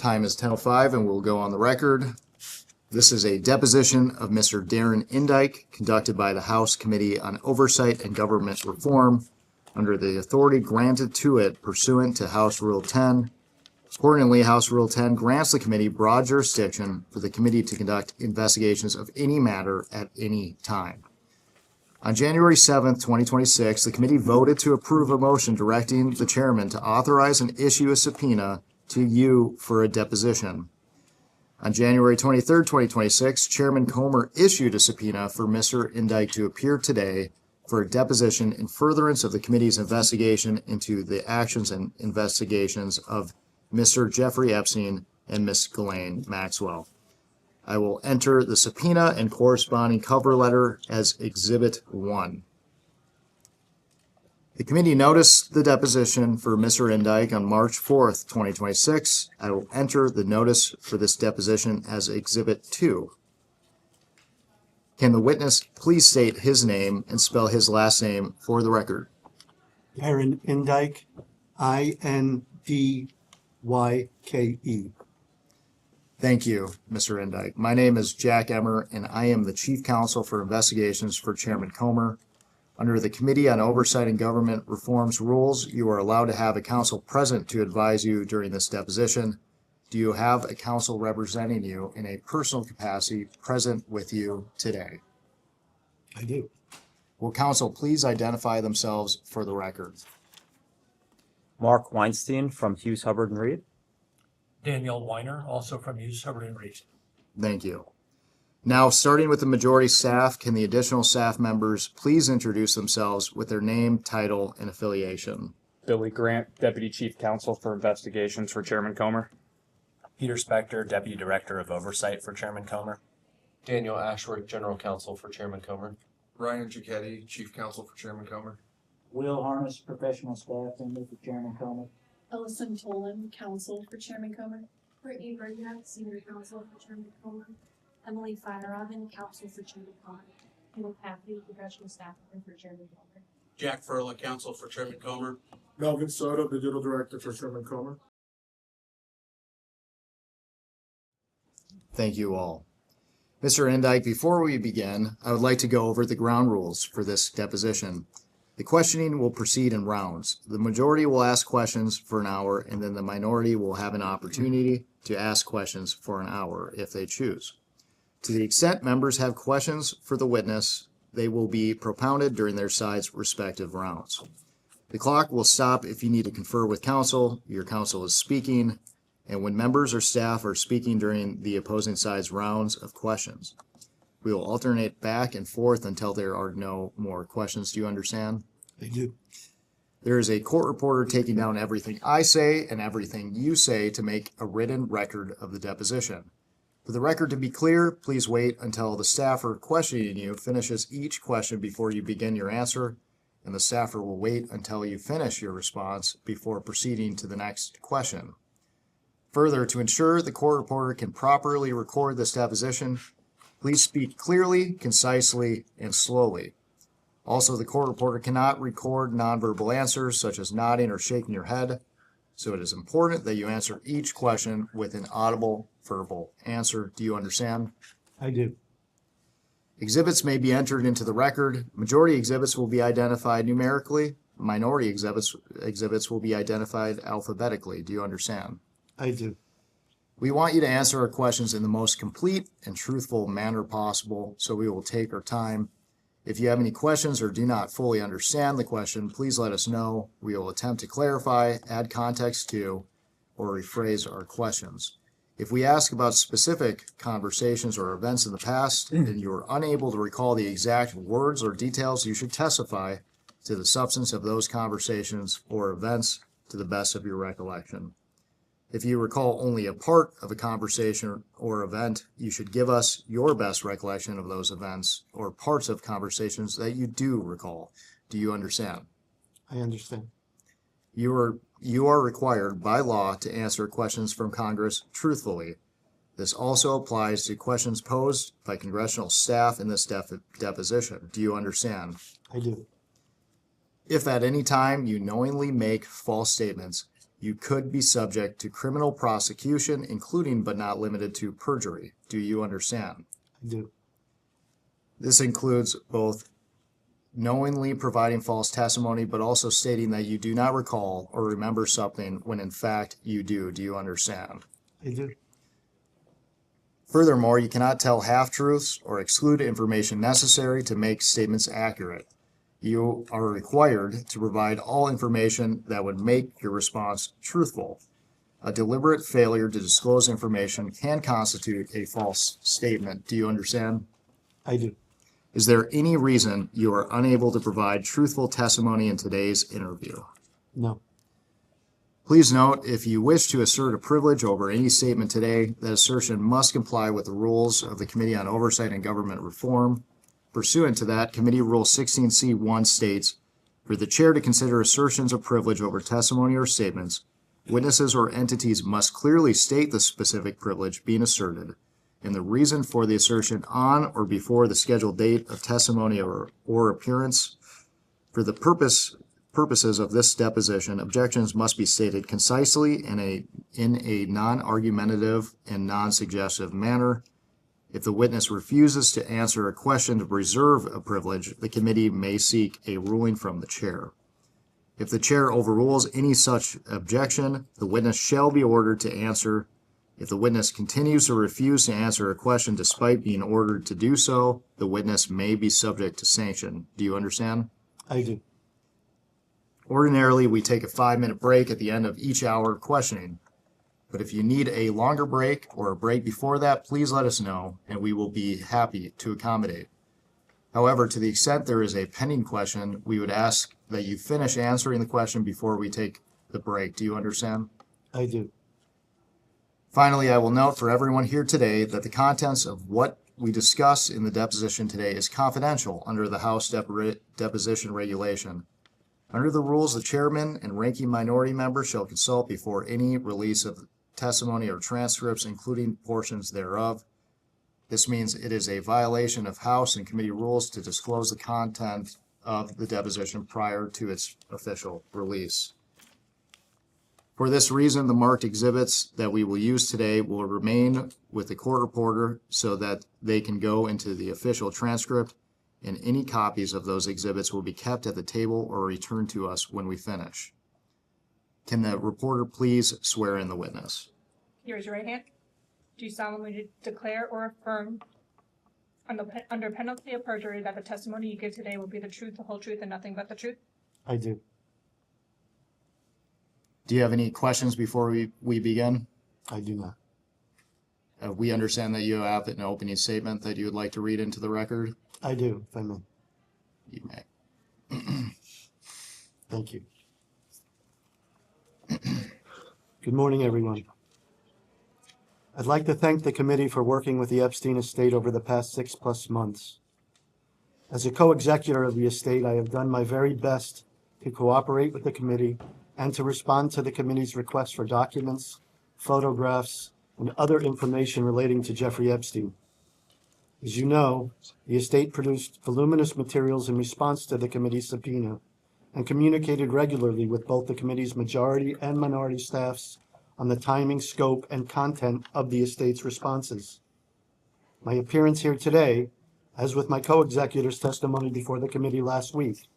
Time is 10:05 and we'll go on the record. This is a deposition of Mr. Darren Indyke conducted by the House Committee on Oversight and Government Reform under the authority granted to it pursuant to House Rule 10. Accordingly, House Rule 10 grants the committee broad jurisdiction for the committee to conduct investigations of any matter at any time. On January 7th, 2026, the committee voted to approve a motion directing the chairman to authorize and issue a subpoena to you for a deposition. On January 23rd, 2026, Chairman Comer issued a subpoena for Mr. Indyke to appear today for a deposition in furtherance of the committee's investigation into the actions and investigations of Mr. Jeffrey Epstein and Ms. Ghislaine Maxwell. I will enter the subpoena and corresponding cover letter as Exhibit 1. The committee noticed the deposition for Mr. Indyke on March 4th, 2026. I will enter the notice for this deposition as Exhibit 2. Can the witness please state his name and spell his last name for the record? Darren Indyke, Indyke. Thank you, Mr. Indyke. My name is Jack Emmer, and I am the Chief Counsel for Investigations for Chairman Comer. Under the Committee on Oversight and Government Reform's rules, you are allowed to have a counsel present to advise you during this deposition. Do you have a counsel representing you in a personal capacity present with you today? I do. Will counsel please identify themselves for the record? Mark Weinstein from Hughes, Hubbard & Reed. Daniel Weiner, also from Hughes, Hubbard & Reed. Thank you. Now, starting with the majority staff, can the additional staff members please introduce themselves with their name, title, and affiliation? Billy Grant, Deputy Chief Counsel for Investigations for Chairman Comer. Peter Spector, Deputy Director of Oversight for Chairman Comer. Daniel Ashworth, General Counsel for Chairman Comer. Ryan Giacchetti, Chief Counsel for Chairman Comer. Will Harness, Professional Staff Member for Chairman Comer. Ellison Tolan, Counsel for Chairman Comer. Brittany Bergnac, Senior Counsel for Chairman Comer. Emily Feinerhagen, Counsel for Chairman Comer. Kendall Caffey, Professional Staff Member for Chairman Comer. Jack Furla, Counsel for Chairman Comer. Melvin Soto, Digital Director for Chairman Comer. Thank you all. Mr. Indyke, before we begin, I would like to go over the ground rules for this deposition. The questioning will proceed in rounds. The majority will ask questions for an hour, and then the minority will have an opportunity to ask questions for an hour if they choose. To the extent members have questions for the witness, they will be propounded during their side's respective rounds. The clock will stop if you need to confer with counsel, your counsel is speaking, and when members or staff are speaking during the opposing side's rounds of questions. We will alternate back and forth until there are no more questions. Do you understand? I do. There is a court reporter taking down everything I say and everything you say to make a written record of the deposition. For the record to be clear, please wait until the staffer questioning you finishes each question before you begin your answer, and the staffer will wait until you finish your response before proceeding to the next question. Further, to ensure the court reporter can properly record this deposition, please speak clearly, concisely, and slowly. Also, the court reporter cannot record nonverbal answers such as nodding or shaking your head, so it is important that you answer each question with an audible verbal answer. Do you understand? I do. Exhibits may be entered into the record. Majority exhibits will be identified numerically. Minority exhibits will be identified alphabetically. Do you understand? I do. We want you to answer our questions in the most complete and truthful manner possible, so we will take our time. If you have any questions or do not fully understand the question, please let us know. We will attempt to clarify, add context to, or rephrase our questions. If we ask about specific conversations or events in the past and you are unable to recall the exact words or details, you should testify to the substance of those conversations or events to the best of your recollection. If you recall only a part of a conversation or event, you should give us your best recollection of those events or parts of conversations that you do recall. Do you understand? I understand. You are required by law to answer questions from Congress truthfully. This also applies to questions posed by congressional staff in this deposition. Do you understand? I do. If at any time you knowingly make false statements, you could be subject to criminal prosecution, including but not limited to perjury. Do you understand? I do. This includes both knowingly providing false testimony, but also stating that you do not recall or remember something when in fact you do. Do you understand? I do. Furthermore, you cannot tell half-truths or exclude information necessary to make statements accurate. You are required to provide all information that would make your response truthful. A deliberate failure to disclose information can constitute a false statement. Do you understand? I do. Is there any reason you are unable to provide truthful testimony in today's interview? No. Please note, if you wish to assert a privilege over any statement today, that assertion must comply with the rules of the Committee on Oversight and Government Reform. Pursuant to that, Committee Rule 16C1 states, for the chair to consider assertions of privilege over testimony or statements, witnesses or entities must clearly state the specific privilege being asserted and the reason for the assertion on or before the scheduled date of testimony or appearance. For the purposes of this deposition, objections must be stated concisely in a non-argumentative and non-suggestive manner. If the witness refuses to answer a question to preserve a privilege, the committee may seek a ruling from the chair. If the chair overrules any such objection, the witness shall be ordered to answer. If the witness continues to refuse to answer a question despite being ordered to do so, the witness may be subject to sanction. Do you understand? I do. Ordinarily, we take a 5-minute break at the end of each hour of questioning. But if you need a longer break or a break before that, please let us know, and we will be happy to accommodate. However, to the extent there is a pending question, we would ask that you finish answering the question before we take the break. Do you understand? I do. Finally, I will note for everyone here today that the contents of what we discuss in the deposition today is confidential under the House Deposition Regulation. Under the rules, the chairman and ranking minority member shall consult before any release of testimony or transcripts, including portions thereof. This means it is a violation of House and committee rules to disclose the content of the deposition prior to its official release. For this reason, the marked exhibits that we will use today will remain with the court reporter so that they can go into the official transcript, and any copies of those exhibits will be kept at the table or returned to us when we finish. Can the reporter please swear in the witness? Here is your right hand. Do you solemnly declare or affirm under penalty of perjury that the testimony you give today will be the truth, the whole truth, and nothing but the truth? I do. Do you have any questions before we begin? I do not. We understand that you have an opening statement that you would like to read into the record. I do, if I may. You may. Thank you. Good morning, everyone. I'd like to thank the committee for working with the Epstein estate over the past 6+ months. As a co-executor of the estate, I have done my very best to cooperate with the committee and to respond to the committee's requests for documents, photographs, and other information relating to Jeffrey Epstein. As you know, the estate produced voluminous materials in response to the committee's subpoena and communicated regularly with both the committee's majority and minority staffs on the timing, scope, and content of the estate's responses. My appearance here today, as with my co-executor's testimony before the committee last week,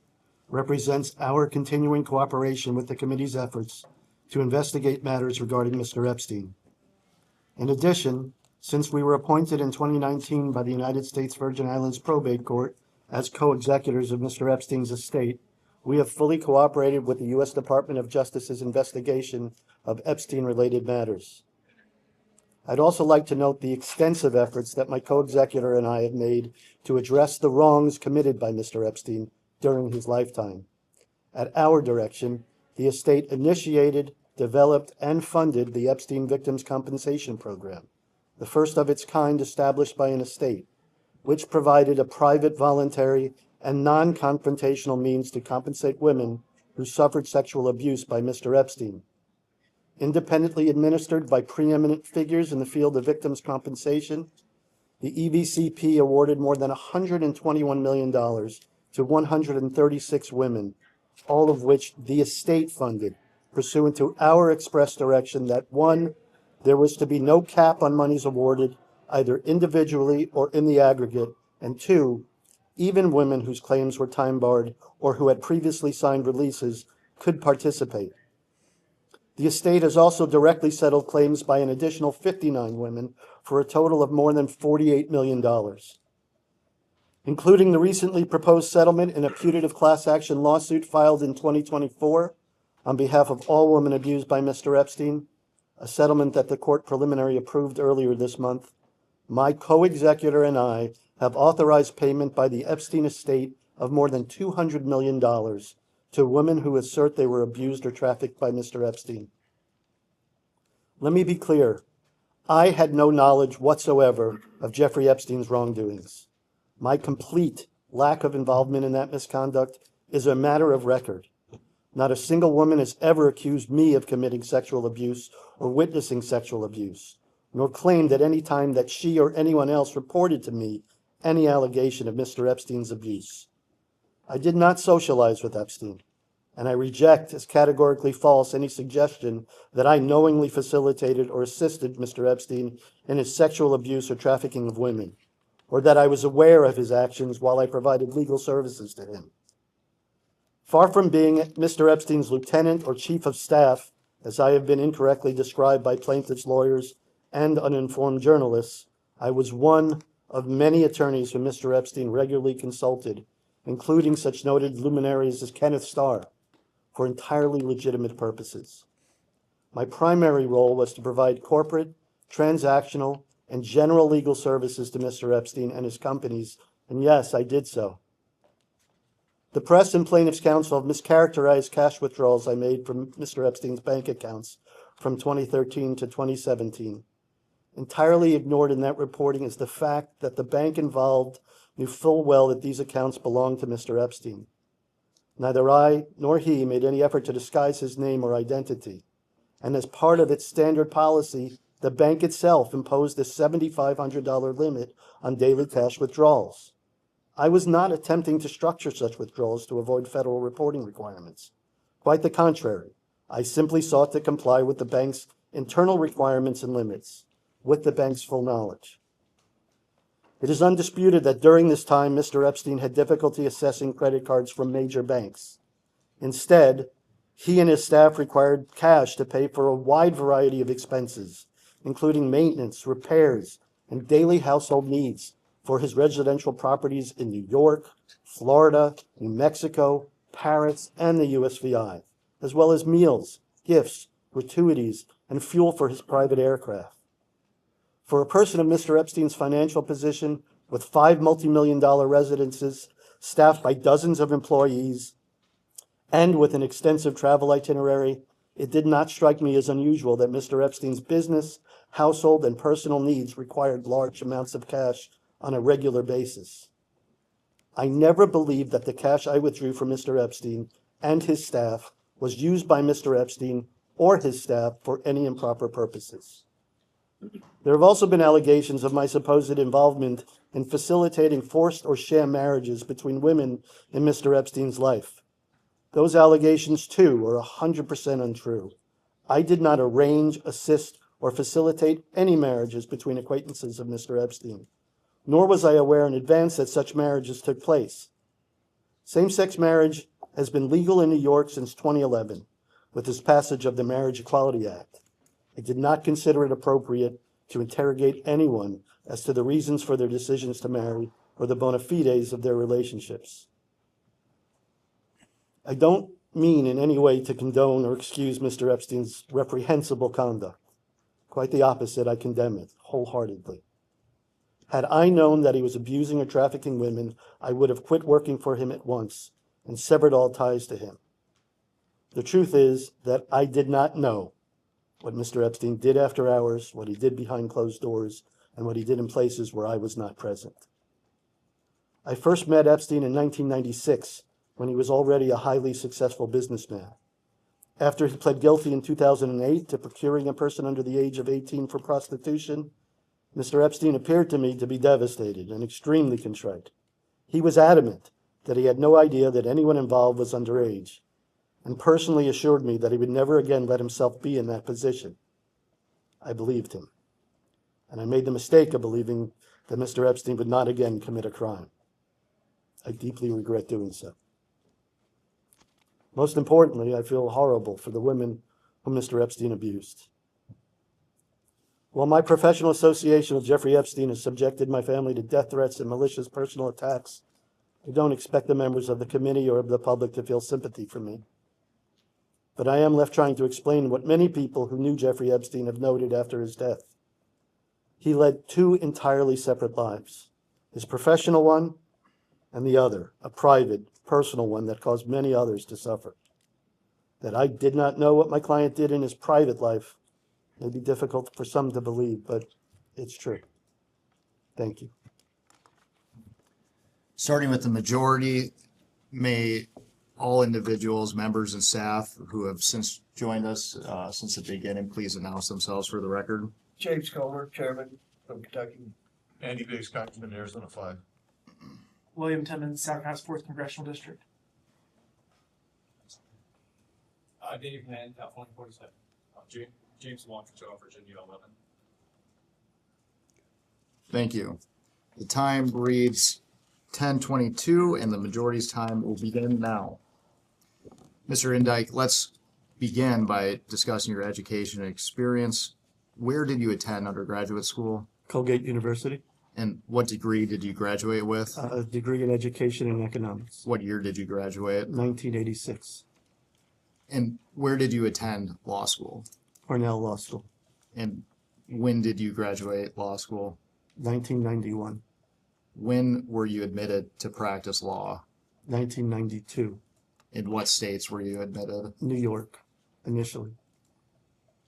represents our continuing cooperation with the committee's efforts to investigate matters regarding Mr. Epstein. In addition, since we were appointed in 2019 by the United States Virgin Islands Probate Court as co-executors of Mr. Epstein's estate, we have fully cooperated with the U.S. Department of Justice's investigation of Epstein-related matters. I'd also like to note the extensive efforts that my co-executor and I have made to address the wrongs committed by Mr. Epstein during his lifetime. At our direction, the estate initiated, developed, and funded the Epstein Victims Compensation Program, the first of its kind established by an estate, which provided a private, voluntary, and non-confrontational means to compensate women who suffered sexual abuse by Mr. Epstein. Independently administered by preeminent figures in the field of victims' compensation, the EVCP awarded more than $121 million to 136 women, all of which the estate funded pursuant to our express direction that 1, there was to be no cap on monies awarded, either individually or in the aggregate, and 2, even women whose claims were time barred or who had previously signed releases could participate. The estate has also directly settled claims by an additional 59 women for a total of more than $48 million. Including the recently proposed settlement in a putative class action lawsuit filed in 2024 on behalf of all women abused by Mr. Epstein, a settlement that the court preliminary approved earlier this month, my co-executor and I have authorized payment by the Epstein estate of more than $200 million to women who assert they were abused or trafficked by Mr. Epstein. Let me be clear. I had no knowledge whatsoever of Jeffrey Epstein's wrongdoings. My complete lack of involvement in that misconduct is a matter of record. Not a single woman has ever accused me of committing sexual abuse or witnessing sexual abuse, nor claimed at any time that she or anyone else reported to me any allegation of Mr. Epstein's abuse. I did not socialize with Epstein, and I reject as categorically false any suggestion that I knowingly facilitated or assisted Mr. Epstein in his sexual abuse or trafficking of women, or that I was aware of his actions while I provided legal services to him. Far from being Mr. Epstein's lieutenant or chief of staff, as I have been incorrectly described by plaintiffs' lawyers and uninformed journalists, I was one of many attorneys who Mr. Epstein regularly consulted, including such noted luminaries as Kenneth Starr, for entirely legitimate purposes. My primary role was to provide corporate, transactional, and general legal services to Mr. Epstein and his companies, and yes, I did so. The press and plaintiffs' counsel have mischaracterized cash withdrawals I made from Mr. Epstein's bank accounts from 2013 to 2017. Entirely ignored in that reporting is the fact that the bank involved knew full well that these accounts belonged to Mr. Epstein. Neither I nor he made any effort to disguise his name or identity, and as part of its standard policy, the bank itself imposed a $7,500 limit on daily cash withdrawals. I was not attempting to structure such withdrawals to avoid federal reporting requirements. Quite the contrary, I simply sought to comply with the bank's internal requirements and limits, with the bank's full knowledge. It is undisputed that during this time, Mr. Epstein had difficulty accessing credit cards from major banks. Instead, he and his staff required cash to pay for a wide variety of expenses, including maintenance, repairs, and daily household needs for his residential properties in New York, Florida, New Mexico, Paris, and the USVI, as well as meals, gifts, gratuities, and fuel for his private aircraft. For a person of Mr. Epstein's financial position, with 5 multi-million-dollar residences, staffed by dozens of employees, and with an extensive travel itinerary, it did not strike me as unusual that Mr. Epstein's business, household, and personal needs required large amounts of cash on a regular basis. I never believed that the cash I withdrew from Mr. Epstein and his staff was used by Mr. Epstein or his staff for any improper purposes. There have also been allegations of my supposed involvement in facilitating forced or sham marriages between women in Mr. Epstein's life. Those allegations, too, are 100% untrue. I did not arrange, assist, or facilitate any marriages between acquaintances of Mr. Epstein, nor was I aware in advance that such marriages took place. Same-sex marriage has been legal in New York since 2011, with this passage of the Marriage Equality Act. I did not consider it appropriate to interrogate anyone as to the reasons for their decisions to marry or the bona fides of their relationships. I don't mean in any way to condone or excuse Mr. Epstein's reprehensible conduct. Quite the opposite, I condemn it wholeheartedly. Had I known that he was abusing or trafficking women, I would have quit working for him at once and severed all ties to him. The truth is that I did not know what Mr. Epstein did after hours, what he did behind closed doors, and what he did in places where I was not present. I first met Epstein in 1996, when he was already a highly successful businessman. After he pled guilty in 2008 to procuring a person under the age of 18 for prostitution, Mr. Epstein appeared to me to be devastated and extremely contrite. He was adamant that he had no idea that anyone involved was underage, and personally assured me that he would never again let himself be in that position. I believed him, and I made the mistake of believing that Mr. Epstein would not again commit a crime. I deeply regret doing so. Most importantly, I feel horrible for the women whom Mr. Epstein abused. While my professional association with Jeffrey Epstein has subjected my family to death threats and malicious personal attacks, I don't expect the members of the committee or of the public to feel sympathy for me. But I am left trying to explain what many people who knew Jeffrey Epstein have noted after his death. He led two entirely separate lives, his professional one and the other, a private, personal one that caused many others to suffer. That I did not know what my client did in his private life may be difficult for some to believe, but it's true. Thank you. Starting with the majority, may all individuals, members, and staff who have since joined us since the beginning please announce themselves for the record. James Comer, Chairman from Kentucky. Andy Biggs, Congressman, Arizona 5. William Timmons, South House 4th Congressional District. Dave Mann, California 47. James Long, Virginia 11. Thank you. The time reads 10:22 and the majority's time will begin now. Mr. Indyke, let's begin by discussing your education and experience. Where did you attend undergraduate school? Colgate University. And what degree did you graduate with? A degree in education and economics. What year did you graduate? 1986. And where did you attend law school? Cornell Law School. And when did you graduate law school? 1991. When were you admitted to practice law? 1992. In what states were you admitted? New York, initially.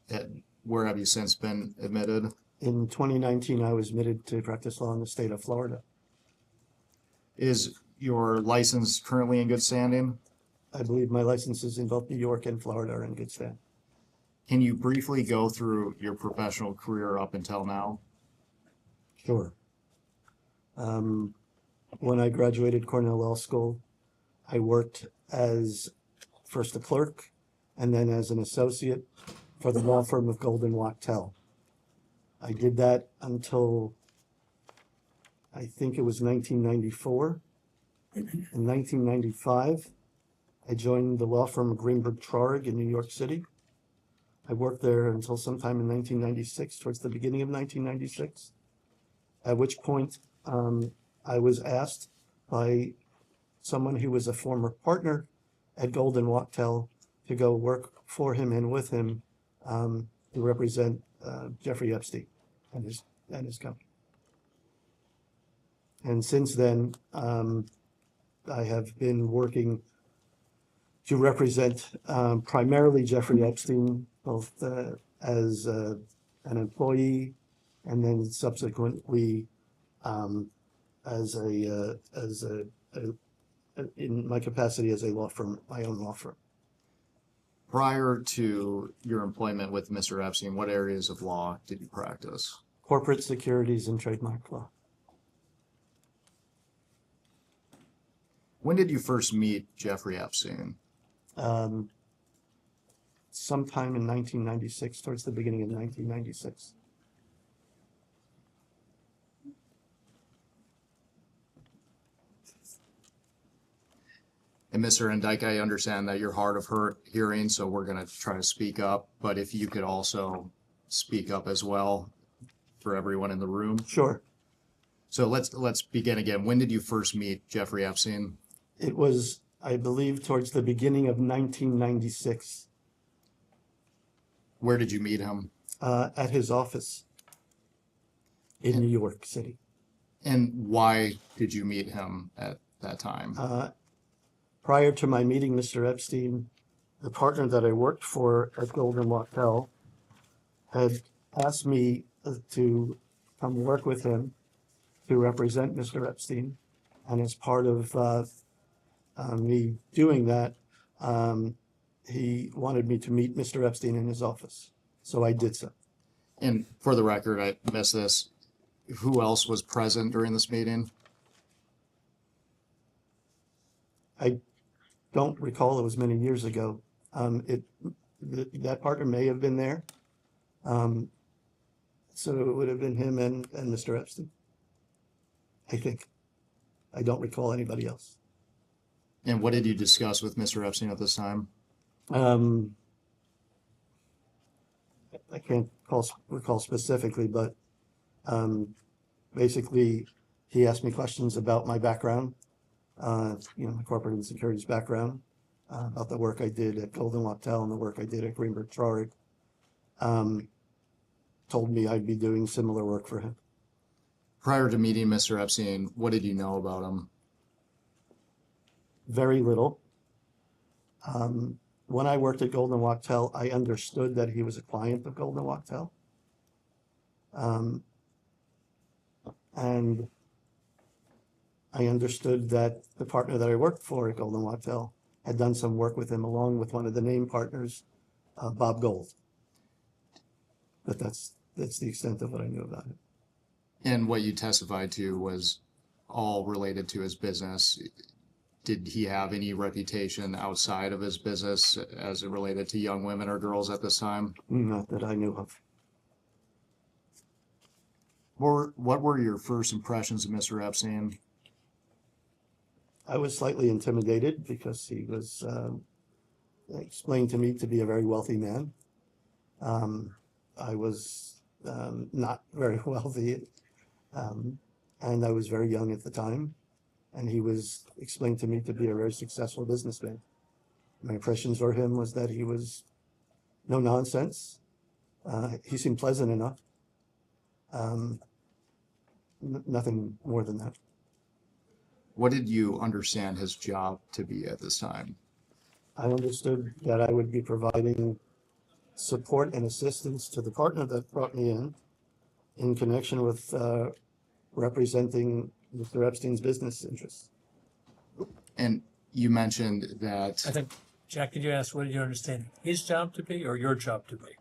And where have you since been admitted? In 2019, I was admitted to practice law in the state of Florida. Is your license currently in good standing? I believe my licenses in both New York and Florida are in good stand. Can you briefly go through your professional career up until now? Sure. When I graduated Cornell Law School, I worked as first a clerk and then as an associate for the law firm of Golden Wachtel. I did that until I think it was 1994. In 1995, I joined the law firm of Greenberg Traurig in New York City. I worked there until sometime in 1996, towards the beginning of 1996, at which point I was asked by someone who was a former partner at Golden Wachtel to go work for him and with him to represent Jeffrey Epstein and his company. And since then, I have been working to represent primarily Jeffrey Epstein, both as an employee and then subsequently in my capacity as a law firm, my own law firm. Prior to your employment with Mr. Epstein, what areas of law did you practice? Corporate securities and trademark law. When did you first meet Jeffrey Epstein? Sometime in 1996, towards the beginning of 1996. And Mr. Indyke, I understand that you're hard of hearing, so we're going to try to speak up. But if you could also speak up as well for everyone in the room. Sure. So let's begin again. When did you first meet Jeffrey Epstein? It was, I believe, towards the beginning of 1996. Where did you meet him? At his office in New York City. And why did you meet him at that time? Prior to my meeting Mr. Epstein, the partner that I worked for at Golden Wachtel had asked me to come work with him to represent Mr. Epstein. And as part of me doing that, he wanted me to meet Mr. Epstein in his office. So I did so. And for the record, I missed this. Who else was present during this meeting? I don't recall, it was many years ago. That partner may have been there. So it would have been him and Mr. Epstein. I think. I don't recall anybody else. And what did you discuss with Mr. Epstein at this time? I can't recall specifically, but basically he asked me questions about my background, my corporate and securities background, about the work I did at Golden Wachtel and the work I did at Greenberg Traurig. Told me I'd be doing similar work for him. Prior to meeting Mr. Epstein, what did you know about him? Very little. When I worked at Golden Wachtel, I understood that he was a client of Golden Wachtel. And I understood that the partner that I worked for at Golden Wachtel had done some work with him along with one of the named partners, Bob Gold. But that's the extent of what I knew about it. And what you testified to was all related to his business. Did he have any reputation outside of his business as it related to young women or girls at this time? Not that I knew of. What were your first impressions of Mr. Epstein? I was slightly intimidated because he was explained to me to be a very wealthy man. I was not very wealthy, and I was very young at the time, and he was explained to me to be a very successful businessman. My impressions for him was that he was no nonsense. He seemed pleasant enough. Nothing more than that. What did you understand his job to be at this time? I understood that I would be providing support and assistance to the partner that brought me in connection with representing Mr. Epstein's business interests. And you mentioned that I think, Jack, did you ask, what did you understand his job to be or your job to be?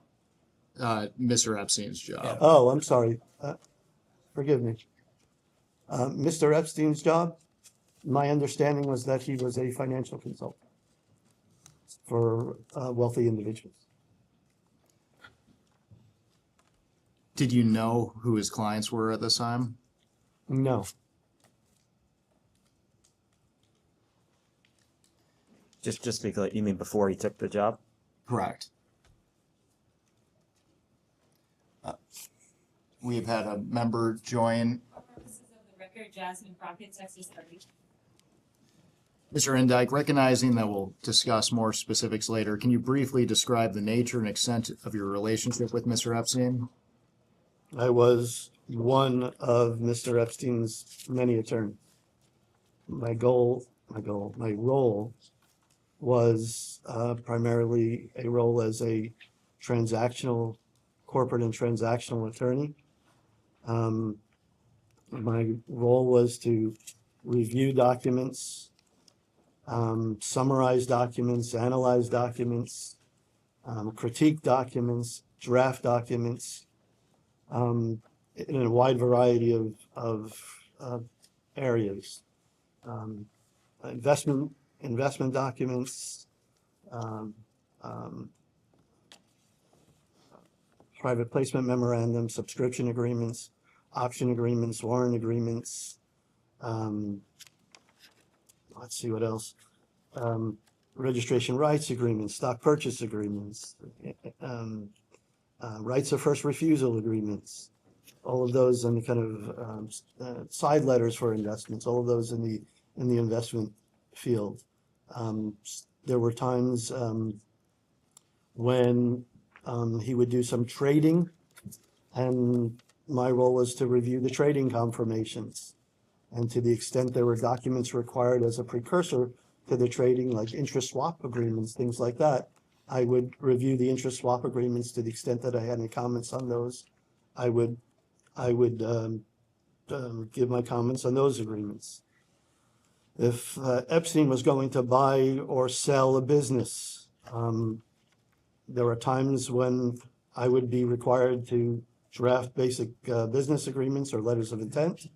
Mr. Epstein's job. Yeah. Oh, I'm sorry. Forgive me. Mr. Epstein's job, my understanding was that he was a financial consultant for wealthy individuals. Did you know who his clients were at this time? No. Just to be clear, you mean before he took the job? Correct. We've had a member join. For purposes of the record, Jasmine Crockett, Texas 30. Mr. Indyke, recognizing that we'll discuss more specifics later, can you briefly describe the nature and extent of your relationship with Mr. Epstein? I was one of Mr. Epstein's many attorneys. My role was primarily a role as a corporate and transactional attorney. My role was to review documents, summarize documents, analyze documents, critique documents, draft documents, in a wide variety of areas. Investment documents, private placement memorandums, subscription agreements, option agreements, warrant agreements. Let's see what else. Registration rights agreements, stock purchase agreements, rights of first refusal agreements, all of those and the kind of side letters for investments, all of those in the investment field. There were times when he would do some trading, and my role was to review the trading confirmations. And to the extent there were documents required as a precursor to the trading, like interest swap agreements, things like that, I would review the interest swap agreements. To the extent that I had any comments on those, I would give my comments on those agreements. If Epstein was going to buy or sell a business, there were times when I would be required to draft basic business agreements or letters of intent,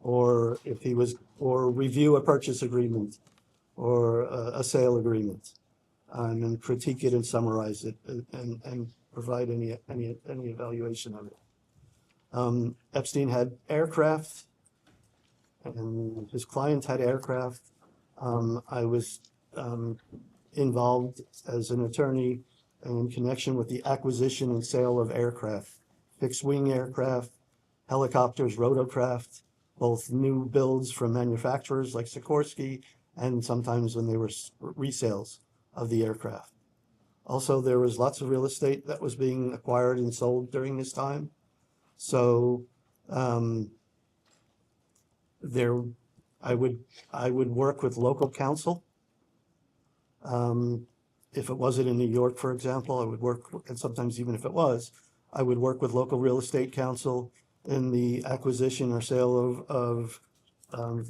or review a purchase agreement or a sale agreement. and critique it and summarize it and provide any evaluation of it. Epstein had aircraft, and his client had aircraft. I was involved as an attorney in connection with the acquisition and sale of aircraft, fixed-wing aircraft, helicopters, rotorcraft, both new builds from manufacturers like Sikorsky, and sometimes when they were resales of the aircraft. Also, there was lots of real estate that was being acquired and sold during this time. So I would work with local counsel. If it wasn't in New York, for example, I would work, and sometimes even if it was, I would work with local real estate counsel in the acquisition or sale of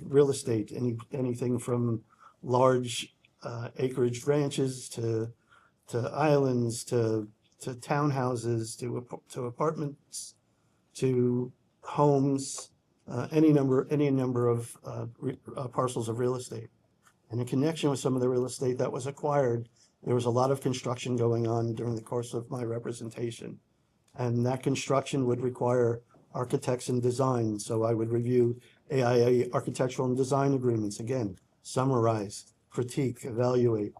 real estate, anything from large acreage ranches to islands to townhouses to apartments to homes, any number of parcels of real estate. And in connection with some of the real estate that was acquired, there was a lot of construction going on during the course of my representation. And that construction would require architects and design. So I would review AIA architectural and design agreements, again, summarize, critique, evaluate.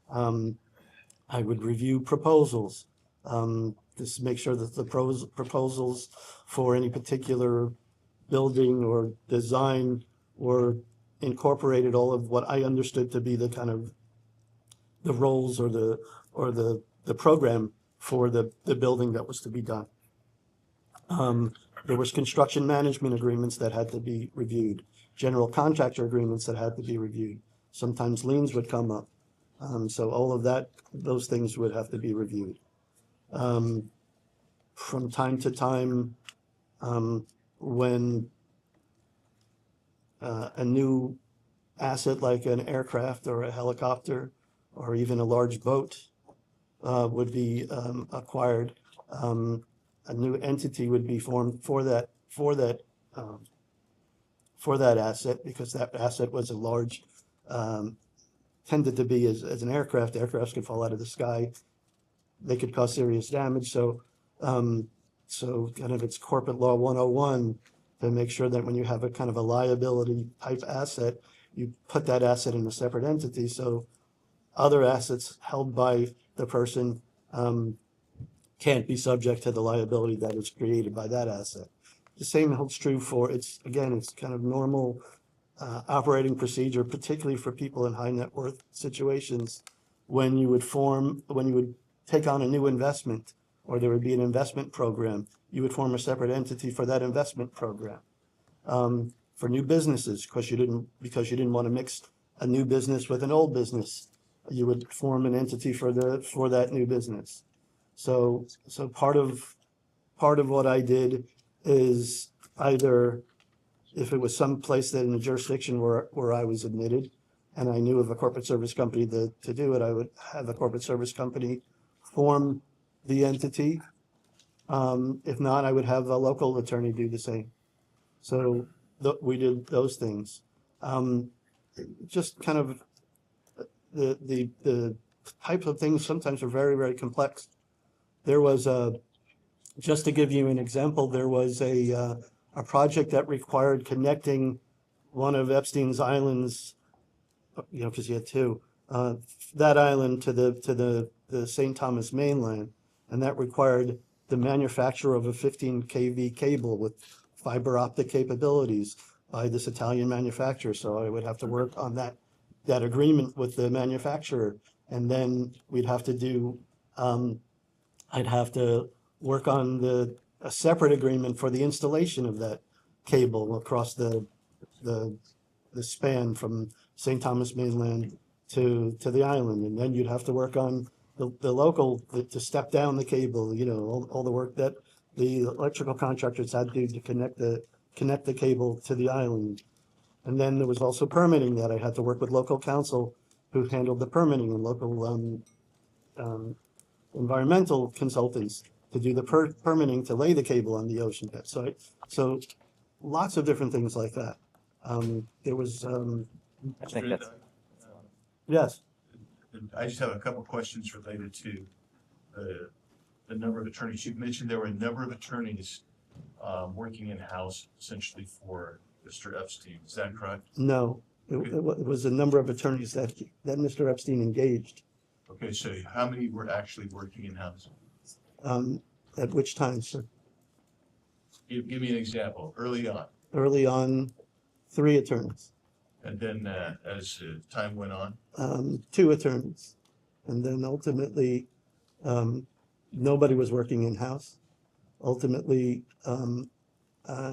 I would review proposals, just to make sure that the proposals for any particular building or design were incorporated all of what I understood to be the kind of the roles or the program for the building that was to be done. There was construction management agreements that had to be reviewed, general contractor agreements that had to be reviewed. Sometimes liens would come up. So all of that, those things would have to be reviewed. From time to time, when a new asset like an aircraft or a helicopter or even a large boat would be acquired, a new entity would be formed for that asset, because that asset was a large, tended to be as an aircraft. Aircrafts could fall out of the sky. They could cause serious damage. So kind of it's corporate law 101 to make sure that when you have a kind of a liability type asset, you put that asset in a separate entity. So other assets held by the person can't be subject to the liability that is created by that asset. The same holds true for, it's kind of normal operating procedure, particularly for people in high net worth situations, when you would take on a new investment, or there would be an investment program, you would form a separate entity for that investment program. For new businesses, because you didn't want to mix a new business with an old business, you would form an entity for that new business. So part of what I did is either, if it was some place that in a jurisdiction where I was admitted and I knew of a corporate service company to do it, I would have a corporate service company form the entity. If not, I would have a local attorney do the same. So we did those things. Just kind of the types of things sometimes are very, very complex. There was just to give you an example, there was a project that required connecting one of Epstein's islands, because he had two, that island to the St. Thomas mainland, and that required the manufacture of a 15 kV cable with fiber optic capabilities by this Italian manufacturer. So I would have to work on that agreement with the manufacturer, and then we'd have to do, I'd have to work on a separate agreement for the installation of that cable across the span from St. Thomas mainland to the island. And then you'd have to work on the local, to step down the cable, all the work that the electrical contractors had to do to connect the cable to the island. And then there was also permitting that I had to work with local council who handled the permitting, and local environmental consultants to do the permitting to lay the cable on the ocean bed. So lots of different things like that. There was, I think that's, yes. I just have a couple questions related to the number of attorneys. You've mentioned there were a number of attorneys working in-house essentially for Mr. Epstein. Is that correct? No, it was a number of attorneys that Mr. Epstein engaged. Okay, so how many were actually working in-house? At which time, sir? Give me an example, early on. Early on, 3 attorneys, And then as time went on, 2 attorneys. And then ultimately, nobody was working in-house. Ultimately,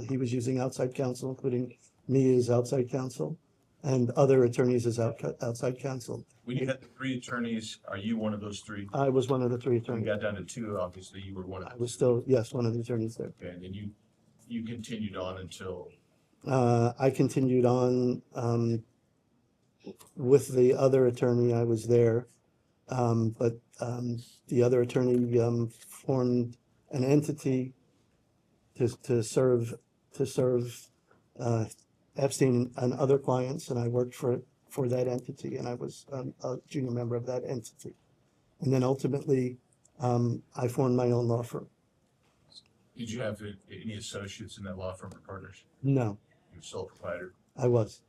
he was using outside counsel, including me as outside counsel and other attorneys as outside counsel. when you had the 3 attorneys, are you one of those 3? I was one of the 3 When attorneys. you got down to 2, obviously you were one of I them. was still, yes, one of the attorneys there. Okay, and then you continued on until, I continued on with the other attorney. I was there. But the other attorney formed an entity to serve Epstein and other clients, and I worked for that entity, and I was a junior member of that entity. And then ultimately, I formed my own law firm. did you have any associates in that law firm or partners? No, You were sole proprietor? I was.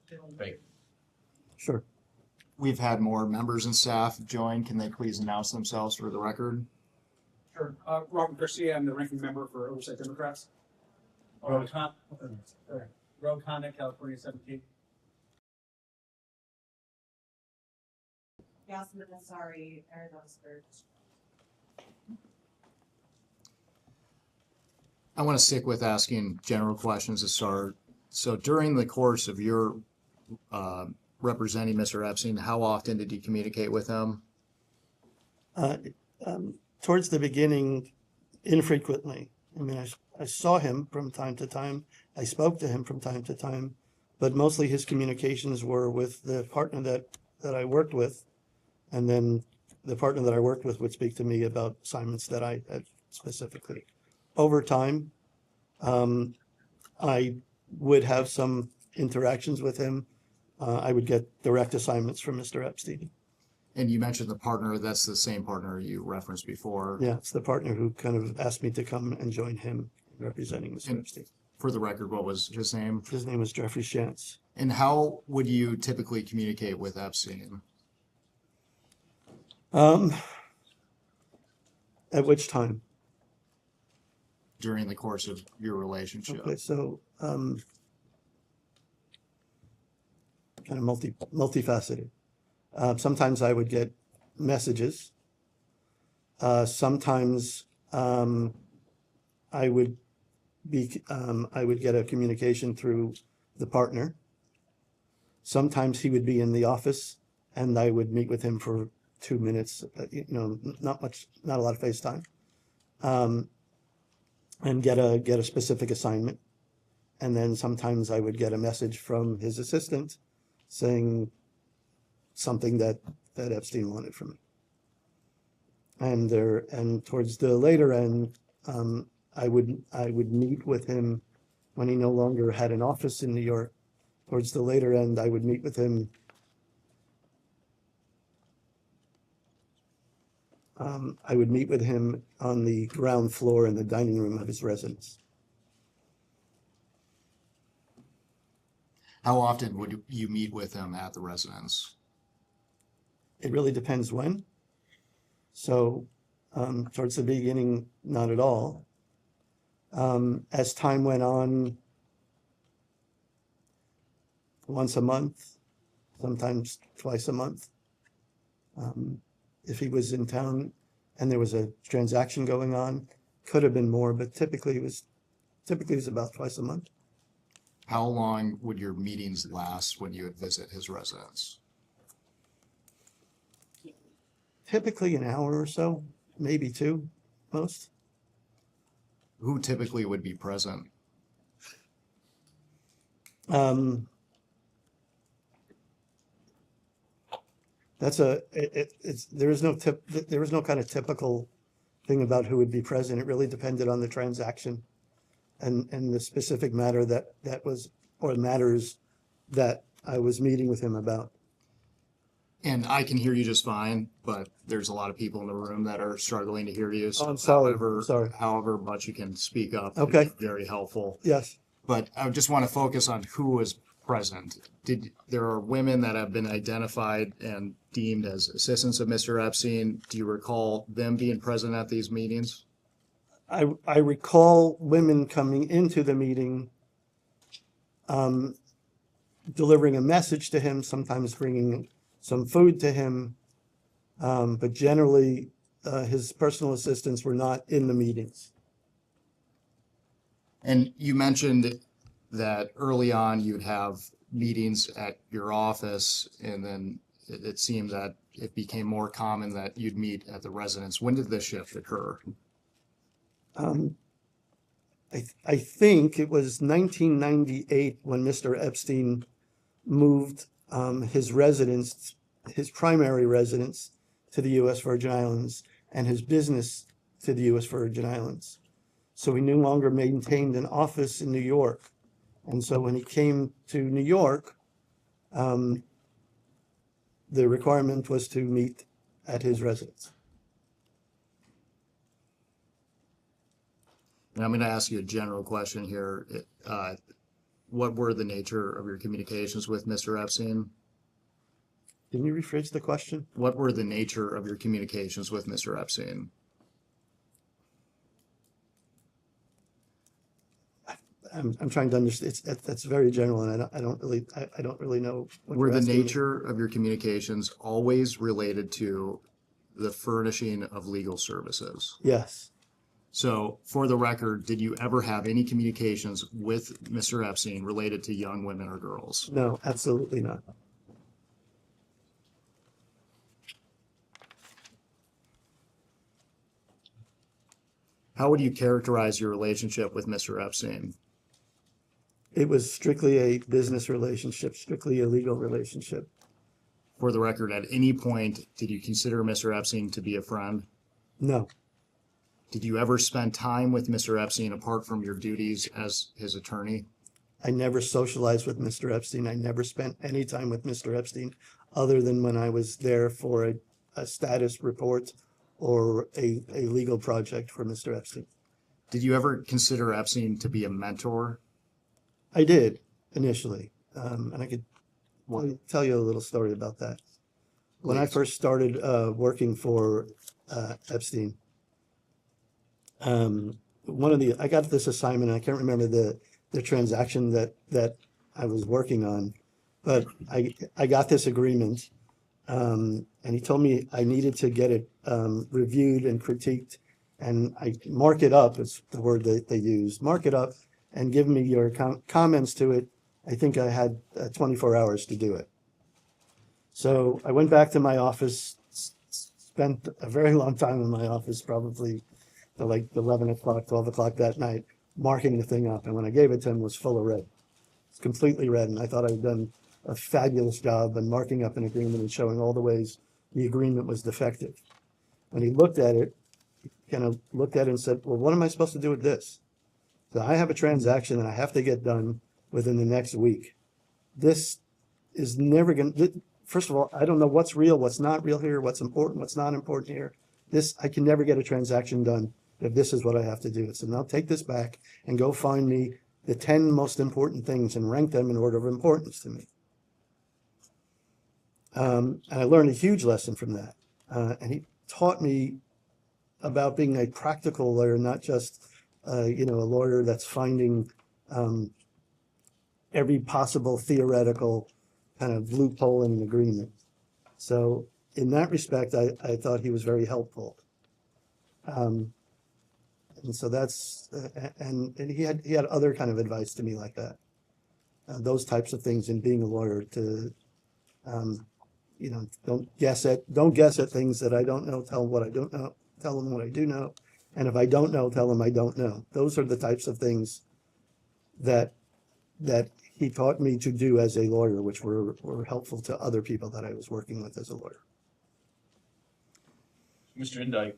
Thank you. Sure. We've had more members and staff join. Can they please announce themselves for the record? Sure. Robert Garcia, I'm the ranking member for Oversight Democrats. Road Conduct, California 17. Yasmin Ansari, Arizona. I want to stick with asking general questions to start. So during the course of your representing Mr. Epstein, how often did you communicate with him? Towards the beginning, infrequently. I mean, I saw him from time to time. I spoke to him from time to time, but mostly his communications were with the partner that I worked with. And then the partner that I worked with would speak to me about assignments that I had specifically. Over time, I would have some interactions with him. I would get direct assignments from Mr. Epstein. And you mentioned the partner, that's the same partner you referenced before. Yeah, it's the partner who kind of asked me to come and join him representing Mr. Epstein. For the record, what was his name? His name was Jeffrey Shantz. And how would you typically communicate with Epstein? At which time? During the course of your relationship? Okay, so kind of multifaceted. Sometimes I would get messages. Sometimes I would get a communication through the partner. Sometimes he would be in the office and I would meet with him for 2 minutes, not a lot of FaceTime, and get a specific assignment. And then sometimes I would get a message from his assistant saying something that Epstein wanted from me. And towards the later end, I would meet with him when he no longer had an office in New York. Towards the later end, I would meet with him. I would meet with him on the ground floor in the dining room of his residence. How often would you meet with him at the residence? It really depends when. So towards the beginning, not at all. As time went on, once a month, sometimes twice a month. If he was in town and there was a transaction going on, could have been more, but typically it was about twice a month. How long would your meetings last when you would visit his residence? Typically an hour or so, maybe 2, most. Who typically would be present? There is no kind of typical thing about who would be present. It really depended on the transaction and the specific matter that was, or matters that I was meeting with him about. And I can hear you just fine, but there's a lot of people in the room that are struggling to hear you. So Oh, I'm sorry. However, Sorry. however much you can speak up. Okay. Is very helpful. Yes. But I just want to focus on who was present. There are women that have been identified and deemed as assistants of Mr. Epstein. Do you recall them being present at these meetings? I recall women coming into the meeting, delivering a message to him, sometimes bringing some food to him. But generally, his personal assistants were not in the meetings. And you mentioned that early on you'd have meetings at your office, and then it seemed that it became more common that you'd meet at the residence. When did this shift occur? I think it was 1998 when Mr. Epstein moved his residence, his primary residence, to the U.S. Virgin Islands and his business to the U.S. Virgin Islands. So he no longer maintained an office in New York. And so when he came to New York, the requirement was to meet at his residence. And I'm going to ask you a general question here. What were the nature of your communications with Mr. Epstein? Can you rephrase the question? What were the nature of your communications with Mr. Epstein? I'm trying to understand. That's very general, and I don't really know. What Were you're the asking me. nature of your communications always related to the furnishing of legal services? Yes. So, for the record, did you ever have any communications with Mr. Epstein related to young women or girls? No, absolutely not. How would you characterize your relationship with Mr. Epstein? It was strictly a business relationship, strictly a legal relationship. For the record, at any point, did you consider Mr. Epstein to be a friend? No. Did you ever spend time with Mr. Epstein apart from your duties as his attorney? I never socialized with Mr. Epstein. I never spent any time with Mr. Epstein other than when I was there for a status report or a legal project for Mr. Epstein. Did you ever consider Epstein to be a mentor? I did initially, and I could tell you a little story about that. When I first started working for Epstein, I got this assignment, and I can't remember the transaction that I was working on, but I got this agreement, and he told me I needed to get it reviewed and critiqued, and I mark it up, is the word that they used, mark it up and give me your comments to it. I think I had 24 hours to do it. So I went back to my office, spent a very long time in my office, probably till like 11 o'clock, 12 o'clock that night, marking the thing up. And when I gave it to him, it was full of red. It's completely red. And I thought I'd done a fabulous job in marking up an agreement and showing all the ways the agreement was defective. When he looked at it, he kind of looked at it and said, well, what am I supposed to do with this? So I have a transaction that I have to get done within the next week. This is never going to, first of all, I don't know what's real, what's not real here, what's important, what's not important here. I can never get a transaction done if this is what I have to do. So now take this back and go find me the 10 most important things and rank them in order of importance to me. And I learned a huge lesson from that. And he taught me about being a practical lawyer, not just a lawyer that's finding every possible theoretical kind of loophole in an agreement. So in that respect, I thought he was very helpful. And so that's, and he had other kind of advice to me like that. Those types of things in being a lawyer to, don't guess at things that I don't know, tell them what I don't know, tell them what I do know. And if I don't know, tell them I don't know. Those are the types of things that he taught me to do as a lawyer, which were helpful to other people that I was working with as a lawyer. Mr. Indyke,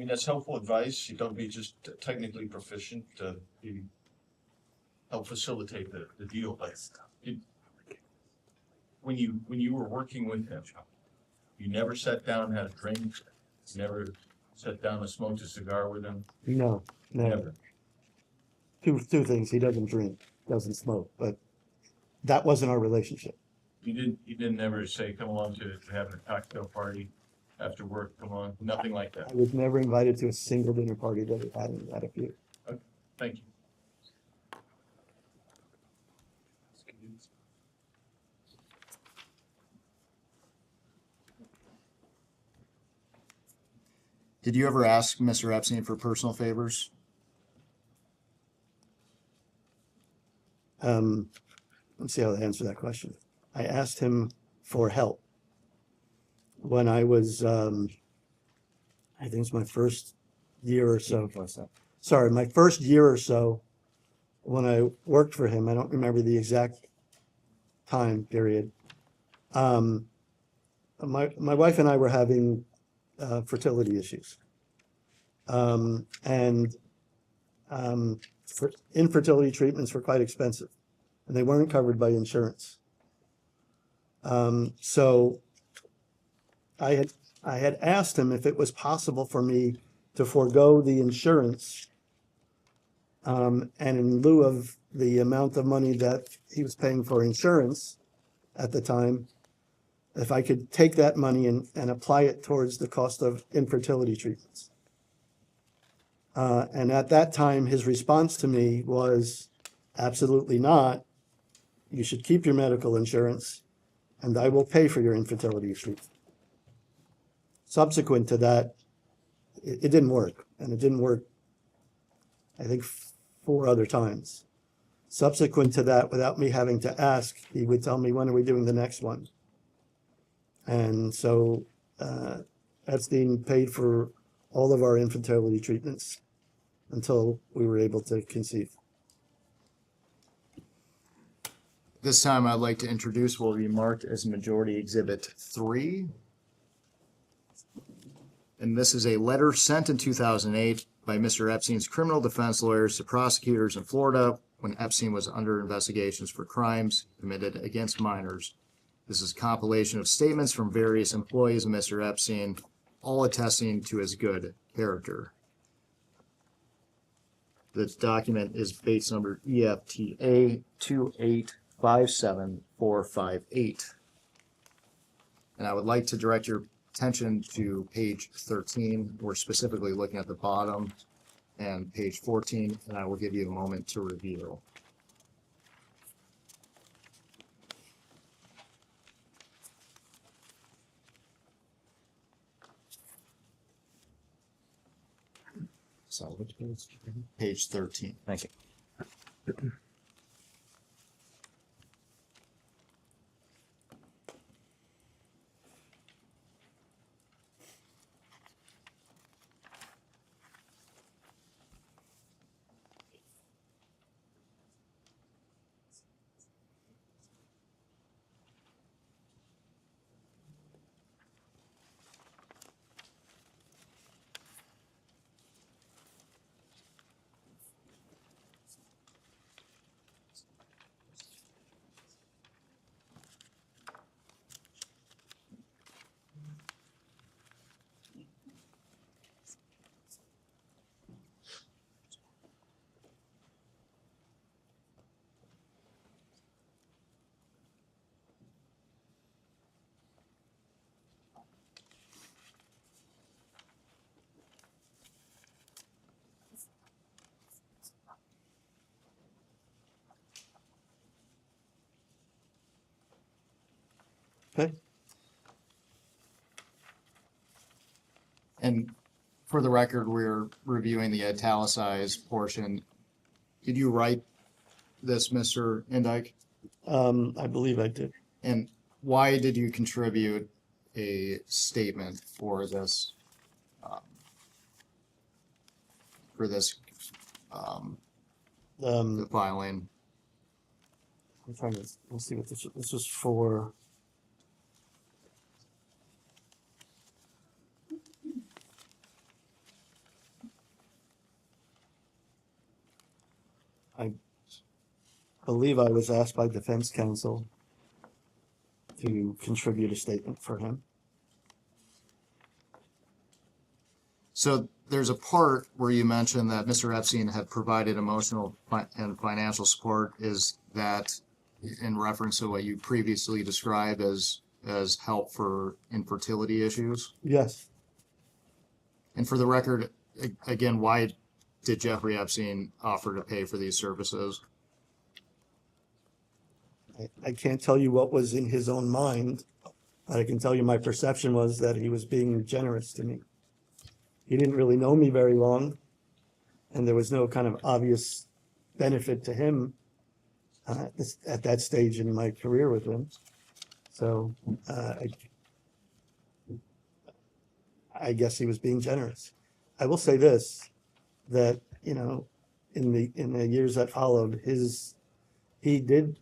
that's helpful advice. You don't be just technically proficient to help facilitate the deal. But when you were working with him, you never sat down and had a drink, you never sat down and smoked a cigar with him? No, never. Two things, he doesn't drink, doesn't smoke, but that wasn't our relationship. You didn't ever say, come along to having a cocktail party after work, come on, nothing like that? I was never invited to a single dinner party that he hadn't had a few. Okay, thank you. Did you ever ask Mr. Epstein for personal favors? Let's see how to answer that question. I asked him for help when I was, I think it's my first year or so. Sorry, my first year or so when I worked for him. I don't remember the exact time period. My wife and I were having fertility issues. Infertility treatments were quite expensive and they weren't covered by insurance. So I had asked him if it was possible for me to forego the insurance, and in lieu of the amount of money that he was paying for insurance at the time, if I could take that money and apply it towards the cost of infertility treatments. And at that time, his response to me was, absolutely not. You should keep your medical insurance and I will pay for your infertility treatment. Subsequent to that, it didn't work, and it didn't work, I think, 4 other times. Subsequent to that, without me having to ask, he would tell me, when are we doing the next one? And so Epstein paid for all of our infertility treatments until we were able to conceive. This time I'd like to introduce what will be marked as Majority Exhibit 3. And this is a letter sent in 2008 by Mr. Epstein's criminal defense lawyers to prosecutors in Florida when Epstein was under investigations for crimes committed against minors. This is a compilation of statements from various employees of Mr. Epstein, all attesting to his good character. This document is base number EFTA 2857458. And I would like to direct your attention to page 13. We're specifically looking at the bottom, and page 14, and I will give you a moment to review. So which page? Page 13. Thank you. Okay. And for the record, we're reviewing the italicized portion. Did you write this, Mr. Indyke? I believe I did. And why did you contribute a statement for this the filing? I'm trying to, let's see what this was for. I believe I was asked by defense counsel to contribute a statement for him. So there's a part where you mentioned that Mr. Epstein had provided emotional and financial support. Is that in reference to what you previously described as help for infertility issues? Yes. And for the record, again, why did Jeffrey Epstein offer to pay for these services? I can't tell you what was in his own mind, but I can tell you my perception was that he was being generous to me. He didn't really know me very long, and there was no kind of obvious benefit to him at that stage in my career with him. So I guess he was being generous. I will say this, that, you know, in the years that followed, he did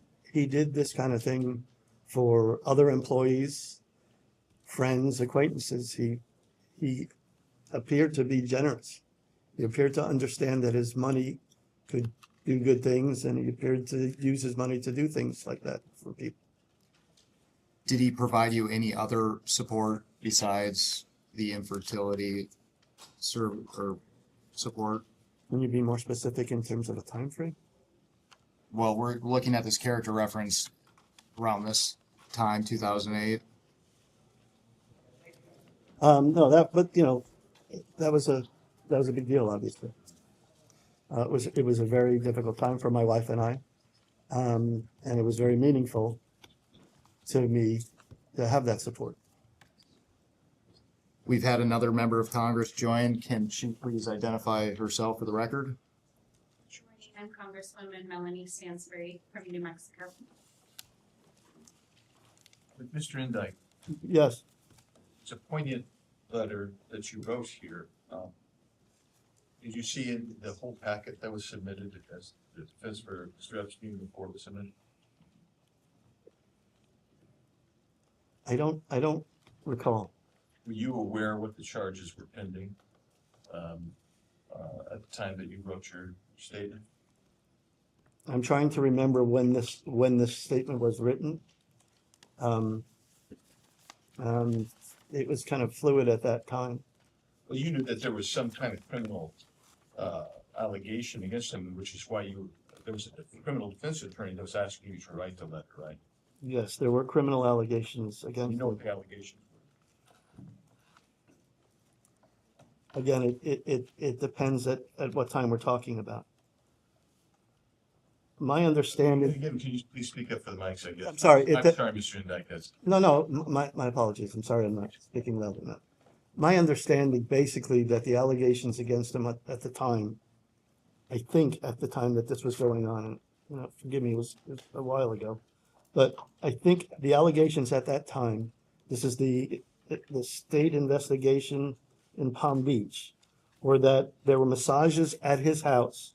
this kind of thing for other employees, friends, acquaintances. He appeared to be generous. He appeared to understand that his money could do good things, and he appeared to use his money to do things like that for people. Did he provide you any other support besides the infertility support? Can you be more specific in terms of a time frame? Well, we're looking at this character reference around this time, 2008. No, but you know, that was a big deal, obviously. It was a very difficult time for my wife and I, and it was very meaningful to me to have that support. We've had another member of Congress join. Can she please identify herself for the record? I'm Congresswoman Melanie Stansbury from New Mexico. But Mr. Indyke, Yes. it's a poignant letter that you wrote here. Did you see in the whole packet that was submitted as the defense for Mr. Epstein before it was submitted? I don't recall. Were you aware what the charges were pending at the time that you wrote your statement? I'm trying to remember when this statement was written. It was kind of fluid at that time. Well, you knew that there was some kind of criminal allegation against him, which is why there was a criminal defense attorney that was asking you to write the letter, right? Yes, there were criminal allegations against You know him. what the allegations were. Again, it depends at what time we're talking about. My understanding, Again, can you please speak up for the mics, I guess? I'm sorry, I'm sorry, Mr. Indyke. no, my apologies. I'm sorry, I'm not speaking loud enough. My understanding, basically, that the allegations against him at the time, I think at the time that this was going on, and, you know, forgive me, it was a while ago, but I think the allegations at that time, this is the state investigation in Palm Beach, were that there were massages at his house.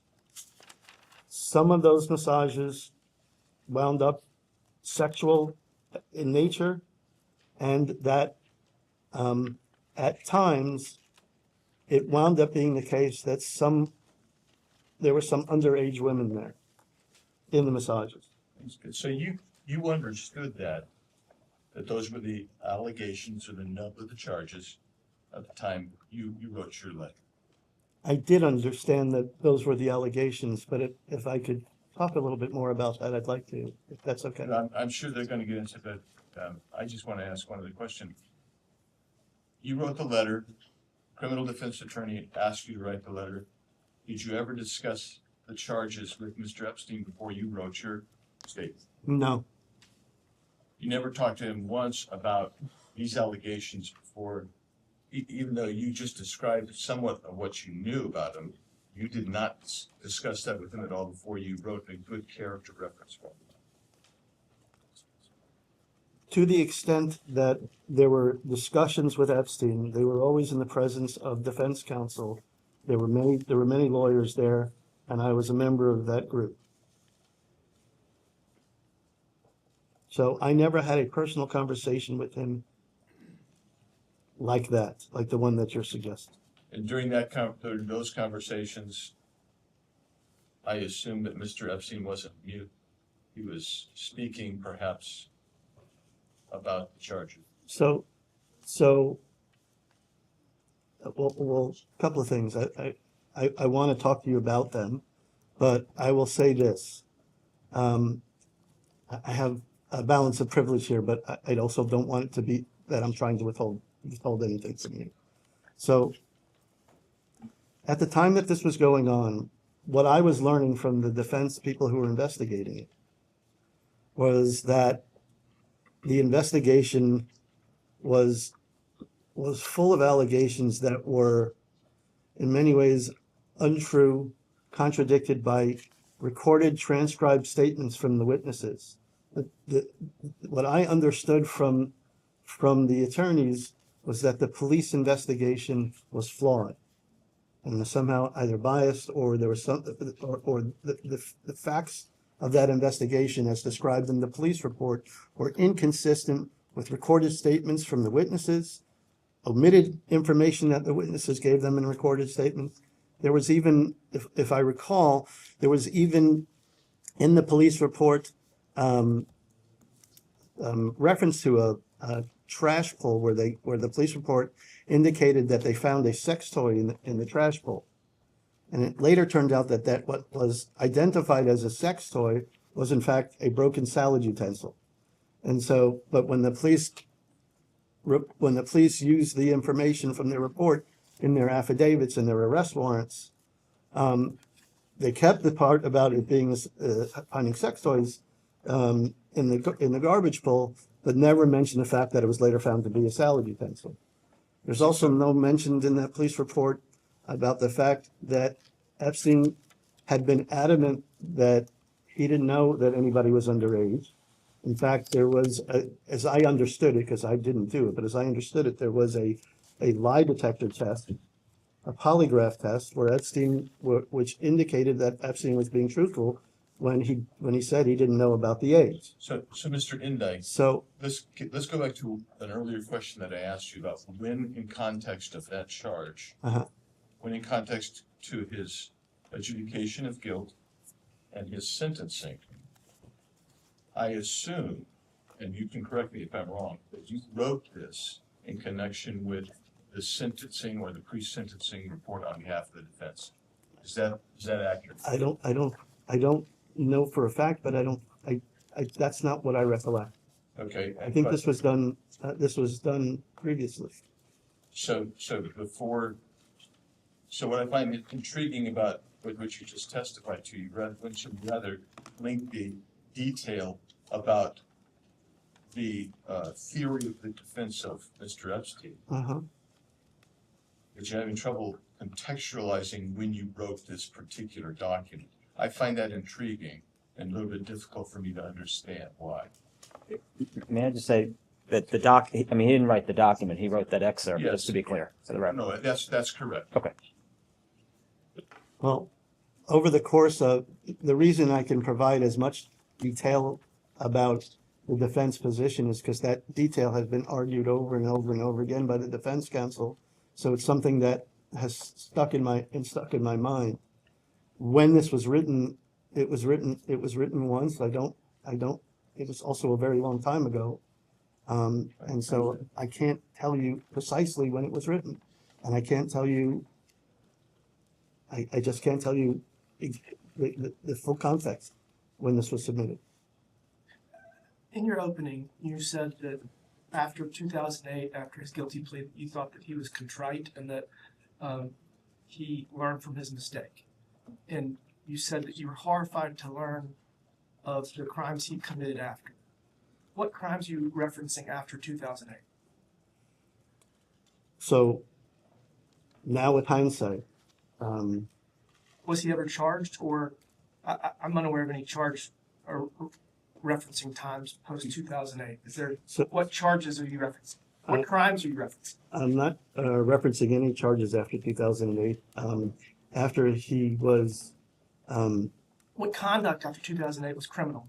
Some of those massages wound up sexual in nature, and that at times it wound up being the case that there were some underage women there in the massages. So you understood that those were the allegations or the nub of the charges at the time you wrote your letter. I did understand that those were the allegations, but if I could talk a little bit more about that, I'd like to, if that's okay. I'm sure they're going to get into that. I just want to ask one other question. You wrote the letter, criminal defense attorney asked you to write the letter. Did you ever discuss the charges with Mr. Epstein before you wrote your statement? No. You never talked to him once about these allegations before, even though you just described somewhat of what you knew about him, you did not discuss that with him at all before you wrote a good character reference for him. To the extent that there were discussions with Epstein, they were always in the presence of defense counsel. There were many lawyers there, and I was a member of that group. So I never had a personal conversation with him like that, like the one that you're suggesting. And during those conversations, I assume that Mr. Epstein wasn't mute. He was speaking perhaps about the charges? So, well, a couple of things. I want to talk to you about them, but I will say this. I have a balance of privilege here, but I also don't want it to be that I'm trying to withhold anything from you. So at the time that this was going on, what I was learning from the defense people who were investigating it was that the investigation was full of allegations that were in many ways untrue, contradicted by recorded, transcribed statements from the witnesses. What I understood from the attorneys was that the police investigation was flawed and somehow either biased, or there was some, or the facts of that investigation as described in the police report were inconsistent with recorded statements from the witnesses, omitted information that the witnesses gave them in recorded statements. There was even, if I recall, there was even in the police report reference to a trash pull where the police report indicated that they found a sex toy in the trash pull. And it later turned out that what was identified as a sex toy was in fact a broken salad utensil. And so, but when the police used the information from the report in their affidavits and their arrest warrants, they kept the part about it being finding sex toys in the garbage pull, but never mentioned the fact that it was later found to be a salad utensil. There's also no mention in that police report about the fact that Epstein had been adamant that he didn't know that anybody was underage. In fact, there was, as I understood it, because I didn't do it, but as I understood it, there was a lie detector test, a polygraph test, where Epstein, which indicated that Epstein was being truthful when he said he didn't know about the age. So Mr. Indyke, So let's go back to an earlier question that I asked you about when in context of that charge, when in context to his adjudication of guilt and his sentencing, I assume, and you can correct me if I'm wrong, that you wrote this in connection with the sentencing or the pre-sentencing report on behalf of the defense. Is that accurate? I don't know for a fact, but that's not what I recollect. Okay. I think this was done previously. So what I find intriguing about what you just testified to, you went some rather lengthy detail about the theory of the defense of Mr. Epstein, but you're having trouble contextualizing when you wrote this particular document. I find that intriguing and a little bit difficult for me to understand why. May I just say that he didn't write the document, he wrote that excerpt, Yes. just to be clear. For the record. No, that's correct. Okay. Well, over the course of, the reason I can provide as much detail about the defense position is because that detail has been argued over and over and over again by the defense counsel. So it's something that has stuck in my mind. When this was written, it was written once. It was also a very long time ago. And so I can't tell you precisely when it was written. And I can't tell you, I just can't tell you the full context when this was submitted. In your opening, you said that after 2008, after his guilty plea, you thought that he was contrite and that he learned from his mistake. And you said that you were horrified to learn of the crimes he committed after. What crimes are you referencing after 2008? So now with hindsight, was he ever charged, or I'm unaware of any charge or referencing times post 2008. Is there, what charges are you referencing? What crimes are you referencing? I'm not referencing any charges after 2008. After he was... what conduct after 2008 was criminal?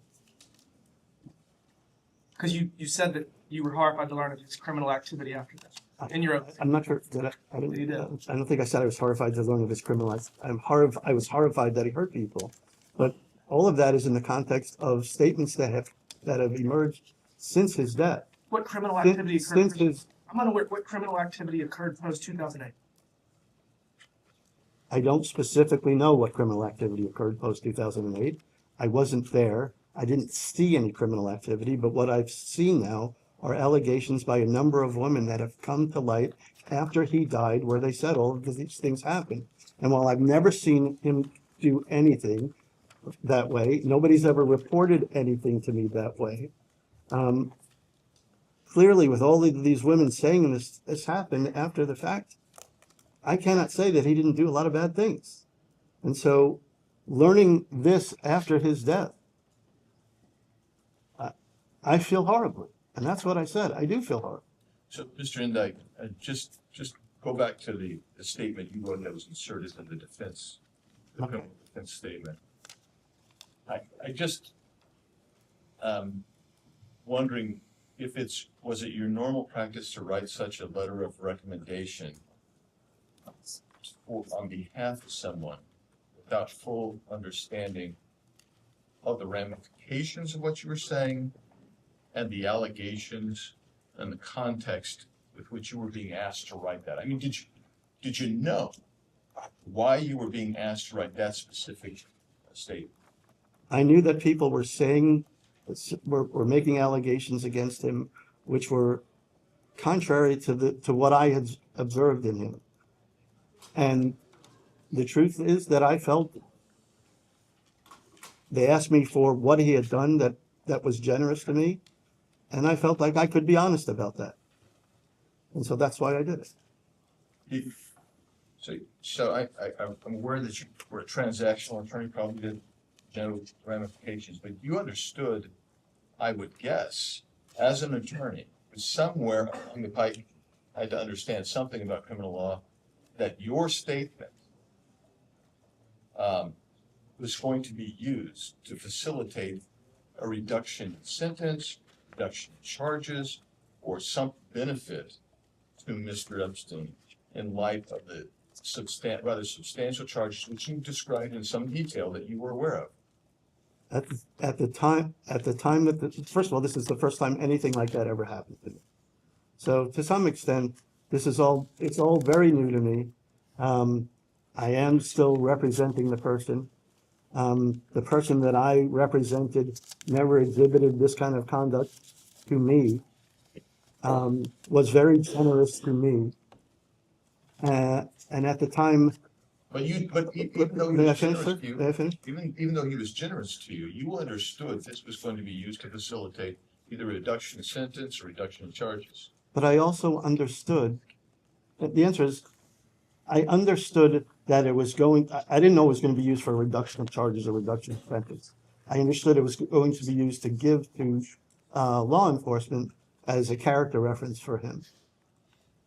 Because you said that you were horrified to learn of his criminal activity after this. In your opening. I'm not sure that I don't think I said I was horrified to learn of his criminal acts. I was horrified that he hurt people. But all of that is in the context of statements that have emerged since his death. what criminal activity Since occurred. his, I'm unaware what criminal activity occurred post 2008. I don't specifically know what criminal activity occurred post 2008. I wasn't there. I didn't see any criminal activity, but what I've seen now are allegations by a number of women that have come to light after he died, where they said all of these things happened. And while I've never seen him do anything that way, nobody's ever reported anything to me that way. Clearly, with all of these women saying this happened after the fact, I cannot say that he didn't do a lot of bad things. And so learning this after his death, I feel horribly. And that's what I said. I do feel horrible. So, Mr. Indyke, just go back to the statement you wrote that was inserted in the defense, the criminal defense statement. I just wondering if was it your normal practice to write such a letter of recommendation on behalf of someone without full understanding of the ramifications of what you were saying and the allegations and the context with which you were being asked to write that? I mean, did you know why you were being asked to write that specific statement? I knew that people were saying, were making allegations against him, which were contrary to what I had observed in him. And the truth is that I felt they asked me for what he had done that was generous to me, and I felt like I could be honest about that. And so that's why I did it. So I'm aware that you were a transactional attorney, probably did no ramifications, but you understood, I would guess, as an attorney, somewhere along the pike, I had to understand something about criminal law, that your statement was going to be used to facilitate a reduction in sentence, reduction in charges, or some benefit to Mr. Epstein in light of the rather substantial charges which you described in some detail that you were aware of. At the time that first of all, this is the first time anything like that ever happened to me. So to some extent, it's all very new to me. I am still representing the person. The person that I represented never exhibited this kind of conduct to me, was very generous to me. And at the time, Even though he May I was finish, generous sir? to you, May I finish? even though he was generous to you, you understood this was going to be used to facilitate either a reduction in sentence or reduction in charges. But I also understood, the answer is, I understood that it was I didn't know it was going to be used for a reduction of charges or reduction of sentence. I understood it was going to be used to give to law enforcement as a character reference for him.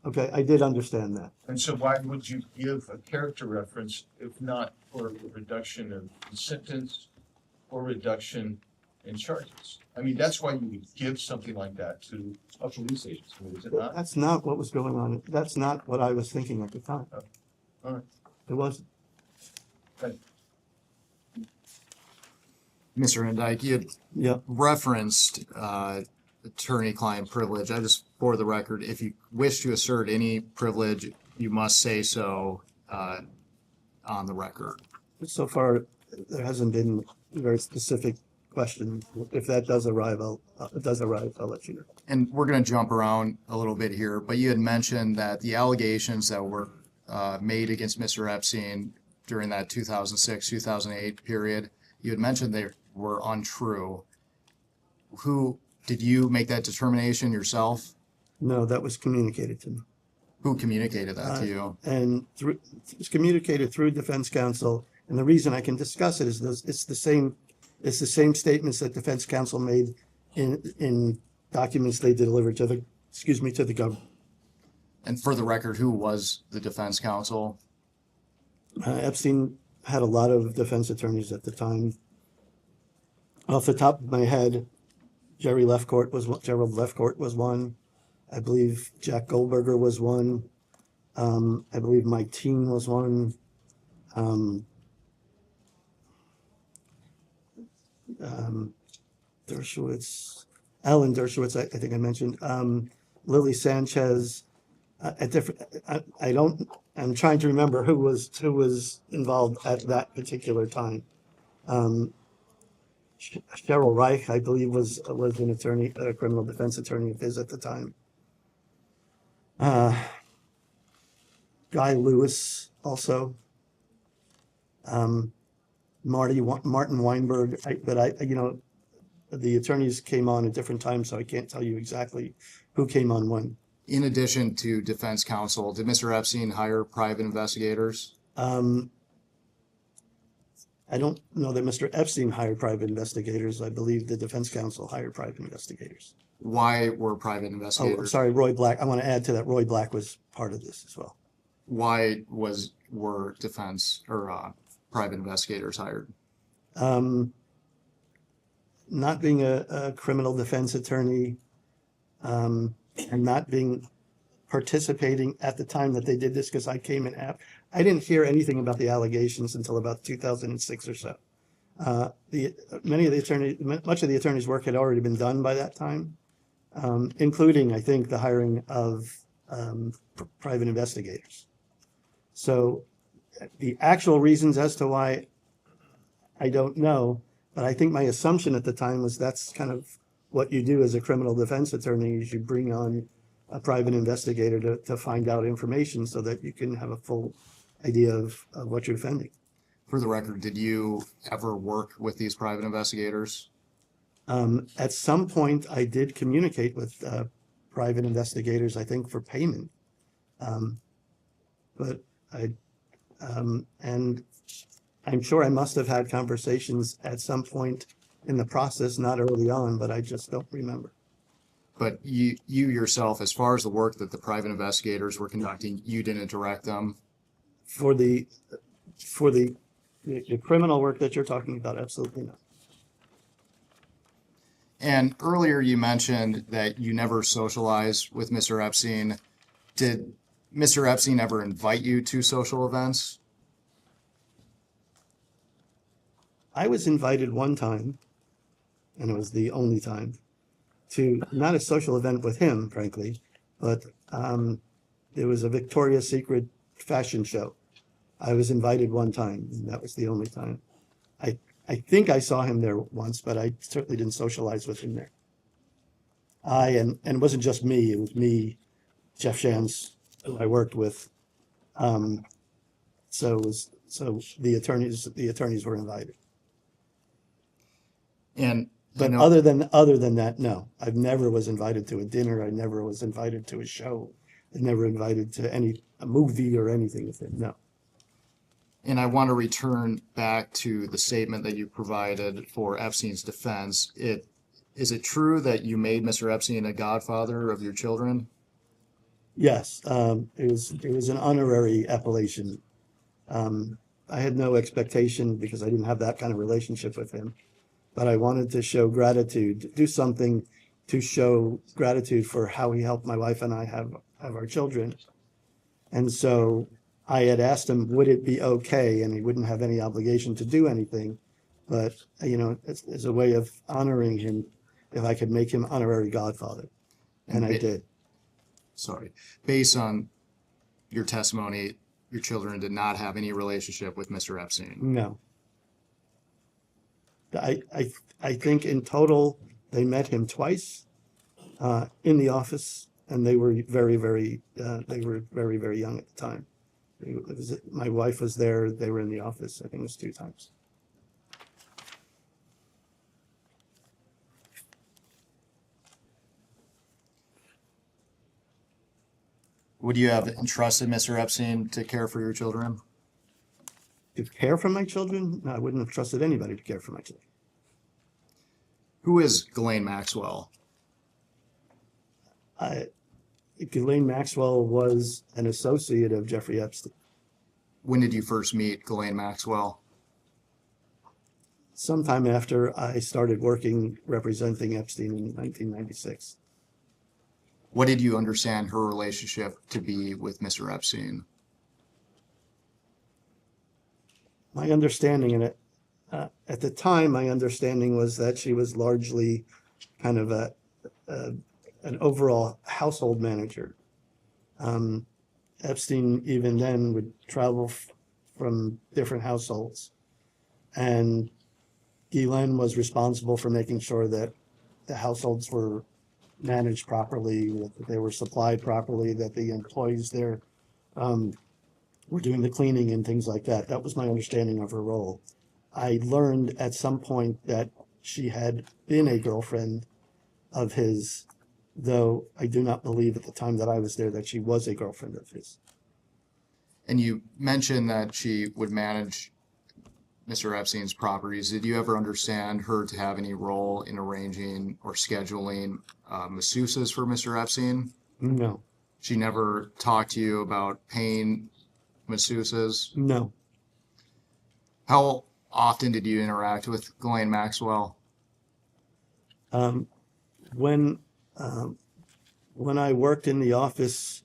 Okay, I did understand that. And so why would you give a character reference if not for a reduction of sentence or reduction in charges? I mean, that's why you would give something like that to a police agency, is it not? That's not what was going on. That's not what I was thinking at the time. Oh, all right. It wasn't. Mr. Indyke, you had referenced attorney-client privilege. I just, for the record, if you wish to assert any privilege, you must say so on the record. So far, there hasn't been a very specific question. If that does arrive, I'll let you know. And we're going to jump around a little bit here, but you had mentioned that the allegations that were made against Mr. Epstein during that 2006-2008 period, you had mentioned they were untrue. Did you make that determination yourself? No, that was communicated to me. Who communicated that to you? And it was communicated through defense counsel. And the reason I can discuss it is it's the same statements that defense counsel made in documents they delivered to the government. And for the record, who was the defense counsel? Epstein had a lot of defense attorneys at the time. Off the top of my head, Gerald Lefcourt was one. I believe Jack Goldberger was one. I believe Mike Teen was one. Dershowitz. Alan Dershowitz, I think I mentioned, Lily Sanchez, at different, I don't, I'm trying to remember who was involved at that particular time. Cheryl Reich, I believe, was an attorney, a criminal defense attorney of his at the time. Guy Lewis also. Martin Weinberg, but the attorneys came on at different times, so I can't tell you exactly who came on when. In addition to defense counsel, did Mr. Epstein hire private investigators? I don't know that Mr. Epstein hired private investigators. I believe the defense counsel hired private investigators. Why were private Oh, investigators? sorry, Roy Black. I want to add to that, Roy Black was part of this as well. Why were defense or private investigators hired? Not being a criminal defense attorney, and not participating at the time that they did this, because I came in I didn't hear anything about the allegations until about 2006 or so. Much of the attorney's work had already been done by that time, including, I think, the hiring of private investigators. So the actual reasons as to why, I don't know, but I think my assumption at the time was that's kind of what you do as a criminal defense attorney, is you bring on a private investigator to find out information so that you can have a full idea of what you're defending. For the record, did you ever work with these private investigators? At some point, I did communicate with private investigators, I think, for payment. But and I'm sure I must have had conversations at some point in the process, not early on, but I just don't remember. But you yourself, as far as the work that the private investigators were conducting, you didn't direct them? For the criminal work that you're talking about, absolutely not. And earlier you mentioned that you never socialized with Mr. Epstein. Did Mr. Epstein ever invite you to social events? I was invited one time, and it was the only time, to not a social event with him, frankly, but there was a Victoria's Secret fashion show. I was invited one time, and that was the only time. I think I saw him there once, but I certainly didn't socialize with him there. And it wasn't just me, it was me, Jeff Shans, who I worked with. So the attorneys were invited. But other than that, no. I never was invited to a dinner. I never was invited to a show. I never invited to a movie or anything with him. No. And I want to return back to the statement that you provided for Epstein's defense. Is it true that you made Mr. Epstein a godfather of your children? Yes, it was an honorary appellation. I had no expectation because I didn't have that kind of relationship with him, but I wanted to show gratitude, do something to show gratitude for how he helped my wife and I have our children. And so I had asked him, would it be okay? And he wouldn't have any obligation to do anything, but as a way of honoring him, if I could make him honorary godfather. And I did. Sorry. Based on your testimony, your children did not have any relationship with Mr. Epstein. No. I think in total, they met him twice in the office, and they were very, very young at the time. My wife was there. They were in the office. I think it was 2 times. Would you have entrusted Mr. Epstein to care for your children? To care for my children? No, I wouldn't have trusted anybody to care for my children. Who is Ghislaine Maxwell? Ghislaine Maxwell was an associate of Jeffrey Epstein. When did you first meet Ghislaine Maxwell? Sometime after I started working representing Epstein in 1996. What did you understand her relationship to be with Mr. Epstein? My understanding in it, at the time, my understanding was that she was largely kind of an overall household manager. Epstein even then would travel from different households. And Ghislaine was responsible for making sure that the households were managed properly, that they were supplied properly, that the employees there were doing the cleaning and things like that. That was my understanding of her role. I learned at some point that she had been a girlfriend of his, though I do not believe at the time that I was there that she was a girlfriend of his. And you mentioned that she would manage Mr. Epstein's properties. Did you ever understand her to have any role in arranging or scheduling masseuses for Mr. Epstein? No. She never talked to you about paying masseuses? No. How often did you interact with Ghislaine Maxwell? When I worked in the office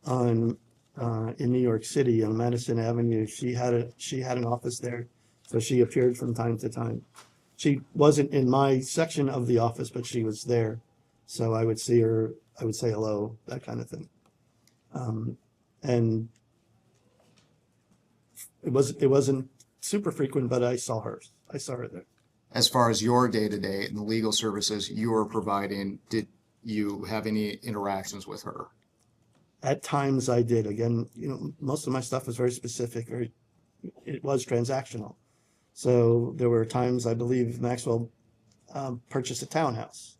in New York City on Madison Avenue, she had an office there, so she appeared from time to time. She wasn't in my section of the office, but she was there, so I would see her. I would say hello, that kind of thing. And it wasn't super frequent, but I saw her. I saw her there. As far as your day-to-day and the legal services you were providing, did you have any interactions with her? At times I did. Again, most of my stuff was very specific, it was transactional. So there were times I believe Maxwell purchased a townhouse.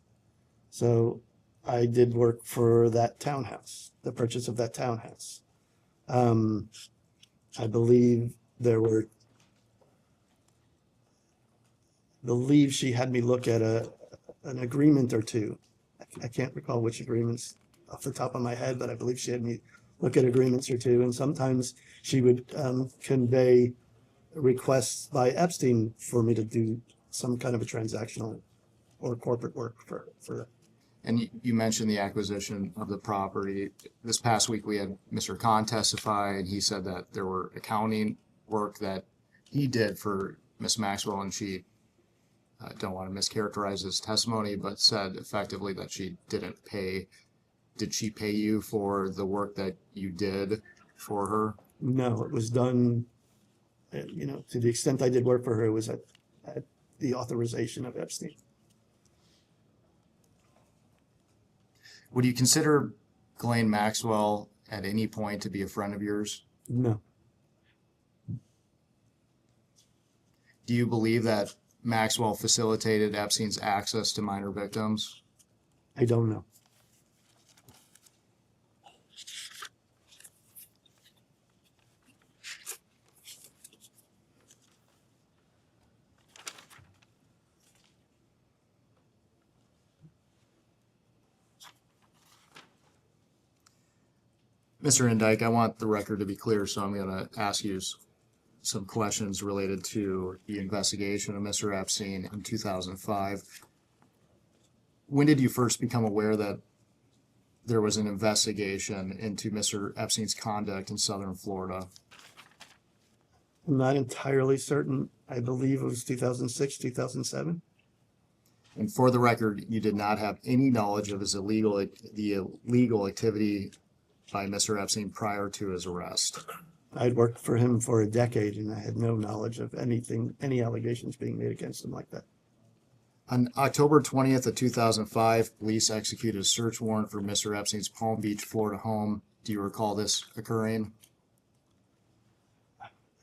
So I did work for that townhouse, the purchase of that townhouse. I believe she had me look at an agreement or two. I can't recall which agreements off the top of my head, but I believe she had me look at agreements or two. And sometimes she would convey requests by Epstein for me to do some kind of a transactional or corporate work for them. And you mentioned the acquisition of the property. This past week, we had Mr. Khan testify, and he said that there were accounting work that he did for Ms. Maxwell, and she, I don't want to mischaracterize his testimony, but said effectively that she didn't pay. Did she pay you for the work that you did for her? No, it was done, to the extent I did work for her, it was at the authorization of Epstein. Would you consider Ghislaine Maxwell at any point to be a friend of yours? No. Do you believe that Maxwell facilitated Epstein's access to minor victims? I don't know. Mr. Indyke, I want the record to be clear, so I'm going to ask you some questions related to the investigation of Mr. Epstein in 2005. When did you first become aware that there was an investigation into Mr. Epstein's conduct in Southern Florida? I'm not entirely certain. I believe it was 2006, 2007. And for the record, you did not have any knowledge of the illegal activity by Mr. Epstein prior to his arrest? I'd worked for him for a decade, and I had no knowledge of any allegations being made against him like that. On October 20th of 2005, police executed a search warrant for Mr. Epstein's Palm Beach, Florida home. Do you recall this occurring?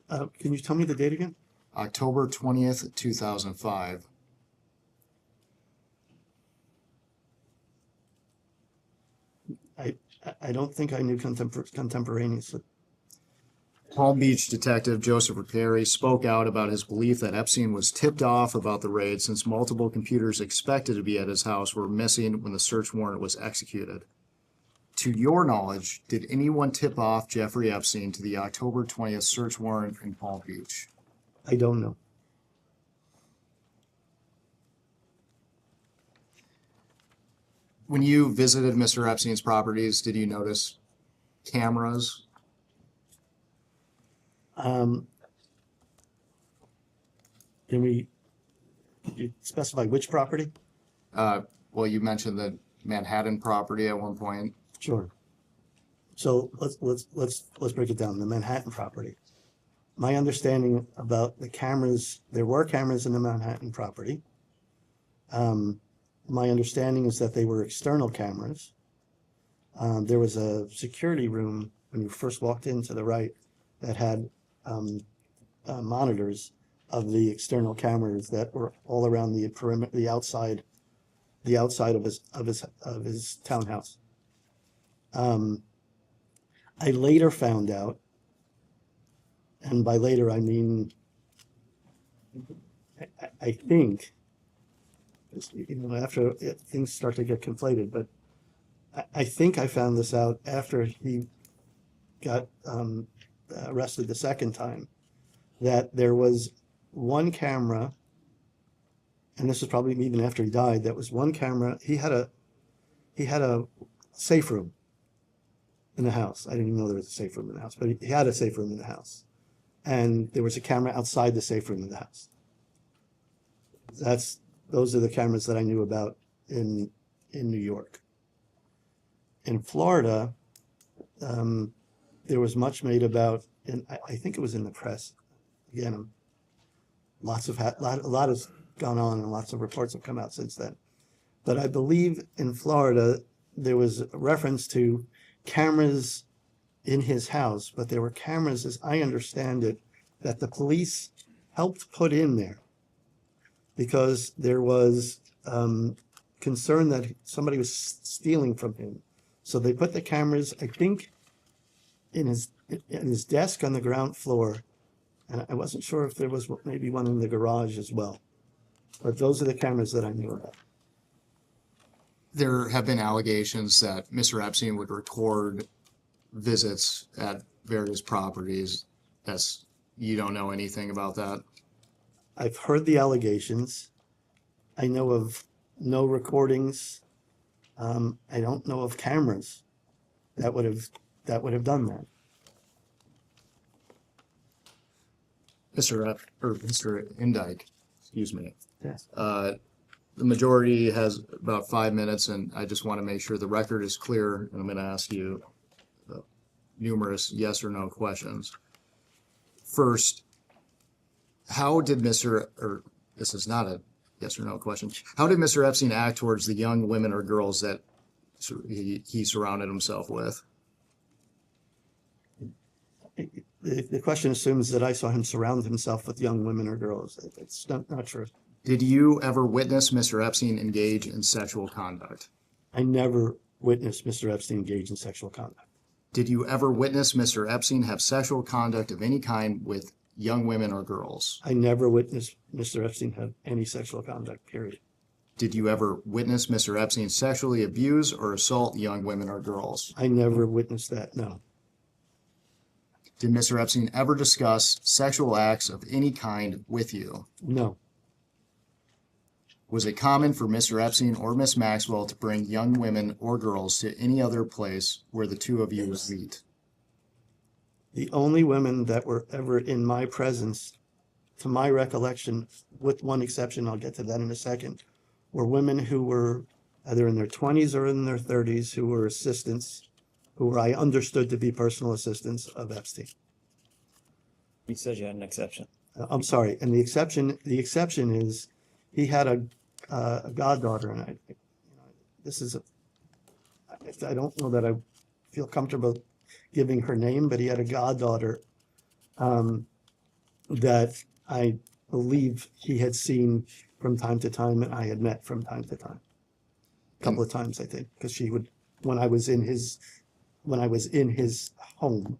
Can you tell me the date again? October 20th, 2005. I don't think I knew contemporaneously. Palm Beach detective Joseph Riccieri spoke out about his belief that Epstein was tipped off about the raid since multiple computers expected to be at his house were missing when the search warrant was executed. To your knowledge, did anyone tip off Jeffrey Epstein to the October 20th search warrant in Palm Beach? I don't know. When you visited Mr. Epstein's properties, did you notice cameras? Can you specify which property? Well, you mentioned that Manhattan property at one point. Sure. So let's break it down. The Manhattan property. My understanding about the cameras, there were cameras in the Manhattan property. My understanding is that they were external cameras. There was a security room when you first walked in to the right that had monitors of the external cameras that were all around the perimeter, the outside of his townhouse. I later found out, and by later I mean, I think, after things start to get conflated, but I think I found this out after he got arrested the second time, that there was one camera, and this was probably even after he died, that was one camera. He had a safe room in the house. I didn't even know there was a safe room in the house, but he had a safe room in the house. And there was a camera outside the safe room in the house. Those are the cameras that I knew about in New York. In Florida, there was much made about, and I think it was in the press. Again, a lot has gone on and lots of reports have come out since then. But I believe in Florida, there was a reference to cameras in his house, but there were cameras, as I understand it, that the police helped put in there because there was concern that somebody was stealing from him. So they put the cameras, I think, in his desk on the ground floor. And I wasn't sure if there was maybe one in the garage as well. But those are the cameras that I knew about. There have been allegations that Mr. Epstein would record visits at various properties. You don't know anything about that? I've heard the allegations. I know of no recordings. I don't know of cameras that would have done that. Mr. Indyke, excuse me. Yes. The majority has about 5 minutes, and I just want to make sure the record is clear, and I'm going to ask you numerous yes or no questions. First, how did this is not a yes or no question. How did Mr. Epstein act towards the young women or girls that he surrounded himself with? The question assumes that I saw him surround himself with young women or girls. It's not true. Did you ever witness Mr. Epstein engage in sexual conduct? I never witnessed Mr. Epstein engage in sexual conduct. Did you ever witness Mr. Epstein have sexual conduct of any kind with young women or girls? I never witnessed Mr. Epstein have any sexual conduct, period. Did you ever witness Mr. Epstein sexually abuse or assault young women or girls? I never witnessed that, no. Did Mr. Epstein ever discuss sexual acts of any kind with you? No. Was it common for Mr. Epstein or Miss Maxwell to bring young women or girls to any other place where the two of you would meet? The only women that were ever in my presence, to my recollection, with one exception, I'll get to that in a second, were women who were either in their 20s or in their 30s, who were assistants, who I understood to be personal assistants of Epstein. You said you had an exception. I'm sorry, and the exception is he had a goddaughter, and I don't know that I feel comfortable giving her name, but he had a goddaughter that I believe he had seen from time to time, and I had met from time to time, a couple of times, I think, because she would, when I was in his home,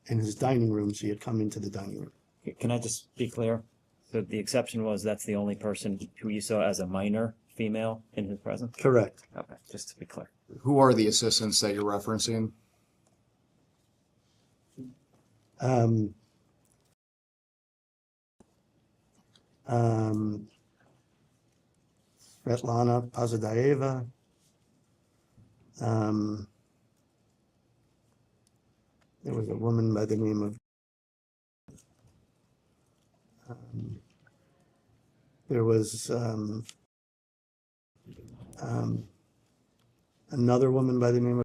in his dining room, she had come into the dining room. Can I just be clear? So the exception was that's the only person who you saw as a minor female in his presence? Correct. Okay, just to be clear. Who are the assistants that you're referencing? Svetlana Pozadaeva. There was a woman by the name of there was another woman by the name of,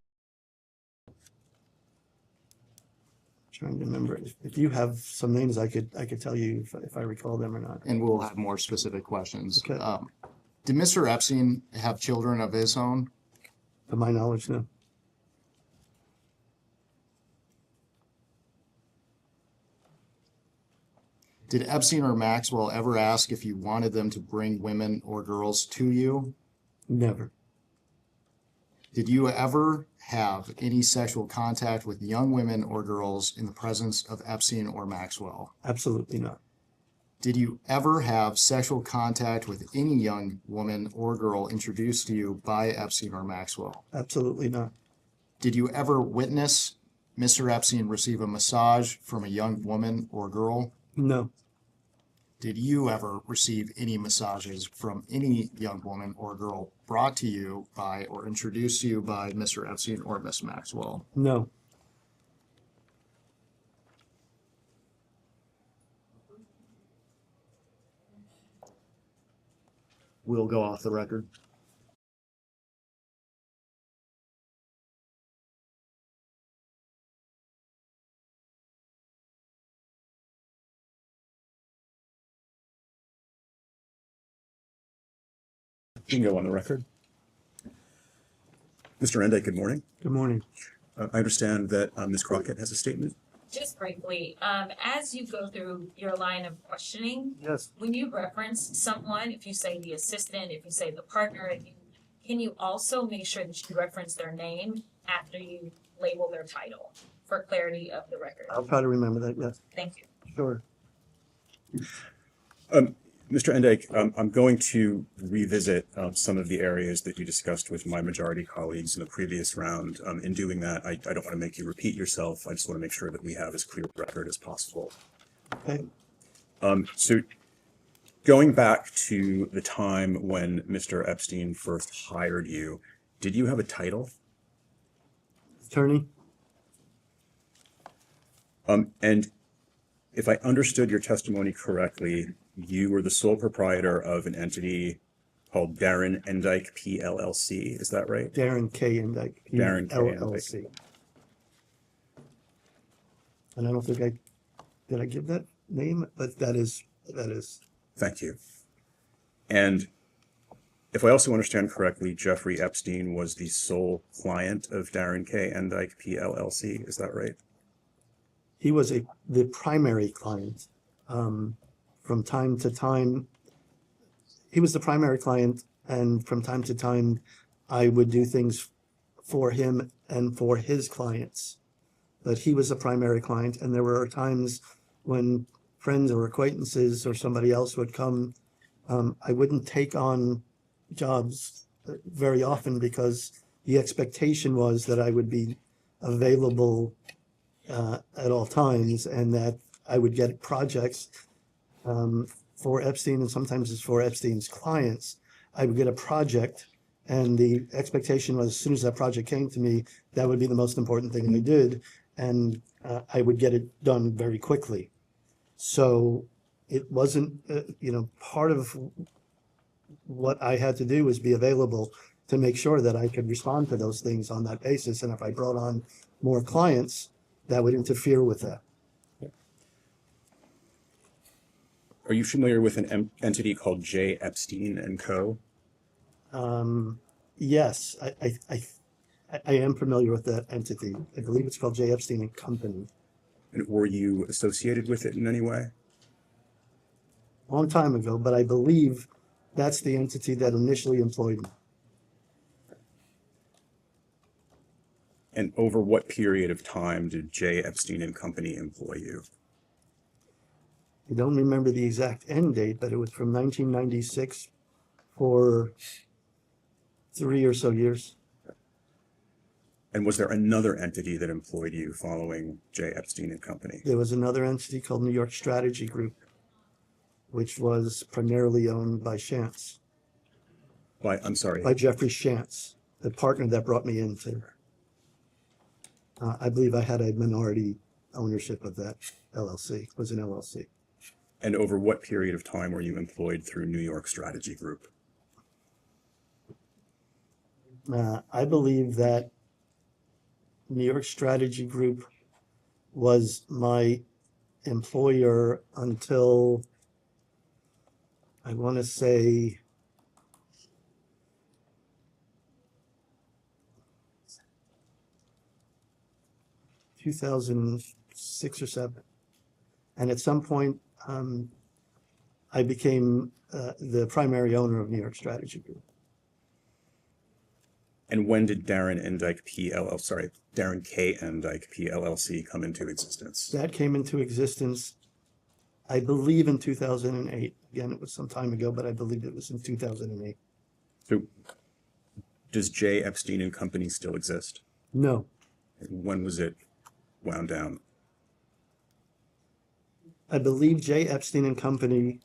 trying to remember, if you have some names, I could tell you if I recall them or not. And we'll have more specific questions. Okay. Did Mr. Epstein have children of his own? To my knowledge, no. Did Epstein or Maxwell ever ask if you wanted them to bring women or girls to you? Never. Did you ever have any sexual contact with young women or girls in the presence of Epstein or Maxwell? Absolutely not. Did you ever have sexual contact with any young woman or girl introduced to you by Epstein or Maxwell? Absolutely not. Did you ever witness Mr. Epstein receive a massage from a young woman or girl? No. Did you ever receive any massages from any young woman or girl brought to you by or introduced to you by Mr. Epstein or Miss Maxwell? No. We'll go off the record. You can go on the record. Mr. Indyke, good morning. Good morning. I understand that Ms. Crockett has a statement. Just briefly, as you go through your line of questioning, Yes. when you reference someone, if you say the assistant, if you say the partner, can you also make sure that you reference their name after you label their title for clarity of the record? I'll try to remember that, yes. Thank you. Sure. Mr. Indyke, I'm going to revisit some of the areas that you discussed with my majority colleagues in the previous round. In doing that, I don't want to make you repeat yourself. I just want to make sure that we have as clear a record as possible. Okay. So going back to the time when Mr. Epstein first hired you, did you have a title? Attorney? And if I understood your testimony correctly, you were the sole proprietor of an entity called Darren Indyke PLLC. Is that right? Darren K. Indyke. Darren K. LLC. And I don't think did I give that name? But that is. Thank you. And if I also understand correctly, Jeffrey Epstein was the sole client of Darren K. Indyke PLLC. Is that right? He was the primary client. From time to time, he was the primary client, and from time to time, I would do things for him and for his clients. But he was the primary client, and there were times when friends or acquaintances or somebody else would come. I wouldn't take on jobs very often because the expectation was that I would be available at all times and that I would get projects for Epstein, and sometimes it's for Epstein's clients. I would get a project, and the expectation was as soon as that project came to me, that would be the most important thing I did, and I would get it done very quickly. So it wasn't, part of what I had to do was be available to make sure that I could respond to those things on that basis. And if I brought on more clients, that would interfere with that. Are you familiar with an entity called J. Epstein and Co.? Yes, I am familiar with that entity. I believe it's called J. Epstein and Company. And were you associated with it in any way? A long time ago, but I believe that's the entity that initially employed me. And over what period of time did J. Epstein and Company employ you? I don't remember the exact end date, but it was from 1996 for 3 or so years. And was there another entity that employed you following J. Epstein and Company? There was another entity called New York Strategy Group, which was primarily owned by Shantz. I'm sorry. By Jeffrey Shantz, the partner that brought me into. I believe I had a minority ownership of that LLC. It was an LLC. And over what period of time were you employed through New York Strategy Group? I believe that New York Strategy Group was my employer until, I want to say, 2006 or 7. And at some point, I became the primary owner of New York Strategy Group. And when did Darren K. Indyke PLLC come into existence? That came into existence, I believe, in 2008. Again, it was some time ago, but I believe it was in 2008. So does J. Epstein and Company still exist? No. When was it wound down? I believe J. Epstein and Company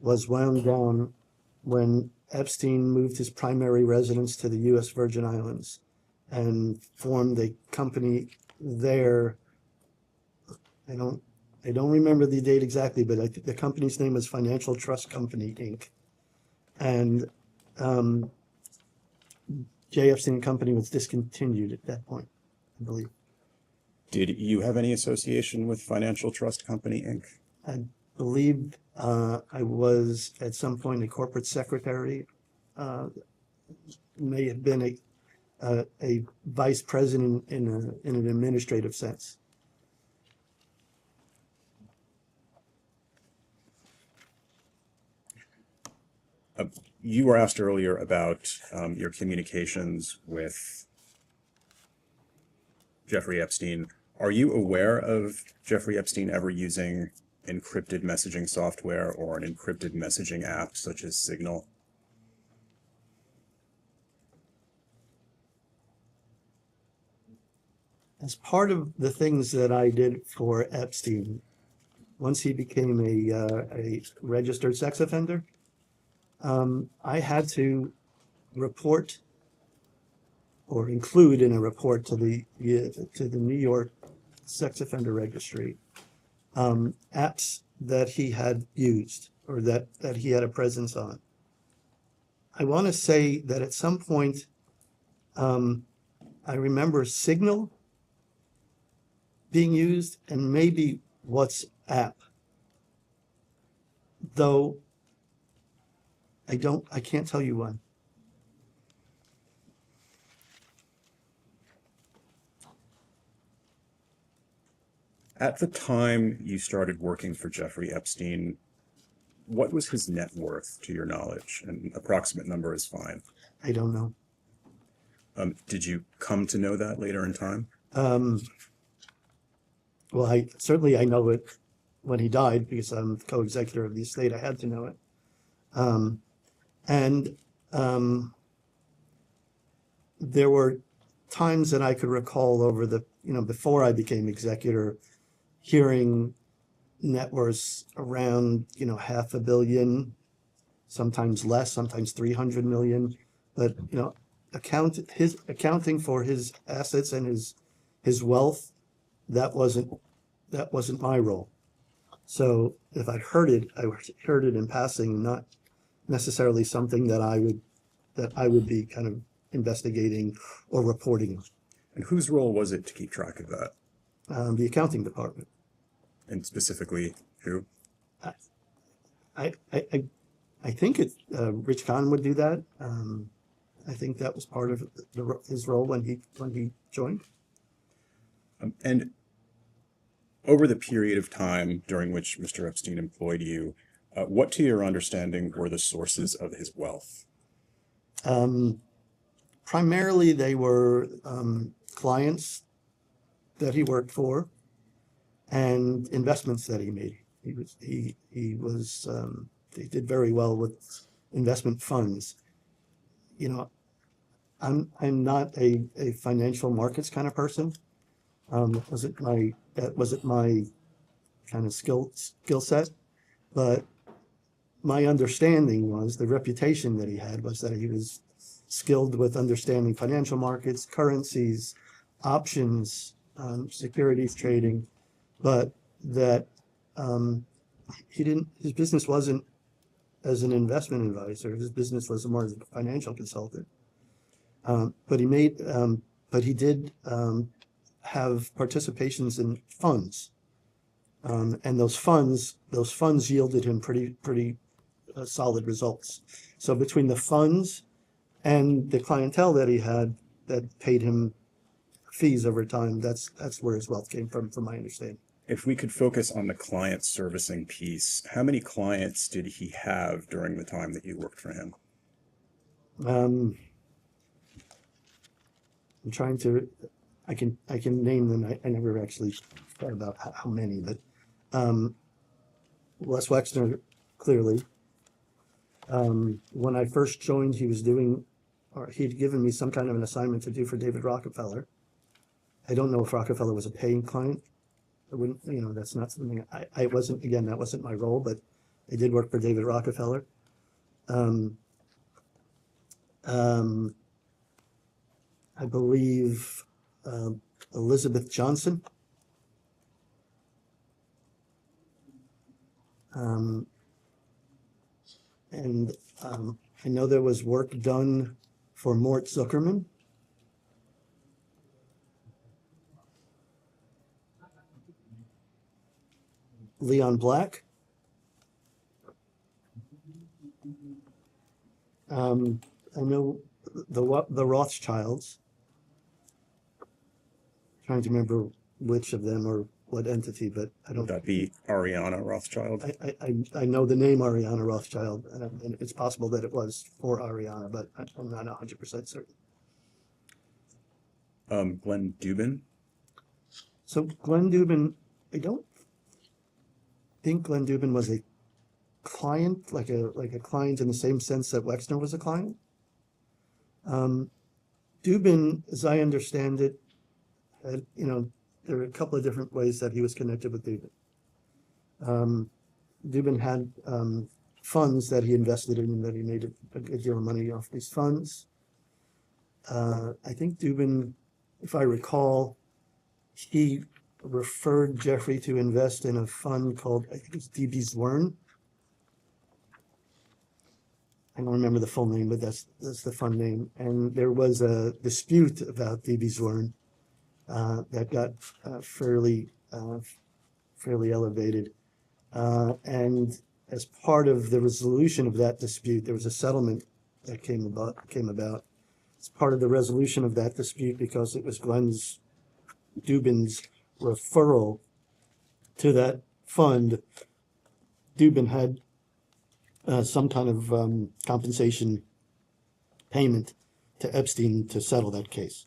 was wound down when Epstein moved his primary residence to the U.S. Virgin Islands and formed a company there. I don't remember the date exactly, but I think the company's name was Financial Trust Company, Inc. And J. Epstein and Company was discontinued at that point, I believe. Did you have any association with Financial Trust Company, Inc.? I believe I was at some point a corporate secretary, may have been a vice president in an administrative sense. You were asked earlier about your communications with Jeffrey Epstein. Are you aware of Jeffrey Epstein ever using encrypted messaging software or an encrypted messaging app such as Signal? As part of the things that I did for Epstein, once he became a registered sex offender, I had to report or include in a report to the New York Sex Offender Registry apps that he had used or that he had a presence on. I want to say that at some point, I remember Signal being used and maybe WhatsApp, though I can't tell you when. At the time you started working for Jeffrey Epstein, what was his net worth, to your knowledge? An approximate number is fine. I don't know. Did you come to know that later in time? Well, I know it when he died because I'm the co-executor of the estate. I had to know it. There were times that I could recall over before I became executor, hearing net worths around, $500 million, sometimes less, sometimes 300 million. But, accounting for his assets and his wealth, that wasn't my role. So if I heard it in passing, not necessarily something that I would be kind of investigating or reporting. And whose role was it to keep track of that? The accounting department. And specifically who? I think Rich Kahn would do that. I think that was part of his role when he joined. And over the period of time during which Mr. Epstein employed you, what, to your understanding, were the sources of his wealth? Primarily, they were clients that he worked for and investments that he made. He did very well with investment funds. I'm not a financial markets kind of person. That wasn't my kind of skill set, but my understanding was the reputation that he had was that he was skilled with understanding financial markets, currencies, options, securities trading, but that his business wasn't as an investment advisor. His business was more as a financial consultant. But he did have participations in funds. And those funds yielded him pretty solid results. So between the funds and the clientele that he had that paid him fees over time, that's where his wealth came from my understanding. If we could focus on the client servicing piece, how many clients did he have during the time that you worked for him? I'm trying to, I can name them. I never actually thought about how many, but Les Wexner, clearly. When I first joined, he'd given me some kind of an assignment to do for David Rockefeller. I don't know if Rockefeller was a paying client. I wouldn't, that's not something I wasn't, again, that wasn't my role, but I did work for David Rockefeller. I believe Elizabeth Johnson. I know there was work done for Mort Zuckerman. Leon Black. I know the Rothschilds. Trying to remember which of them or what entity, but I don't. Would that be Ariana Rothschild? I know the name Ariana Rothschild, and it's possible that it was for Ariana, but I'm not 100% certain. Glenn Dubin. So Glenn Dubin, I don't think Glenn Dubin was a client, like a client in the same sense that Wexner was a client. Dubin, as I understand it, had, there are a couple of different ways that he was connected with Dubin. Dubin had funds that he invested in and that he made a good deal of money off these funds. I think Dubin, if I recall, he referred Jeffrey to invest in a fund called, I think it's DB Zwern. I don't remember the full name, but that's the fund name. And there was a dispute about DB Zwern that got fairly elevated. And as part of the resolution of that dispute, there was a settlement that came about. As part of the resolution of that dispute, because it was Dubin's referral to that fund, Dubin had some kind of compensation payment to Epstein to settle that case.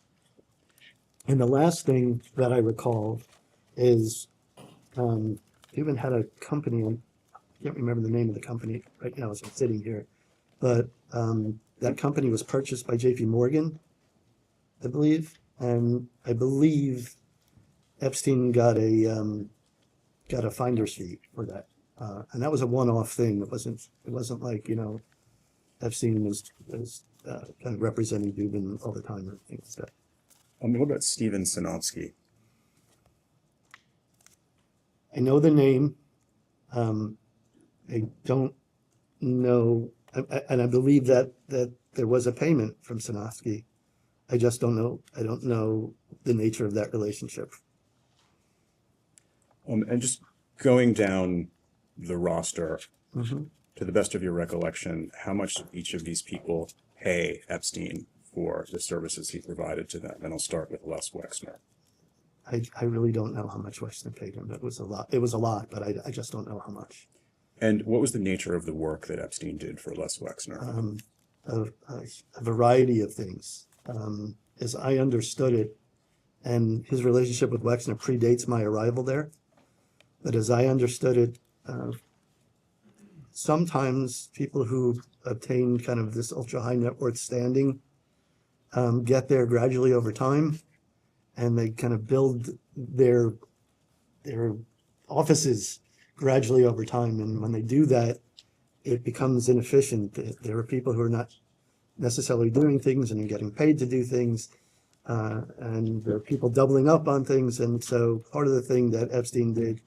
And the last thing that I recall is Dubin had a company, I can't remember the name of the company right now as I'm sitting here, but that company was purchased by JP Morgan, I believe, and I believe Epstein got a finder's fee for that. And that was a one-off thing. It wasn't like, Epstein was kind of representing Dubin all the time or things like that. What about Steven Sinofsky? I know the name. I don't know, and I believe that there was a payment from Sinofsky. I just don't know. I don't know the nature of that relationship. And just going down the roster, Mm-hmm. to the best of your recollection, how much did each of these people pay Epstein for the services he provided to them? And I'll start with Les Wexner. I really don't know how much Wexner paid him. It was a lot, but I just don't know how much. And what was the nature of the work that Epstein did for Les Wexner? A variety of things. As I understood it, and his relationship with Wexner predates my arrival there, but as I understood it, sometimes people who obtain kind of this ultra high net worth standing get there gradually over time, and they kind of build their offices gradually over time. And when they do that, it becomes inefficient. There are people who are not necessarily doing things and are getting paid to do things, and there are people doubling up on things. And so part of the thing that Epstein did,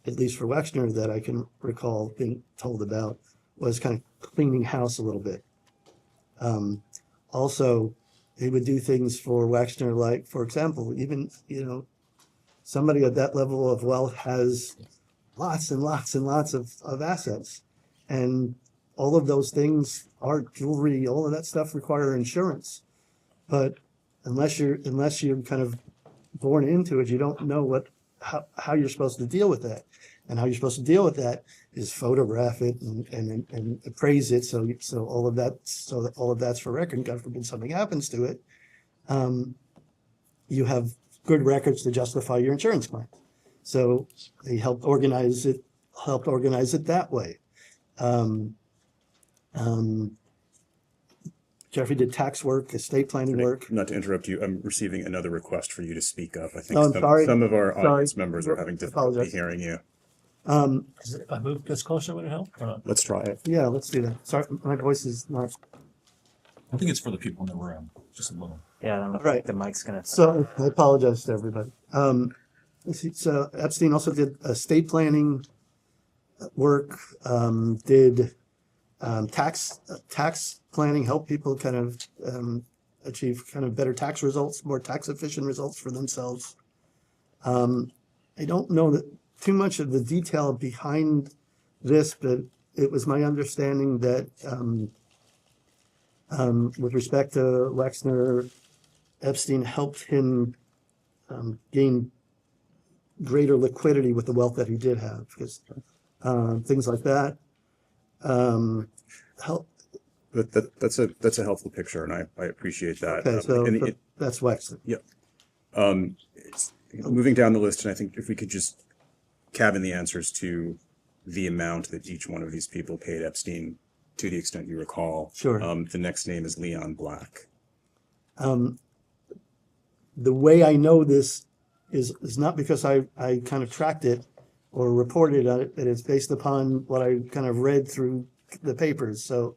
at least for Wexner, that I can recall being told about, was kind of cleaning house a little bit. Also, He would do things for Wexner, like, for example, even, somebody at that level of wealth has lots and lots and lots of assets. And all of those things, art, jewelry, all of that stuff require insurance. But unless you're kind of born into it, you don't know how you're supposed to deal with that. And how you're supposed to deal with that is photograph it and appraise it. So all of that's for record. God forbid something happens to it. You have good records to justify your insurance claim. So they helped organize it that way. Jeffrey did tax work, estate planning work. Not to interrupt you, I'm receiving another request for you to speak up. I think Oh, I'm sorry. some of our audience Sorry. members are having difficulty Apologize. hearing you. If I move this closer, would it help or not? Let's try it. Yeah, let's do that. Sorry, my voice is not. I think it's for the people in the room, just a little. Yeah, I don't know if Right. the mic's gonna. So I apologize to everybody. Let's see, so Epstein also did estate planning work, did tax planning, help people kind of achieve kind of better tax results, more tax efficient results for themselves. I don't know that too much of the detail behind this, but it was my understanding that with respect to Wexner, Epstein helped him gain greater liquidity with the wealth that he did have, because things like that help. But that's a helpful picture, and I appreciate that. Okay, so and that's Wexner. Yep. Moving down the list, and I think if we could just cabin the answers to the amount that each one of these people paid Epstein, to the extent you recall. Sure. The next name is Leon Black. The way I know this is not because I kind of tracked it or reported on it, but it's based upon what I kind of read through the papers. So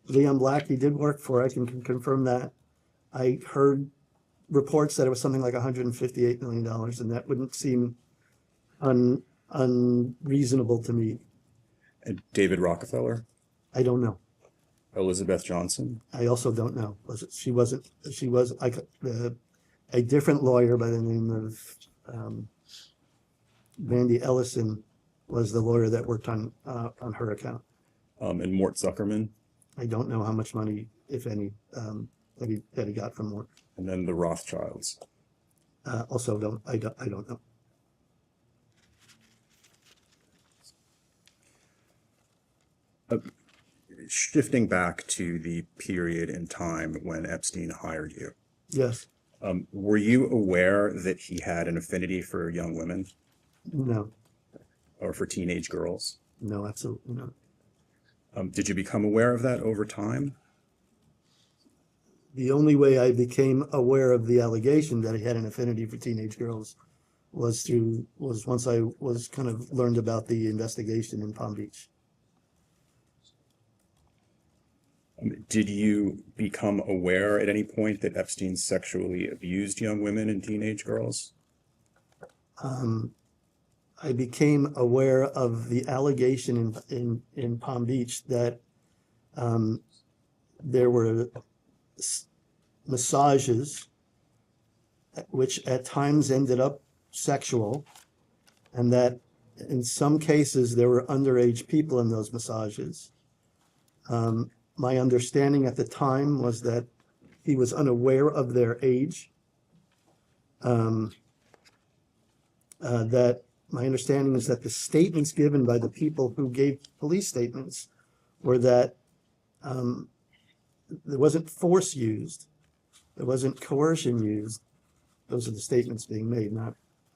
Leon Black, he did work for, I can confirm that. I heard reports that it was something like $158 million, and that wouldn't seem unreasonable to me. And David Rockefeller? I don't know. Elizabeth Johnson? I also don't know. She was a different lawyer by the name of Mandy Ellison was the lawyer that worked on her account. And Mort Zuckerman? I don't know how much money, if any, that he got from Mort. And then the Rothschilds. Also I don't know. Shifting back to the period in time when Epstein hired you. Yes. Were you aware that he had an affinity for young women? No. Or for teenage girls? No, absolutely not. Did you become aware of that over time? The only way I became aware of the allegation that he had an affinity for teenage girls was once I was kind of learned about the investigation in Palm Beach. Did you become aware at any point that Epstein sexually abused young women and teenage girls? I became aware of the allegation in Palm Beach that there were massages which at times ended up sexual, and that in some cases there were underage people in those massages. My understanding at the time was that he was unaware of their age. That my understanding is that the statements given by the people who gave police statements were that there wasn't force used, there wasn't coercion used. Those are the statements being made.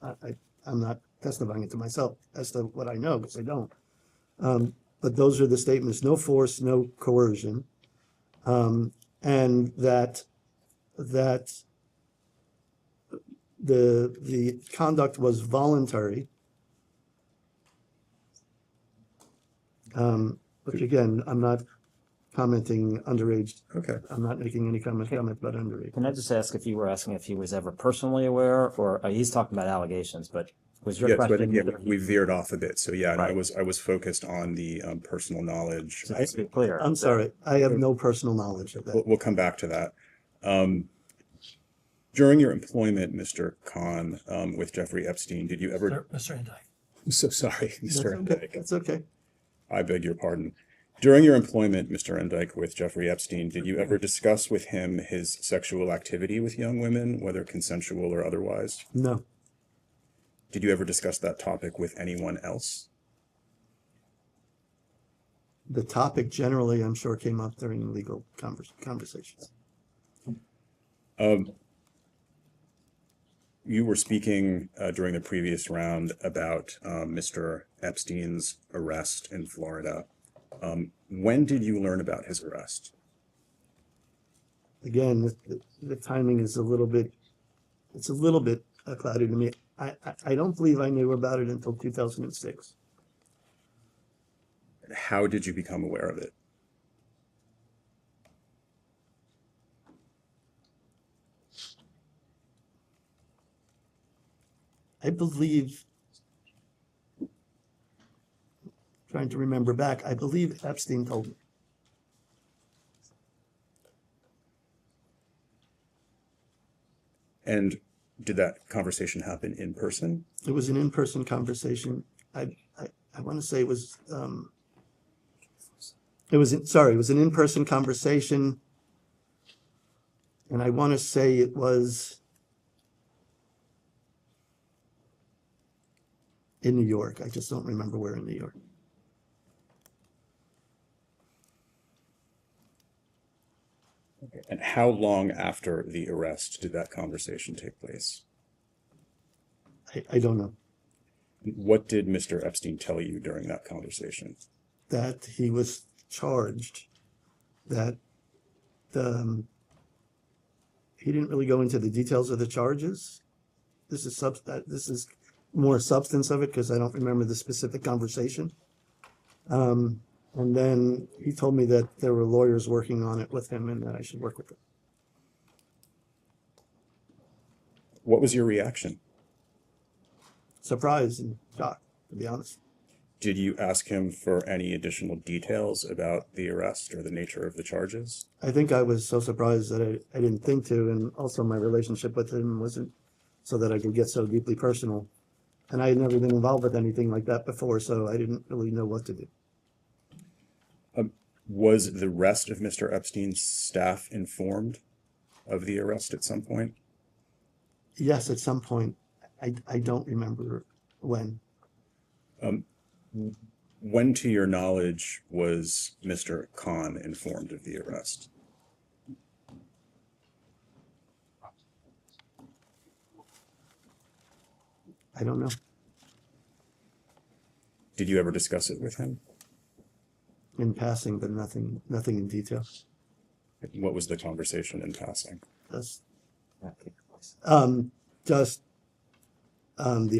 I'm not testifying it to myself as to what I know, because I don't. But those are the statements: no force, no coercion, and that the conduct was voluntary. Which again, I'm not commenting underage. Okay. I'm not making any comment about underage. Can I just ask if you were asking if he was ever personally aware, or he's talking about allegations, but was your Yes, but question? again, we veered off a bit. So yeah, Right. I was focused on the personal knowledge. So just to be clear. I'm sorry, I have no personal knowledge of that. We'll come back to that. During your employment, Mr. Khan, with Jeffrey Epstein, did you ever? Mr. Indyke. I'm so sorry, Mr. Indyke. That's okay. I beg your pardon. During your employment, Mr. Indyke, with Jeffrey Epstein, did you ever discuss with him his sexual activity with young women, whether consensual or otherwise? No. Did you ever discuss that topic with anyone else? The topic generally, I'm sure, came up during legal conversations. You were speaking during the previous round about Mr. Epstein's arrest in Florida. When did you learn about his arrest? Again, the timing is a little bit cloudy to me. I don't believe I knew about it until 2006. How did you become aware of it? I believe, trying to remember back, I believe Epstein told me. And did that conversation happen in person? It was an in-person conversation. I want to say it was an in-person conversation. And I want to say it was in New York. I just don't remember where in New York. And how long after the arrest did that conversation take place? I don't know. What did Mr. Epstein tell you during that conversation? That he was charged, that he didn't really go into the details of the charges. This is more substance of it because I don't remember the specific conversation. And then he told me that there were lawyers working on it with him and that I should work with them. What was your reaction? Surprise and shock, to be honest. Did you ask him for any additional details about the arrest or the nature of the charges? I think I was so surprised that I didn't think to, and also my relationship with him wasn't so that I could get so deeply personal. And I had never been involved with anything like that before, so I didn't really know what to do. Was the rest of Mr. Epstein's staff informed of the arrest at some point? Yes, at some point. I don't remember when. When, to your knowledge, was Mr. Khan informed of the arrest? I don't know. Did you ever discuss it with him? In passing, but nothing in detail. What was the conversation in passing? The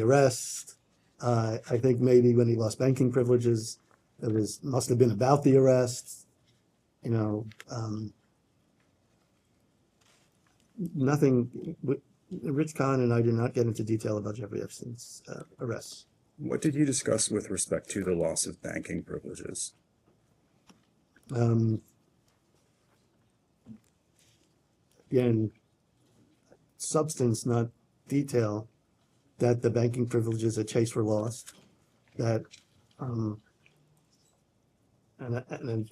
arrest. I think maybe when he lost banking privileges, must have been about the arrest. Nothing. Rich Khan and I did not get into detail about Jeffrey Epstein's arrest. What did you discuss with respect to the loss of banking privileges? Again, substance, not detail, that the banking privileges at Chase were lost, that, and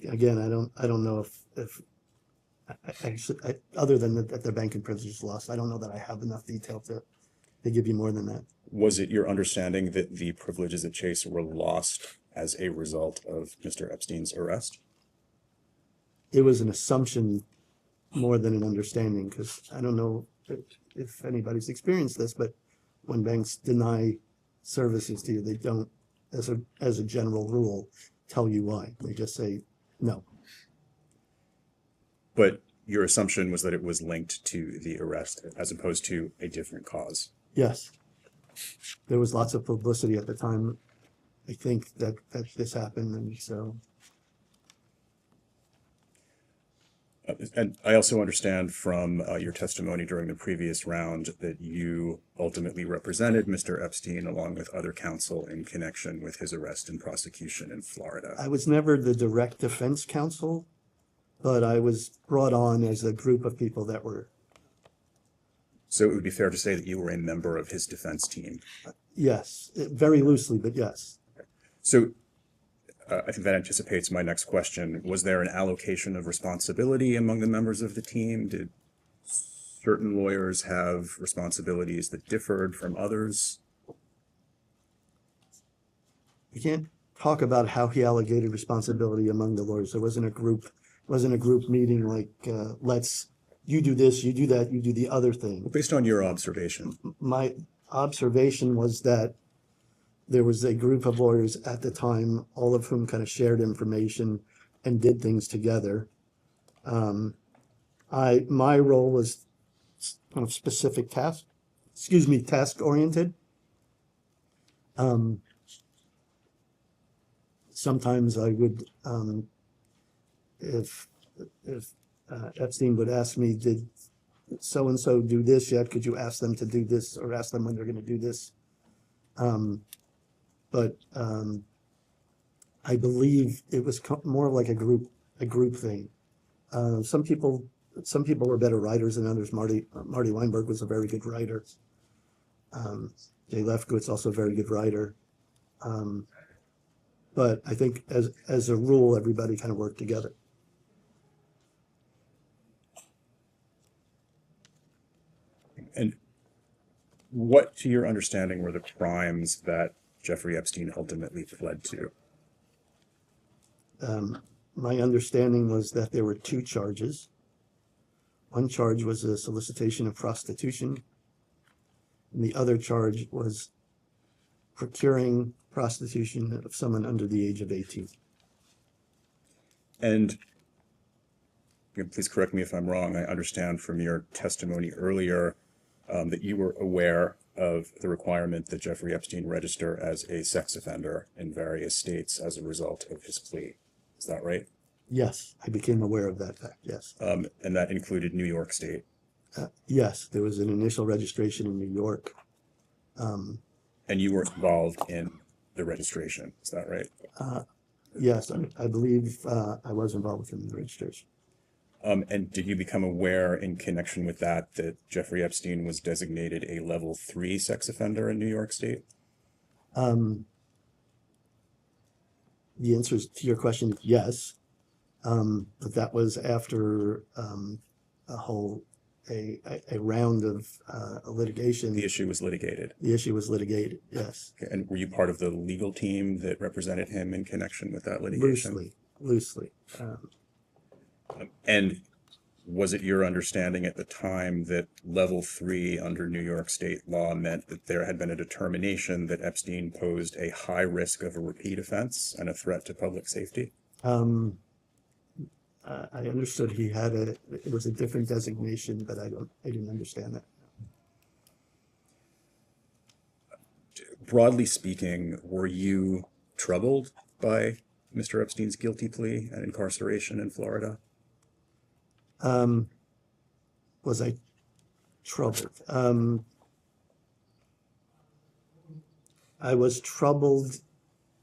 again, I don't know if other than that their banking privileges lost, I don't know that I have enough detail to give you more than that. Was it your understanding that the privileges at Chase were lost as a result of Mr. Epstein's arrest? It was an assumption more than an understanding, because I don't know if anybody's experienced this, but when banks deny services to you, they don't, as a general rule, tell you why. They just say no. But your assumption was that it was linked to the arrest as opposed to a different cause? Yes. There was lots of publicity at the time, I think, that this happened, and so. And I also understand from your testimony during the previous round that you ultimately represented Mr. Epstein along with other counsel in connection with his arrest and prosecution in Florida. I was never the direct defense counsel, but I was brought on as a group of people that were. So it would be fair to say that you were a member of his defense team. Yes, very loosely, but yes. So I think that anticipates my next question. Was there an allocation of responsibility among the members of the team? Did certain lawyers have responsibilities that differed from others? You can't talk about how he allocated responsibility among the lawyers. There wasn't a group meeting like, you do this, you do that, you do the other thing. Based on your observation. My observation was that there was a group of lawyers at the time, all of whom kind of shared information and did things together. My role was kind of specific task oriented. Sometimes I would, if Epstein would ask me, did so-and-so do this yet? Could you ask them to do this or ask them when they're going to do this? But I believe it was more like a group thing. Some people were better writers than others. Marty Weinberg was a very good writer. Jay Lefkowitz, also a very good writer. But I think as a rule, everybody kind of worked together. And what, to your understanding, were the crimes that Jeffrey Epstein ultimately pled to? My understanding was that there were 2 charges. One charge was a solicitation of prostitution, and the other charge was procuring prostitution of someone under the age of 18. And please correct me if I'm wrong. I understand from your testimony earlier that you were aware of the requirement that Jeffrey Epstein register as a sex offender in various states as a result of his plea. Is that right? Yes, I became aware of that fact, yes. And that included New York State? Yes, there was an initial registration in New York. And you were involved in the registration, is that right? Yes, I believe I was involved in the registration. And did you become aware in connection with that Jeffrey Epstein was designated a level 3 sex offender in New York State? The answer to your question is yes. But that was after a round of litigation. The issue was litigated? The issue was litigated, yes. Okay. And were you part of the legal team that represented him in connection with that litigation? Loosely. And was it your understanding at the time that level 3 under New York State law meant that there had been a determination that Epstein posed a high risk of a repeat offense and a threat to public safety? I understood it was a different designation, but I didn't understand that. Broadly speaking, were you troubled by Mr. Epstein's guilty plea and incarceration in Florida? Was I troubled? I was troubled.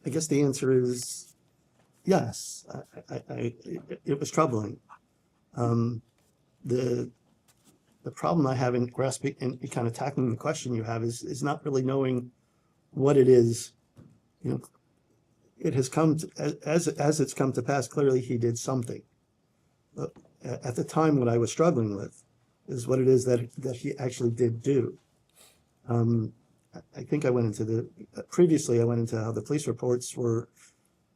I guess the answer is yes. It was troubling. The problem I have in grasping and kind of tackling the question you have is not really knowing what it is. You know, it has come to, as it's come to pass. Clearly, he did something. But at the time, what I was struggling with is what it is that he actually did do. I think I went into previously I went into how the police reports were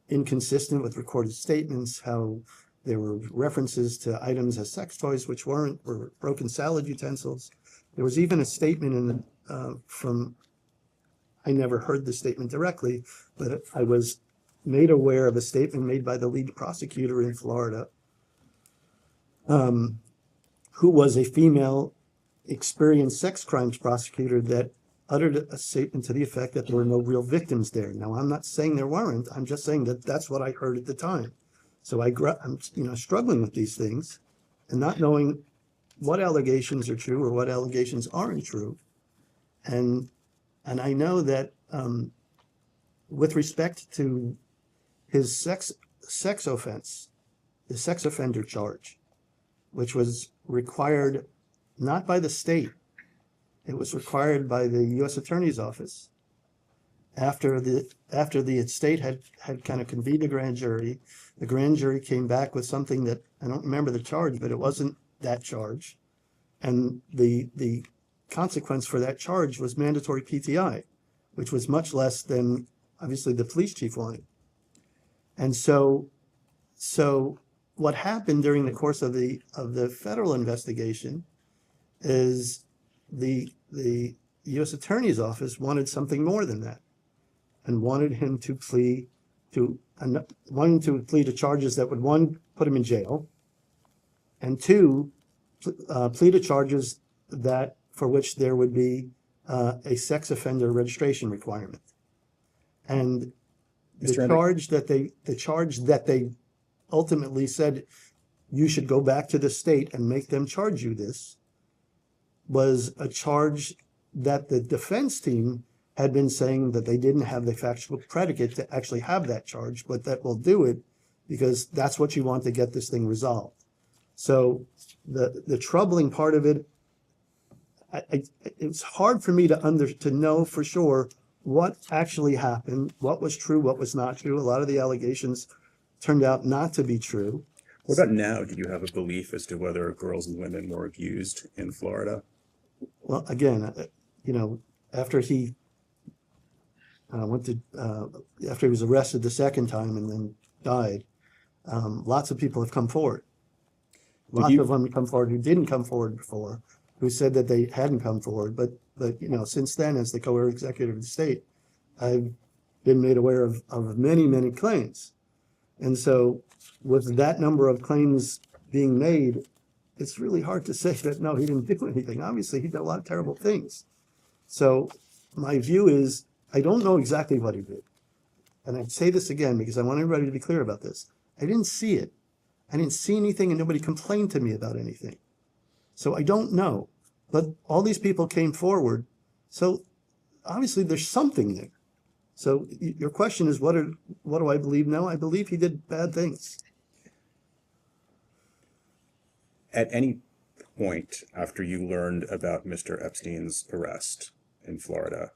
inconsistent with recorded statements, how there were references to items as sex toys, which were broken salad utensils. There was even a statement from, I never heard the statement directly, but I was made aware of a statement made by the lead prosecutor in Florida, who was a female experienced sex crimes prosecutor that uttered a statement to the effect that there were no real victims there. Now, I'm not saying there weren't. I'm just saying that that's what I heard at the time. So I'm struggling with these things and not knowing what allegations are true or what allegations aren't true. And I know that with respect to his sex offense, the sex offender charge, which was required not by the state, It was required by the U.S. Attorney's Office. After the estate had kind of convened a grand jury, the grand jury came back with something that, I don't remember the charge, but it wasn't that charge. And the consequence for that charge was mandatory PTI, which was much less than obviously the police chief wanted. And so what happened during the course of the federal investigation is the U.S. Attorney's Office wanted something more than that, and wanted him to plead to charges that would, one, put him in jail, and two, plead to charges that for which there would be a sex offender registration requirement. And the charge that they ultimately said you should go back to the state and make them charge you this was a charge that the defense team had been saying that they didn't have the factual predicate to actually have that charge, but that will do it because that's what you want to get this thing resolved. So the troubling part of it, it's hard for me to know for sure what actually happened, what was true, what was not true. A lot of the allegations turned out not to be true. What about now? Do you have a belief as to whether girls and women were abused in Florida? Well, again, after he after he was arrested the second time and then died, lots of people have come forward. Lots of them come forward who didn't come forward before, who said that they hadn't come forward. But since then, as the co-executive of the state, I've been made aware of many, many claims. And so with that number of claims being made, it's really hard to say that, no, he didn't do anything. Obviously, he did a lot of terrible things. So my view is, I don't know exactly what he did. And I'd say this again, because I want everybody to be clear about this. I didn't see it. I didn't see anything, and nobody complained to me about anything. So I don't know. But all these people came forward. So obviously there's something there. So your question is, what do I believe? No, I believe he did bad things. At any point after you learned about Mr. Epstein's arrest in Florida,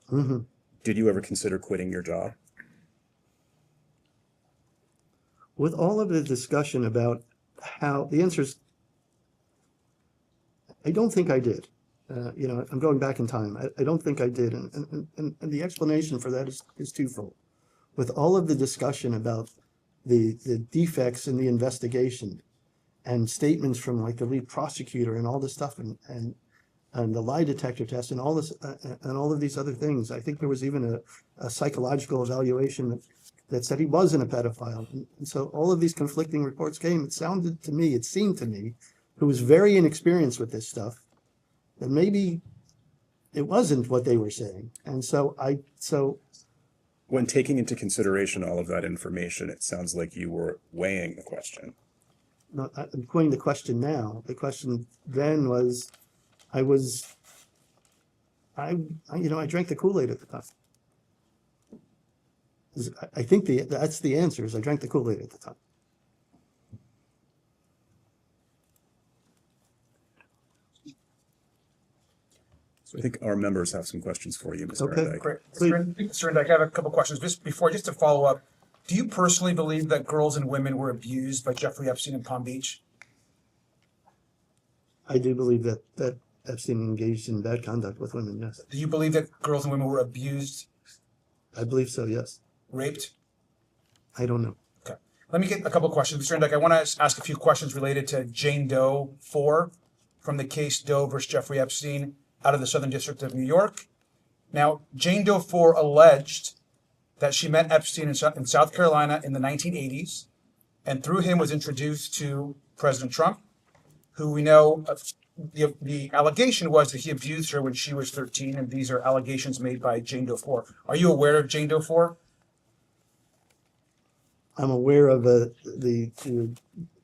did you ever consider quitting your job? With all of the discussion about how, the answer is, I don't think I did. I'm going back in time. I don't think I did. And the explanation for that is twofold. With all of the discussion about the defects in the investigation and statements from like the lead prosecutor and all this stuff and the lie detector test and all this and all of these other things, I think there was even a psychological evaluation that said he wasn't a pedophile. And so all of these conflicting reports came. It seemed to me, who was very inexperienced with this stuff, that maybe it wasn't what they were saying. And so when taking into consideration all of that information, it sounds like you were weighing the question. No, I'm quoting the question now. The question then was, I drank the Kool-Aid at the time. I think that's the answer, is I drank the Kool-Aid at the time. So I think our members have some questions for you, Mr. Okay, Indyke. Great. Mr. Indyke, I have a couple questions. Just to follow up, do you personally believe that girls and women were abused by Jeffrey Epstein in Palm Beach? I do believe that Epstein engaged in bad conduct with women, yes. Do you believe that girls and women were abused? I believe so, yes. Raped? I don't know. Okay. Let me get a couple questions. Mr. Indyke, I want to ask a few questions related to Jane Doe 4 from the case Doe versus Jeffrey Epstein out of the Southern District of New York. Now, Jane Doe 4 alleged that she met Epstein in South Carolina in the 1980s, and through him was introduced to President Trump, who we know the allegation was that he abused her when she was 13, and these are allegations made by Jane Doe 4. Are you aware of Jane Doe 4? I'm aware of the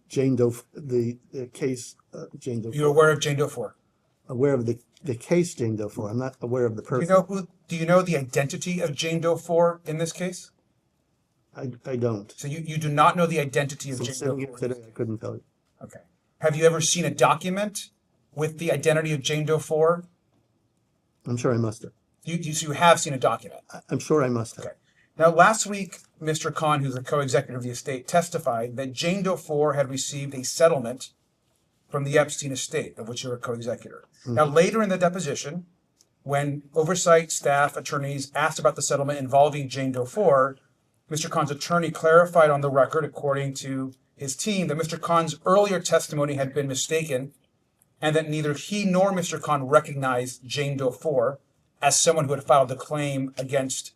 Jane Doe, the case Jane Doe 4. You're aware of Jane Doe 4? Aware of the case Jane Doe 4. I'm not aware of the person. Do you know the identity of Jane Doe 4 in this case? I don't. So you do not know the identity of Jane Doe 4? Today, I couldn't tell you. Okay. Have you ever seen a document with the identity of Jane Doe 4? I'm sure I must have. So you have seen a document? I'm sure I must have. Okay. Now, last week, Mr. Khan, who's the co-executive of the estate, testified that Jane Doe 4 had received a settlement from the Epstein estate, of which you're a co-executor. Now, later in the deposition, when oversight staff attorneys asked about the settlement involving Jane Doe 4, Mr. Khan's attorney clarified on the record, according to his team, that Mr. Khan's earlier testimony had been mistaken and that neither he nor Mr. Khan recognized Jane Doe 4 as someone who had filed a claim against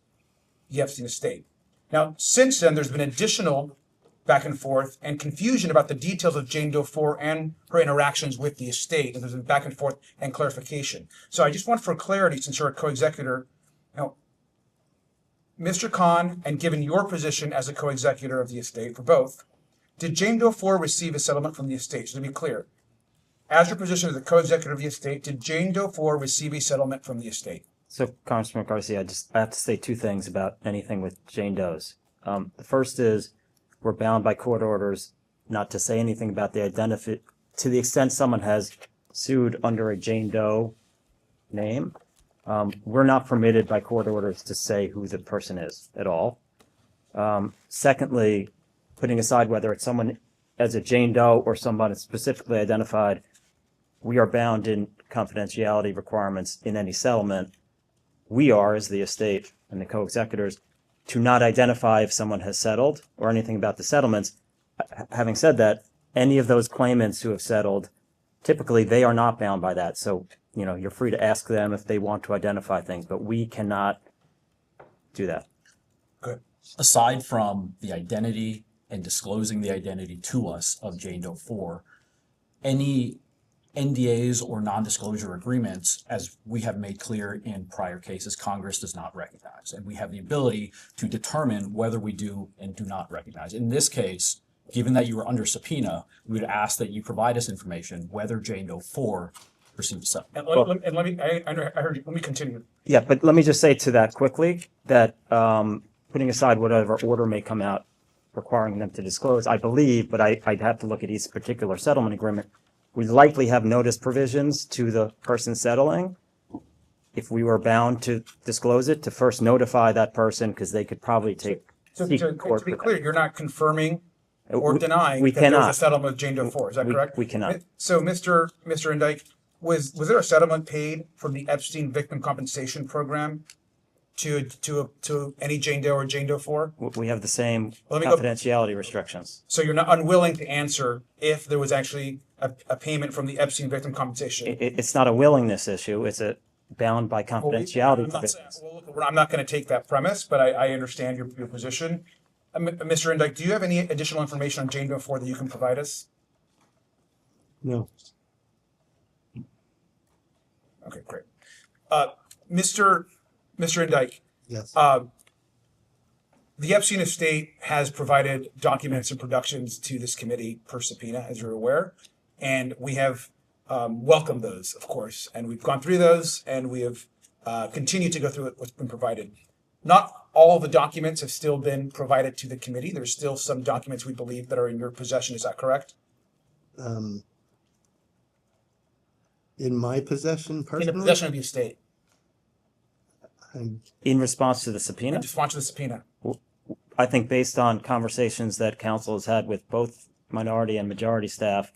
the Epstein estate. Now, since then, there's been additional back and forth and confusion about the details of Jane Doe 4 and her interactions with the estate, and there's been back and forth and clarification. So I just want for clarity, since you're a co-executor, Mr. Khan, and given your position as a co-executor of the estate for both, did Jane Doe 4 receive a settlement from the estate? So to be clear, as your position as a co-executor of the estate, did Jane Doe 4 receive a settlement from the estate? So, Congressman Garcia, I have to say two things about anything with Jane Doe's. The first is we're bound by court orders not to say anything about the identity to the extent someone has sued under a Jane Doe name. We're not permitted by court orders to say who the person is at all. Secondly, putting aside whether it's someone as a Jane Doe or someone specifically identified, we are bound in confidentiality requirements in any settlement. We are, as the estate and the co-executors, to not identify if someone has settled or anything about the settlements. Having said that, any of those claimants who have settled, typically they are not bound by that. So, you're free to ask them if they want to identify things, but we cannot do that. Good. Aside from the identity and disclosing the identity to us of Jane Doe 4, any NDAs or non-disclosure agreements, as we have made clear in prior cases, Congress does not recognize. And we have the ability to determine whether we do and do not recognize. In this case, given that you were under subpoena, we would ask that you provide us information whether Jane Doe 4 received a settlement. And let me continue. Yeah, but let me just say to that quickly that putting aside whatever order may come out requiring them to disclose, I believe, but I'd have to look at each particular settlement agreement, we likely have notice provisions to the person settling. If we were bound to disclose it, to first notify that person, because they could probably take So to be clear, you're not confirming or denying we that there was cannot. a settlement with Jane Doe 4, is that correct? We cannot. So, Mr. Indyke, was there a settlement paid from the Epstein Victim Compensation Program to any Jane Doe or Jane Doe 4? We have the same Let me go- confidentiality restrictions. So you're not unwilling to answer if there was actually a payment from the Epstein Victim Compensation? It's not a willingness issue. It's a bound by confidentiality provisions. I'm not going to take that premise, but I understand your position. Mr. Indyke, do you have any additional information on Jane Doe 4 that you can provide us? No. Okay, great. Mr. Indyke. Yes. The Epstein estate has provided documents and productions to this committee per subpoena, as you're aware, and we have welcomed those, of course, and we've gone through those, and we have continued to go through what's been provided. Not all the documents have still been provided to the committee. There's still some documents we believe that are in your possession. Is that correct? In my possession, personally? In the possession of the estate. In response to the subpoena? In response to the subpoena. I think based on conversations that council has had with both minority and majority staff,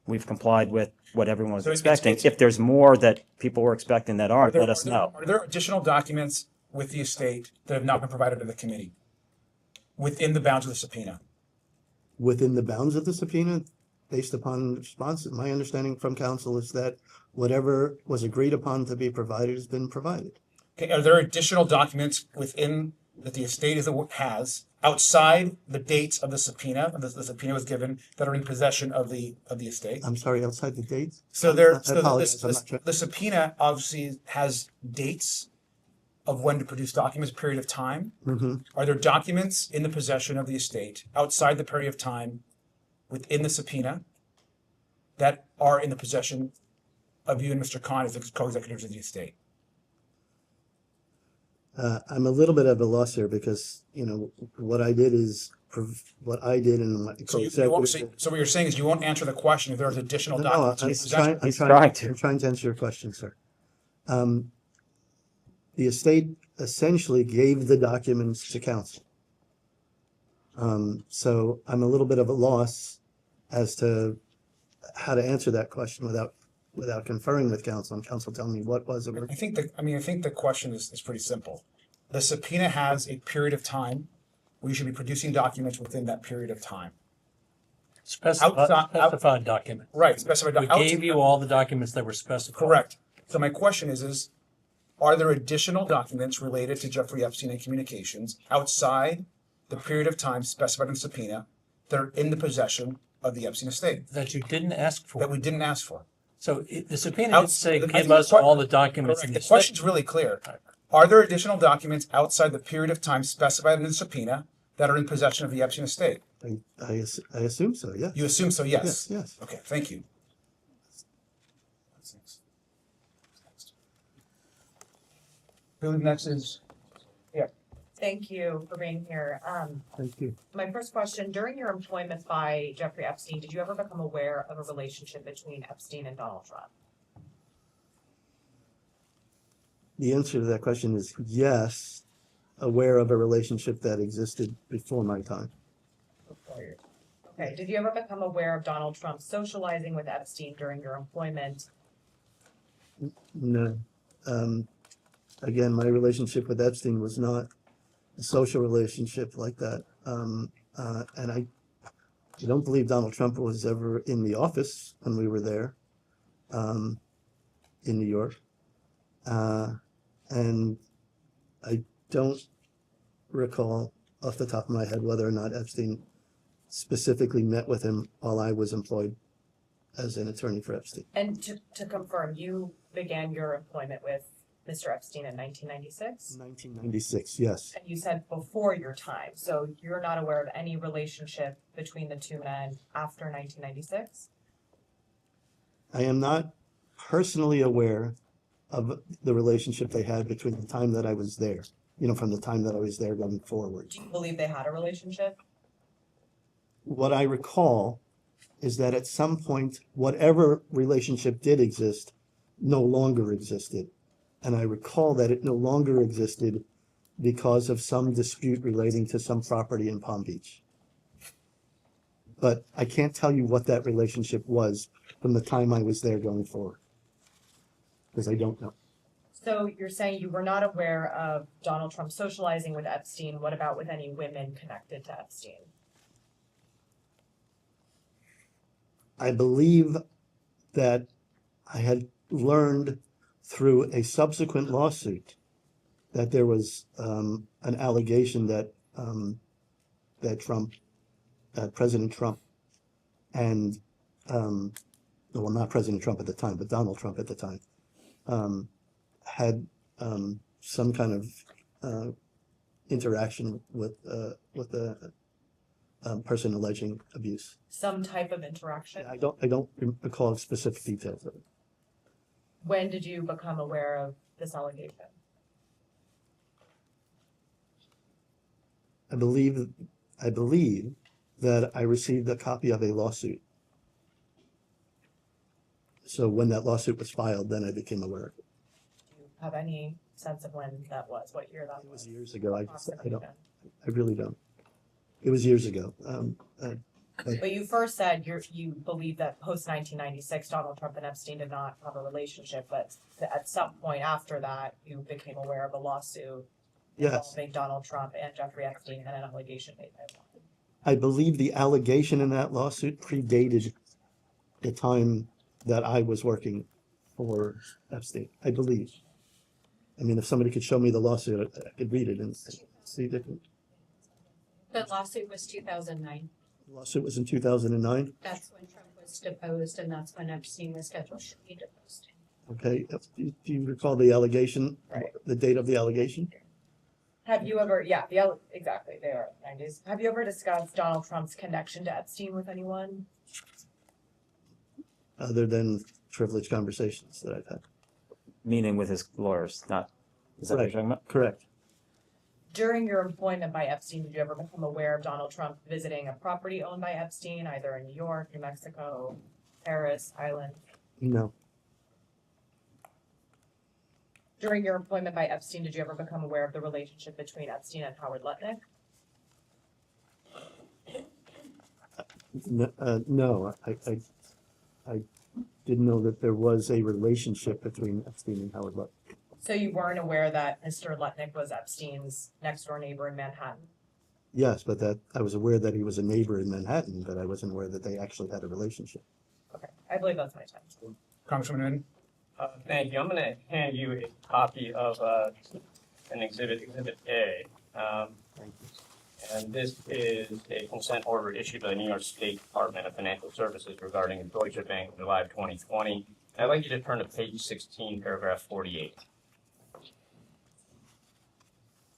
we've complied with what everyone was expecting. If there's more that people were expecting that aren't, let us know. Are there additional documents with the estate that have not been provided to the committee within the bounds of the subpoena? Within the bounds of the subpoena, based upon response, my understanding from council is that whatever was agreed upon to be provided has been provided. Okay, are there additional documents within that the estate has outside the dates of the subpoena, the subpoena was given, that are in possession of the estate? I'm sorry, outside the dates? So the subpoena obviously has dates of when to produce documents, period of time. Mm-hmm. Are there documents in the possession of the estate outside the period of time within the subpoena that are in the possession of you and Mr. Khan as the co-executives of the estate? I'm a little bit of a loss here because, what I did is what I did and what the co-executive. So what you're saying is you won't answer the question if there's additional documents in your possession? I'm trying to answer your question, sir. the estate essentially gave the documents to counsel. So I'm a little bit of a loss as to how to answer that question without conferring with counsel and counsel telling me what was it. I think the question is pretty simple. The subpoena has a period of time where you should be producing documents within that period of time. Specified document. Right, specified We gave you all the documents that were specified. Correct. So my question is, are there additional documents related to Jeffrey Epstein and communications outside the period of time specified in the subpoena that are in the possession of the Epstein estate? That you didn't ask for. That we didn't ask for. So the subpoena didn't say, I give think us all the documents. Correct. The question's really clear. Are there additional documents outside the period of time specified in the subpoena that are in possession of the Epstein estate? I assume so, yeah. You assume so, yes? Yes. Okay, thank you. I believe next is, yeah. Thank you for being here. Thank you. My first question, during your employment by Jeffrey Epstein, did you ever become aware of a relationship between Epstein and Donald Trump? The answer to that question is yes, aware of a relationship that existed before my time. Okay, did you ever become aware of Donald Trump socializing with Epstein during your employment? No. Again, my relationship with Epstein was not a social relationship like that. And I don't believe Donald Trump was ever in the office when we were there in New York. And I don't recall off the top of my head whether or not Epstein specifically met with him while I was employed as an attorney for Epstein. And to confirm, you began your employment with Mr. Epstein in 1996? 1996, yes. And you said before your time, so you're not aware of any relationship between the two men after 1996? I am not personally aware of the relationship they had between the time that I was there, from the time that I was there going forward. Do you believe they had a relationship? What I recall is that at some point, whatever relationship did exist no longer existed. And I recall that it no longer existed because of some dispute relating to some property in Palm Beach. But I can't tell you what that relationship was from the time I was there going forward, because I don't know. So you're saying you were not aware of Donald Trump socializing with Epstein. What about with any women connected to Epstein? I believe that I had learned through a subsequent lawsuit that there was an allegation that President Trump and well, not President Trump at the time, but Donald Trump at the time had some kind of interaction with a person alleging abuse. Some type of interaction? I don't recall specific details of it. When did you become aware of this allegation? I believe that I received a copy of a lawsuit. So when that lawsuit was filed, then I became aware of it. Do you have any sense of when that was? What year that was? It was years ago. I really don't. It was years ago. But you first said you believe that post 1996, Donald Trump and Epstein did not have a relationship, but at some point after that, you became aware of a lawsuit involving Donald Trump and Jeffrey Epstein and an allegation made by him. I believe the allegation in that lawsuit predated the time that I was working for Epstein. I believe. I mean, if somebody could show me the lawsuit, I could read it and see different. The lawsuit was 2009. The lawsuit was in 2009. That's when Trump was deposed, and that's when Epstein was scheduled to be deposed. Okay. Do you recall the allegation, the date of the allegation? Have you ever, exactly, they are 90s. Have you ever discussed Donald Trump's connection to Epstein with anyone? Other than privileged conversations that I've had. Meaning with his lawyers, not, is that what you're talking about? Correct. During your employment by Epstein, did you ever become aware of Donald Trump visiting a property owned by Epstein, either in New York, New Mexico, Paris, Ireland? No. During your employment by Epstein, did you ever become aware of the relationship between Epstein and Howard Lutnick? No, I didn't know that there was a relationship between Epstein and Howard Lutnick. So you weren't aware that Mr. Lutnick was Epstein's next door neighbor in Manhattan? Yes, but that I was aware that he was a neighbor in Manhattan, but I wasn't aware that they actually had a relationship. Okay, I believe that's my time. Congressman Newman? Thank you. I'm gonna hand you a copy of an exhibit, Exhibit A. And this is a consent order issued by the New York State Department of Financial Services regarding Deutsche Bank, July of 2020. I'd like you to turn to page 16, paragraph 48.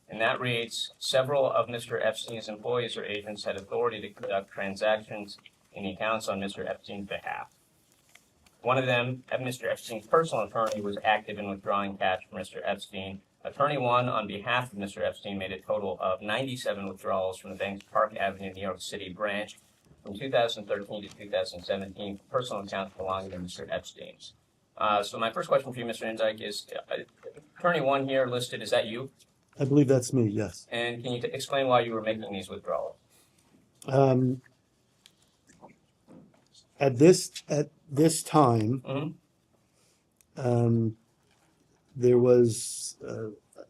And that reads, several of Mr. Epstein's employees or agents had authority to conduct transactions in the accounts on Mr. Epstein's behalf. One of them, Mr. Epstein's personal attorney, was active in withdrawing cash from Mr. Epstein. Attorney 1, on behalf of Mr. Epstein, made a total of 97 withdrawals from the bank's Park Avenue, New York City branch from 2013 to 2017 for personal accounts belonging to Mr. Epstein's. So my first question for you, Mr. Indyke, is Attorney 1 here listed, is that you? I believe that's me, yes. And can you explain why you were making these withdrawals? At this time, there was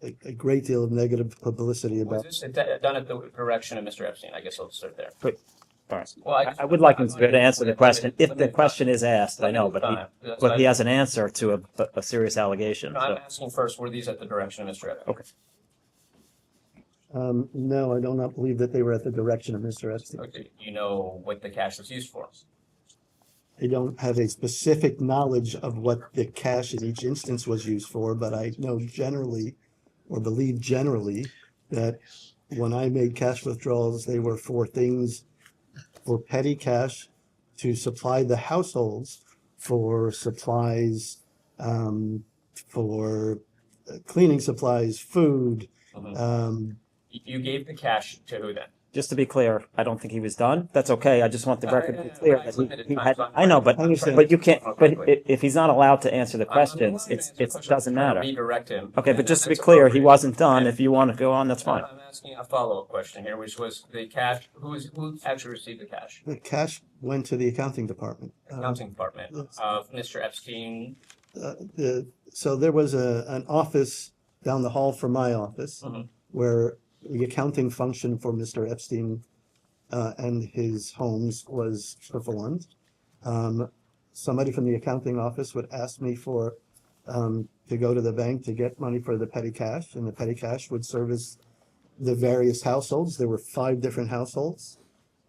a great deal of negative publicity about. Was this done at the direction of Mr. Epstein? I guess I'll start there. But, all right. Well, I would like him to answer the question. If the question is asked, I know, but he has an answer to a serious allegation. No, I'm asking first, were these at the direction of Mr. Epstein? Okay. No, I do not believe that they were at the direction of Mr. Epstein. Okay. Do you know what the cash was used for? I don't have a specific knowledge of what the cash in each instance was used for, but I know generally, or believe generally, that when I made cash withdrawals, they were for things, for petty cash to supply the households, for supplies, for cleaning supplies, food. You gave the cash to who then? Just to be clear, I don't think he was done. That's okay. I just want the record to be clear that he had. I know, but you can't. But if he's not allowed to answer the questions, it doesn't matter. Redirect him. Okay, but just to be clear, he wasn't done. If you want to go on, that's fine. I'm asking a follow-up question here, which was the cash. Who actually received the cash? The cash went to the accounting department. Accounting department of Mr. Epstein. So there was an office down the hall from my office where the accounting function for Mr. Epstein and his homes was performed. Somebody from the accounting office would ask me for to go to the bank to get money for the petty cash, and the petty cash would service the various households. There were 5 different households,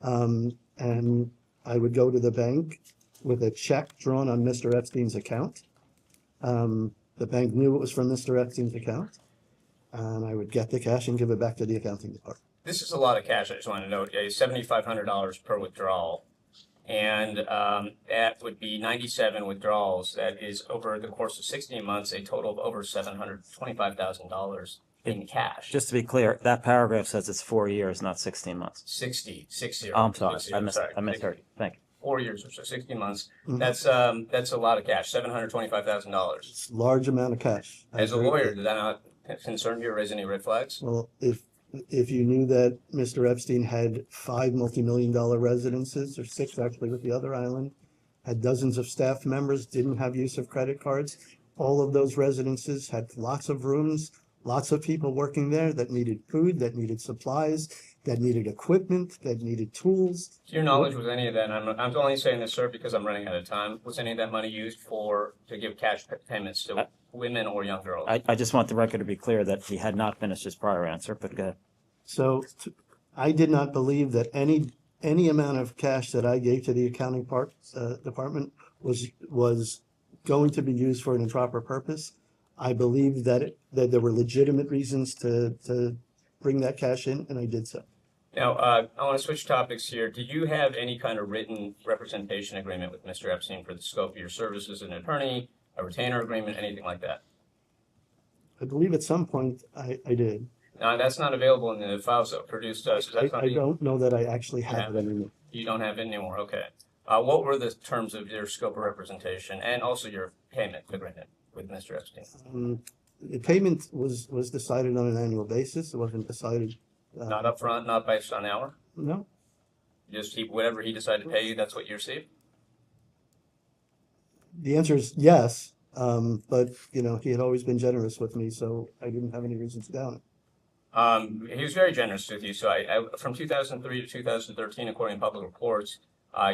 and I would go to the bank with a check drawn on Mr. Epstein's account. The bank knew it was from Mr. Epstein's account. And I would get the cash and give it back to the accounting department. This is a lot of cash. I just want to note, $7,500 per withdrawal, and that would be 97 withdrawals. That is over the course of 16 months, a total of over $725,000 in cash. Just to be clear, that paragraph says it's 4 years, not 16 months. 60. Oh, I'm sorry, I misheard. Thank you. 4 years or so, 16 months. That's a lot of cash. $725,000. It's a large amount of cash. As a lawyer, did that not concern you or raise any red flags? Well, if you knew that Mr. Epstein had 5 multi-million-dollar residences, or 6 actually with the other island, had dozens of staff members, didn't have use of credit cards, all of those residences had lots of rooms, lots of people working there that needed food, that needed supplies, that needed equipment, that needed tools. To your knowledge, was any of that, and I'm only saying this, sir, because I'm running out of time, was any of that money used to give cash payments to women or young girls? I just want the record to be clear that he had not finished his prior answer, but go ahead. So I did not believe that any amount of cash that I gave to the accounting department was going to be used for an improper purpose. I believed that there were legitimate reasons to bring that cash in, and I did so. Now, I want to switch topics here. Did you have any kind of written representation agreement with Mr. Epstein for the scope of your services as an attorney, a retainer agreement, anything like that? I believe at some point I did. Now, that's not available in the files that were produced to us. Is that I something? don't know that I actually have it anymore. You don't have it anymore, okay. What were the terms of your scope of representation and also your payment agreement with Mr. Epstein? the payment was decided on an annual basis. It wasn't decided. Not upfront, not based on hour? No. Just whatever he decided to pay you, that's what you received? The answer is yes, but you know, he had always been generous with me, so I didn't have any reason to doubt it. He was very generous with you. So from 2003 to 2013, according to public reports,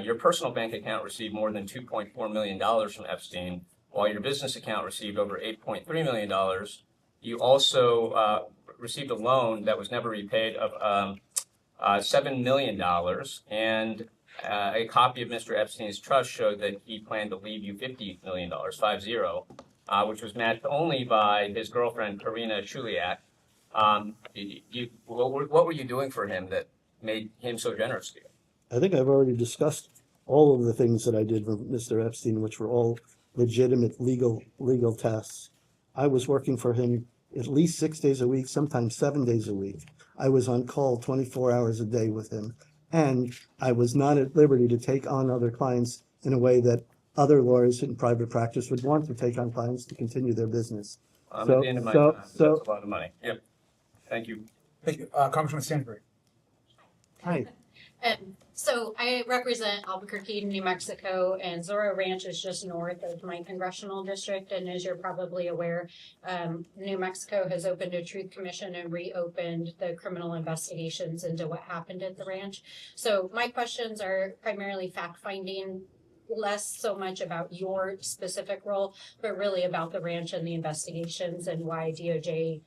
your personal bank account received more than $2.4 million from Epstein, while your business account received over $8.3 million. You also received a loan that was never repaid of $7 million, and a copy of Mr. Epstein's trust showed that he planned to leave you $50 million, 50, which was matched only by his girlfriend, Karina Chuliak. What were you doing for him that made him so generous to you? I think I've already discussed all of the things that I did for Mr. Epstein, which were all legitimate legal tasks. I was working for him at least 6 days a week, sometimes 7 days a week. I was on call 24 hours a day with him. And I was not at liberty to take on other clients in a way that other lawyers in private practice would want to take on clients to continue their business. At the end of my time, that's a lot of money. Yep. Thank you. Thank you. Congressman Stanbury. Hi. So I represent Albuquerque, New Mexico, and Zorro Ranch is just north of my congressional district. And as you're probably aware, New Mexico has opened a truth commission and reopened the criminal investigations into what happened at the ranch. So my questions are primarily fact-finding, less so much about your specific role, but really about the ranch and the investigations and why DOJ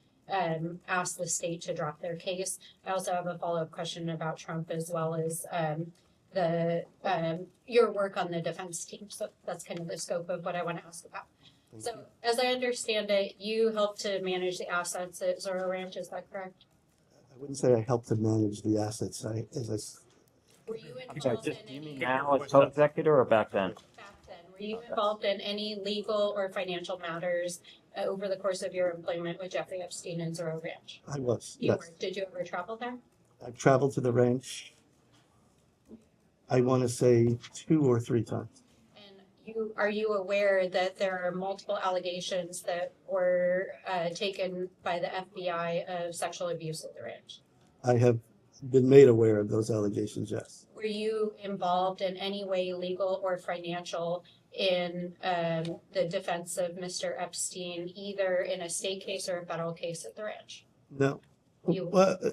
asked the state to drop their case. I also have a follow-up question about Trump as well as your work on the defense team. So that's kind of the scope of what I want to ask about. So as I understand it, you helped to manage the assets at Zorro Ranch, is that correct? I wouldn't say I helped to manage the assets. Were you involved in any, Now as co-executor or back then? were you involved in any legal or financial matters over the course of your employment with Jeffrey Epstein and Zorro Ranch? I was, You yes. were. Did you ever travel there? I've traveled to the ranch, I want to say 2 or 3 times. Are you aware that there are multiple allegations that were taken by the FBI of sexual abuse at the ranch? I have been made aware of those allegations, yes. Were you involved in any way, legal or financial, in the defense of Mr. Epstein, either in a state case or a federal case at the ranch? No. You- A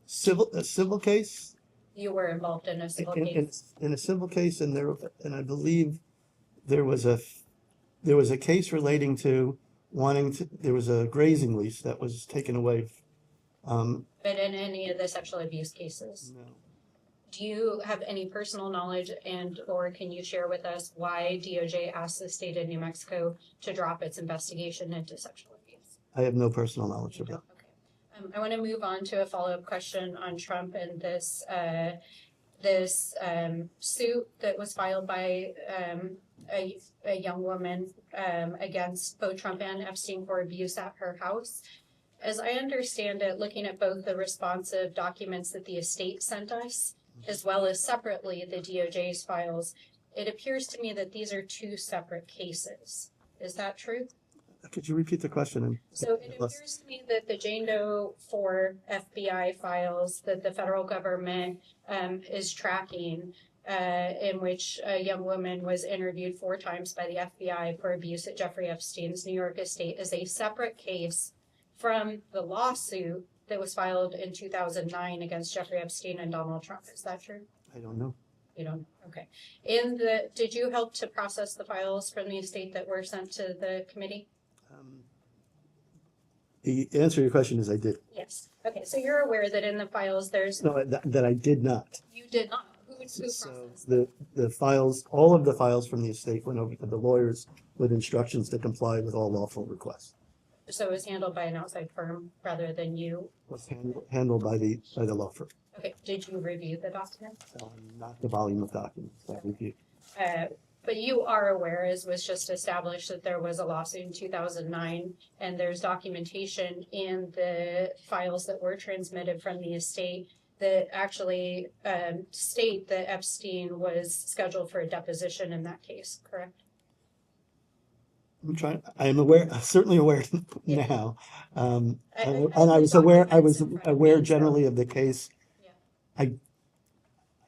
civil case? You were involved in a civil case? In a civil case, and I believe there was a case relating to there was a grazing lease that was taken away. But in any of the sexual abuse cases? No. Do you have any personal knowledge and or can you share with us why DOJ asked the state of New Mexico to drop its investigation into sexual abuse? I have no personal knowledge of that. I want to move on to a follow-up question on Trump and this suit that was filed by a young woman against both Trump and Epstein for abuse at her house. As I understand it, looking at both the responsive documents that the estate sent us, as well as separately the DOJ's files, it appears to me that these are 2 separate cases. Is that true? Could you repeat the question? So it appears to me that the Jane Doe 4 FBI files that the federal government is tracking, in which a young woman was interviewed 4 times by the FBI for abuse at Jeffrey Epstein's New York estate, is a separate case from the lawsuit that was filed in 2009 against Jeffrey Epstein and Donald Trump. Is that true? I don't know. You don't? Okay. Did you help to process the files from the estate that were sent to the committee? The answer to your question is I did. Yes. Okay, so you're aware that in the files there's... No, that I did not. You did not? Who processed? The files, all of the files from the estate went over to the lawyers with instructions to comply with all lawful requests. So it was handled by an outside firm rather than you? Was handled by the law firm. Okay, did you review the documents? Not the volume of documents that reviewed. But you are aware, as was just established, that there was a lawsuit in 2009, and there's documentation in the files that were transmitted from the estate that actually state that Epstein was scheduled for a deposition in that case, correct? I am aware, certainly aware now. I And I the was aware, I documents was in front of aware me, so- generally of the case. Yeah.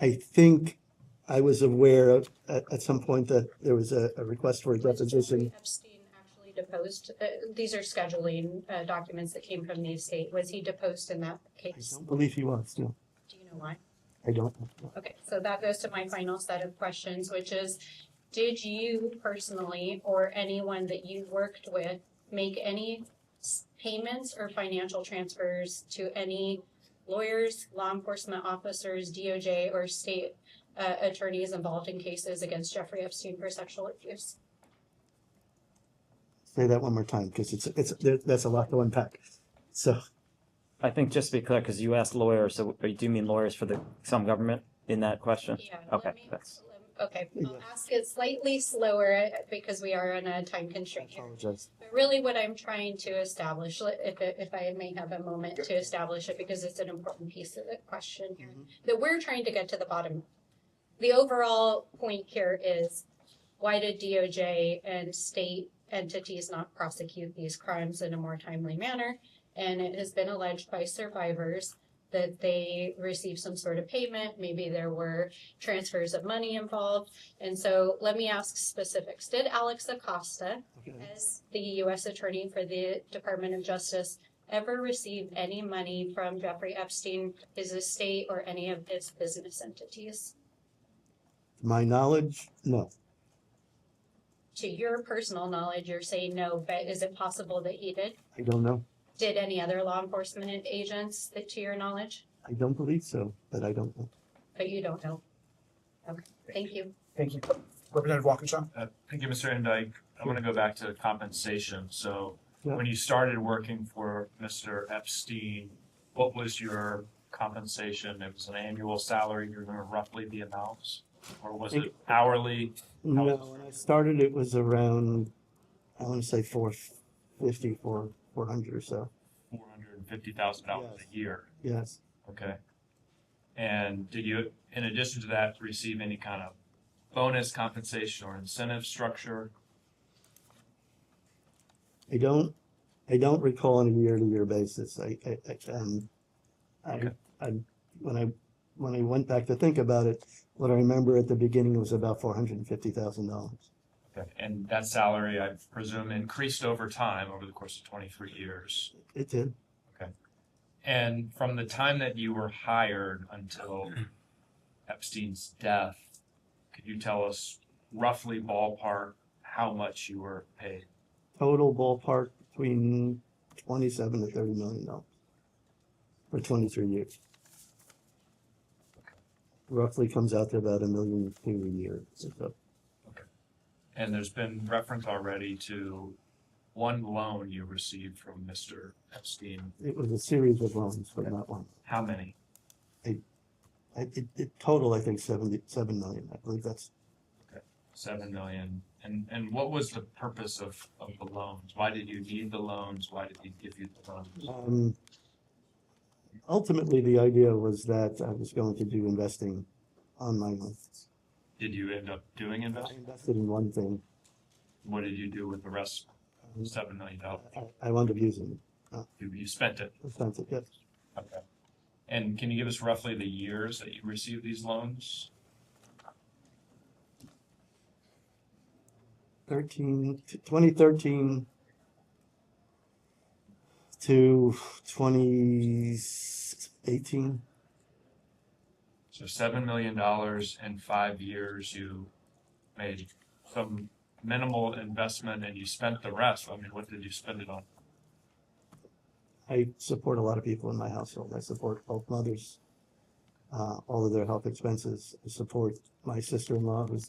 I think I was aware of, at some point that there was a request for a deposition. Epstein actually deposed, these are scheduling documents that came from the estate. Was he deposed in that I case? don't believe he was, no. Do you know why? I don't know. Okay, so that goes to my final set of questions, which is, did you personally or anyone that you worked with make any payments or financial transfers to any lawyers, law enforcement officers, DOJ, or state attorneys involved in cases against Jeffrey Epstein for sexual abuse? Say that one more time, because that's a lot to unpack. So, I think just to be clear, because you asked lawyers, so do you mean lawyers for some government in that question? Yeah. Okay, that's. Okay, I'll ask it slightly slower because we are on a time constraint here. apologize. But really what I'm trying to establish, if I may have a moment to establish it, because it's an important piece of the question here, that we're trying to get to the bottom. The overall point here is, why did DOJ and state entities not prosecute these crimes in a more timely manner? And it has been alleged by survivors that they received some sort of payment, maybe there were transfers of money involved. And so let me ask specifics. Did Alex Acosta, as the U.S. Attorney for the Department of Justice, ever receive any money from Jeffrey Epstein, his estate, or any of his business entities? To my knowledge, no. To your personal knowledge, you're saying no, but is it possible that he did? I don't know. Did any other law enforcement agents, that to your knowledge? I don't believe so, but I don't know. But you don't know. Okay, thank you. Thank you. Representative Walkinshaw? Thank you, Mr. Indyke. I want to go back to compensation. So Yeah. when you started working for Mr. Epstein, what was your compensation? It was an annual salary. You remember roughly the amounts? Or was it hourly? No, when I started, it was around, I want to say 450, 400 or so. $450,000 a year. Yes. Okay. And did you, in addition to that, receive any kind of bonus compensation or incentive structure? I don't recall on a year-to-year basis. When I went back to think about it, what I remember at the beginning was about $450,000. Okay. And that salary, I presume, increased over time over the course of 23 years. It did. Okay. And from the time that you were hired until Epstein's death, could you tell us roughly ballpark how much you were paid? Total ballpark between 27 to $30 million for 23 years. Roughly comes out to about $1.2 million a year. Okay. And there's been reference already to one loan you received from Mr. Epstein. It was a series of loans, but not one. How many? It total, I think, $7 million. I believe that's. Okay. 7 million. And what was the purpose of the loans? Why did you need the loans? Why did he give you the loans? Ultimately, the idea was that I was going to do investing on my own. Did you end up doing I investing? invested in one thing. What did you do with the rest? $7 million. I wound up using it. You spent it. I spent it, yes. Okay. And can you give us roughly the years that you received these loans? 2013 to 2018. So $7 million in 5 years. You made some minimal investment and you spent the rest. I mean, what did you spend it on? I support a lot of people in my household. I support both mothers, all of their health expenses. I support my sister-in-law who's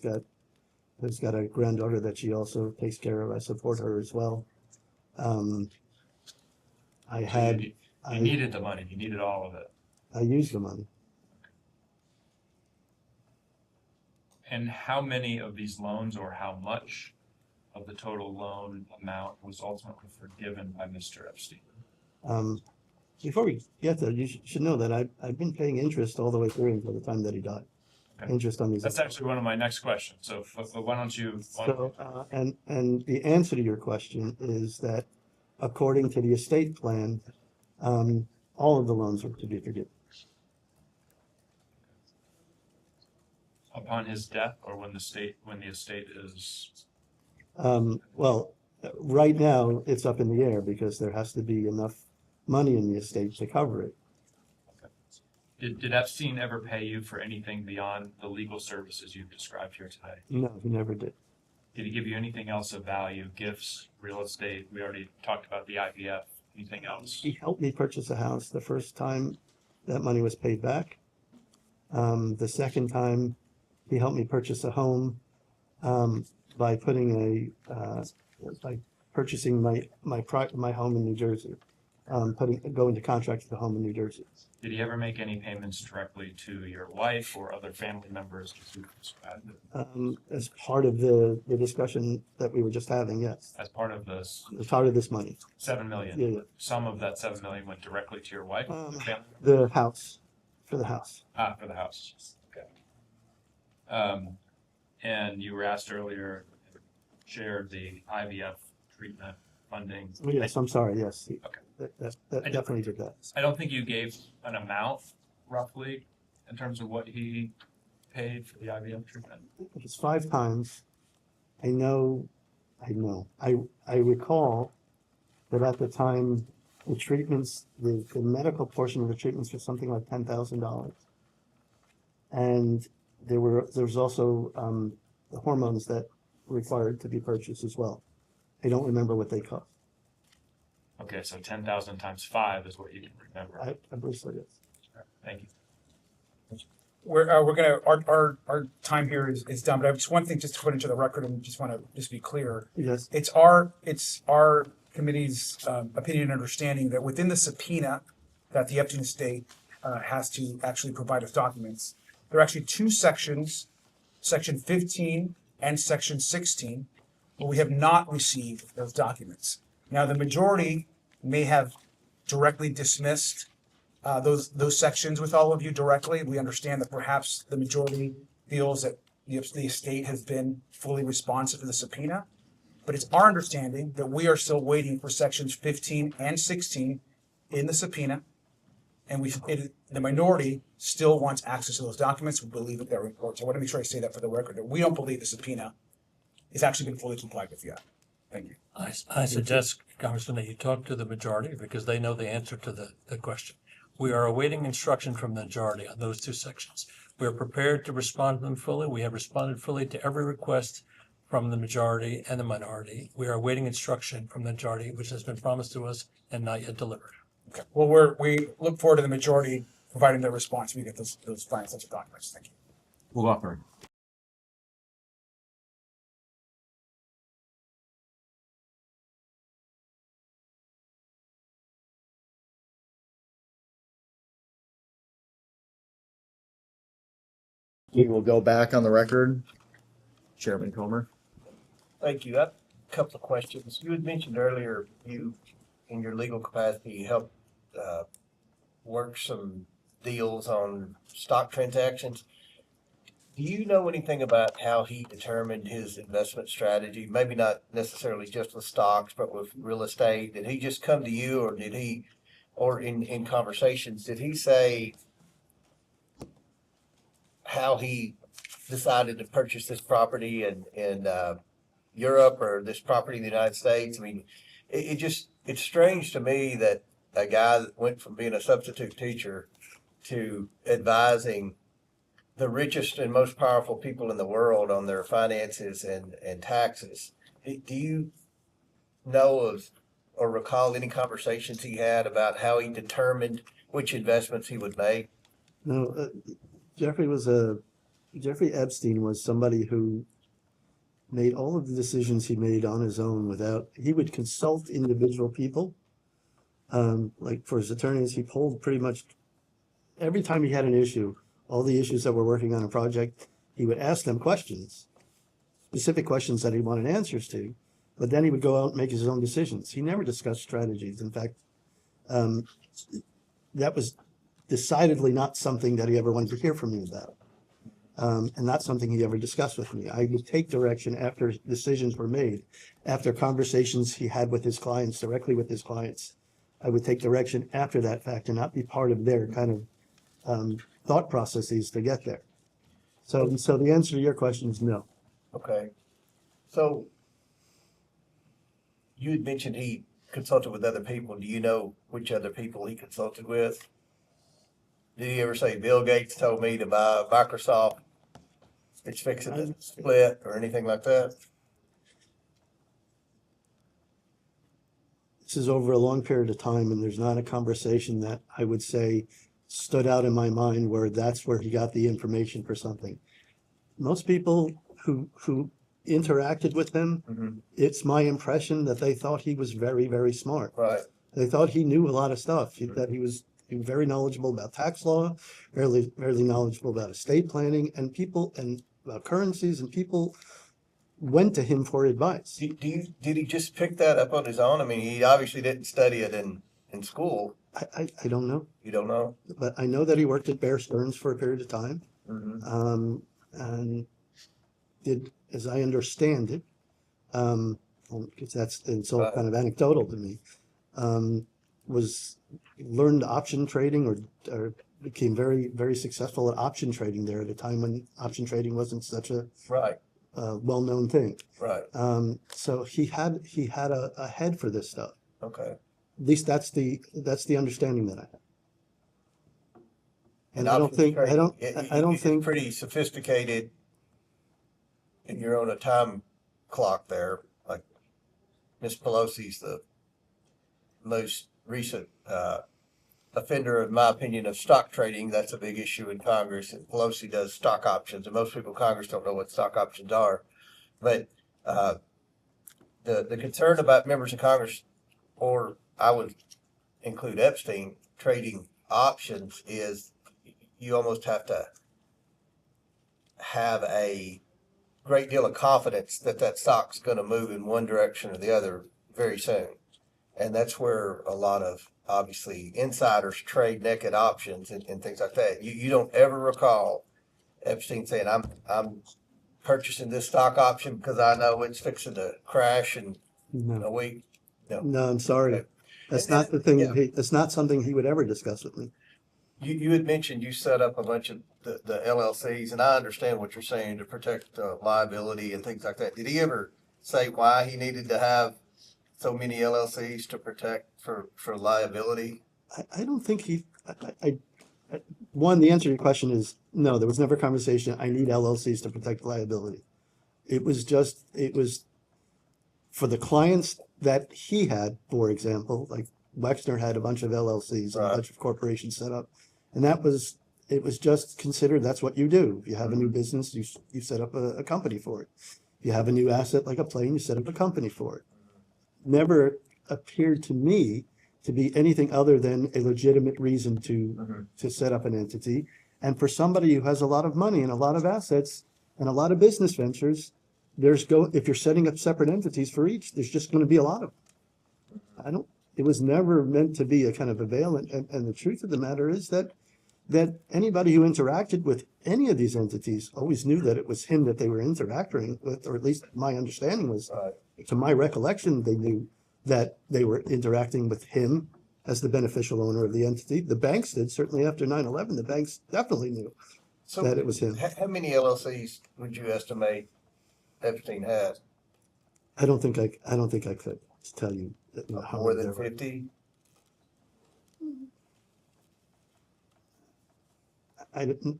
got a granddaughter that she also takes care of. I support her as well. You needed the money. You needed all of it. I used the money. And how many of these loans, or how much of the total loan amount, was ultimately forgiven by Mr. Epstein? Before we get there, you should know that I've been paying interest all the way through until the time that he died. interest on these. That's actually one of my next questions. So why don't you? So, and the answer to your question is that according to the estate plan, all of the loans are to be forgiven. Upon his death, or when the estate is? Well, right now, it's up in the air because there has to be enough money in the estate to cover it. Did Epstein ever pay you for anything beyond the legal services you've described here today? No, he never did. Did he give you anything else of value, gifts, real estate? We already talked about the IVF. Anything else? He helped me purchase a house the first time that money was paid back. The second time, he helped me purchase a home by putting by purchasing my home in New Jersey, going to contract for the home in New Jersey. Did he ever make any payments directly to your wife or other family members? As part of the discussion that we were just having, yes. As part of this? As part of this money. 7 million? Yeah. Some of that 7 million went directly to your wife? Family? The house, for the house. For the house. Okay. And you were asked earlier, shared the IVF treatment funding. Oh, yes, I'm sorry, yes. Okay. That definitely did that. I don't think you gave an amount roughly in terms of what he paid for the IVF treatment. It was 5 times. I recall that at the time, the treatments, the medical portion of the treatments was something like $10,000. And there was also the hormones that required to be purchased as well. I don't remember what they cost. Okay, so 10,000 times 5 is what you can remember. I believe so, yes. Thank you. We're gonna, our time here is done, but I have just one thing just to put into the record and just want to just be clear. Yes. It's our committee's opinion and understanding that within the subpoena that the Epstein estate has to actually provide us documents, there are actually 2 sections, section 15 and section 16, where we have not received those documents. Now, the majority may have directly dismissed those sections with all of you directly. We understand that perhaps the majority feels that the estate has been fully responsive to the subpoena, but it's our understanding that we are still waiting for sections 15 and 16 in the subpoena, and the minority still wants access to those documents. We believe that they're important. So I want to make sure I say that for the record, that we don't believe the subpoena has actually been fully complied with yet. Thank you. I suggest, Congressman, that you talk to the majority because they know the answer to the question. We are awaiting instruction from the majority on those 2 sections. We are prepared to respond to them fully. We have responded fully to every request from the majority and the minority. We are awaiting instruction from the majority, which has been promised to us and not yet delivered. Okay. Well, we look forward to the majority providing their response. We get those final sets of documents. Thank you. Move offer. We will go back on the record. Chairman Comer. Thank you. I have a couple of questions. You had mentioned earlier you, in your legal capacity, helped work some deals on stock transactions. Do you know anything about how he determined his investment strategy? Maybe not necessarily just with stocks, but with real estate. Did he just come to you, or did he, or in conversations, did he say how he decided to purchase this property in Europe or this property in the United States? I mean, it's strange to me that a guy that went from being a substitute teacher to advising the richest and most powerful people in the world on their finances and taxes. Do you know of or recall any conversations he had about how he determined which investments he would make? No, Jeffrey Epstein was somebody who made all of the decisions he made on his own he would consult individual people. Like for his attorneys, he pulled pretty much every time he had an issue, all the issues that were working on a project, he would ask them questions, specific questions that he wanted answers to, but then he would go out and make his own decisions. He never discussed strategies. In fact, that was decidedly not something that he ever wanted to hear from me about. And not something he ever discussed with me. I would take direction after decisions were made, after conversations he had with his clients, directly with his clients. I would take direction after that fact and not be part of their kind of thought processes to get there. So the answer to your question is no. Okay. So you had mentioned he consulted with other people. Do you know which other people he consulted with? Did he ever say Bill Gates told me to buy Microsoft? It's fixing to split or anything like that? This is over a long period of time, and there's not a conversation that I would say stood out in my mind where that's where he got the information for something. Most people who interacted with him, it's my impression that they thought he was very, very smart. Right. They thought he knew a lot of stuff, that he was very knowledgeable about tax law, very knowledgeable about estate planning, and people, and about currencies, and people went to him for advice. Did he just pick that up on his own? I mean, he obviously didn't study it in school. I don't know. You don't know? But I know that he worked at Bear Stearns for a period of time. And did, as I understand it, because it's all kind of anecdotal to me, learned option trading or became very, very successful at option trading there at a time when option trading wasn't such a well-known thing. Right. So he had a head for this stuff. Okay. At least that's the understanding that I have. And I don't options think trading, pretty sophisticated, and you're on a time clock there. Like Miss Pelosi's the most recent offender, in my opinion, of stock trading. That's a big issue in Congress, and Pelosi does stock options, and most people in Congress don't know what stock options are. But the concern about members of Congress, or I would include Epstein, trading options is you almost have to have a great deal of confidence that that stock's going to move in one direction or the other very soon. And that's where a lot of, obviously, insiders trade naked options and things like that. You don't ever recall Epstein saying, I'm purchasing this stock option because I know it's fixing to crash in a week. No, I'm sorry. Okay. That's not the thing. That's not something he would ever discuss with me. You had mentioned you set up a bunch of the LLCs, and I understand what you're saying to protect liability and things like that. Did he ever say why he needed to have so many LLCs to protect for liability? I don't think he, one, the answer to your question is no, there was never a conversation, I need LLCs to protect liability. It was for the clients that he had, for example, like Wexner had a bunch of LLCs, and a bunch of corporations set up. And it was just considered that's what you do. If you have a new business, you set up a company for it. If you have a new asset like a plane, you set up a company for it. Never appeared to me to be anything other than a legitimate reason to set up an entity. And for somebody who has a lot of money and a lot of assets and a lot of business ventures, if you're setting up separate entities for each, there's just going to be a lot of them. It was never meant to be a kind of a veil. And the truth of the matter is that anybody who interacted with any of these entities always knew that it was him that they were interacting with, or at least my understanding was, to my recollection, they knew that they were interacting with him as the beneficial owner of the entity. The banks did, certainly after 9/11, the banks definitely knew that it was him. How many LLCs would you estimate Epstein had? I don't think I could tell you. How More many than there were. 50?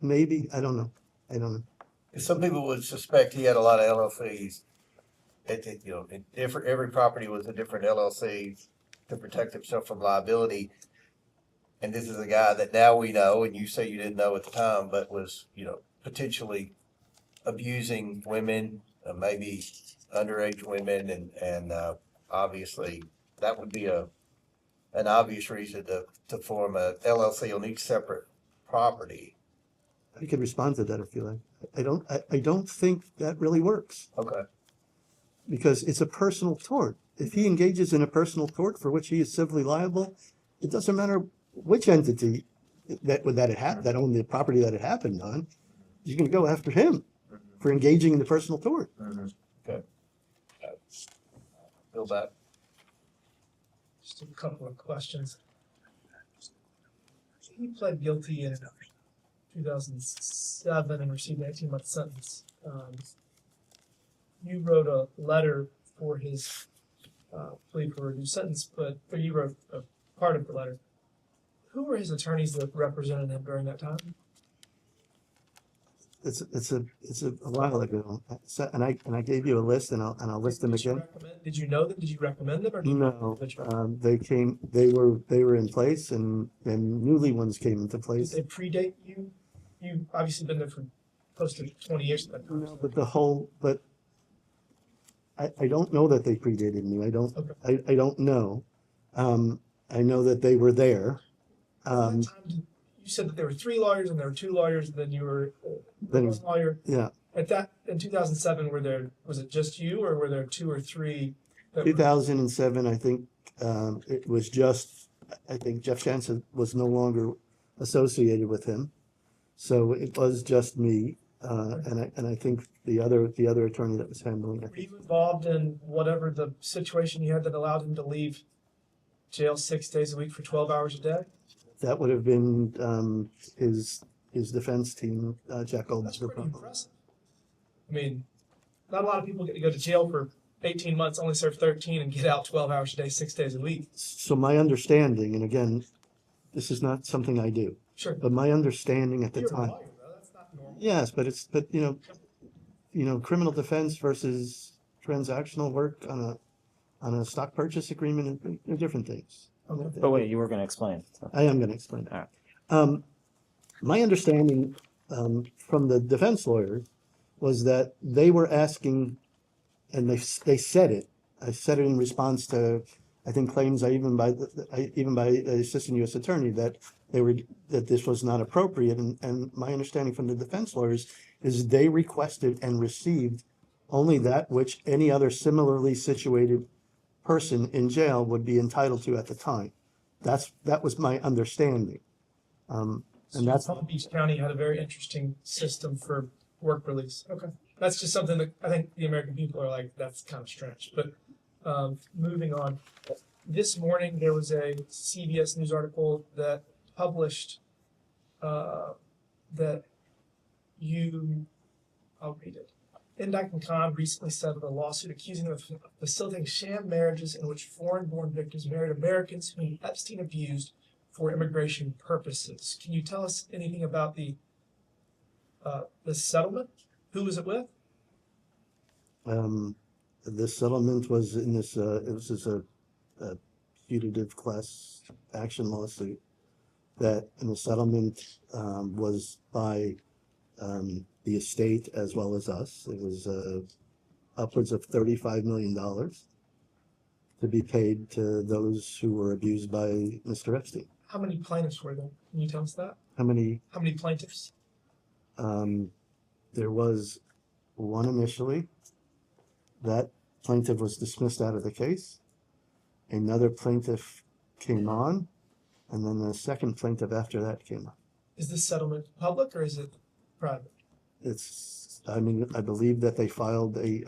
Maybe, I don't know. Some people would suspect he had a lot of LLCs. Every property was a different LLC to protect himself from liability. And this is a guy that now we know, and you say you didn't know at the time, but was, potentially abusing women, maybe underage women, and obviously that would be an obvious reason to form a LLC on each separate property. I could respond to that if you like. I don't think that really works. Okay. Because it's a personal tort. If he engages in a personal tort for which he is civilly liable, it doesn't matter which entity that owned the property that it happened on. you're gonna go after him for engaging in the personal tort. Okay. Bill back. Just a couple of questions. He pled guilty in 2007 and received an 18-month sentence. You wrote a letter for his plea for a reduced sentence, or you wrote a part of the letter. Who were his attorneys that represented him during that time? It's a while ago, and I gave you a list, and I'll list them again. Did you know them? Did you recommend them, or did No, they were in place, and newly ones came into place. Did they predate you? You've obviously been there for close to 20 years. No, but I don't know that they predated me. I don't know. I know that they were there. You said that there were 3 lawyers and there were 2 lawyers, and then you were one lawyer. Yeah. At that, in 2007, was it just you, or were there 2 or 3? 2007, I think it was just, I think Jeff Jansen was no longer associated with him. So it was just me, and I think the other attorney that was handling it. Were you involved in whatever the situation you had that allowed him to leave jail 6 days a week for 12 hours a day? That would have been his defense team, Jack Goldberg. That's pretty impressive. I mean, not a lot of people get to go to jail for 18 months, only serve 13, and get out 12 hours a day, 6 days a week. So my understanding, and again, this is not something I do. Sure. But my understanding at the You're a time. lawyer, bro. That's not normal. Yes, but you know, criminal defense versus transactional work on a stock purchase agreement are different things. But wait, you were going to explain. I am going to explain. All right. My understanding from the defense lawyers was that they were asking, and they said it. I said it in response to, I think, claims even by the assistant U.S. attorney that this was not appropriate. And my understanding from the defense lawyers is they requested and received only that which any other similarly situated person in jail would be entitled to at the time. That was my understanding. And that's Palm Beach County had a very interesting system for work release. Okay. That's just something that I think the American people are like, that's kind of strange. But moving on, this morning there was a CBS News article that published that I'll read it. Indyke and Khan recently settled a lawsuit accusing them of facilitating sham marriages in which foreign-born victims married Americans whom Epstein abused for immigration purposes. Can you tell us anything about the settlement? Who was it with? This settlement was in this. It was just a putative class action lawsuit that, in the settlement, was by the estate as well as us. It was upwards of $35 million to be paid to those who were abused by Mr. Epstein. How many plaintiffs were there? Can you tell us that? How many? How many plaintiffs? There was one initially. That plaintiff was dismissed out of the case. Another plaintiff came on, and then the second plaintiff after that came on. Is this settlement public or is it private? I believe that they filed a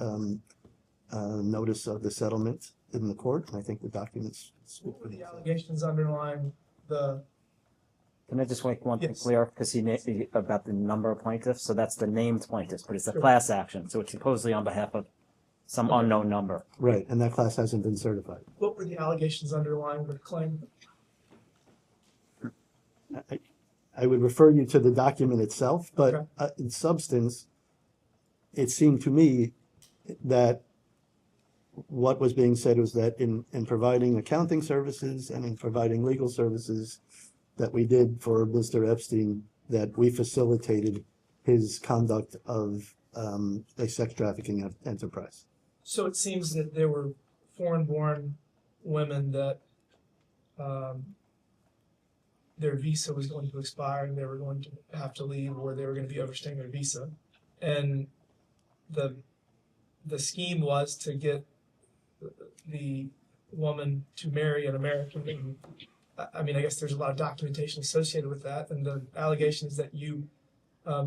notice of the settlement in the court, and I think the documents. What were the allegations underlying the? Can I just make one thing clear? Because about the number of plaintiffs, so that's the named plaintiffs, but it's a class action, so it's supposedly on behalf of some unknown number. Right, and that class hasn't been certified. What were the allegations underlying the claim? I would refer you to the document itself, but in substance, it seemed to me that what was being said was that in providing accounting services and in providing legal services that we did for Mr. Epstein, that we facilitated his conduct of a sex trafficking enterprise. So it seems that there were foreign-born women that their visa was going to expire and they were going to have to leave, or they were going to be overstaying their visa. And the scheme was to get the woman to marry an American. And, I mean, I guess there's a lot of documentation associated with that. And the allegation is that you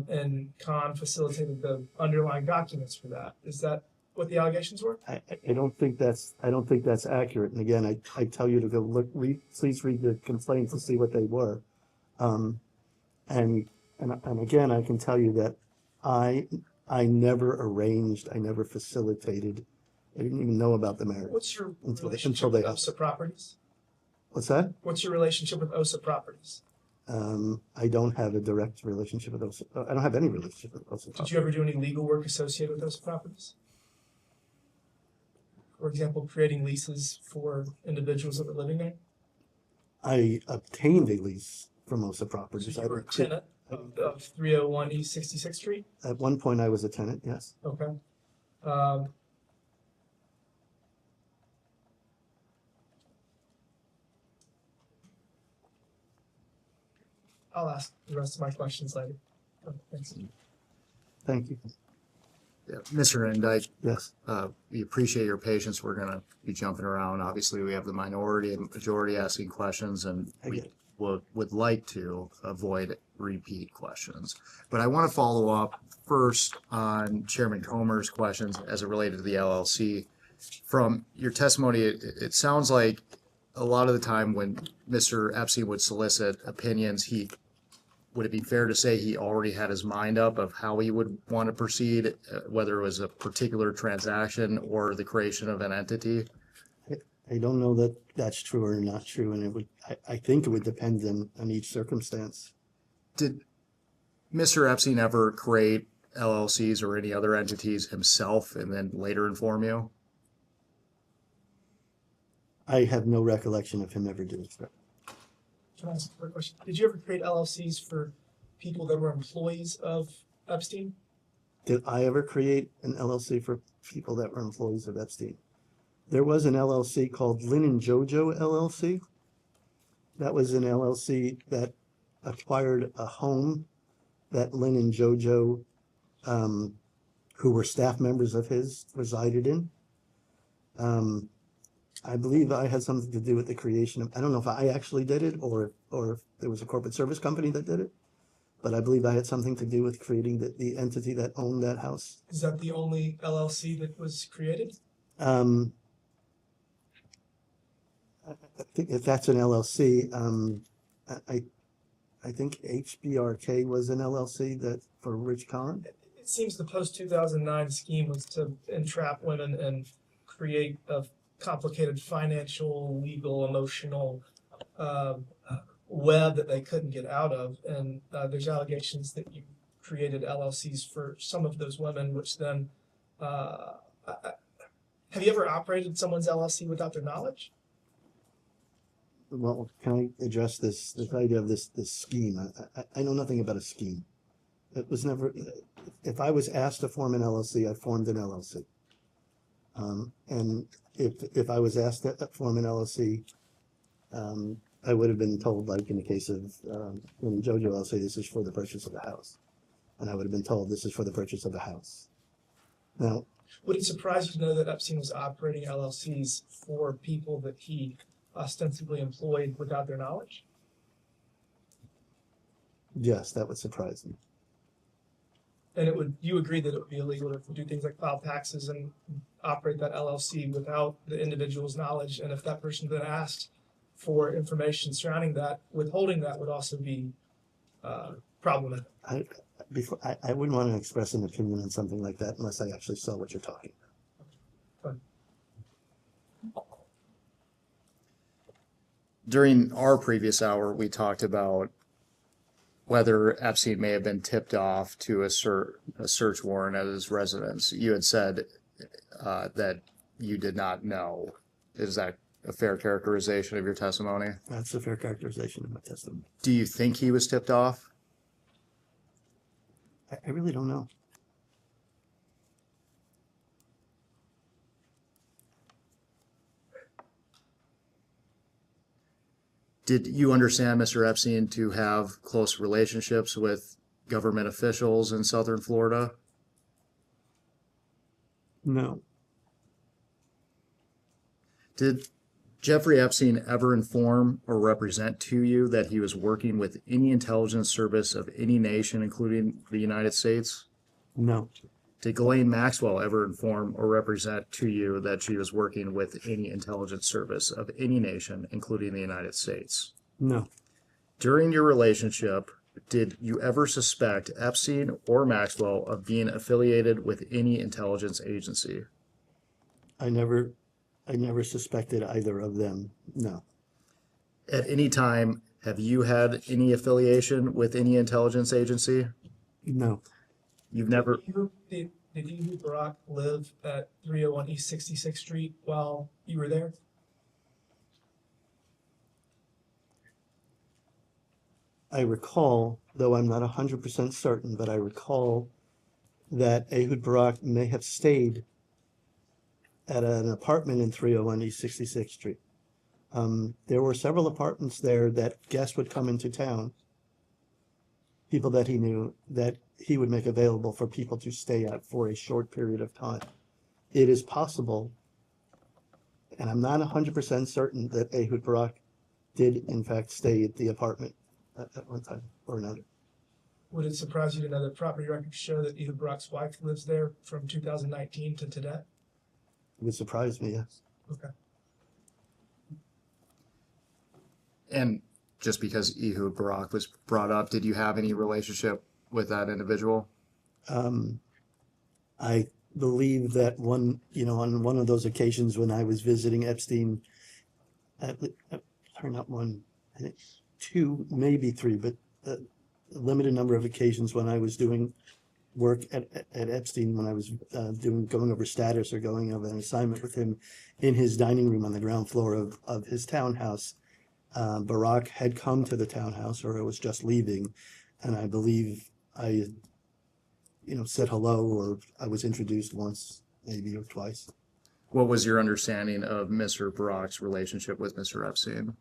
and Khan facilitated the underlying documents for that. Is that what the allegations were? I don't think that's accurate. And again, I tell you to go please read the complaints to see what they were. And again, I can tell you that I never arranged, I never facilitated. I didn't even know about the marriage. What's your until relationship they with asked. OSA Properties? What's that? What's your relationship with OSA Properties? I don't have a direct relationship with those. I don't have any relationship with those. Did you ever do any legal work associated with OSA Properties? For example, creating leases for individuals that were living there? I obtained a lease from OSA Properties. So you were a tenant of 301 East 66th Street? At one point, I was a tenant, yes. Okay. I'll ask the rest of my questions later. Thanks. Thank you. Yeah, Mr. Indyke. Yes. We appreciate your patience. We're gonna be jumping around. Obviously, we have the minority and majority asking questions, and we would like to avoid repeat questions. But I want to follow up first on Chairman Comer's questions as it related to the LLC. From your testimony, it sounds like a lot of the time when Mr. Epstein would solicit opinions, would it be fair to say he already had his mind up of how he would want to proceed, whether it was a particular transaction or the creation of an entity? I don't know that that's true or not true, and I think it would depend on each circumstance. Did Mr. Epstein ever create LLCs or any other entities himself and then later inform you? I have no recollection of him ever doing so. Can I ask a quick question? Did you ever create LLCs for people that were employees of Epstein? Did I ever create an LLC for people that were employees of Epstein? There was an LLC called Lynn and Jojo LLC. That was an LLC that acquired a home that Lynn and Jojo, who were staff members of his, resided in. I believe I had something to do with the creation of, I don't know if I actually did it or if there was a corporate service company that did it, but I believe I had something to do with creating the entity that owned that house. Is that the only LLC that was created? I think if that's an LLC, I think HBRK was an LLC that for Rich Khan. It seems the post-2009 scheme was to entrap women and create a complicated financial, legal, emotional web that they couldn't get out of. And there's allegations that you created LLCs for some of those women, which then, have you ever operated someone's LLC without their knowledge? Well, can I address this idea of this scheme? I know nothing about a scheme. It was never, if I was asked to form an LLC, I formed an LLC. And if I was asked to form an LLC, I would have been told, like in the case of when Jojo, I'll say this is for the purchase of a house. And I would have been told this is for the purchase of a house. Now, would it surprise you to know that Epstein was operating LLCs for people that he ostensibly employed without their knowledge? Yes, that would surprise me. And you agree that it would be illegal to do things like file taxes and operate that LLC without the individual's knowledge, and if that person then asked for information surrounding that, withholding that would also be problematic. I wouldn't want to express an opinion on something like that unless I actually saw what you're talking about. During our previous hour, we talked about whether Epstein may have been tipped off to assert a search warrant at his residence. You had said that you did not know. Is that a fair characterization of your testimony? That's a fair characterization of my testimony. Do you think he was tipped off? I really don't know. Did you understand Mr. Epstein to have close relationships with government officials in Southern Florida? No. Did Jeffrey Epstein ever inform or represent to you that he was working with any intelligence service of any nation, including the United States? No. Did Ghislaine Maxwell ever inform or represent to you that she was working with any intelligence service of any nation, including the United States? No. During your relationship, did you ever suspect Epstein or Maxwell of being affiliated with any intelligence agency? I never suspected either of them. No. At any time, have you had any affiliation with any intelligence agency? No. You've never. Did you, Barack, live at 301 East 66th Street while you were there? I recall, though I'm not 100% certain, but I recall that Ehud Barak may have stayed at an apartment in 301 East 66th Street. There were several apartments there that guests would come into town, people that he knew, that he would make available for people to stay at for a short period of time. It is possible, and I'm not 100% certain, that Ehud Barak did in fact stay at the apartment at one time or another. Would it surprise you to know that property records show that Ehud Barak's wife lives there from 2019 to today? It would surprise me, yes. Okay. And just because Ehud Barak was brought up, did you have any relationship with that individual? I believe that on one of those occasions when I was visiting Epstein, not one, I think two, maybe three, but a limited number of occasions when I was doing work at Epstein, when I was going over status or going over an assignment with him in his dining room on the ground floor of his townhouse. Barak had come to the townhouse, or was just leaving, and I believe I, said hello, or I was introduced once, maybe, or twice. What was your understanding of Mr. Barak's relationship with Mr. Epstein?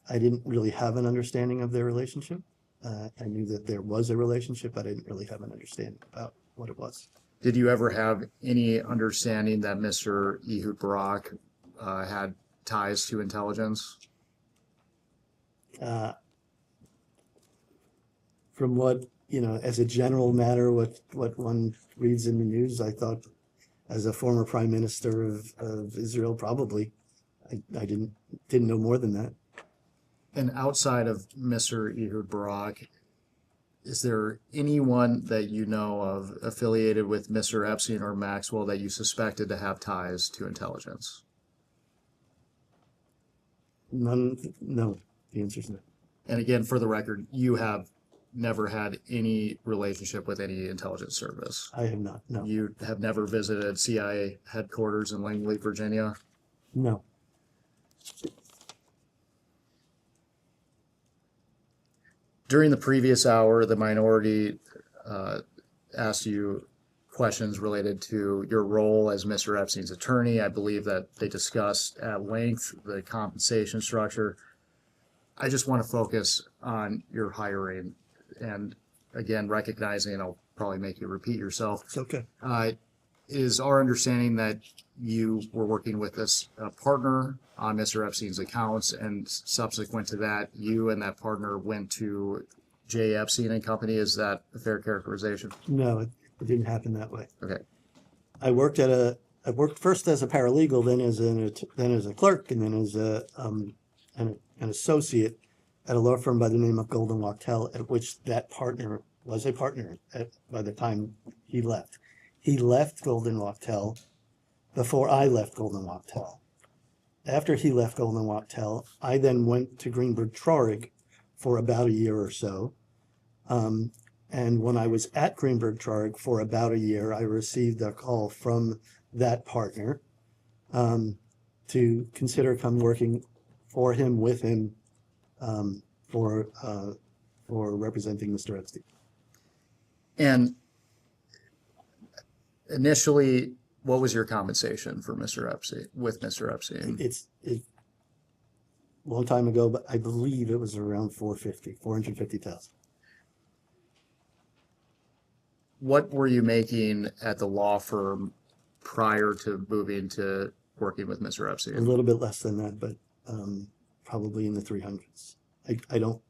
I didn't really have an understanding of their relationship. I knew that there was a relationship, but I didn't really have an understanding about what it was. Did you ever have any understanding that Mr. Ehud Barak had ties to intelligence? From what, as a general matter, what one reads in the news, I thought, as a former prime minister of Israel, probably. I didn't know more than that. And outside of Mr. Ehud Barak, is there anyone that you know of affiliated with Mr. Epstein or Maxwell that you suspected to have ties to intelligence? None. No, the answer is no. And again, for the record, you have never had any relationship with any intelligence service. I have not, no. You have never visited CIA headquarters in Langley, Virginia? No. During the previous hour, the minority asked you questions related to your role as Mr. Epstein's attorney. I believe that they discussed at length the compensation structure. I just want to focus on your hiring, and again, recognizing, I'll probably make you repeat yourself. It's okay. Is our understanding that you were working with this partner on Mr. Epstein's accounts, and subsequent to that, you and that partner went to J. Epstein and Company? Is that a fair characterization? No, it didn't happen that way. Okay. I worked first as a paralegal, then as a clerk, and then as an associate at a law firm by the name of Golden Wachtel, at which that partner was a partner by the time he left. He left Golden Wachtel before I left Golden Wachtel. After he left Golden Wachtel, I then went to Greenberg Traurig for about a year or so. And when I was at Greenberg Traurig for about a year, I received a call from that partner to consider come working for him, with him, for representing Mr. Epstein. And initially, what was your compensation for Mr. Epstein, with Mr. Epstein? It's a long time ago, but I believe it was around $450,000. What were you making at the law firm prior to moving to working with Mr. A Epstein? little bit less than that, but probably in the 300s. I don't,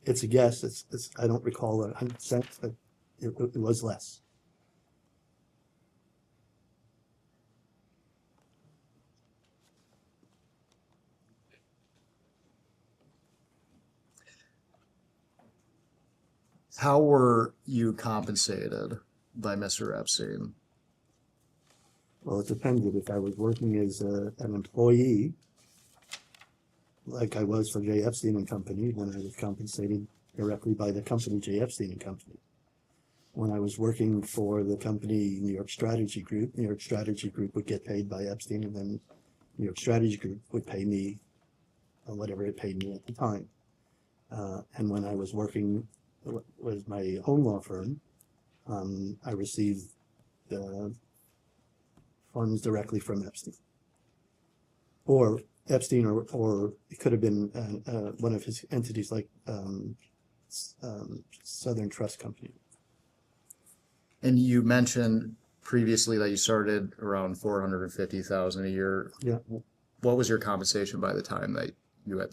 it's a guess. I don't recall 100%, but it was less. How were you compensated by Mr. Epstein? Well, it depended. If I was working as an employee, like I was for J. Epstein and Company, then I was compensated directly by the company J. Epstein and Company. When I was working for the company New York Strategy Group would get paid by Epstein, and then New York Strategy Group would pay me whatever it paid me at the time. And when I was working with my own law firm, I received the funds directly from Epstein, or Epstein, or it could have been one of his entities like Southern Trust Company. And you mentioned previously that you started around 450,000 a year. Yeah. What was your compensation by the time that you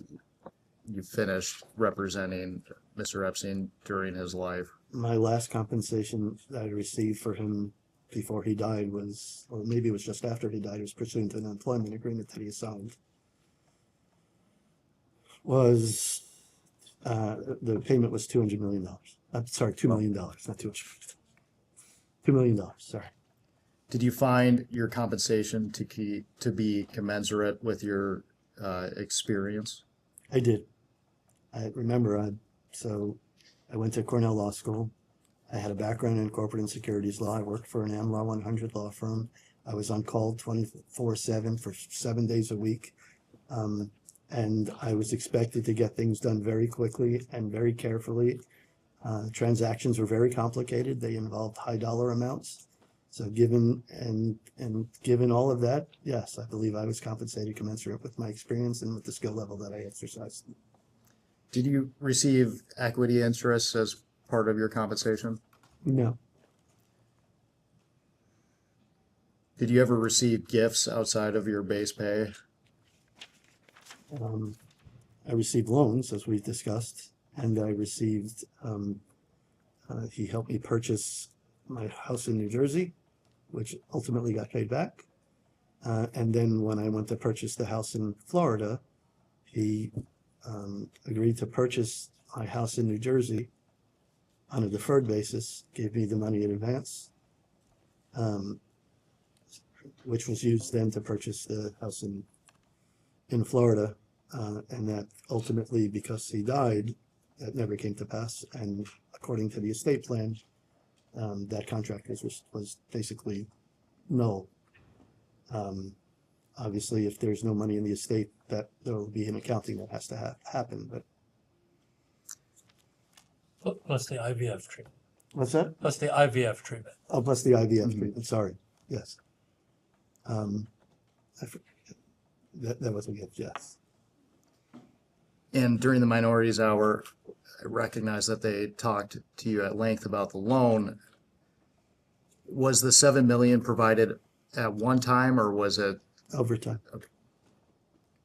finished representing Mr. Epstein during his life? My last compensation that I received for him before he died was, or maybe it was just after he died, was pursuant to an employment agreement that he signed, was the payment was $200 million. I'm sorry, $2 million, not $200. $2 million, sorry. Did you find your compensation to be commensurate with your experience? I did. I remember, so I went to Cornell Law School. I had a background in corporate and securities law. I worked for an AmLaw 100 law firm. I was on call 24/7 for 7 days a week. And I was expected to get things done very quickly and very carefully. Transactions were very complicated. They involved high dollar amounts. So given all of that, yes, I believe I was compensated commensurate with my experience and with the skill level that I exercised. Did you receive equity interests as part of your compensation? No. Did you ever receive gifts outside of your base pay? I received loans, as we've discussed, and I received, he helped me purchase my house in New Jersey, which ultimately got paid back. And then when I went to purchase the house in Florida, he agreed to purchase my house in New Jersey on a deferred basis, gave me the money in advance, which was used then to purchase the house in Florida. And that ultimately, because he died, that never came to pass. And according to the estate plan, that contract was basically null. Obviously, if there's no money in the estate, that there will be an accounting that has to happen. But Plus the IVF treatment. what's that? Plus the IVF treatment. Oh, plus the IVF treatment. Sorry. Yes. That was a gift. Yes. And during the minorities hour, I recognize that they talked to you at length about the loan. Was the $7 million provided at one time, or was it over time? Okay.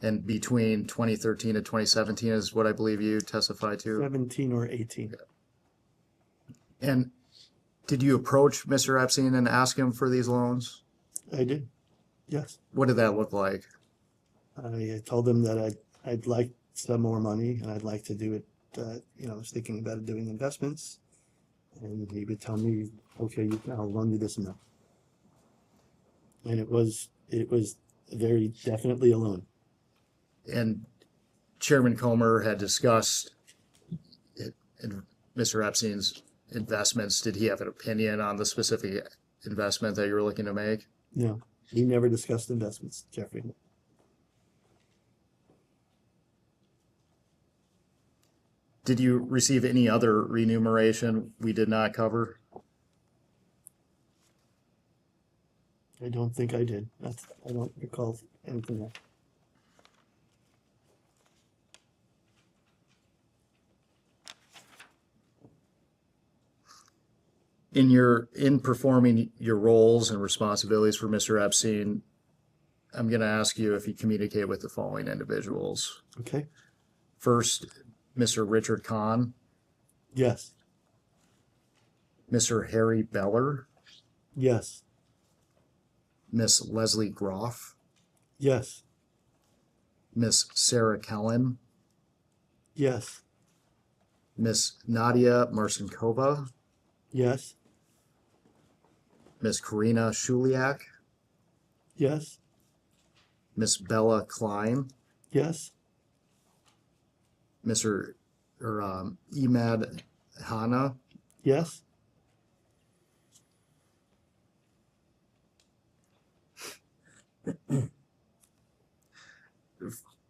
And between 2013 and 2017 is what I believe you testified to? 17 or 18. And did you approach Mr. Epstein and ask him for these loans? I did. Yes. What did that look like? I told him that I'd like some more money and I'd like to do it. I was thinking about doing investments, and he would tell me, "Okay, I'll loan you this amount." And it was very definitely a loan. And Chairman Comer had discussed Mr. Epstein's investments. Did he have an opinion on the specific investment that you were looking to make? No, he never discussed investments, Jeffrey. Did you receive any other remuneration we did not cover? I don't think I did. I don't recall anything else. In performing your roles and responsibilities for Mr. Epstein, I'm going to ask you if you communicate with the following individuals. Okay. First, Mr. Richard Kahn, Yes. Mr. Harry Beller, Yes. Miss Leslie Groff, Yes. Miss Sarah Kellen, Yes. Miss Nadia Marcinkova, Yes. Miss Karina Shuliak, Yes. Miss Bella Klein, Yes. Mr. Emad Hanna, Yes.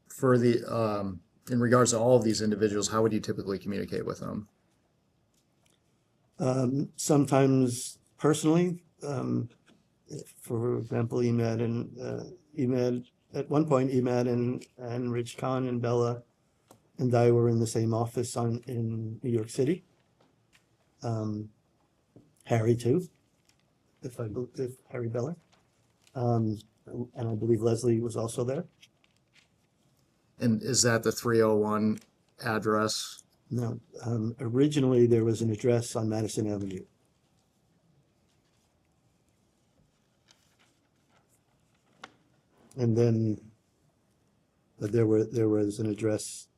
for the in regards to all of these individuals, how would you typically communicate with them? Sometimes personally, for example, Emad, at one point, Emad and Rich Khan and Bella and I were in the same office in New York City. Harry too, if Harry Beller. And I believe Leslie was also there. And is that the 301 address? No, originally there was an address on Madison Avenue. And then there was an address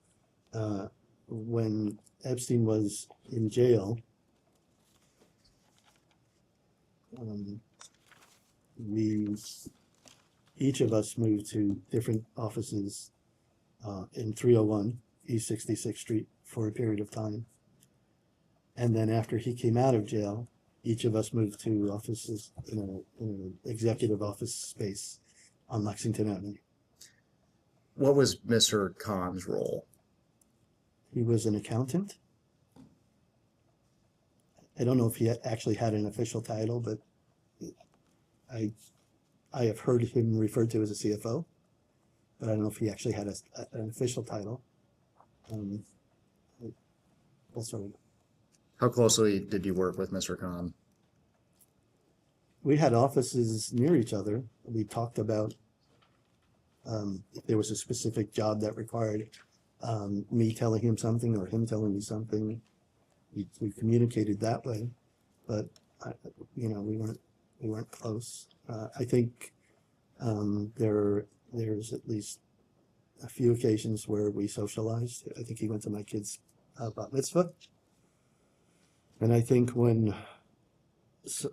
when Epstein was in jail. Each of us moved to different offices in 301 East 66th Street for a period of time. And then after he came out of jail, each of us moved to offices in an executive office space on Lexington Avenue. What was Mr. Khan's role? He was an accountant. I don't know if he actually had an official title, but I have heard him referred to as a CFO, but I don't know if he actually had an official title. Also, How closely did you work with Mr. Khan? we had offices near each other. We talked about if there was a specific job that required me telling him something or him telling me something. We communicated that way, but we weren't close. I think there's at least a few occasions where we socialized. I think he went to my kid's bat mitzvah, and I think when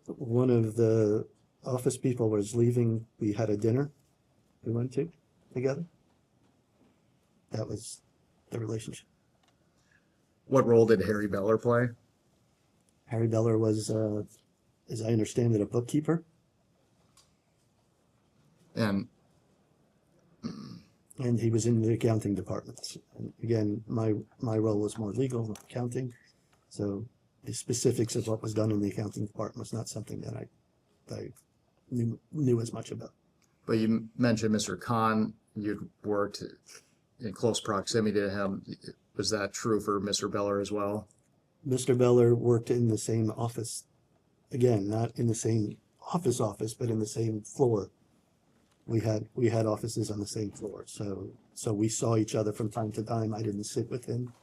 one of the office people was leaving, we had a dinner we went to together. That was the relationship. What role did Harry Beller play? Harry Beller was, as I understand it, a bookkeeper. And he was in the accounting department. And again, my role was more legal than accounting. So the specifics of what was done in the accounting department was not something that I knew as much about. But you mentioned Mr. Khan, you'd worked in close proximity to him. Was that true for Mr. Beller as well? Mr. Beller worked in the same office. Again, not in the same office, but in the same floor. We had offices on the same floor. So we saw each other from time to time. I didn't sit with him.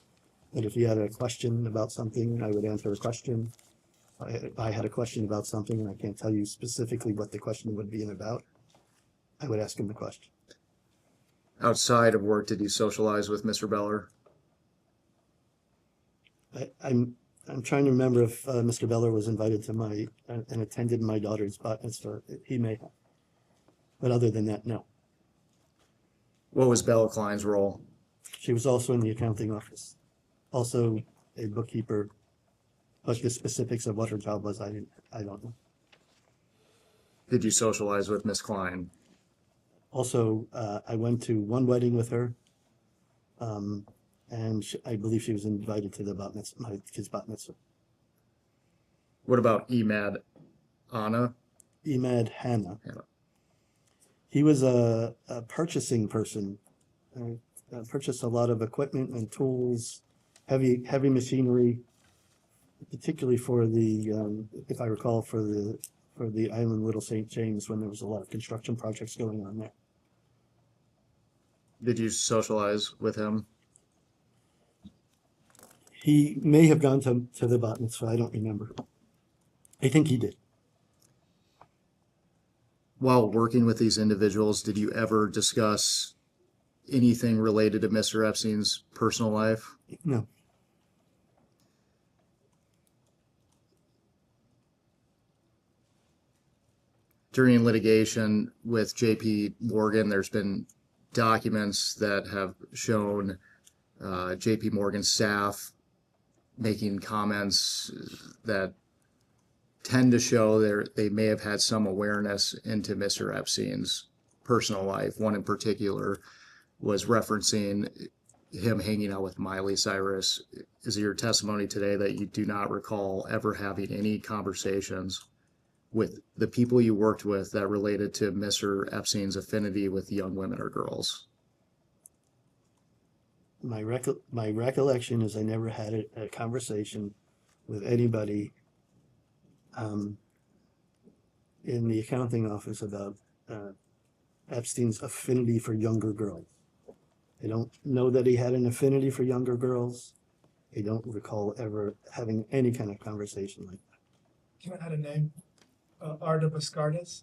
But if he had a question about something, I would answer a question. I had a question about something, and I can't tell you specifically what the question would be about, I would ask him the question. Outside of work, did you socialize with Mr. Beller? I'm trying to remember if Mr. Beller was invited to and attended my daughter's bat mitzvah. He may have. But other than that, no. What was Bella Klein's role? She was also in the accounting office, also a bookkeeper, but the specifics of what her job was, I don't know. Did you socialize with Miss Klein? Also, I went to one wedding with her, and I believe she was invited to the bat mitzvah, my kid's bat mitzvah. What about Emad Hanna? Emad Hanna. He was a purchasing person. Purchased a lot of equipment and tools, heavy machinery, particularly for the, if I recall, for the island Little St. James when there was a lot of construction projects going on there. Did you socialize with him? He may have gone to the bat mitzvah. I don't remember. I think he did. While working with these individuals, did you ever discuss anything related to Mr. Epstein's personal life? No. During litigation with JP Morgan, there's been documents that have shown JP Morgan staff making comments that tend to show they may have had some awareness into Mr. Epstein's personal life. One in particular was referencing him hanging out with Miley Cyrus. Is it your testimony today that you do not recall ever having any conversations with the people you worked with that related to Mr. Epstein's affinity with young women or girls? My recollection is I never had a conversation with anybody in the accounting office about Epstein's affinity for younger girls. I don't know that he had an affinity for younger girls. I don't recall ever having any kind of conversation like that. Do you know how to name Arda Bascardis?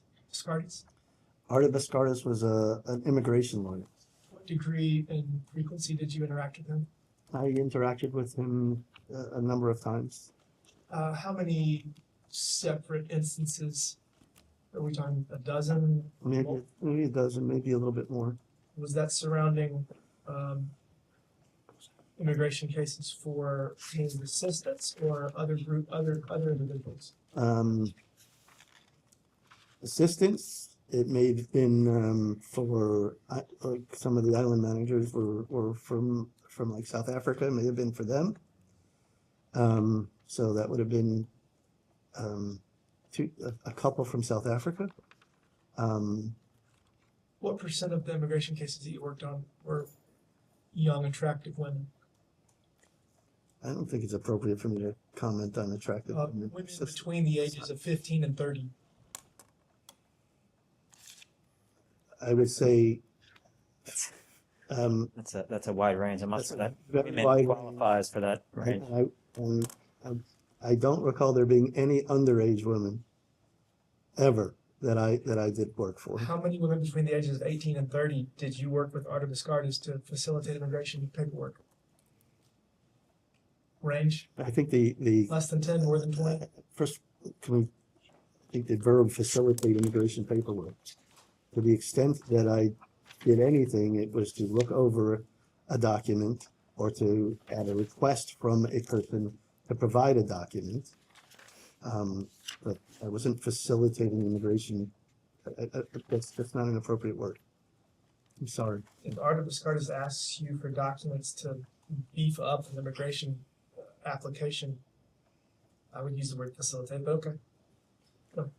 Arda Bascardis was an immigration lawyer. What degree and frequency did you interact with him? I interacted with him a number of times. How many separate instances? Are we talking a dozen? Maybe a dozen, maybe a little bit more. Was that surrounding immigration cases for his assistants or other individuals? Assistants. It may have been for like some of the island managers were from like South Africa. It may have been for them. So that would have been a couple from South Africa. What percent of the immigration cases that you worked on were young, attractive women? I don't think it's appropriate for me to comment on attractive women. Women between the ages of 15 and 30. I would say that's a wide range. I'm not sure that very women wide qualifies for that range. I don't recall there being any underage women ever that I did work for. How many women between the ages of 18 and 30 did you work with Arda Bascardis to facilitate immigration paperwork? Range? I think the less than 10, more than 20? First, I think the verb facilitate immigration paperwork. To the extent that I did anything, it was to look over a document or to add a request from a person to provide a document. But I wasn't facilitating immigration. That's not an appropriate word. I'm sorry. If Arda Bascardis asks you for documents to beef up an immigration application, I would use the word facilitate, but okay. Go.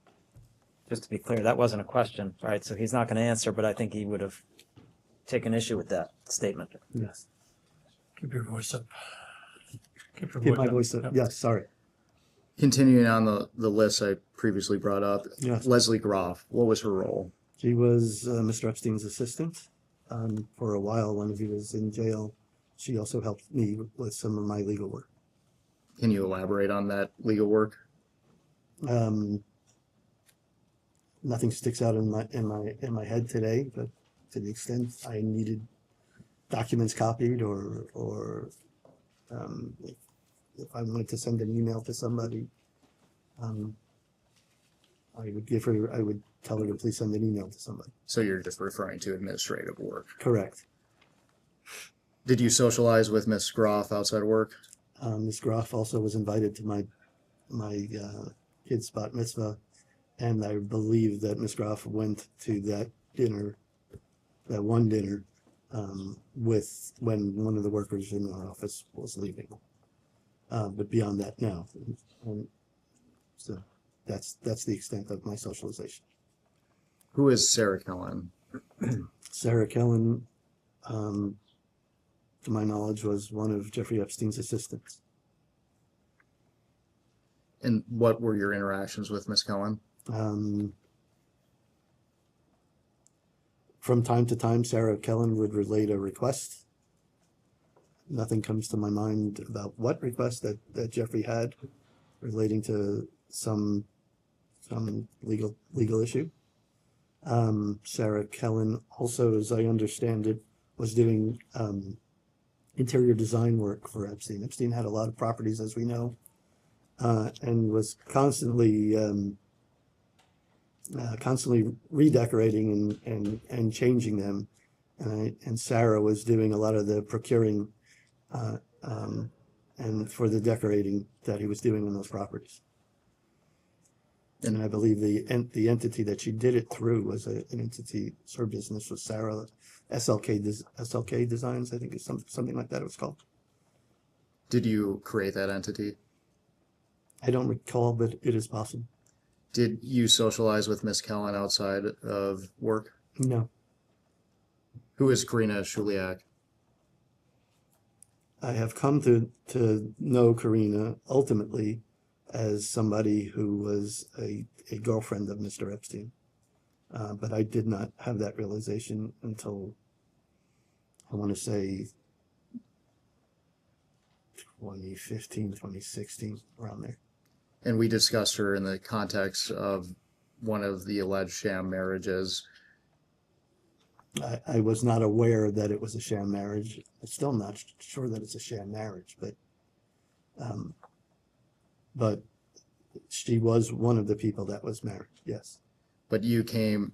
Just to be clear, that wasn't a question, right? So he's not going to answer, but I think he would have taken issue with that statement. Yes. Keep your voice up. Keep my voice up. Yep. Yes, sorry. Continuing on the list I previously brought up, Yes. Leslie Groff, what was her role? She was Mr. Epstein's assistant for a while when he was in jail. She also helped me with some of my legal work. Can you elaborate on that legal work? Nothing sticks out in my head today, but to the extent I needed documents copied or if I wanted to send an email to somebody, I would tell her to please send an email to somebody. So you're just referring to administrative work? Correct. Did you socialize with Miss Groff outside of work? Ms. Groff also was invited to my kid's bat mitzvah, and I believe that Ms. Groff went to that one dinner, with when one of the workers in our office was leaving. But beyond that, no. So that's the extent of my socialization. Who is Sarah Kellen? Sarah Kellen, to my knowledge, was one of Jeffrey Epstein's assistants. And what were your interactions with Miss Kellen? From time to time, Sarah Kellen would relate a request. Nothing comes to my mind about what request that Jeffrey had relating to some legal issue. Sarah Kellen also, as I understand it, was doing interior design work for Epstein. Epstein had a lot of properties, as we know, and was constantly redecorating and changing them. And Sarah was doing a lot of the procuring and for the decorating that he was doing on those properties. And I believe the entity that she did it through was an entity, her business was Sarah, SLK Designs, I think it's something like that it was called. Did you create that entity? I don't recall, but it is possible. Did you socialize with Miss Kellen outside of work? No. Who is Karina Shuliak? I have come to know Karina ultimately as somebody who was a girlfriend of Mr. Epstein. But I did not have that realization until, I want to say, 2015, 2016, around there. And we discussed her in the context of one of the alleged sham marriages. I was not aware that it was a sham marriage. I'm still not sure that it's a sham marriage, but she was one of the people that was married, yes. But you came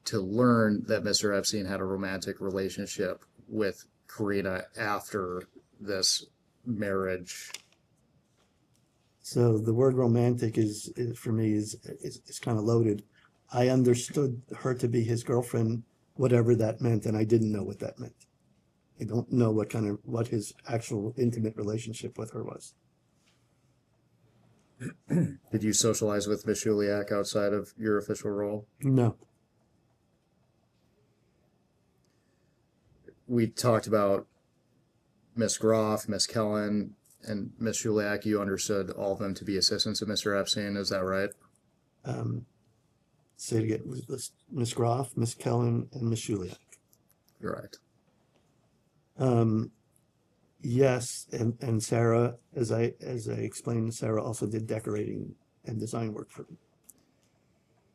to learn that Mr. Epstein had a romantic relationship with Karina after this marriage. So the word romantic is for me is kind of loaded. I understood her to be his girlfriend, whatever that meant, and I didn't know what that meant. I don't know what his actual intimate relationship with her was. Did you socialize with Miss Shuliak outside of your official role? No. We talked about Miss Groff, Miss Kellen, and Miss Shuliak. You understood all of them to be assistants of Mr. Epstein, is that right? Say it again. Miss Groff, Miss Kellen, and Miss Shuliak. Correct. Yes, and Sarah, as I explained, Sarah also did decorating and design work for me.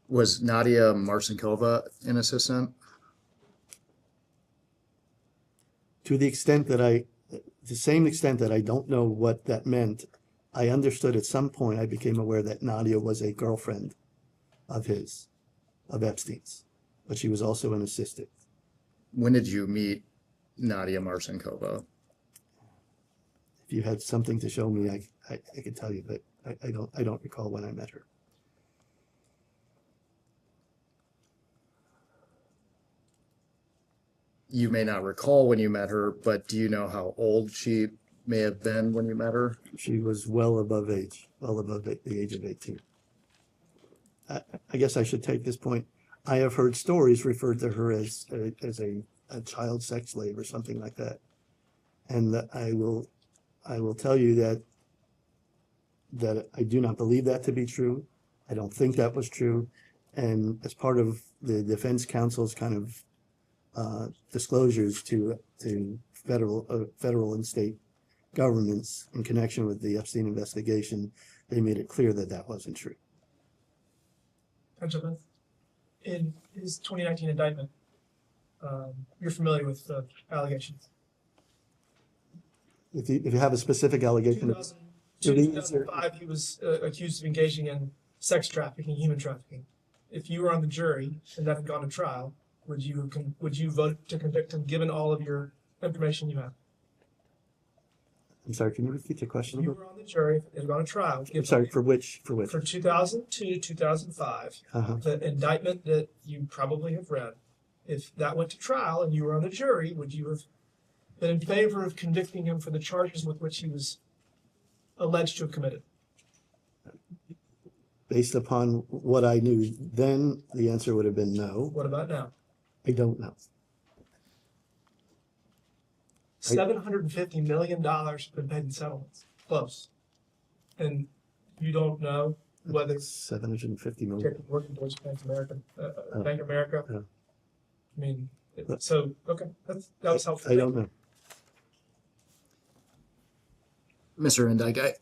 Was Nadia Marcinkova an assistant? To the same extent that I don't know what that meant, I understood at some point I became aware that Nadia was a girlfriend of Epstein's, but she was also an assistant. When did you meet Nadia Marcinkova? If you had something to show me, I could tell you, but I don't recall when I met her. You may not recall when you met her, but do you know how old she may have been when you met her? She was well above the age of 18. I guess I should take this point. I have heard stories referred to her as a child sex slave or something like that. And I will tell you that I do not believe that to be true. I don't think that was true. And as part of the defense counsel's kind of disclosures to federal and state governments in connection with the Epstein investigation, they made it clear that that wasn't true. Benjamin, in his 2019 indictment, you're familiar with the allegations. If you have a specific allegation, 2005, he was accused of engaging in sex trafficking, human trafficking. If you were on the jury and that had gone to trial, would you vote to convict him given all of your information you have? I'm sorry, can you repeat the question? If you were on the jury and gone to trial. I'm sorry, for which? For 2002, 2005, the indictment that you probably have read, if that went to trial and you were on the jury, would you have been in favor of convicting him for the charges with which he was alleged to have committed? Based upon what I knew then, the answer would have been no. What about now? I don't know. $750 million have been paid in settlements. Close. And you don't know whether $750 million. working towards Bank of America. I mean, So, okay, that was helpful. I don't know. Mr. Indyke,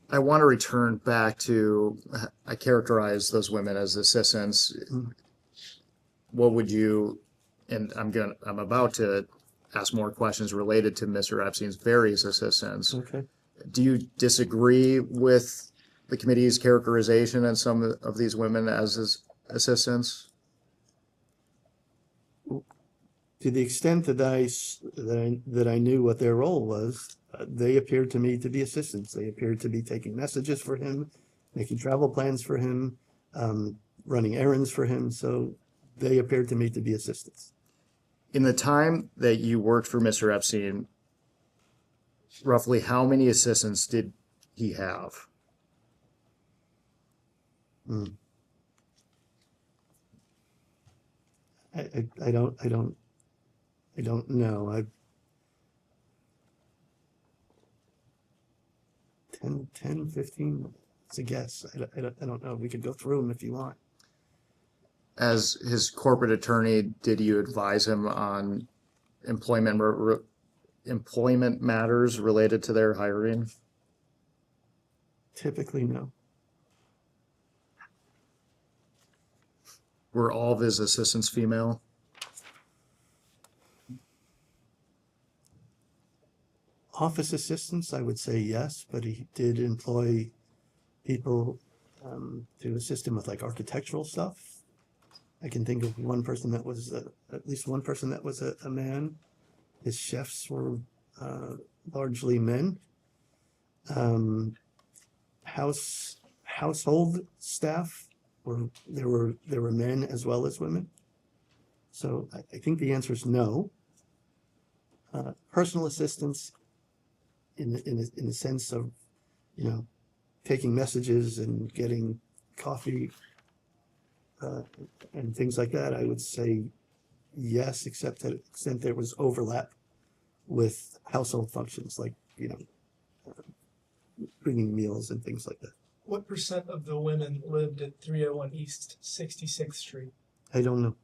I want to return back to, I characterize those women as assistants. What would you, and I'm about to ask more questions related to Mr. Epstein's various assistants. Okay. Do you disagree with the committee's characterization of some of these women as his assistants? To the extent that I knew what their role was, they appeared to me to be assistants. They appeared to be taking messages for him, making travel plans for him, running errands for him. So they appeared to me to be assistants. In the time that you worked for Mr. Epstein, roughly how many assistants did he have? I don't know. 10, 15, it's a guess. I don't know. We could go through them if you want. As his corporate attorney, did you advise him on employment matters related to their hiring? Typically, no. Were all of his assistants female? Office assistants, I would say yes, but he did employ people to assist him with like architectural stuff. I can think of one person that was at least one person that was a man. His chefs were largely men. Household staff there were men as well as women. So I think the answer is no. Personal assistants, in the sense of, taking messages and getting coffee and things like that, I would say yes, except to the extent there was overlap with household functions like, bringing meals and things like that. What % of the women lived at 301 East 66th Street? I don't know.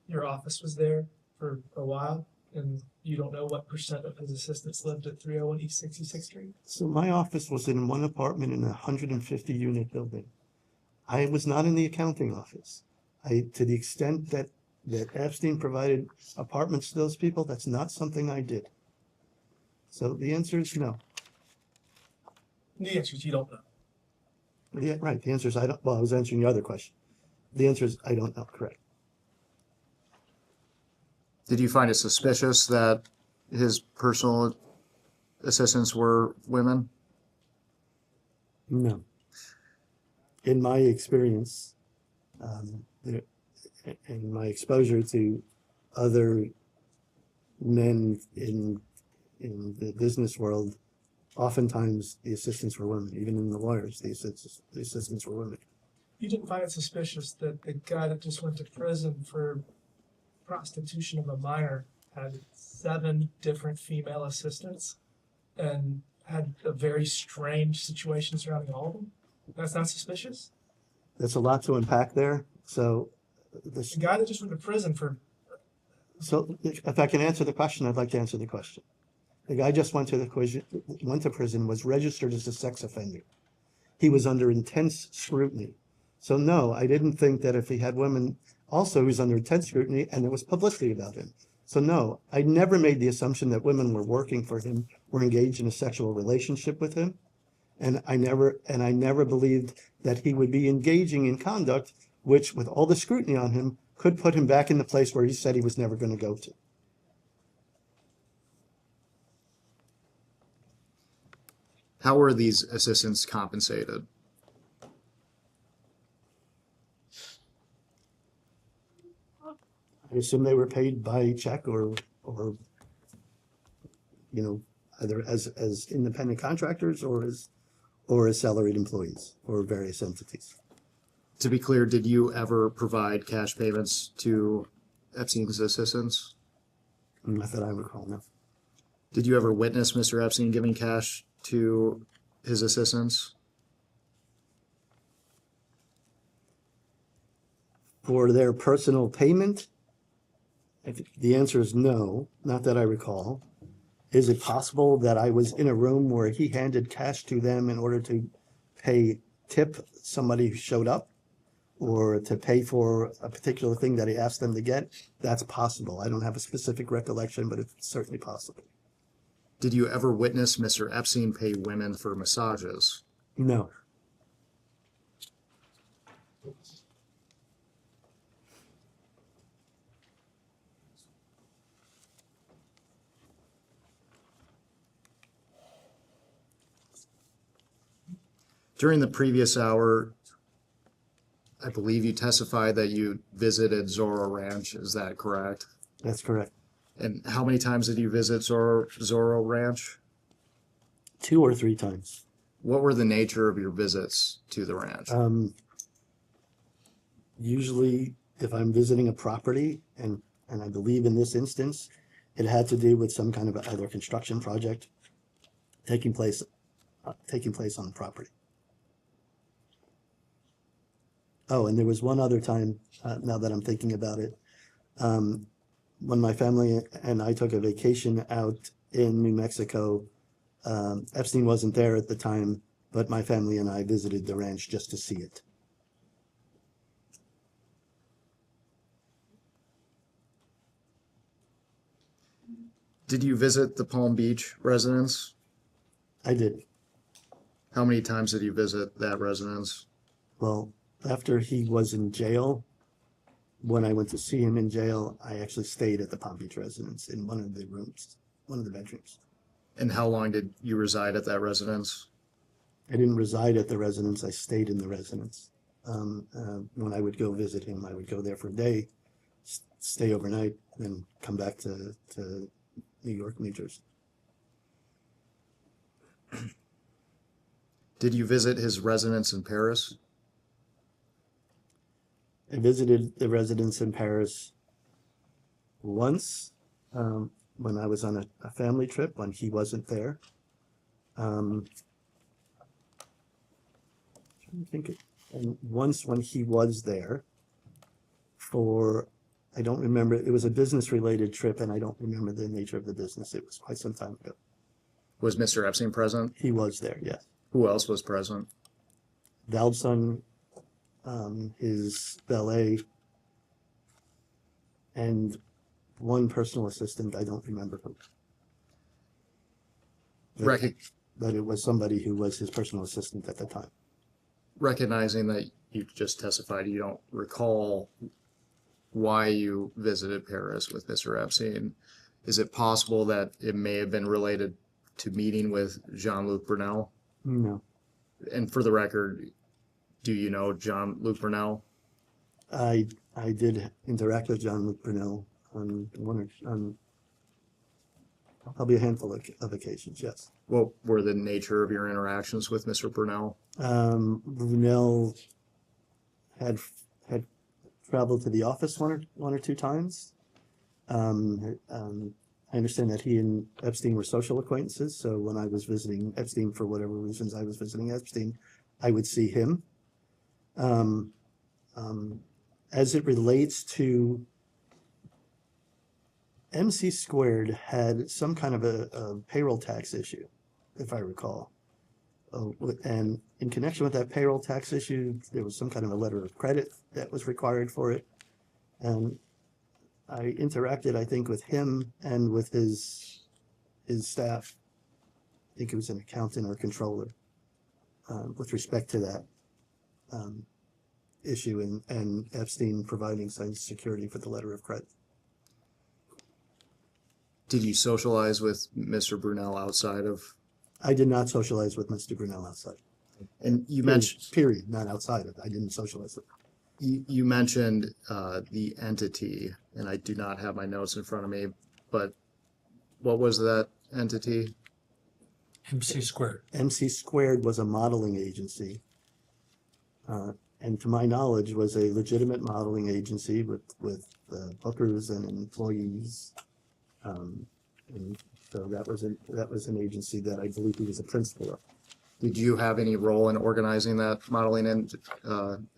Your office was there for a while, and you don't know what % of his assistants lived at 301 East 66th Street? So my office was in one apartment in a 150 unit building. I was not in the accounting office. To the extent that Epstein provided apartments to those people, that's not something I did. So the answer is no. The answer is you don't know. Yeah, right. The answer is I don't. Well, I was answering your other question. The answer is I don't know. Correct. Did you find it suspicious that his personal assistants were women? No. In my experience, in my exposure to other men in the business world, oftentimes the assistants were women. Even in the lawyers, the assistants were women. You didn't find it suspicious that the guy that just went to prison for prostitution of a minor had 7 different female assistants and had a very strange situation surrounding all of them? That's not suspicious? That's a lot to unpack there. So The guy that just went to prison for... So if I can answer the question, I'd like to answer the question. The guy just went to prison, was registered as a sex offender. He was under intense scrutiny. So no, I didn't think that if he had women, also he was under intense scrutiny and there was publicity about him. So no, I never made the assumption that women were working for him, were engaged in a sexual relationship with him. And I never believed that he would be engaging in conduct which, with all the scrutiny on him, could put him back in the place where he said he was never going to go to. How were these assistants compensated? I assume they were paid by check or either as independent contractors or as salaried employees for various entities. To be clear, did you ever provide cash payments to Epstein's assistants? Not that I recall, no. Did you ever witness Mr. Epstein giving cash to his assistants? For their personal payment, the answer is no, not that I recall. Is it possible that I was in a room where he handed cash to them in order to tip somebody who showed up, or to pay for a particular thing that he asked them to get? That's possible. I don't have a specific recollection, but it's certainly possible. Did you ever witness Mr. Epstein pay women for massages? No. During the previous hour, I believe you testified that you visited Zorro Ranch. Is that correct? That's correct. And how many times did you visit Zorro Ranch? 2 or 3 times. What were the nature of your visits to the ranch? Usually, if I'm visiting a property, and I believe in this instance, it had to do with some kind of either construction project taking place on the property. Oh, and there was one other time, now that I'm thinking about it, when my family and I took a vacation out in New Mexico. Epstein wasn't there at the time, but my family and I visited the ranch just to see it. Did you visit the Palm Beach residence? I did. How many times did you visit that residence? Well, after he was in jail, when I went to see him in jail, I actually stayed at the Palm Beach residence in one of the rooms, one of the bedrooms. And how long did you reside at that residence? I didn't reside at the residence. I stayed in the residence. When I would go visit him, I would go there for a day, stay overnight, then come back to New York, New Jersey. Did you visit his residence in Paris? I visited the residence in Paris once, when I was on a family trip when he wasn't there. Trying to think, and once when he was there for, I don't remember, it was a business-related trip, and I don't remember the nature of the business. It was quite some time ago. Was Mr. Epstein present? He was there, yes. Who else was present? Daldson, his valet, and one personal assistant. I don't remember who. But it was somebody who was his personal assistant at the time. Recognizing that you just testified, you don't recall why you visited Paris with Mr. Epstein. Is it possible that it may have been related to meeting with Jean-Luc Brunel? No. And for the record, do you know Jean-Luc Brunel? I did interact with Jean-Luc Brunel on probably a handful of occasions, yes. What were the nature of your interactions with Mr. Brunel? Brunel had traveled to the office one or two times. I understand that he and Epstein were social acquaintances, so when I was visiting Epstein, for whatever reasons I was visiting Epstein, I would see him. As it relates to MC Squared had some kind of a payroll tax issue, if I recall. And in connection with that payroll tax issue, there was some kind of a letter of credit that was required for it. And I interacted, I think, with him and with his staff. I think it was an accountant or controller, with respect to that issue and Epstein providing some security for the letter of credit. Did you socialize with Mr. Brunel outside of? I did not socialize with Mr. Brunel outside. And you mentioned. Period, not outside of it. I didn't socialize with him. You mentioned the entity, and I do not have my notes in front of me, but what was that entity? MC Squared. MC Squared was a modeling agency, and to my knowledge was a legitimate modeling agency with bookers and employees. And so that was an agency that I believe he was a principal of. Did you have any role in organizing that modeling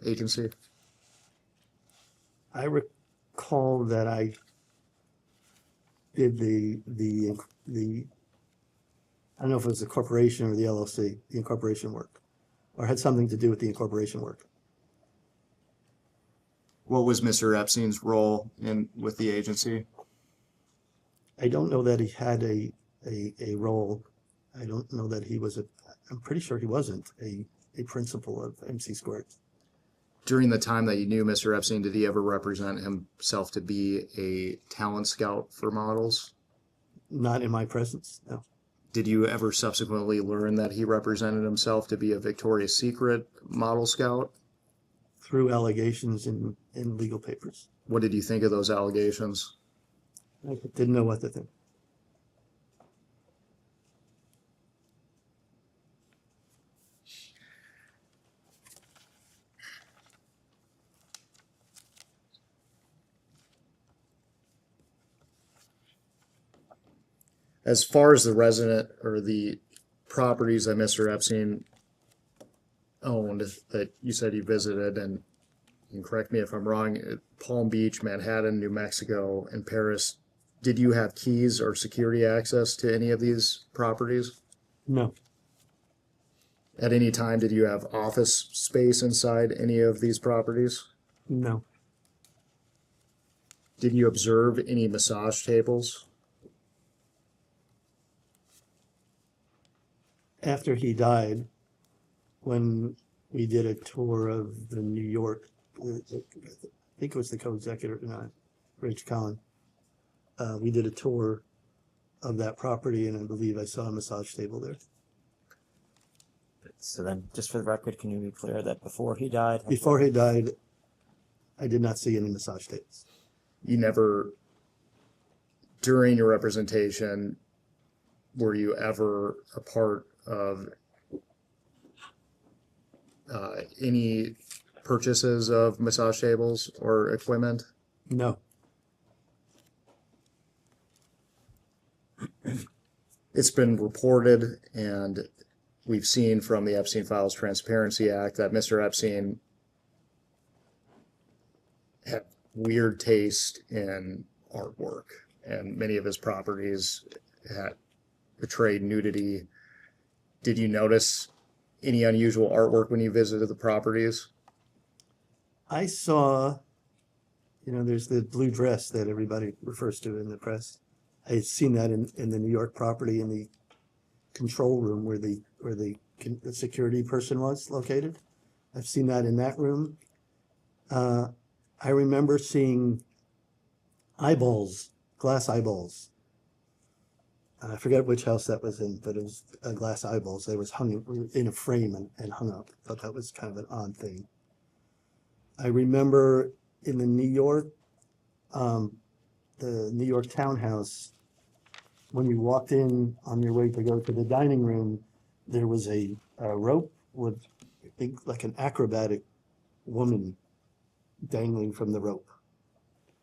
agency? I recall that I did I don't know if it was the corporation or the LLC, the incorporation work, or had something to do with the incorporation work. What was Mr. Epstein's role with the agency? I don't know that he had a role. I don't know that he was I'm pretty sure he wasn't a principal of MC Squared. During the time that you knew Mr. Epstein, did he ever represent himself to be a talent scout for models? Not in my presence, no. Did you ever subsequently learn that he represented himself to be a Victoria's Secret model scout? Through allegations in legal papers. What did you think of those allegations? I didn't know what to think. As far as the resident or the properties that Mr. Epstein owned that you said you visited, and correct me if I'm wrong, Palm Beach, Manhattan, New Mexico, and Paris, did you have keys or security access to any of these properties? No. At any time, did you have office space inside any of these properties? No. Did you observe any massage tables? After he died, when we did a tour of the New York, I think it was the co-executor tonight, Rich Collin. We did a tour of that property, and I believe I saw a massage table there. So then, just for the record, can you be clear that before he died? Before he died, I did not see any massage tables. You never, during your representation, were you ever a part of any purchases of massage tables or equipment? No. It's been reported, and we've seen from the Epstein Files Transparency Act that Mr. Epstein had weird taste in artwork, and many of his properties had portrayed nudity. Did you notice any unusual artwork when you visited the properties? I saw, there's the blue dress that everybody refers to in the press. I had seen that in the New York property in the control room where the security person was located. I've seen that in that room. I remember seeing eyeballs, glass eyeballs. I forget which house that was in, but it was glass eyeballs. They was hung in a frame and hung up. I thought that was kind of an odd thing. I remember in the New York townhouse, when you walked in on your way to go to the dining room, there was a rope with, I think, like an acrobatic woman dangling from the rope.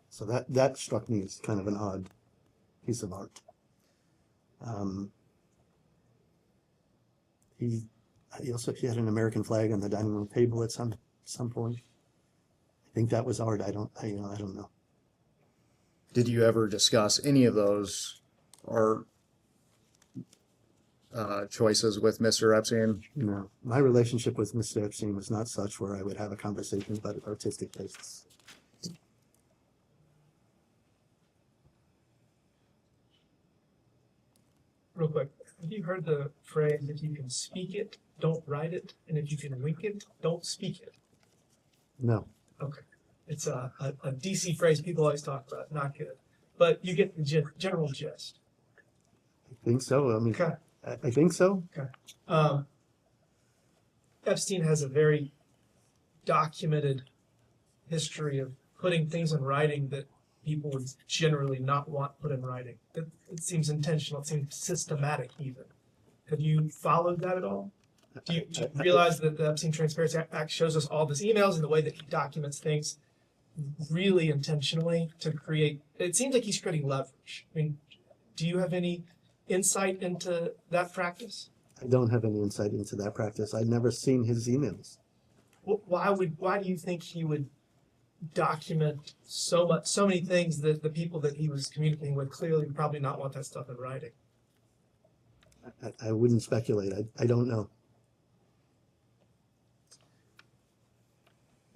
So that struck me as kind of an odd piece of art. He had an American flag on the dining room table at some point. I think that was art. I don't know. Did you ever discuss any of those art choices with Mr. Epstein? No. My relationship with Mr. Epstein was not such where I would have a conversation about artistic tastes. Real quick, have you heard the phrase, if you can speak it, don't write it, and if you can wink it, don't speak it? No. Okay. It's a DC phrase people always talk about, not good. But you get the general gist. I think so. I mean, Okay. I think so. Okay. Epstein has a very documented history of putting things in writing that people would generally not want put in writing. It seems intentional. It seems systematic even. Have you followed that at all? Do you realize that the Epstein Transparency Act shows us all these emails and the way that he documents things really intentionally to create, it seems like he's creating leverage. I mean, do you have any insight into that practice? I don't have any insight into that practice. I've never seen his emails. Why do you think he would document so many things that the people that he was communicating with clearly would probably not want that stuff in writing. I wouldn't speculate. I don't know.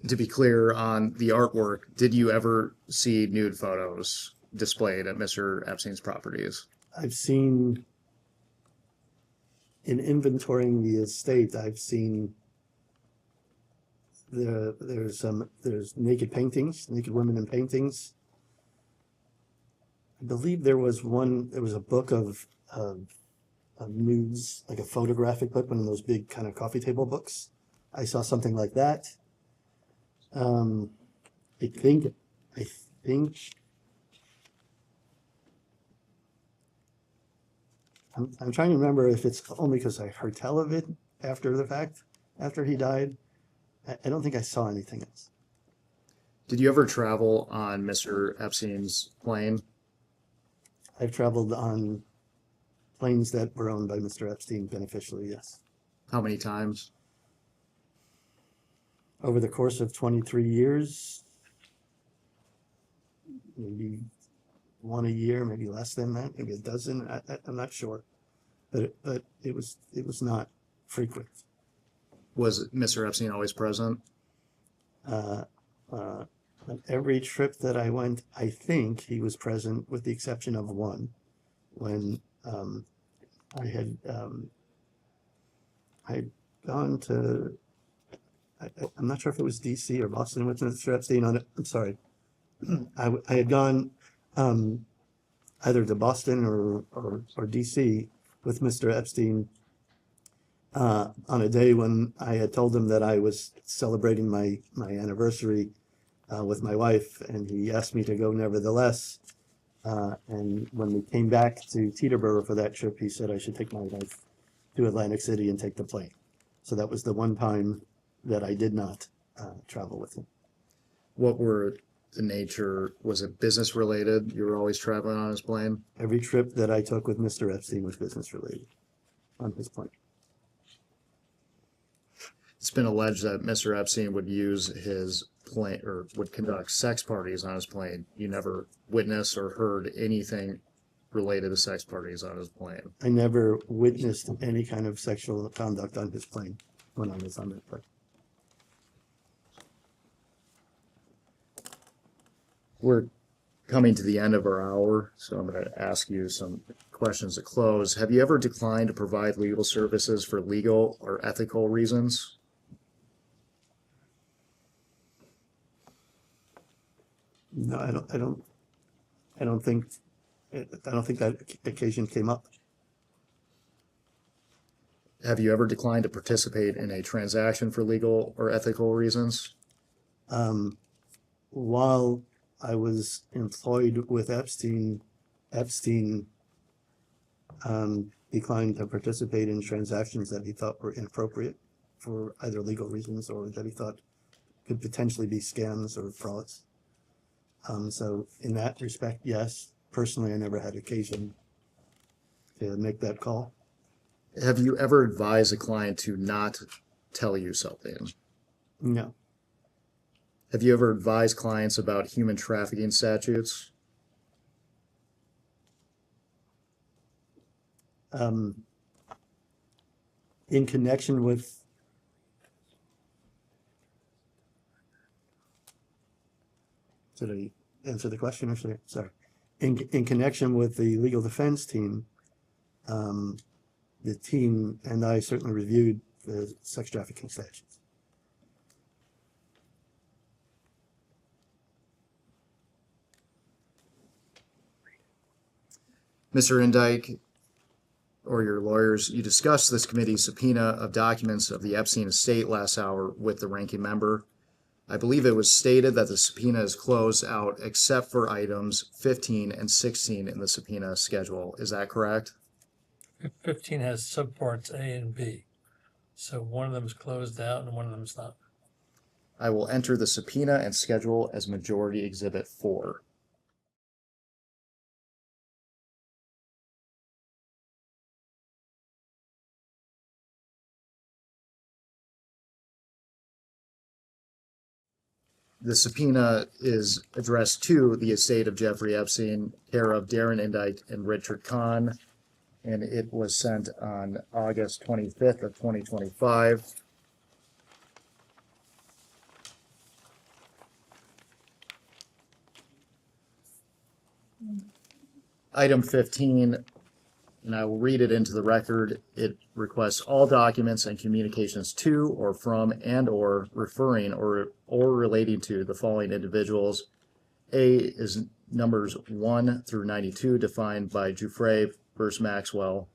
To be clear on the artwork, did you ever see nude photos displayed at Mr. Epstein's properties? I've seen, in inventorying the estate, I've seen there's naked paintings, naked women in paintings. I believe there was a book of nudes, like a photographic book, one of those big kind of coffee table books. I saw something like that. I think I'm trying to remember if it's only because I heard tell of it after the fact, after he died. I don't think I saw anything else. Did you ever travel on Mr. Epstein's plane? I've traveled on planes that were owned by Mr. Epstein beneficially, yes. How many times? Over the course of 23 years, maybe one a year, maybe less than that, maybe a dozen. I'm not sure, but it was not frequent. Was Mr. Epstein always present? On every trip that I went, I think he was present, with the exception of one, when I had gone to. I'm not sure if it was DC or Boston with Mr. Epstein on it. I'm sorry. I had gone either to Boston or DC with Mr. Epstein on a day when I had told him that I was celebrating my anniversary with my wife, and he asked me to go nevertheless. And when we came back to Teterboro for that trip, he said I should take my wife to Atlantic City and take the plane. So that was the one time that I did not travel with him. What were the nature? Was it business related? You were always traveling on his plane? Every trip that I took with Mr. Epstein was business related on his plane. It's been alleged that Mr. Epstein would use his plane or would conduct sex parties on his plane. You never witnessed or heard anything related to sex parties on his plane. I never witnessed any kind of sexual conduct on his plane when I was on that plane. We're coming to the end of our hour, so I'm going to ask you some questions to close. Have you ever declined to provide legal services for legal or ethical reasons? No, I don't think that occasion came up. Have you ever declined to participate in a transaction for legal or ethical reasons? While I was employed with Epstein declined to participate in transactions that he thought were inappropriate for either legal reasons or that he thought could potentially be scams or frauds. So in that respect, yes. Personally, I never had occasion to make that call. Have you ever advised a client to not tell you something? No. Have you ever advised clients about human trafficking statutes? In connection with Did I answer the question? Actually, sorry. In connection with the legal defense team, the team and I certainly reviewed the sex trafficking statutes. Mr. Indyke, or your lawyers, you discussed this committee's subpoena of documents of the Epstein estate last hour with the ranking member. I believe it was stated that the subpoena is closed out except for items 15 and 16 in the subpoena schedule. Is that correct? 15 has subparts A and B. So one of them is closed out and one of them is not. I will enter the subpoena and schedule as Majority Exhibit 4. The subpoena is addressed to the estate of Jeffrey Epstein, care of Darren Indyke and Richard Kahn, and it was sent on August 25th of 2025. Item 15, and I will read it into the record. It requests all documents and communications to or from and or referring or relating to the following individuals. A is numbers 1 through 92 defined by Giuffre versus Maxwell.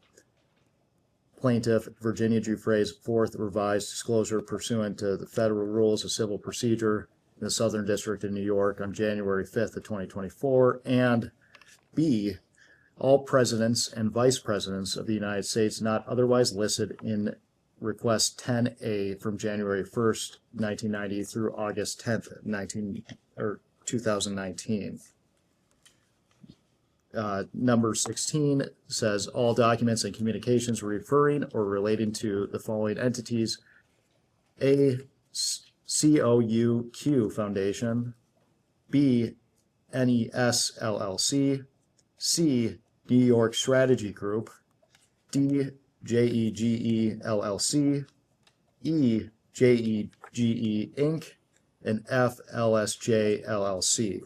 Plaintiff Virginia Giuffre's fourth revised disclosure pursuant to the Federal Rules of Civil Procedure in the Southern District of New York on January 5th of 2024. And B, all presidents and vice presidents of the United States not otherwise listed in request 10A from January 1st, 1990 through August 10th, 2019. Number 16 says all documents and communications referring or relating to the following entities: A, COUQ Foundation; B, NES LLC; C, New York Strategy Group; D, JEGE LLC; E, JEGE Inc., and F, LSJ LLC.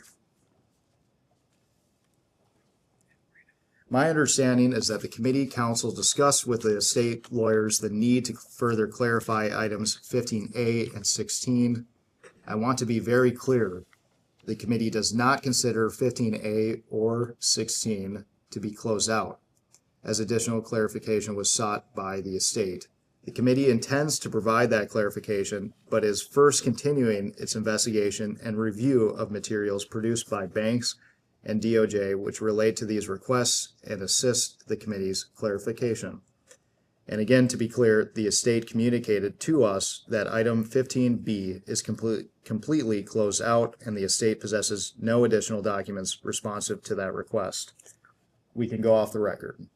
My understanding is that the committee counsel discussed with the estate lawyers the need to further clarify items 15A and 16. I want to be very clear. The committee does not consider 15A or 16 to be closed out, as additional clarification was sought by the estate. The committee intends to provide that clarification, but is first continuing its investigation and review of materials produced by banks and DOJ which relate to these requests and assist the committee's clarification. And again, to be clear, the estate communicated to us that item 15B is completely closed out and the estate possesses no additional documents responsive to that request. We can go off the record.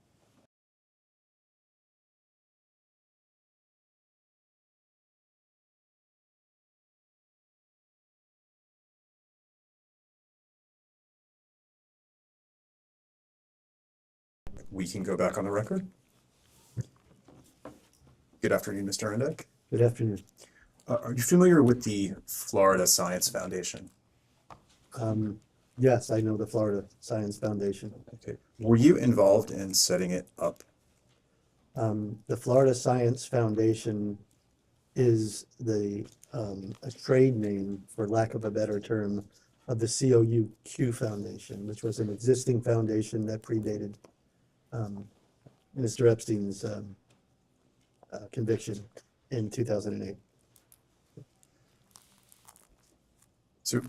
We can go back on the record. Good afternoon, Mr. Indyke. Good afternoon. Are you familiar with the Florida Science Foundation? Yes, I know the Florida Science Foundation. Okay. Were you involved in setting it up? The Florida Science Foundation is a trade name, for lack of a better term, of the COUQ Foundation, which was an existing foundation that predated Mr. Epstein's conviction in 2008. So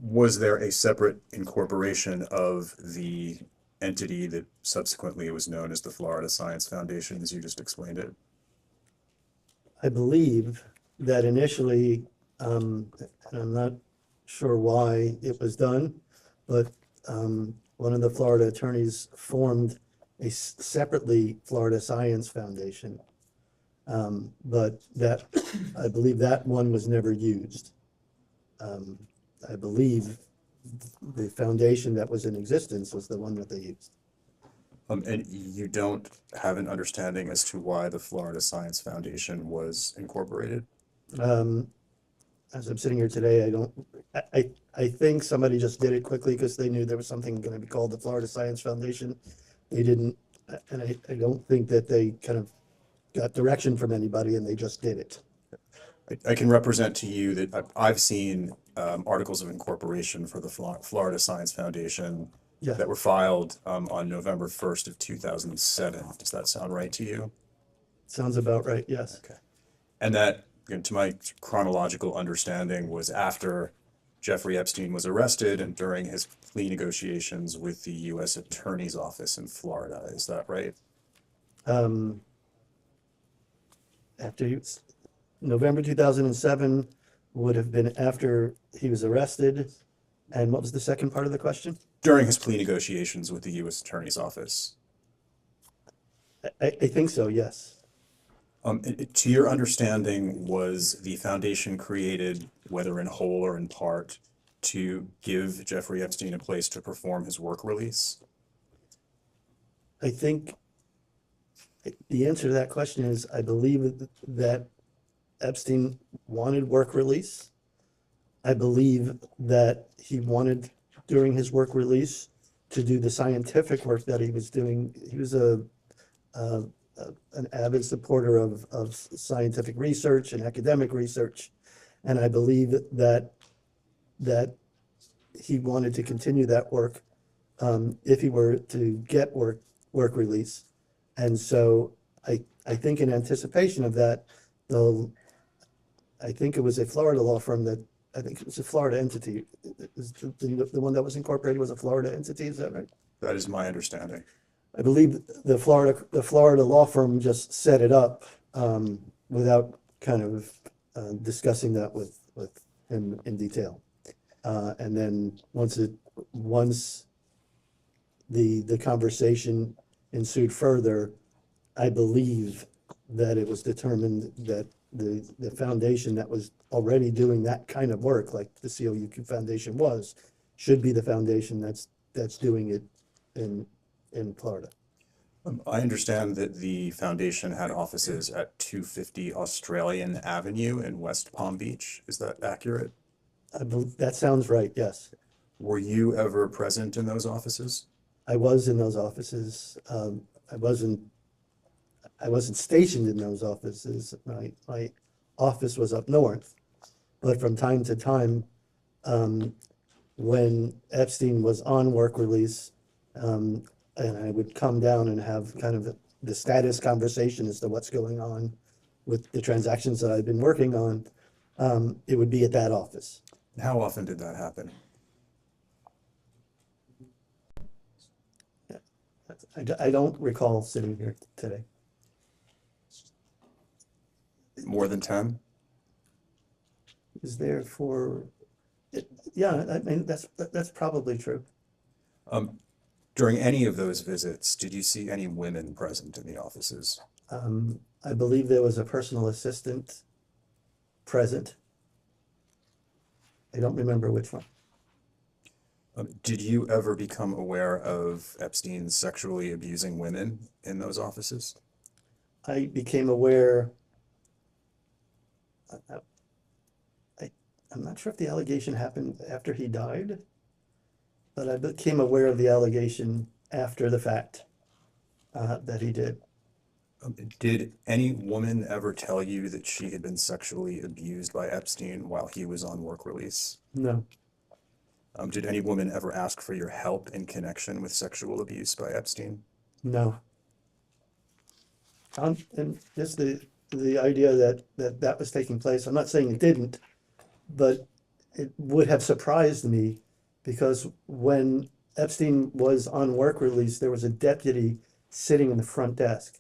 was there a separate incorporation of the entity that subsequently was known as the Florida Science Foundation, as you just explained it? I believe that initially, and I'm not sure why it was done, but one of the Florida attorneys formed a separately Florida Science Foundation. But that, I believe that one was never used. I believe the foundation that was in existence was the one that they used. And you don't have an understanding as to why the Florida Science Foundation was incorporated? As I'm sitting here today, I think somebody just did it quickly because they knew there was something going to be called the Florida Science Foundation. They didn't, and I don't think that they kind of got direction from anybody and they just did it. I can represent to you that I've seen articles of incorporation for the Florida Science Foundation that were filed on November 1st of 2007. Does that sound right to you? Sounds about right, yes. Okay. And that, to my chronological understanding, was after Jeffrey Epstein was arrested and during his plea negotiations with the U.S. Attorney's Office in Florida. Is that right? After November 2007 would have been after he was arrested. And what was the second part of the question? During his plea negotiations with the U.S. Attorney's Office. I think so, yes. To your understanding, was the foundation created, whether in whole or in part, to give Jeffrey Epstein a place to perform his work release? I think the answer to that question is, I believe that Epstein wanted work release. I believe that he wanted, during his work release, to do the scientific work that he was doing. He was an avid supporter of scientific research and academic research. And I believe that he wanted to continue that work if he were to get work release. And so I think in anticipation of that, I think it was a Florida law firm I think it was a Florida entity. The one that was incorporated was a Florida entity, is that right? That is my understanding. I believe the Florida law firm just set it up without kind of discussing that with him in detail. And then once the conversation ensued further, I believe that it was determined that the foundation that was already doing that kind of work, like the COUQ Foundation was, should be the foundation that's doing it in Florida. I understand that the foundation had offices at 250 Australian Avenue in West Palm Beach. Is that accurate? I believe that sounds right, yes. Were you ever present in those offices? I was in those offices. I wasn't stationed in those offices. My office was up north. But from time to time, when Epstein was on work release, and I would come down and have kind of the status conversation as to what's going on with the transactions that I've been working on, it would be at that office. How often did that happen? I don't recall sitting here today. More than 10? Is there for, yeah, I mean, that's probably true. During any of those visits, did you see any women present in the offices? I believe there was a personal assistant present. I don't remember which one. Did you ever become aware of Epstein sexually abusing women in those offices? I became aware, I'm not sure if the allegation happened after he died, but I became aware of the allegation after the fact that he did. Did any woman ever tell you that she had been sexually abused by Epstein while he was on work release? No. Did any woman ever ask for your help in connection with sexual abuse by Epstein? No. And just the idea that was taking place, I'm not saying it didn't, but it would have surprised me, because when Epstein was on work release, there was a deputy sitting in the front desk.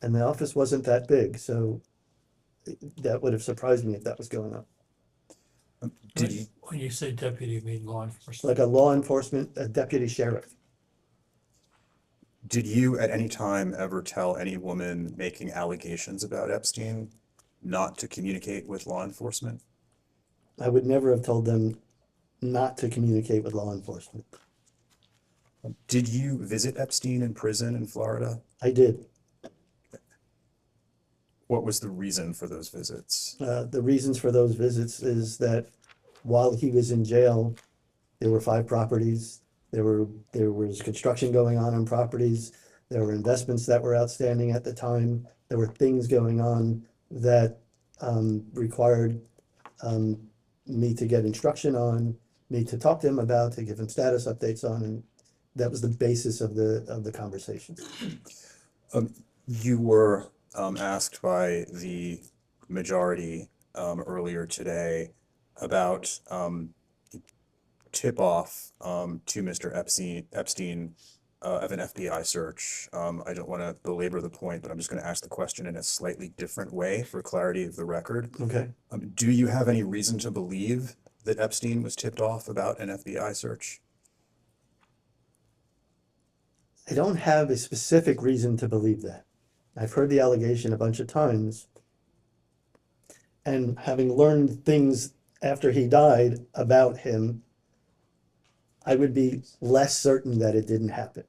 And the office wasn't that big, so that would have surprised me if that was going on. When you say deputy, you mean law enforcement? Like a law enforcement, a deputy sheriff. Did you at any time ever tell any woman making allegations about Epstein not to communicate with law enforcement? I would never have told them not to communicate with law enforcement. Did you visit Epstein in prison in Florida? I did. What was the reason for those visits? The reasons for those visits is that while he was in jail, there were 5 properties. There was construction going on properties. There were investments that were outstanding at the time. There were things going on that required me to get instruction on, me to talk to him about, to give him status updates on, and that was the basis of the conversation. You were asked by the majority earlier today about tip-off to Mr. Epstein of an FBI search. I don't want to belabor the point, but I'm just going to ask the question in a slightly different way for clarity of the record. Okay. Do you have any reason to believe that Epstein was tipped off about an FBI search? I don't have a specific reason to believe that. I've heard the allegation a bunch of times. And having learned things after he died about him, I would be less certain that it didn't happen.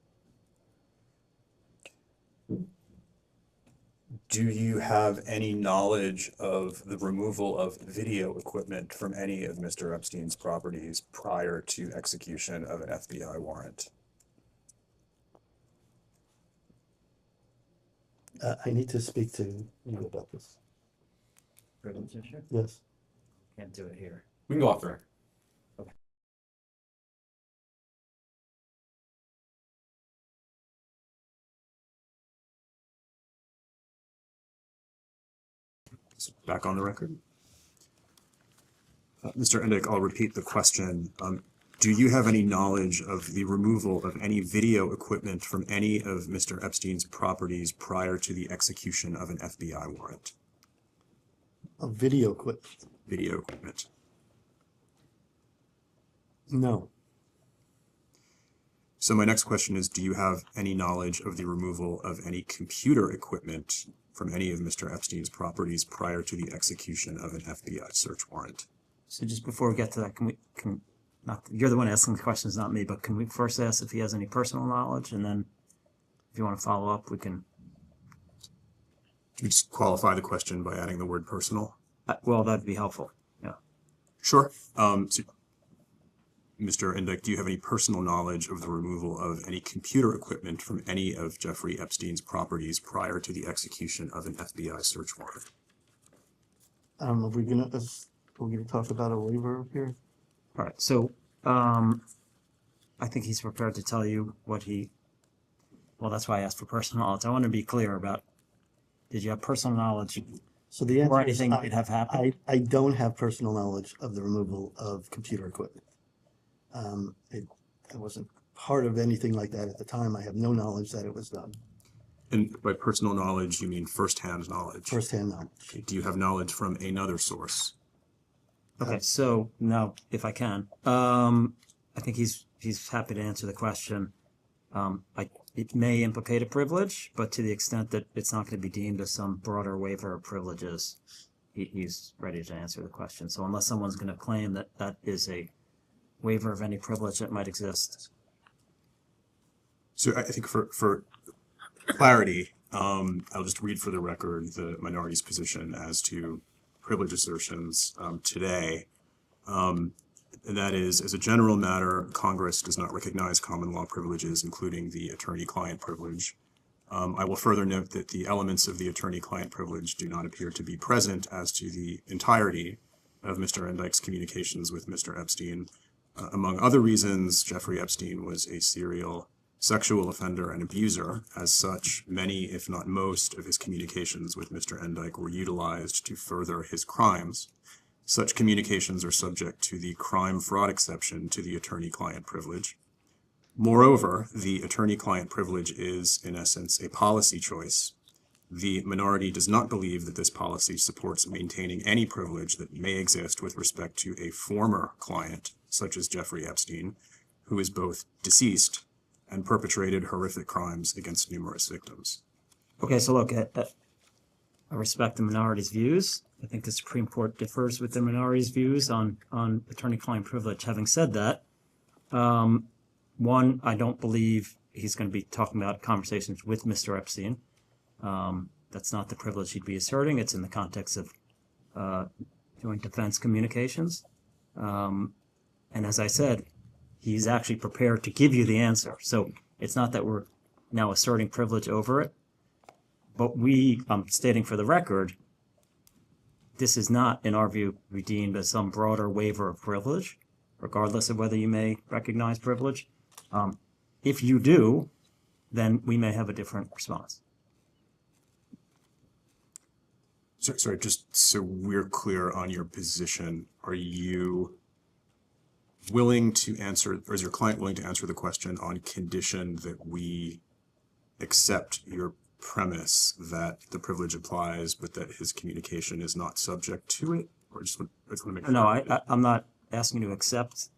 Do you have any knowledge of the removal of video equipment from any of Mr. Epstein's properties prior to execution of an FBI warrant? I need to speak to you about this. Privilege issue? Yes. Can't do it here. We can go off there. Back on the record. Mr. Indyke, I'll repeat the question. Do you have any knowledge of the removal of any video equipment from any of Mr. Epstein's properties prior to the execution of an FBI warrant? A video equipment? Video equipment. No. So my next question is, do you have any knowledge of the removal of any computer equipment from any of Mr. Epstein's properties prior to the execution of an FBI search warrant? So just before we get to that, you're the one asking the questions, not me, but can we first ask if he has any personal knowledge, and then if you want to follow up, we can. Can we just qualify the question by adding the word personal? Well, that'd be helpful, yeah. Sure. So, Mr. Indyke, do you have any personal knowledge of the removal of any computer equipment from any of Jeffrey Epstein's properties prior to the execution of an FBI search warrant? Are we gonna talk about a waiver here? All right, so I think he's prepared to tell you what well, that's why I asked for personal knowledge. I want to be clear about, did you have personal knowledge? So the answer or is anything might have happened? I don't have personal knowledge of the removal of computer equipment. I wasn't part of anything like that at the time. I have no knowledge that it was done. And by personal knowledge, you mean firsthand knowledge? Firsthand knowledge. Okay. Do you have knowledge from another source? Okay, so now, if I can, I think he's happy to answer the question. It may implicate a privilege, but to the extent that it's not going to be deemed as some broader waiver of privileges, he's ready to answer the question. So unless someone's going to claim that that is a waiver of any privilege that might exist. So I think for clarity, I'll just read for the record the minority's position as to privilege assertions today. And that is, as a general matter, Congress does not recognize common law privileges, including the attorney-client privilege. I will further note that the elements of the attorney-client privilege do not appear to be present as to the entirety of Mr. Indyke's communications with Mr. Epstein. Among other reasons, Jeffrey Epstein was a serial sexual offender and abuser. As such, many, if not most, of his communications with Mr. Indyke were utilized to further his crimes. Such communications are subject to the crime fraud exception to the attorney-client privilege. Moreover, the attorney-client privilege is, in essence, a policy choice. The minority does not believe that this policy supports maintaining any privilege that may exist with respect to a former client, such as Jeffrey Epstein, who is both deceased and perpetrated horrific crimes against numerous victims. Okay, so look, I respect the minority's views. I think the Supreme Court differs with the minority's views on attorney-client privilege. Having said that, one, I don't believe he's going to be talking about conversations with Mr. Epstein. That's not the privilege he'd be asserting. It's in the context of joint defense communications. And as I said, he's actually prepared to give you the answer. So it's not that we're now asserting privilege over it, but I'm stating for the record, this is not, in our view, be deemed as some broader waiver of privilege, regardless of whether you may recognize privilege. If you do, then we may have a different response. Sorry, just so we're clear on your position, are you willing to answer, or is your client willing to answer the question on condition that we accept your premise that the privilege applies, but that his communication is not subject to it? Or I just want to make sure. No, I'm not asking you to accept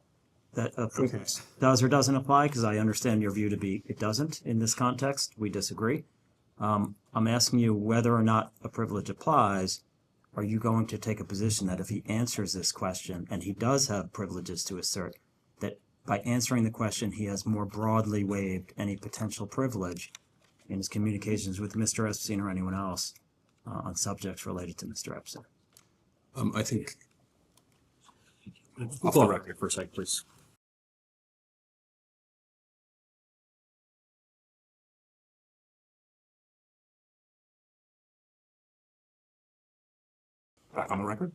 that a privilege does or doesn't apply, because I understand your view to be it doesn't in this context. We disagree. I'm asking you whether or not a privilege applies. Are you going to take a position that if he answers this question, and he does have privileges to assert, that by answering the question, he has more broadly waived any potential privilege in his communications with Mr. Epstein or anyone else on subjects related to Mr. Epstein? I think, off the record for a sec, please. Back on the record.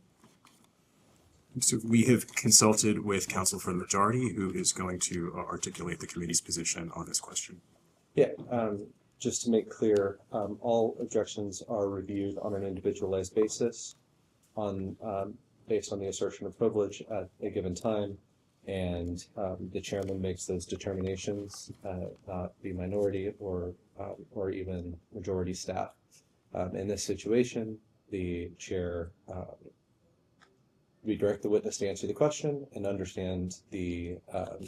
So we have consulted with counsel for the majority, who is going to articulate the committee's position on this question. Yeah, just to make clear, all objections are reviewed on an individualized basis based on the assertion of privilege at a given time. And the chairman makes those determinations, not the minority or even majority staff. In this situation, the chair redirect the witness to answer the question and understand the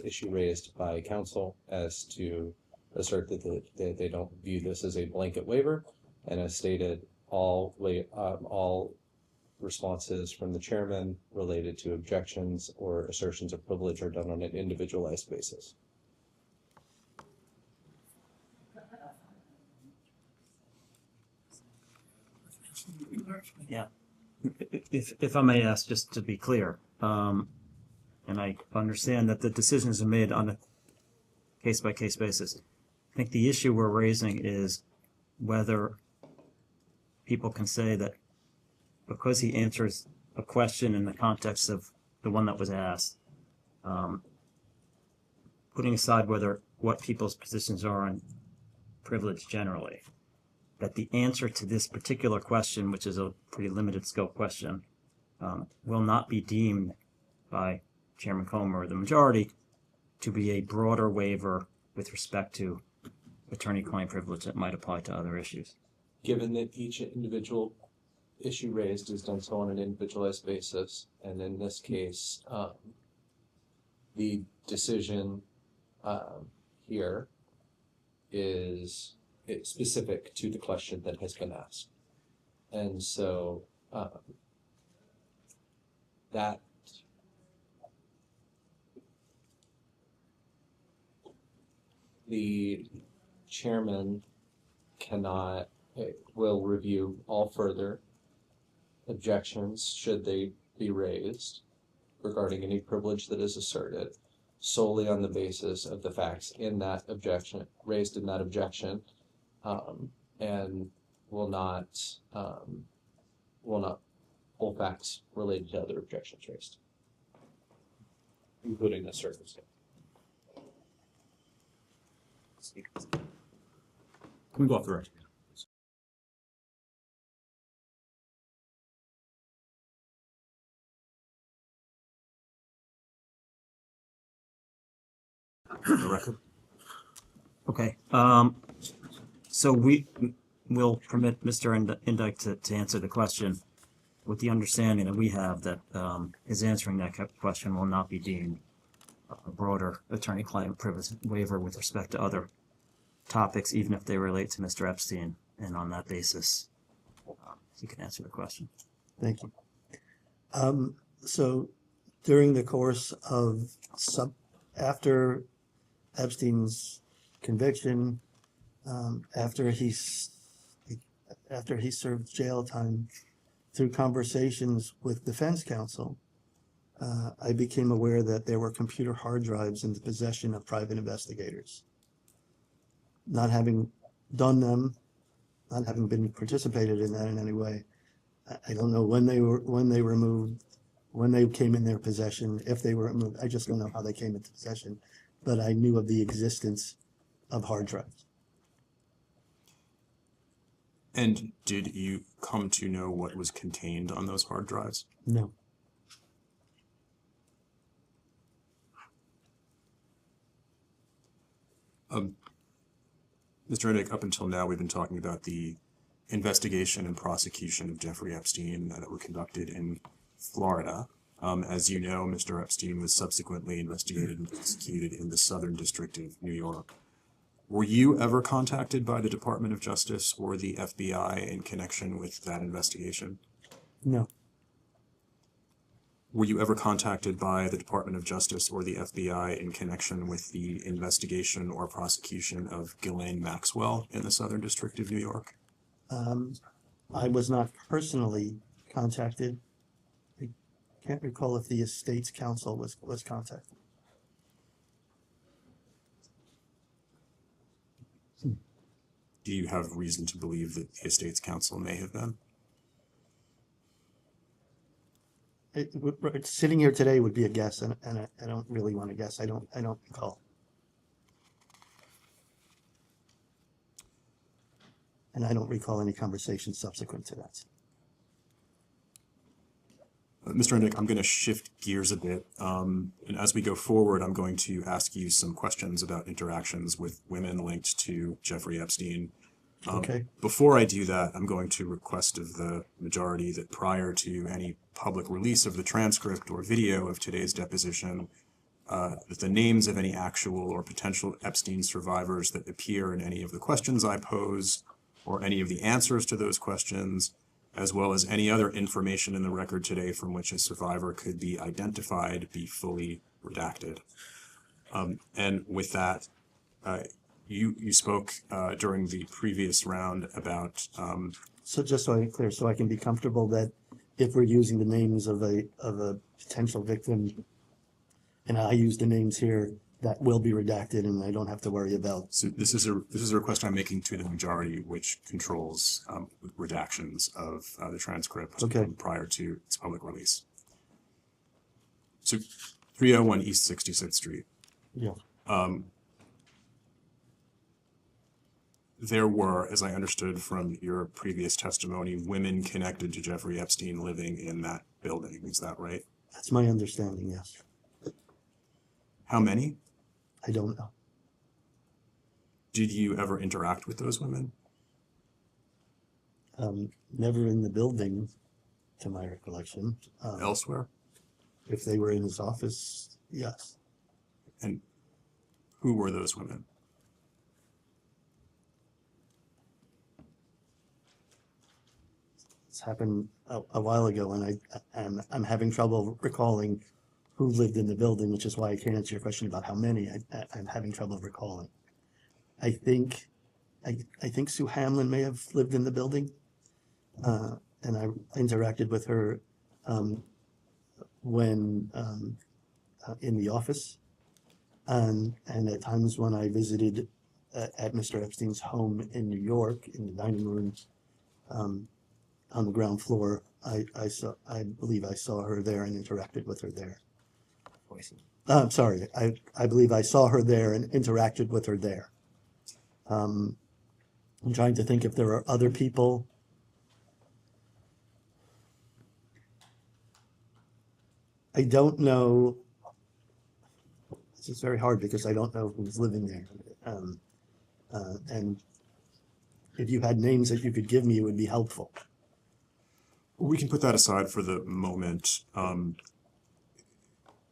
issue raised by counsel as to assert that they don't view this as a blanket waiver, and as stated, all responses from the chairman related to objections or assertions of privilege are done on an individualized basis. Yeah. If I may ask, just to be clear, and I understand that the decisions are made on a case-by-case basis. I think the issue we're raising is whether people can say that because he answers a question in the context of the one that was asked, putting aside what people's positions are on privilege generally, that the answer to this particular question, which is a pretty limited scope question, will not be deemed by Chairman Comer or the majority to be a broader waiver with respect to attorney-client privilege that might apply to other issues. Given that each individual issue raised is done so on an individualized basis, and in this case, the decision here is specific to the question that has been asked. And so that the chairman will review all further objections should they be raised regarding any privilege that is asserted solely on the basis of the facts in that objection, raised in that objection, and will not pull facts related to other objections raised, including this circumstance. Can we go off the record? The record. Okay. So we will permit Mr. Indyke to answer the question with the understanding that we have that his answering that question will not be deemed a broader attorney-client privilege waiver with respect to other topics, even if they relate to Mr. Epstein. And on that basis, you can answer the question. Thank you. So during the course of after Epstein's conviction, after he served jail time, through conversations with defense counsel, I became aware that there were computer hard drives in the possession of private investigators. Not having done them, not having been participated in that in any way, I don't know when they were removed, when they came in their possession, if they were removed. I just don't know how they came into possession, but I knew of the existence of hard drives. And did you come to know what was contained on those hard drives? No. Mr. Indyke, up until now, we've been talking about the investigation and prosecution of Jeffrey Epstein that were conducted in Florida. As you know, Mr. Epstein was subsequently investigated and prosecuted in the Southern District of New York. Were you ever contacted by the Department of Justice or the FBI in connection with that investigation? No. Were you ever contacted by the Department of Justice or the FBI in connection with the investigation or prosecution of Ghislaine Maxwell in the Southern District of New York? I was not personally contacted. I can't recall if the estate's counsel was contacted. Do you have reason to believe that the estate's counsel may have been? Sitting here today would be a guess, and I don't really want to guess. I don't recall. And I don't recall any conversation subsequent to that. Mr. Indyke, I'm going to shift gears a bit. And as we go forward, I'm going to ask you some questions about interactions with women linked to Jeffrey Epstein. Okay. Before I do that, I'm going to request of the majority that prior to any public release of the transcript or video of today's deposition, that the names of any actual or potential Epstein survivors that appear in any of the questions I pose or any of the answers to those questions, as well as any other information in the record today from which a survivor could be identified, be fully redacted. And with that, you spoke during the previous round about... So just so I'm clear, so I can be comfortable that if we're using the names of a potential victim, and I use the names here, that will be redacted and I don't have to worry about. So this is a request I'm making to the majority, which controls redactions of the transcript prior to its public release. So 301 East 66th Street. Yeah. There were, as I understood from your previous testimony, women connected to Jeffrey Epstein living in that building. Is that right? That's my understanding, yes. How many? I don't know. Did you ever interact with those women? Never in the building, to my recollection. Elsewhere? If they were in his office, yes. And who were those women? It's happened a while ago, and I'm having trouble recalling who lived in the building, which is why I can't answer your question about how many. I'm having trouble recalling. I think Sue Hamlin may have lived in the building, and I interacted with her when in the office, and at times when I visited at Mr. Epstein's home in New York in the dining room on the ground floor. I believe I saw her there and interacted with her there. I'm sorry. I believe I saw her there and interacted with her there. I'm trying to think if there are other people. I don't know. This is very hard because I don't know who's living there. And if you had names that you could give me, it would be helpful. We can put that aside for the moment.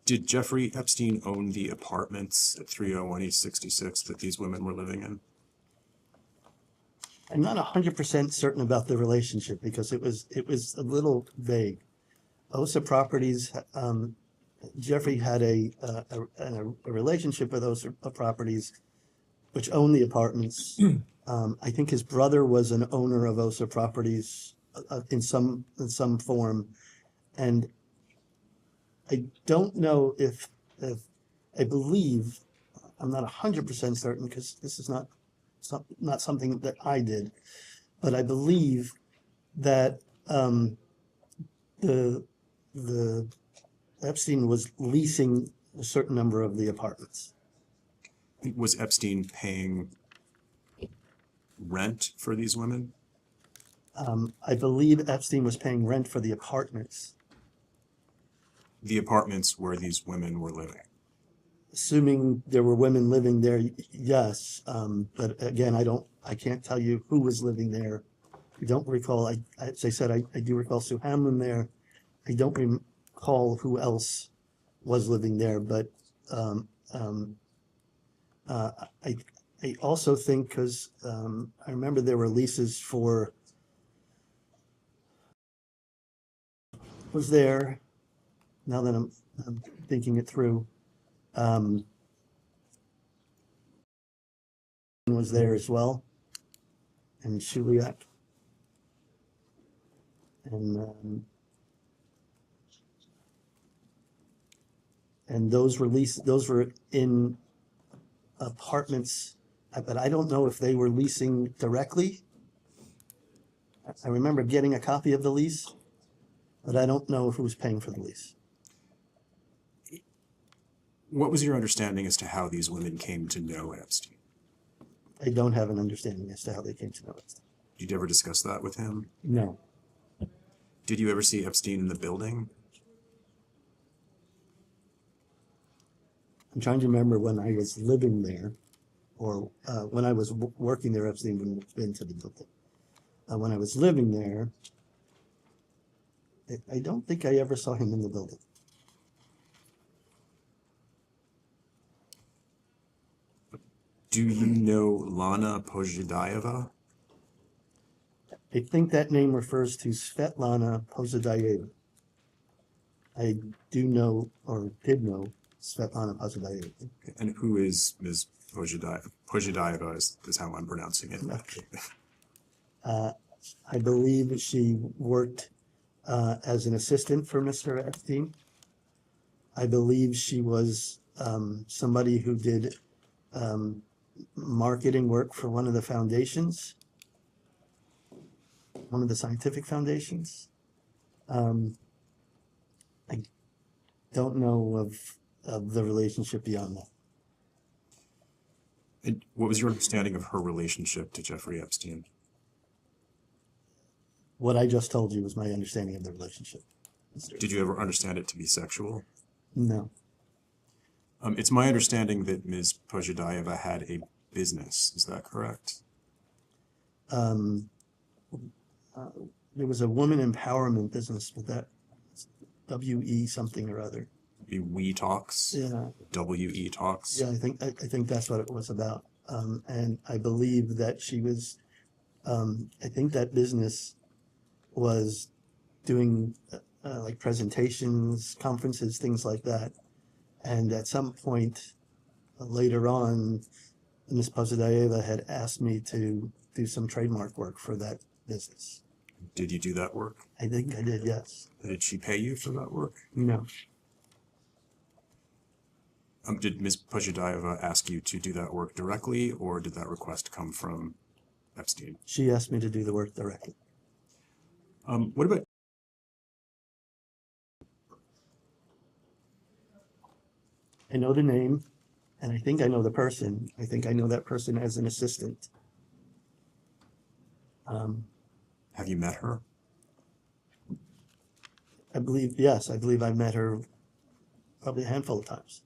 Did Jeffrey Epstein own the apartments at 301 East 66 that these women were living in? I'm not 100% certain about the relationship because it was a little vague. OSA Properties, Jeffrey had a relationship with OSA Properties, which owned the apartments. I think his brother was an owner of OSA Properties in some form, and I don't know if I believe, I'm not 100% certain because this is not something that I did, but I believe that the Epstein was leasing a certain number of the apartments. Was Epstein paying rent for these women? I believe Epstein was paying rent for the apartments. The apartments where these women were living? Assuming there were women living there, yes. But again, I can't tell you who was living there. I don't recall. As I said, I do recall Sue Hamlin there. I don't recall who else was living there, but I also think, because I remember there were leases for, was there, now that I'm thinking it through, was there as well, and Shuliak. And those were in apartments, but I don't know if they were leasing directly. I remember getting a copy of the lease, but I don't know who was paying for the lease. What was your understanding as to how these women came to know Epstein? I don't have an understanding as to how they came to know Epstein. Did you ever discuss that with him? No. Did you ever see Epstein in the building? I'm trying to remember when I was living there, or when I was working there. Epstein wouldn't have been to the building. When I was living there, I don't think I ever saw him in the building. Do you know Lana Pozhidayeva? I think that name refers to Svetlana Pozhidayeva. I do know, or did know, Svetlana Pozhidayeva. And who is Ms. Pozhidayeva? Pozhidayeva is how I'm pronouncing it. Okay. I believe she worked as an assistant for Mr. Epstein. I believe she was somebody who did marketing work for one of the foundations, one of the scientific foundations. I don't know of the relationship beyond that. And what was your understanding of her relationship to Jeffrey Epstein? What I just told you was my understanding of the relationship. Did you ever understand it to be sexual? No. It's my understanding that Ms. Pozhidayeva had a business. Is that correct? There was a woman empowerment business with that WE something or other. We Talks? Yeah. WE Talks? Yeah, I think that's what it was about. And I believe that she was, I think that business was doing like presentations, conferences, things like that. And at some point later on, Ms. Pozhidayeva had asked me to do some trademark work for that business. Did you do that work? I think I did, yes. Did she pay you for that work? No. Did Ms. Pozhidayeva ask you to do that work directly, or did that request come from Epstein? She asked me to do the work directly. What about I know the name, and I think I know the person. I think I know that person as an assistant. Have you met her? I believe I met her probably a handful of times.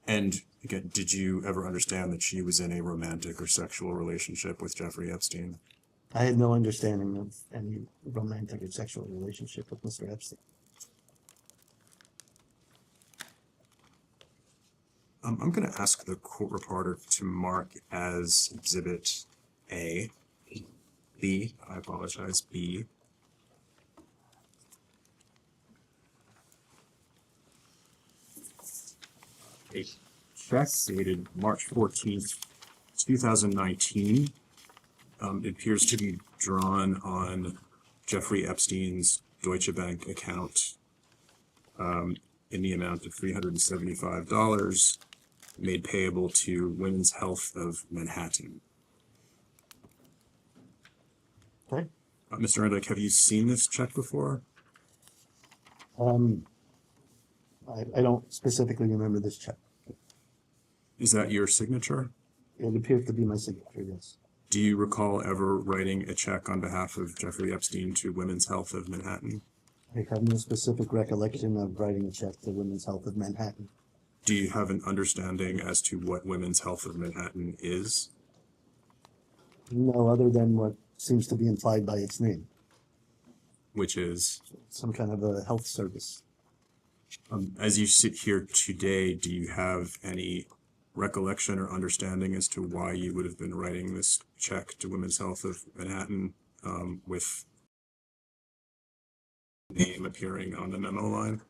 And again, did you ever understand that she was in a romantic or sexual relationship with Jeffrey Epstein? I had no understanding of any romantic or sexual relationship with Mr. Epstein. I'm going to ask the court reporter to mark as Exhibit A, B, I apologize, B. A check dated March 14th, 2019. It appears to be drawn on Jeffrey Epstein's Deutsche Bank account in the amount of $375, made payable to Women's Health of Manhattan. Okay. Mr. Indyke, have you seen this check before? I don't specifically remember this check. Is that your signature? It appears to be my signature, yes. Do you recall ever writing a check on behalf of Jeffrey Epstein to Women's Health of Manhattan? I have no specific recollection of writing a check to Women's Health of Manhattan. Do you have an understanding as to what Women's Health of Manhattan is? No, other than what seems to be implied by its name. Which is? Some kind of a health service. As you sit here today, do you have any recollection or understanding as to why you would have been writing this check to Women's Health of Manhattan with name appearing on the memo line?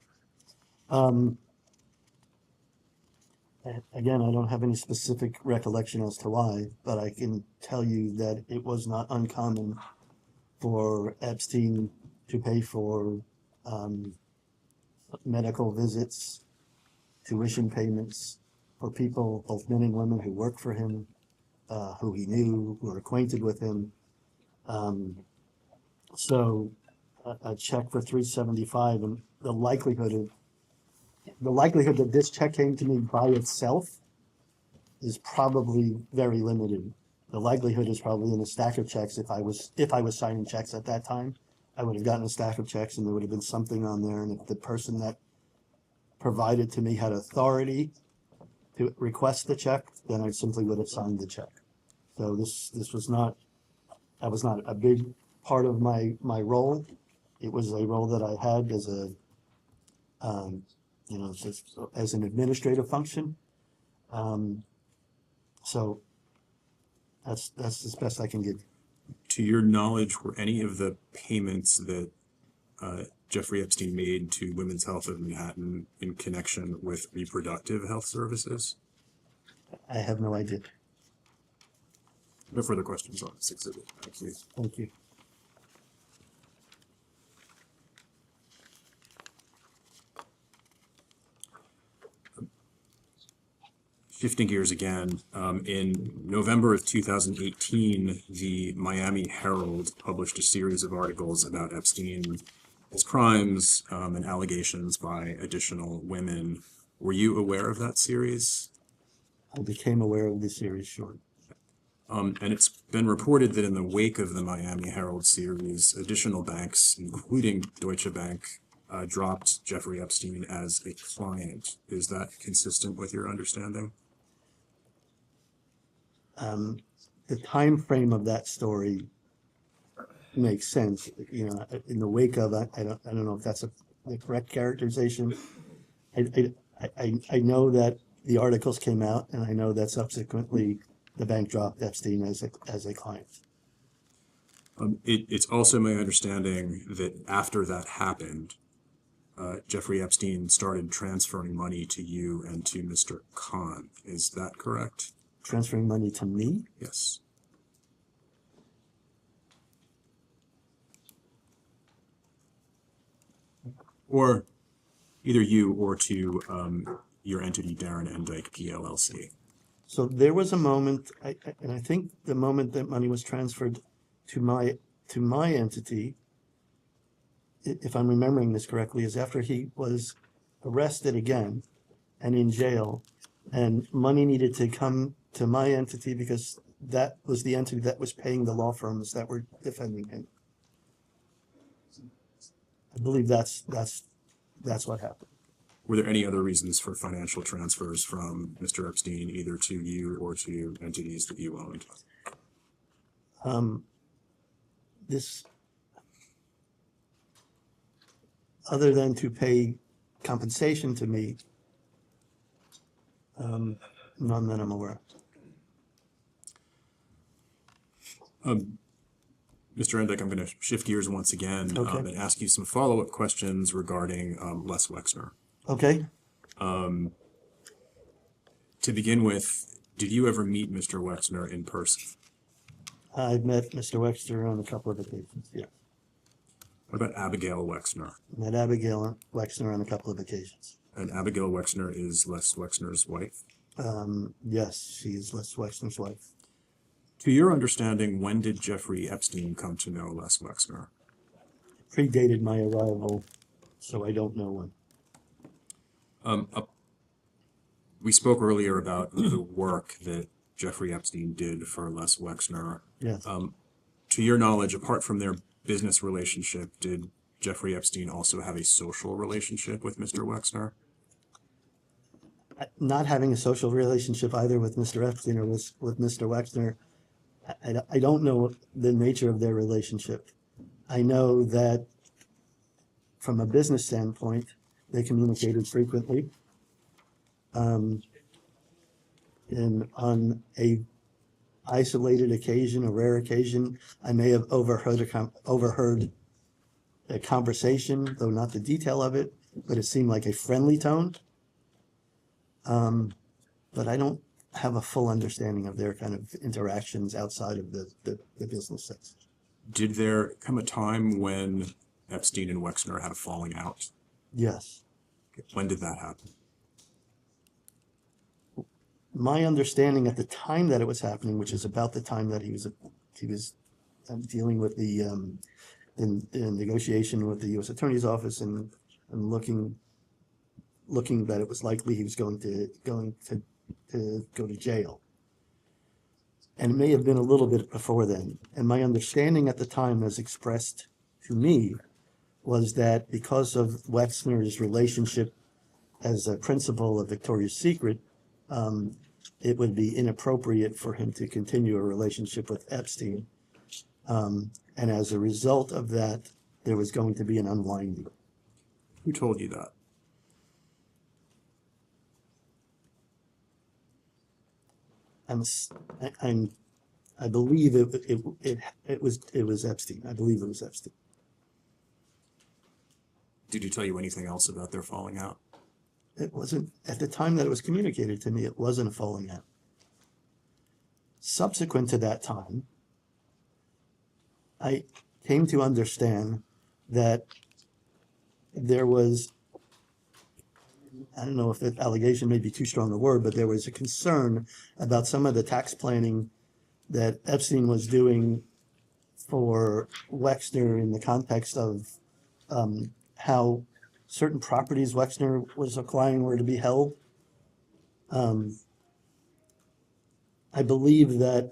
Again, I don't have any specific recollection as to why, but I can tell you that it was not uncommon for Epstein to pay for medical visits, tuition payments for people, both men and women who worked for him, who he knew, who were acquainted with him. So a check for $375, and the likelihood that this check came to me by itself is probably very limited. The likelihood is probably in a stack of checks. If I was signing checks at that time, I would have gotten a stack of checks and there would have been something on there. And if the person that provided to me had authority to request the check, then I simply would have signed the check. So this was not a big part of my role. It was a role that I had as a just as an administrative function. So that's as best I can give. To your knowledge, were any of the payments that Jeffrey Epstein made to Women's Health of Manhattan in connection with reproductive health services? I have no idea. No further questions on this exhibit. Thank you. Thank you. Shifting gears again, in November of 2018, the Miami Herald published a series of articles about Epstein, his crimes, and allegations by additional women. Were you aware of that series? I became aware of the series, sure. And it's been reported that in the wake of the Miami Herald series, additional banks, including Deutsche Bank, dropped Jeffrey Epstein as a client. Is that consistent with your understanding? The time frame of that story makes sense. You know, in the wake of, I don't know if that's the correct characterization. I know that the articles came out, and I know that subsequently the bank dropped Epstein as a client. It's also my understanding that after that happened, Jeffrey Epstein started transferring money to you and to Mr. Khan. Is that correct? Transferring money to me? Yes. Or either you or to your entity, Darren Indyke PLLC. So there was a moment, and I think the moment that money was transferred to my entity, if I'm remembering this correctly, is after he was arrested again and in jail, and money needed to come to my entity because that was the entity that was paying the law firms that were defending him. I believe that's what happened. Were there any other reasons for financial transfers from Mr. Epstein, either to you or to entities that you owned? This, other than to pay compensation to me, none that I'm aware of. Mr. Indyke, I'm going to shift gears once again and ask you some follow-up questions regarding Les Wexner. Okay. To begin with, did you ever meet Mr. Wexner in person? I've met Mr. Wexner on a couple of occasions, yeah. What about Abigail Wexner? Met Abigail Wexner on a couple of occasions. And Abigail Wexner is Les Wexner's wife? Yes, she is Les Wexner's wife. To your understanding, when did Jeffrey Epstein come to know Les Wexner? Predated my arrival, so I don't know when. We spoke earlier about the work that Jeffrey Epstein did for Les Wexner. Yes. To your knowledge, apart from their business relationship, did Jeffrey Epstein also have a social relationship with Mr. Wexner? Not having a social relationship either with Mr. Epstein or with Mr. Wexner, I don't know the nature of their relationship. I know that from a business standpoint, they communicated frequently. and on a isolated occasion, a rare occasion, I may have overheard a conversation, though not the detail of it, but it seemed like a friendly tone. But I don't have a full understanding of their kind of interactions outside of the business sense. Did there come a time when Epstein and Wexner had a falling out? Yes. When did that happen? My understanding at the time that it was happening, which is about the time that he was dealing with the negotiation with the U.S. Attorney's Office and looking that it was likely he was going to go to jail. And it may have been a little bit before then. And my understanding at the time, as expressed to me, was that because of Wexner's relationship as a principal of Victoria's Secret, it would be inappropriate for him to continue a relationship with Epstein. And as a result of that, there was going to be an unwinding. Who told you that? I believe it was Epstein. I believe it was Epstein. Did he tell you anything else about their falling out? It wasn't, at the time that it was communicated to me, it wasn't a falling out. Subsequent to that time, I came to understand that there was, I don't know if that allegation may be too strong a word, but there was a concern about some of the tax planning that Epstein was doing for Wexner in the context of how certain properties Wexner was acquiring were to be held. I believe that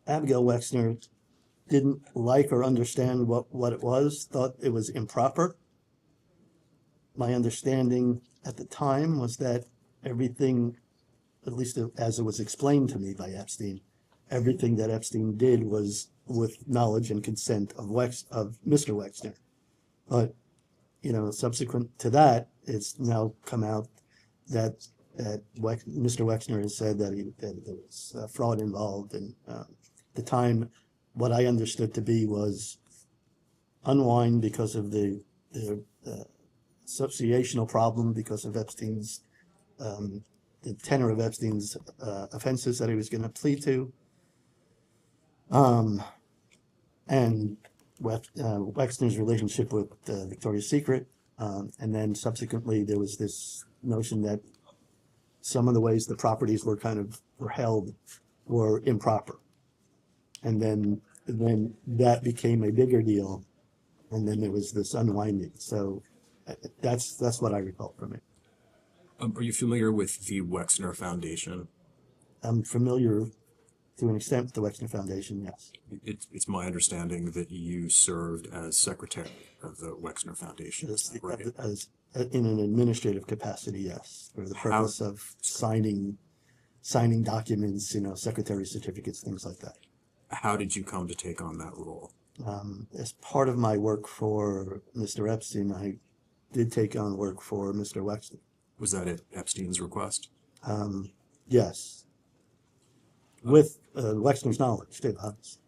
Abigail Wexner didn't like or understand what it was, thought it was improper. My understanding at the time was that everything, at least as it was explained to me by Epstein, everything that Epstein did was with knowledge and consent of Mr. Wexner. But, subsequent to that, it's now come out that Mr. Wexner has said that there was fraud involved. And at the time, what I understood to be was unwind because of the associational problem because of Epstein's, the tenor of Epstein's offenses that he was going to plead to. And Wexner's relationship with Victoria's Secret. And then subsequently there was this notion that some of the ways the properties were held were improper. And then that became a bigger deal. And then there was this unwinding. So that's what I recall from it. Are you familiar with the Wexner Foundation? I'm familiar to an extent with the Wexner Foundation, yes. It's my understanding that you served as secretary of the Wexner Foundation. Is that right? In an administrative capacity, yes, for the purpose of signing documents, secretary certificates, things like that. How did you come to take on that role? As part of my work for Mr. Epstein, I did take on work for Mr. Wexner. Was that at Epstein's request? Yes. With Wexner's knowledge, too, obviously.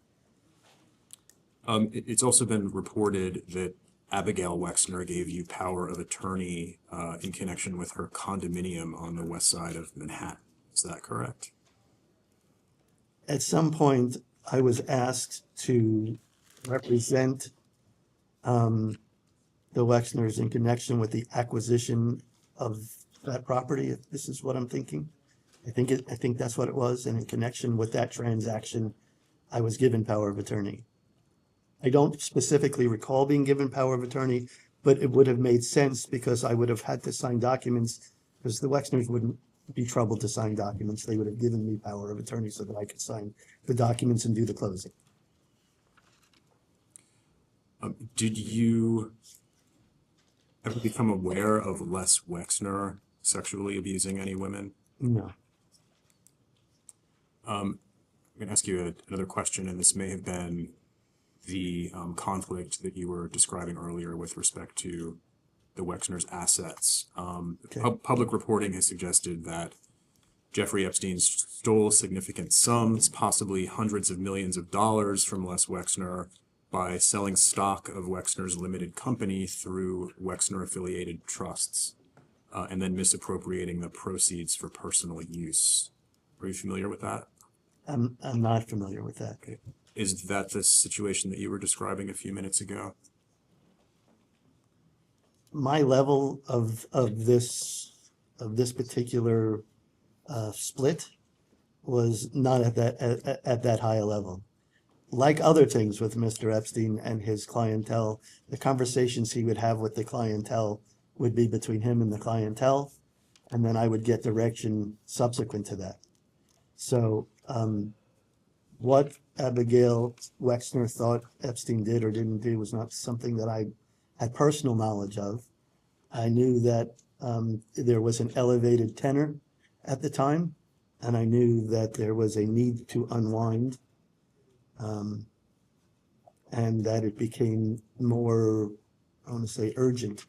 It's also been reported that Abigail Wexner gave you power of attorney in connection with her condominium on the west side of Manhattan. Is that correct? At some point, I was asked to represent the Wexners in connection with the acquisition of that property, if this is what I'm thinking. I think that's what it was, and in connection with that transaction, I was given power of attorney. I don't specifically recall being given power of attorney, but it would have made sense because I would have had to sign documents, because the Wexners wouldn't be troubled to sign documents. They would have given me power of attorney so that I could sign the documents and do the closing. Did you ever become aware of Les Wexner sexually abusing any women? No. I'm going to ask you another question, and this may have been the conflict that you were describing earlier with respect to the Wexner's assets. Okay. Public reporting has suggested that Jeffrey Epstein stole significant sums, possibly hundreds of millions of dollars from Les Wexner by selling stock of Wexner's limited company through Wexner-affiliated trusts, and then misappropriating the proceeds for personal use. Are you familiar with that? I'm not familiar with that. Okay. Is that the situation that you were describing a few minutes ago? My level of this particular split was not at that high a level. Like other things with Mr. Epstein and his clientele, the conversations he would have with the clientele would be between him and the clientele, and then I would get direction subsequent to that. So what Abigail Wexner thought Epstein did or didn't do was not something that I had personal knowledge of. I knew that there was an elevated tenor at the time, and I knew that there was a need to unwind, and that it became more, I want to say, urgent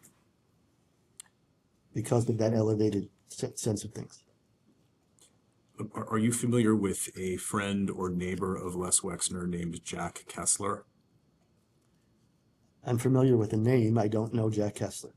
because of that elevated sense of things. Are you familiar with a friend or neighbor of Les Wexner named Jack Kessler? I'm familiar with the name. I don't know Jack Kessler.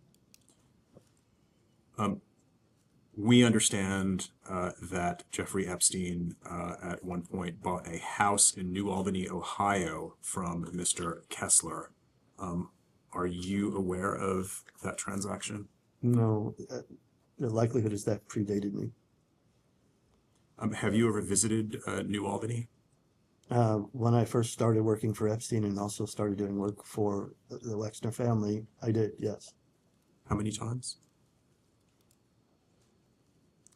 We understand that Jeffrey Epstein at one point bought a house in New Albany, Ohio from Mr. Kessler. Are you aware of that transaction? No, the likelihood is that predated me. Have you ever visited New Albany? When I first started working for Epstein and also started doing work for the Wexner family, I did, yes. How many times?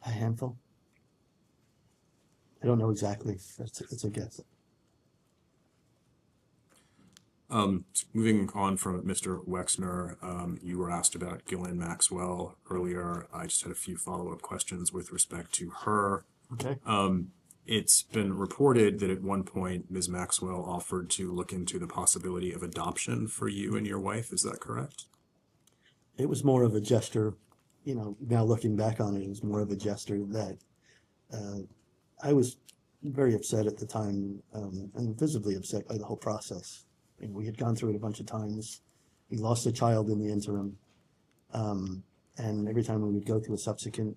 A handful. I don't know exactly. It's a guess. Moving on from Mr. Wexner, you were asked about Ghislaine Maxwell earlier. I just had a few follow-up questions with respect to her. Okay. It's been reported that at one point Ms. Maxwell offered to look into the possibility of adoption for you and your wife. Is that correct? It was more of a gesture, you know, now looking back on it, it was more of a gesture that I was very upset at the time, and visibly upset by the whole process. I mean, we had gone through it a bunch of times. We lost a child in the interim. And every time we would go to a subsequent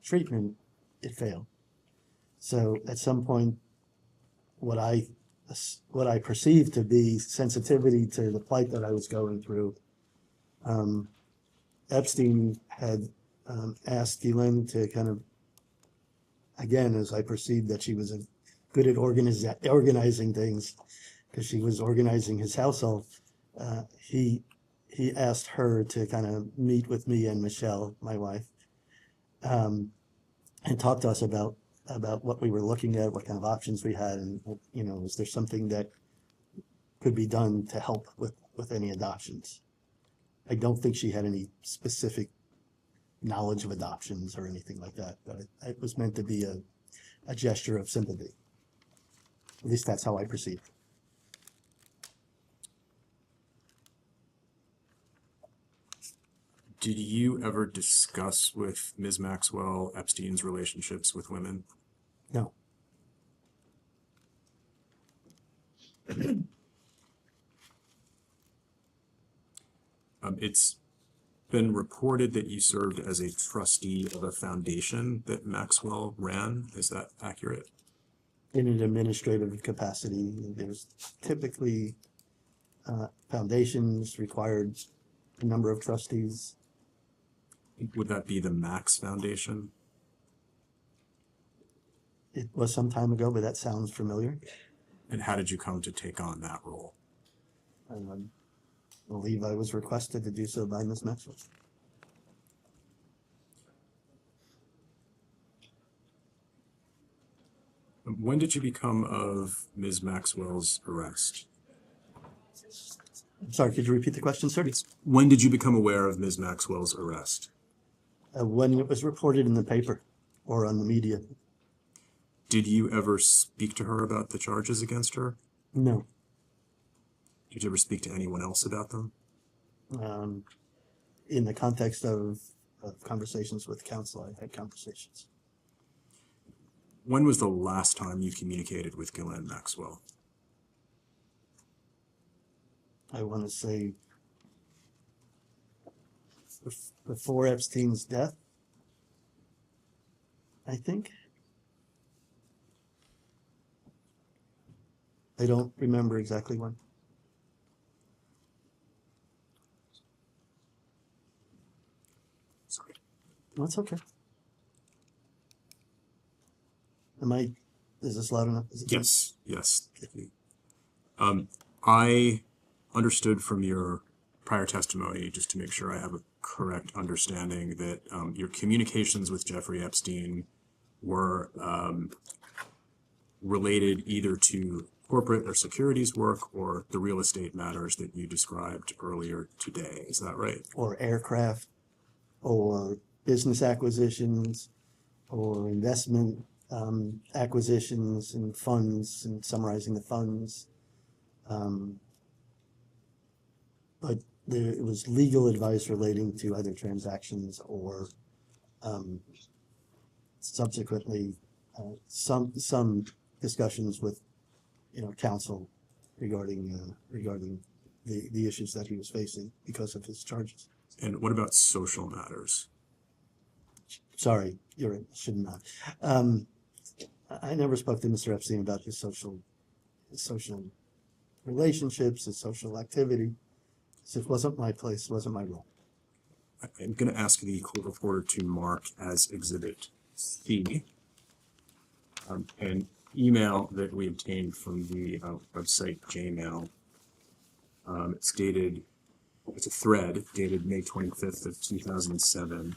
treatment, it failed. So at some point, what I perceived to be sensitivity to the plight that I was going through, Epstein had asked Ghislaine to kind of, again, as I perceived that she was good at organizing things, because she was organizing his household, he asked her to kind of meet with me and Michelle, my wife, and talk to us about what we were looking at, what kind of options we had, and, you know, is there something that could be done to help with any adoptions? I don't think she had any specific knowledge of adoptions or anything like that, but it was meant to be a gesture of sympathy. At least that's how I perceived it. Did you ever discuss with Ms. Maxwell Epstein's relationships with women? No. It's been reported that you served as a trustee of a foundation that Maxwell ran. Is that accurate? In an administrative capacity, there's typically foundations required a number of trustees. Would that be the Max Foundation? It was some time ago, but that sounds familiar. And how did you come to take on that role? I believe I was requested to do so by Ms. Maxwell. When did you become of Ms. Maxwell's arrest? I'm sorry, could you repeat the question, sir? When did you become aware of Ms. Maxwell's arrest? When it was reported in the paper or on the media. Did you ever speak to her about the charges against her? No. Did you ever speak to anyone else about them? in the context of conversations with counsel, I had conversations. When was the last time you communicated with Ghislaine Maxwell? I want to say before Epstein's death, I think. I don't remember exactly when. Sorry. That's okay. Is this loud enough? Is it Yes, yes. I understood from your prior testimony, just to make sure I have a correct understanding, that your communications with Jeffrey Epstein were related either to corporate or securities work or the real estate matters that you described earlier today. Is that right? Or aircraft, or business acquisitions, or investment acquisitions and funds, and summarizing the funds. But it was legal advice relating to either transactions or subsequently some discussions with counsel regarding the issues that he was facing because of his charges. And what about social matters? Sorry, you're right, should not. I never spoke to Mr. Epstein about his social relationships, his social activity. It wasn't my place, it wasn't my role. I'm going to ask the court reporter to mark as Exhibit C an email that we obtained from the website Jmail. It's a thread dated May 25th of 2007.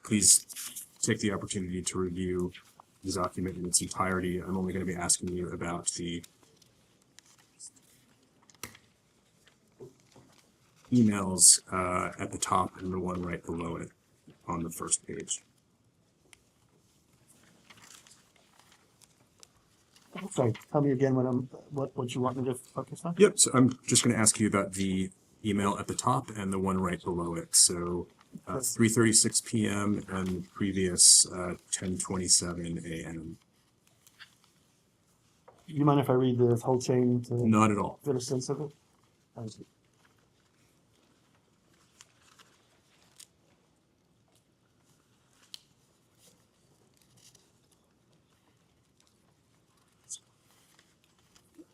Please take the opportunity to review the document in its entirety. I'm only going to be asking you about the emails at the top and the one right below it on the first page. Sorry, tell me again what you want me to focus on? Yep, so I'm just going to ask you about the email at the top and the one right below it. So 3:36 p.m. and previous 10:27 a.m. You mind if I read the whole chain to Not at all. get a sense of it? Thank you.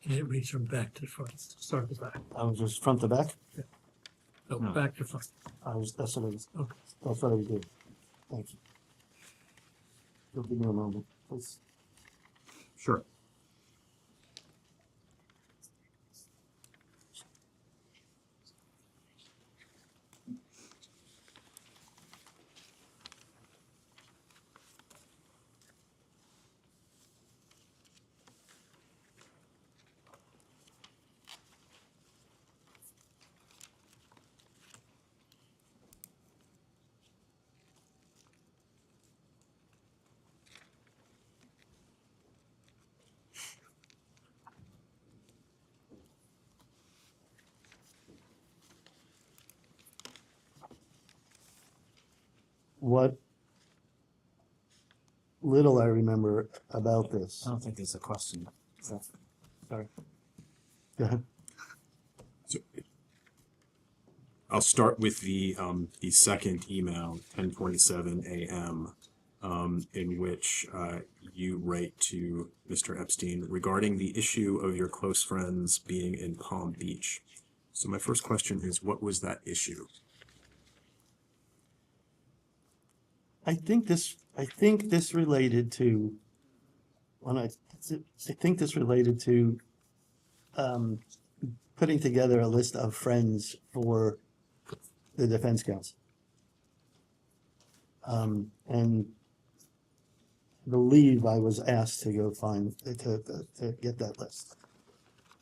And it reads from back to front, start to back. I was just front to back? No, back to front. That's what I was, Okay. that's what I was doing. Thank you. You'll give me a moment, please. Sure. What little I remember about this. I don't think there's a question. Oh, sorry. Go ahead. So I'll start with the second email, 10:27 a.m., in which you write to Mr. Epstein regarding the issue of your close friends being in Palm Beach. So my first question is, what was that issue? I think this related to putting together a list of friends for the defense counsel. And I believe I was asked to go to get that list.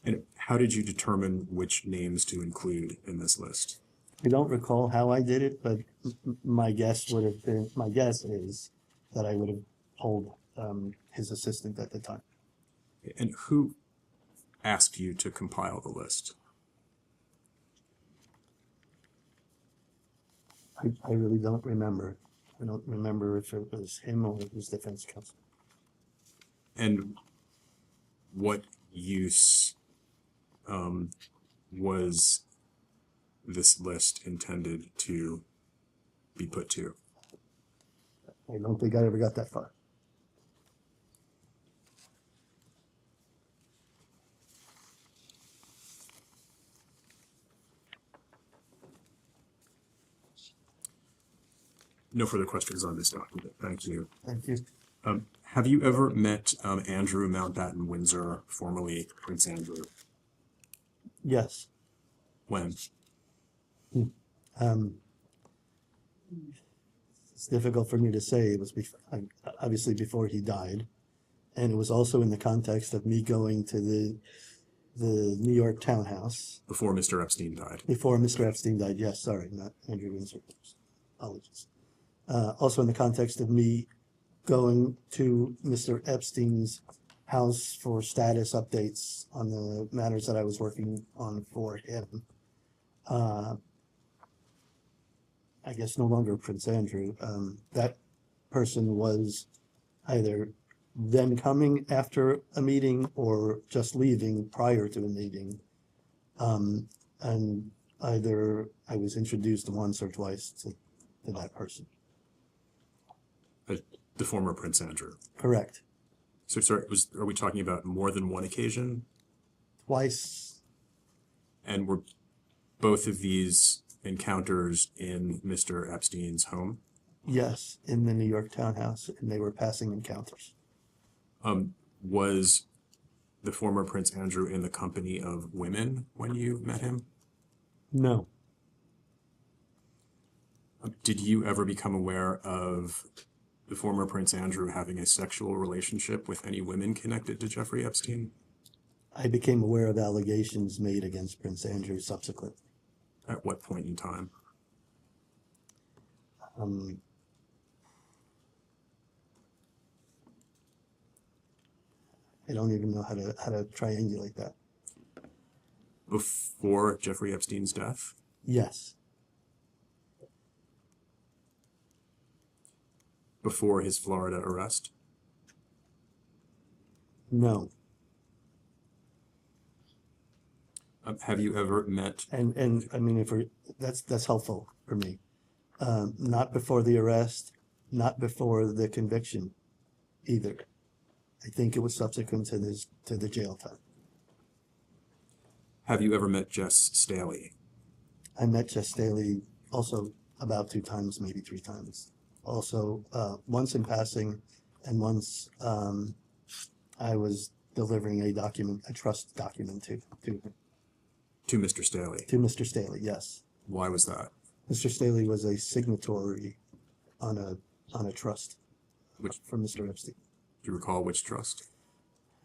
And how did you determine which names to include in this list? I don't recall how I did it, but my guess is that I would have told his assistant at the time. And who asked you to compile the list? I really don't remember. I don't remember if it was him or his defense counsel. And what use was this list intended to be put to? I don't think I ever got that far. No further questions on this document. Thank you. Thank you. Have you ever met Andrew Mountbatten Windsor, formerly Prince Andrew? Yes. When? It's difficult for me to say. It was obviously before he died, and it was also in the context of me going to the New York townhouse. Before Mr. Epstein died. Before Mr. Epstein died, yes, sorry, not Andrew Windsor. Apologies. Also in the context of me going to Mr. Epstein's house for status updates on the matters that I was working on for him. I guess no longer Prince Andrew. That person was either then coming after a meeting or just leaving prior to a meeting. And either I was introduced once or twice to that person. The former Prince Andrew. Correct. So, sorry, are we talking about more than one occasion? Twice. And were both of these encounters in Mr. Epstein's home? Yes, in the New York townhouse, and they were passing encounters. Was the former Prince Andrew in the company of women when you met him? No. Did you ever become aware of the former Prince Andrew having a sexual relationship with any women connected to Jeffrey Epstein? I became aware of allegations made against Prince Andrew subsequent. At what point in time? I don't even know how to triangulate that. Before Jeffrey Epstein's death? Yes. Before his Florida arrest? No. Have you ever met? And I mean, that's helpful for me. Not before the arrest, not before the conviction, either. I think it was subsequent to the jail time. Have you ever met Jess Staley? I met Jess Staley also about 2 times, maybe 3 times. Also, once in passing, and once I was delivering a trust document to him. To Mr. Staley? To Mr. Staley, yes. Why was that? Mr. Staley was a signatory on a trust for Mr. Epstein. Do you recall which trust?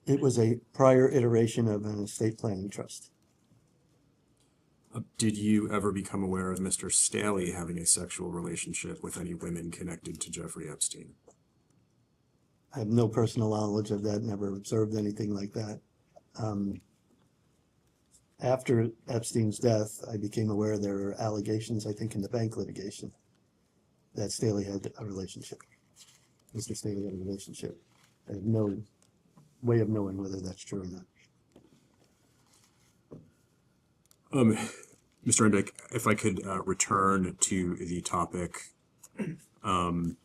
It was a prior iteration of an estate planning trust. Did you ever become aware of Mr. Staley having a sexual relationship with any women connected to Jeffrey Epstein? I have no personal knowledge of that, never observed anything like that. After Epstein's death, I became aware there were allegations, I think in the bank litigation, that Staley had a relationship. Mr. Staley had a relationship. I have no way of knowing whether that's true or not. Mr. Indyke, if I could return to the topic of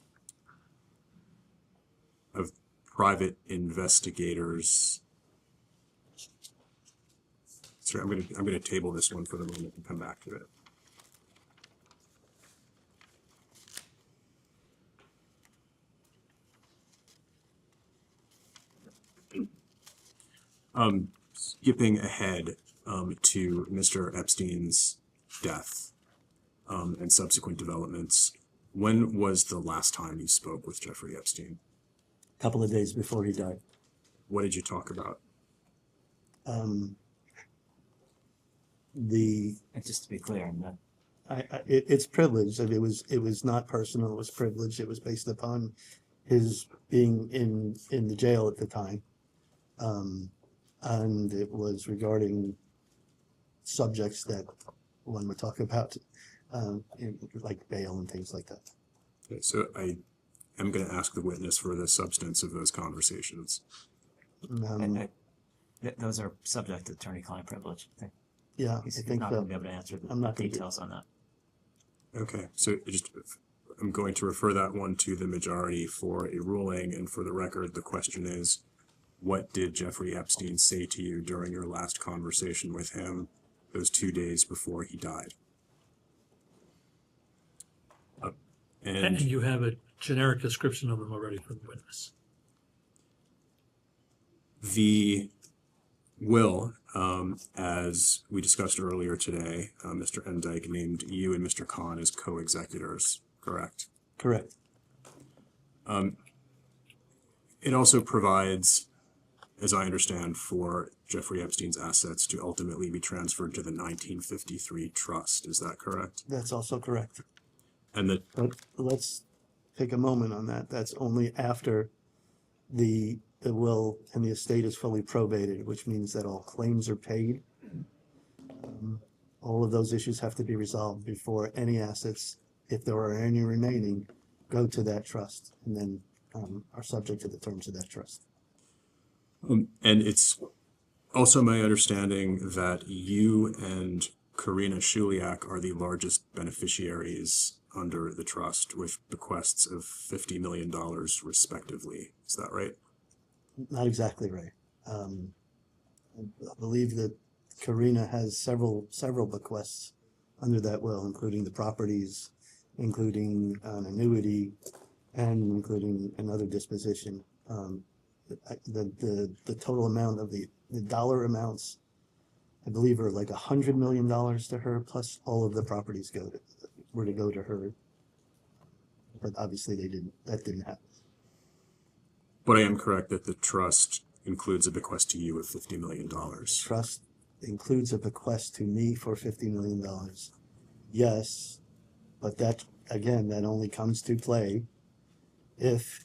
private investigators. Sorry, I'm gonna table this one for the moment and come back to it. Skipping ahead to Mr. Epstein's death and subsequent developments, when was the last time you spoke with Jeffrey Epstein? A couple of days before he died. What did you talk about? Just to be clear, I'm not. It's privilege. It was not personal. It was privilege. It was based upon his being in the jail at the time, and it was regarding subjects that one would talk about like bail and things like that. Okay, so I am going to ask the witness for the substance of those conversations. Those are subject to attorney-client privilege. Yeah, He's I think not so. going to be able to answer the I'm not gonna details on that. Okay, so I'm going to refer that one to the majority for a ruling, and for the record, the question is, what did Jeffrey Epstein say to you during your last conversation with him those 2 days before he died? And you have a generic description of him already from the witness. The will, as we discussed earlier today, Mr. Indyke named you and Mr. Khan as co-executors, correct? Correct. It also provides, as I understand, for Jeffrey Epstein's assets to ultimately be transferred to the 1953 trust. Is that correct? That's also correct. And but let's take a moment on that. That's only after the will and the estate is fully probated, which means that all claims are paid. All of those issues have to be resolved before any assets, if there are any remaining, go to that trust and then are subject to the terms of that trust. and it's also my understanding that you and Karina Shuliak are the largest beneficiaries under the trust, with bequests of $50 million respectively. Is that right? Not exactly right. I believe that Karina has several bequests under that will, including the properties, including an annuity, and including another disposition. The total amount of the dollar amounts, I believe, are like $100 million to her, plus all of the properties were to go to her. But obviously that didn't happen. But I am correct that the trust includes a bequest to you of $50 million. Trust includes a bequest to me for $50 million. Yes, but that, again, that only comes to play if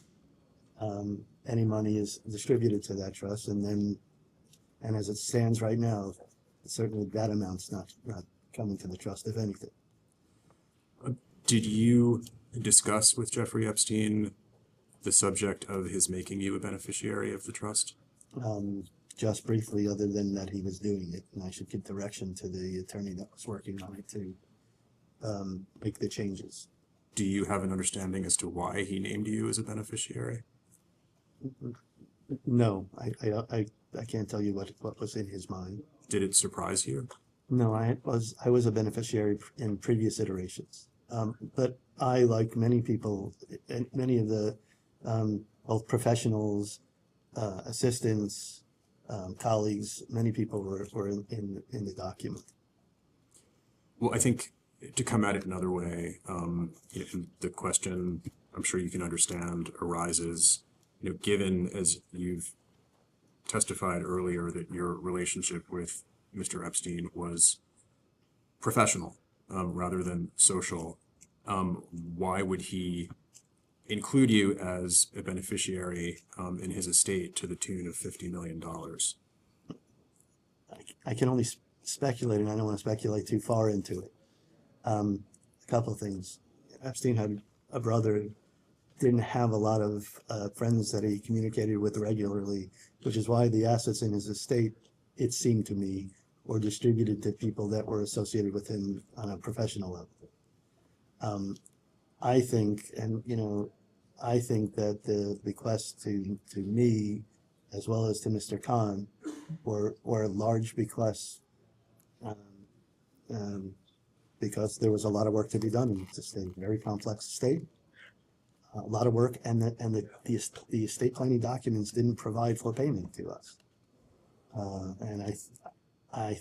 any money is distributed to that trust, and as it stands right now, certainly that amount's not coming to the trust, if anything. Did you discuss with Jeffrey Epstein the subject of his making you a beneficiary of the trust? Just briefly, other than that he was doing it, and I should give direction to the attorney that was working on it to make the changes. Do you have an understanding as to why he named you as a beneficiary? No, I can't tell you what was in his mind. Did it surprise you? No, I was a beneficiary in previous iterations. But I, like many people, and many of the both professionals, assistants, colleagues, many people were in the document. Well, I think to come at it another way, the question I'm sure you can understand arises, given, as you've testified earlier, that your relationship with Mr. Epstein was professional rather than social, why would he include you as a beneficiary in his estate to the tune of $50 million? I can only speculate, and I don't want to speculate too far into it. A couple of things. Epstein had a brother, didn't have a lot of friends that he communicated with regularly, which is why the assets in his estate, it seemed to me, were distributed to people that were associated with him on a professional level. I think, I think that the bequests to me, as well as to Mr. Khan, were large bequests because there was a lot of work to be done in this estate, very complex estate, a lot of work, and the estate planning documents didn't provide for payment to us. And I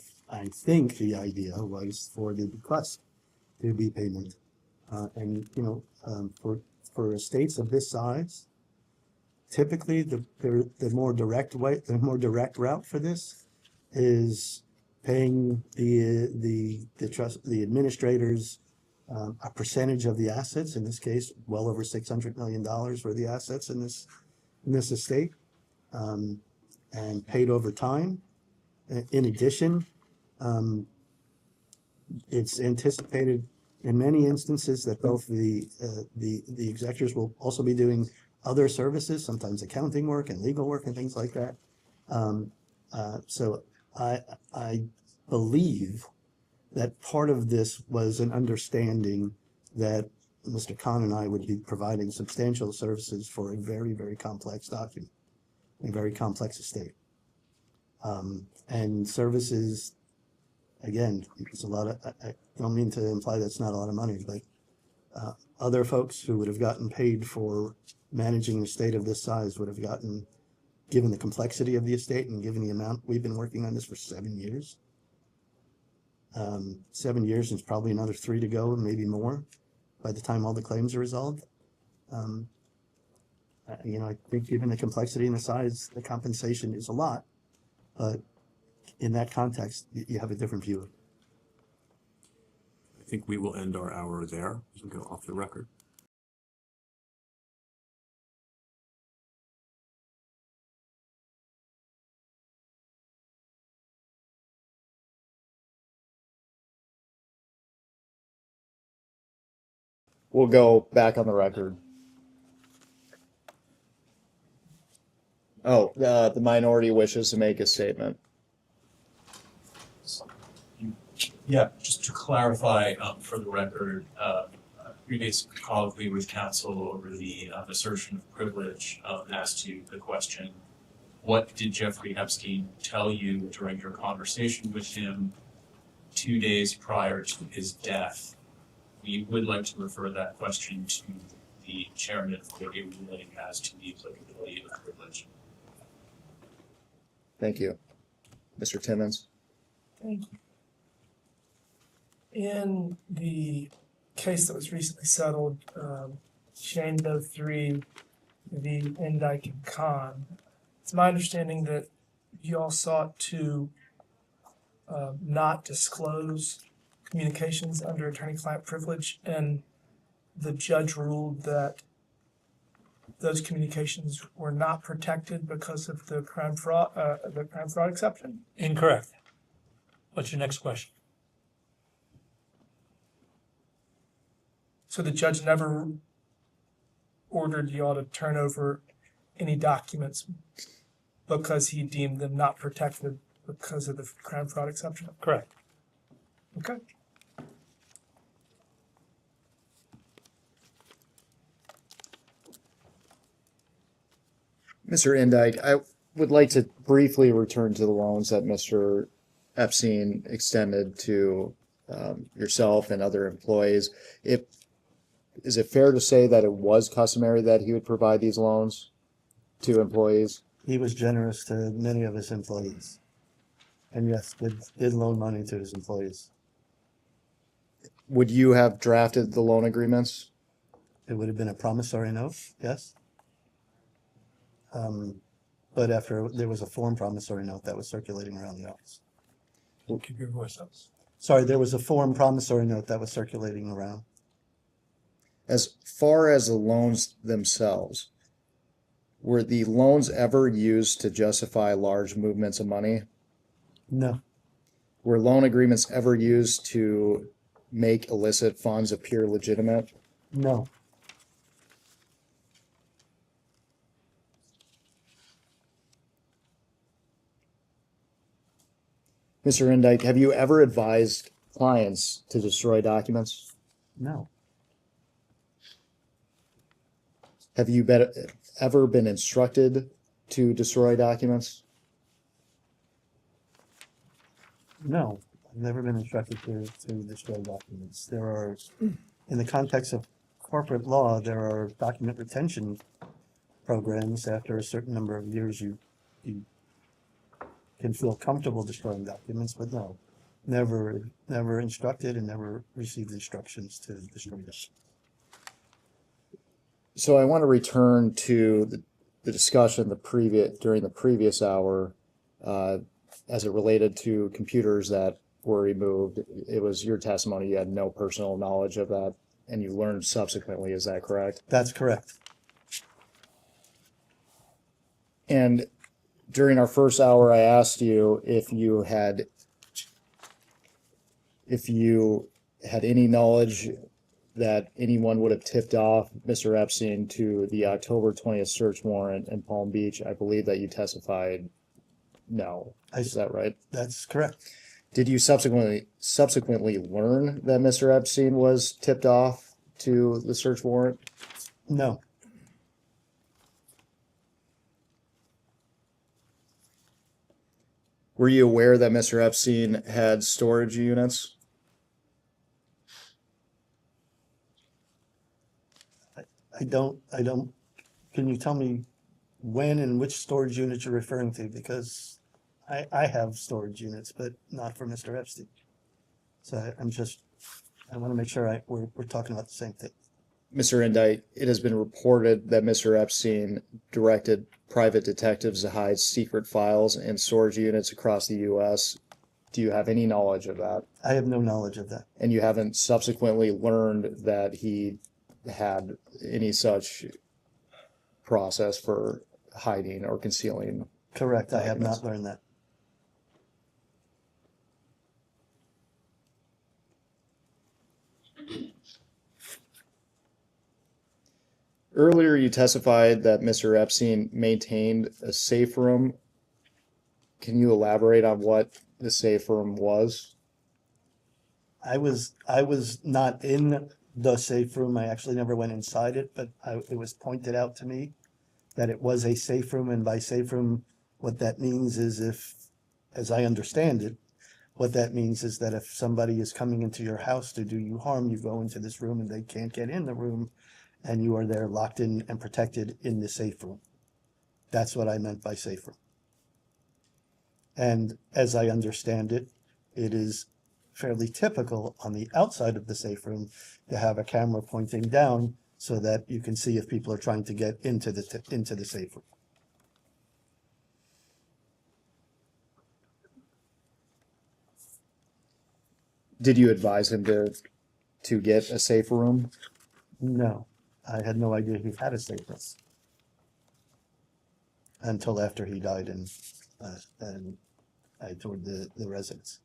think the idea was for the bequest to be payment. And for estates of this size, typically the more direct route for this is paying the administrators a percentage of the assets. In this case, well over $600 million were the assets in this estate, and paid over time. In addition, it's anticipated in many instances that both the executors will also be doing other services, sometimes accounting work and legal work and things like that. So I believe that part of this was an understanding that Mr. Khan and I would be providing substantial services for a very, very complex document, a very complex estate. And services, again, it's a lot of, I don't mean to imply that's not a lot of money, but other folks who would have gotten paid for managing an estate of this size would have gotten, given the complexity of the estate and given the amount, we've been working on this for 7 years. 7 years, and it's probably another 3 to go, maybe more, by the time all the claims are resolved. You know, I think given the complexity and the size, the compensation is a lot, but in that context, you have a different view of it. I think we will end our hour there. We can go off the record. We'll go back on the record. Oh, the minority wishes to make a statement. Yeah, just to clarify, for the record, previous colloquy with counsel over the assertion of privilege as to the question, what did Jeffrey Epstein tell you during your conversation with him 2 days prior to his death? We would like to refer that question to the chairman for a ruling as to the applicability of privilege. Thank you. Mr. Timmons. Thank you. In the case that was recently settled, Shane Doe 3 v. Indyke and Khan, it's my understanding that you all sought to not disclose communications under attorney-client privilege, and the judge ruled that those communications were not protected because of the crime fraud exception? Incorrect. What's your next question? So the judge never ordered you all to turn over any documents because he deemed them not protected because of the crime fraud exception? Correct. Okay. Mr. Indyke, I would like to briefly return to the loans that Mr. Epstein extended to yourself and other employees. Is it fair to say that it was customary that he would provide these loans to employees? He was generous to many of his employees. And yes, did loan money to his employees. Would you have drafted the loan agreements? It would have been a promissory note, yes. But after, there was a form promissory note that was circulating around the office. We'll keep your voice up. Sorry, there was a form promissory note that was circulating around. As far as the loans themselves, were the loans ever used to justify large movements of money? No. Were loan agreements ever used to make illicit funds appear legitimate? No. Mr. Indyke, have you ever advised clients to destroy documents? No. Have you ever been instructed to destroy documents? No. I've never been instructed to destroy documents. There are, in the context of corporate law, there are document retention programs. After a certain number of years, you can feel comfortable destroying documents, but no, never instructed and never received instructions to destroy them. So I want to return to the discussion during the previous hour as it related to computers that were removed. It was your testimony. You had no personal knowledge of that, and you learned subsequently. Is that correct? That's correct. And during our first hour, I asked you if you had any knowledge that anyone would have tipped off Mr. Epstein to the October 20th search warrant in Palm Beach? I believe that you testified no. Is that right? That's correct. Did you subsequently learn that Mr. Epstein was tipped off to the search warrant? No. Were you aware that Mr. Epstein had storage units? I don't, can you tell me when and which storage unit you're referring to? Because I have storage units, but not for Mr. Epstein. So I want to make sure we're talking about the same thing. Mr. Indyke, it has been reported that Mr. Epstein directed private detectives to hide secret files in storage units across the U.S. Do you have any knowledge of that? I have no knowledge of that. And you haven't subsequently learned that he had any such process for hiding or concealing? Correct. I have documents? not learned that. Earlier, you testified that Mr. Epstein maintained a safe room. Can you elaborate on what the safe room was? I was not in the safe room. I actually never went inside it, but it was pointed out to me that it was a safe room. And by safe room, what that means is as I understand it, what that means is that if somebody is coming into your house to do you harm, you go into this room and they can't get in the room, and you are there locked in and protected in the safe room. That's what I meant by safe room. And as I understand it, it is fairly typical on the outside of the safe room to have a camera pointing down so that you can see if people are trying to get into the safe room. Did you advise him to get a safe room? No, I had no idea he had a safe room until after he died, and I toured the residence.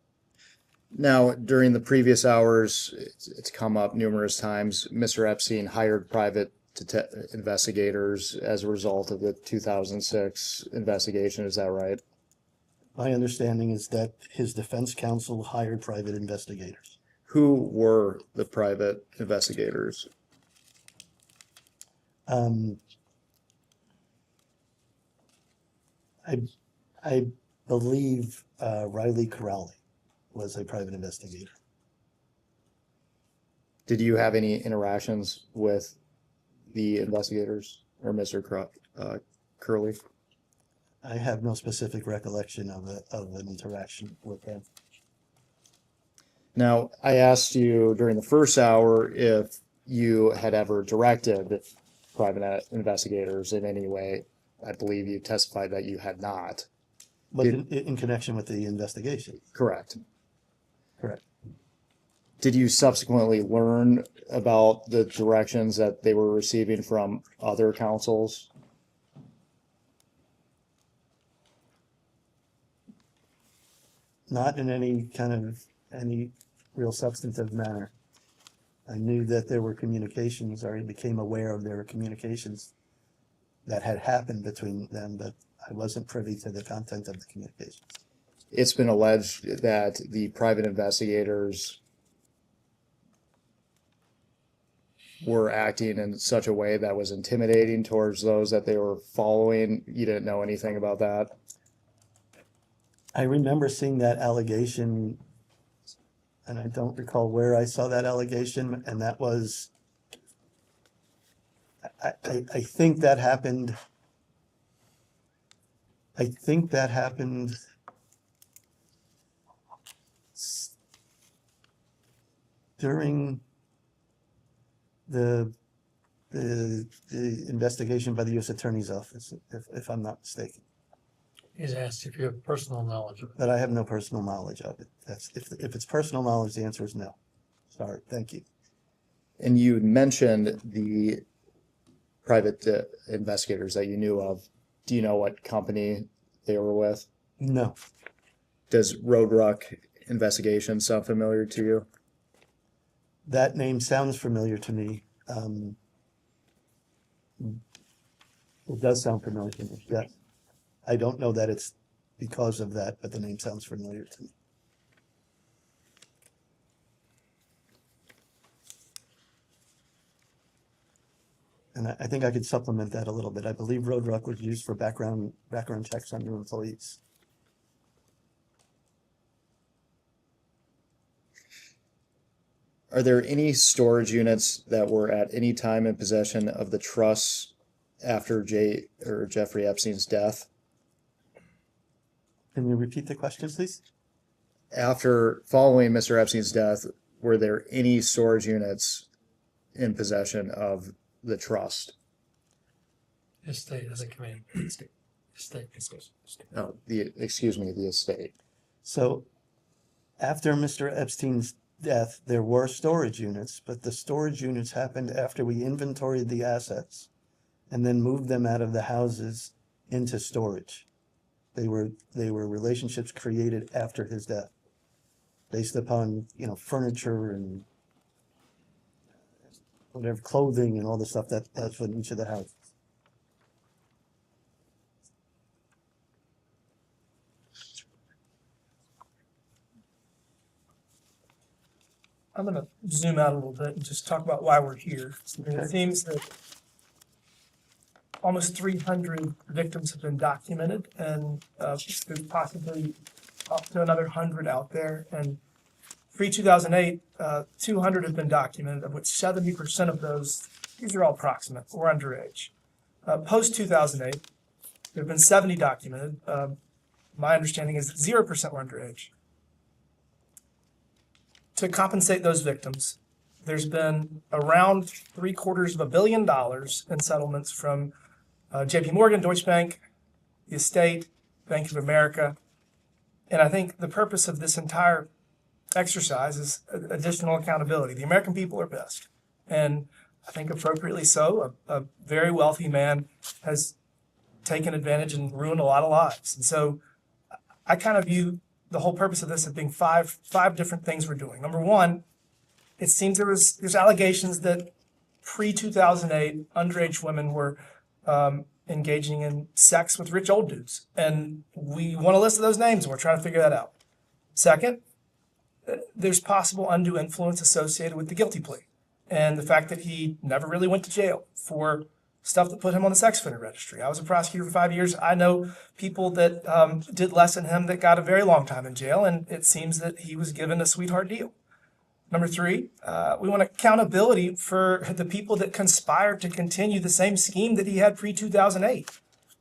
Now, during the previous hours, it's come up numerous times, Mr. Epstein hired private investigators as a result of the 2006 investigation. Is that right? My understanding is that his defense counsel hired private investigators. Who were the private investigators? I believe Riley Corrali was a private investigator. Did you have any interactions with the investigators or Mr. Curley? I have no specific recollection of an interaction with him. Now, I asked you during the first hour if you had ever directed private investigators in any way. I believe you testified that you had not. But in connection with the investigation? Correct. Correct. Did you subsequently learn about the directions that they were receiving from other counsels? Not in any real substantive manner. I knew that there were communications, or I became aware of there were communications that had happened between them, but I wasn't privy to the content of the communications. It's been alleged that the private investigators were acting in such a way that was intimidating towards those that they were following. You didn't know anything about that? I remember seeing that allegation, and I don't recall where I saw that allegation, and that was, I think that happened. I think that happened during the investigation by the U.S. Attorney's Office, if I'm not mistaken. He's asked if you have personal knowledge of it. But I have no personal knowledge of it. That's if it's personal knowledge, the answer is no. Sorry, thank you. And you mentioned the private investigators that you knew of. Do you know what company they were with? No. Does Roadruck Investigation sound familiar to you? That name sounds familiar to me. It does sound familiar to me, yes. I don't know that it's because of that, but the name sounds familiar to me. And I think I could supplement that a little bit. I believe Roadruck was used for background checks on new employees. Are there any storage units that were at any time in possession of the trust after Jeffrey Epstein's death? Can you repeat the question, please? Following Mr. Epstein's death, were there any storage units in possession of the trust? Estate as a committee. Estate. Oh, the estate. So after Mr. Epstein's death, there were storage units, but the storage units happened after we inventoried the assets and then moved them out of the houses into storage. They were relationships created after his death, based upon, furniture and whatever, clothing and all the stuff that's in each of the houses. I'm going to zoom out a little bit and just talk about why we're here. It seems that almost 300 victims have been documented, and there's possibly up to another 100 out there. And pre-2008, 200 have been documented, of which 70% of those, these are all approximate, were underage. Post-2008, there have been 70 documented. My understanding is that 0% were underage. To compensate those victims, there's been around $750 million in settlements from JP Morgan, Deutsche Bank, the estate, Bank of America. And I think the purpose of this entire exercise is additional accountability. The American people are pissed. And I think appropriately so. A very wealthy man has taken advantage and ruined a lot of lives. And so I kind of view the whole purpose of this as being five different things we're doing. Number one, it seems there's allegations that pre-2008 underage women were engaging in sex with rich old dudes. And we want a list of those names, and we're trying to figure that out. Second, there's possible undue influence associated with the guilty plea and the fact that he never really went to jail for stuff that put him on the sex offender registry. I was a prosecutor for 5 years. I know people that did less than him that got a very long time in jail, and it seems that he was given a sweetheart deal. Number three, we want accountability for the people that conspired to continue the same scheme that he had pre-2008.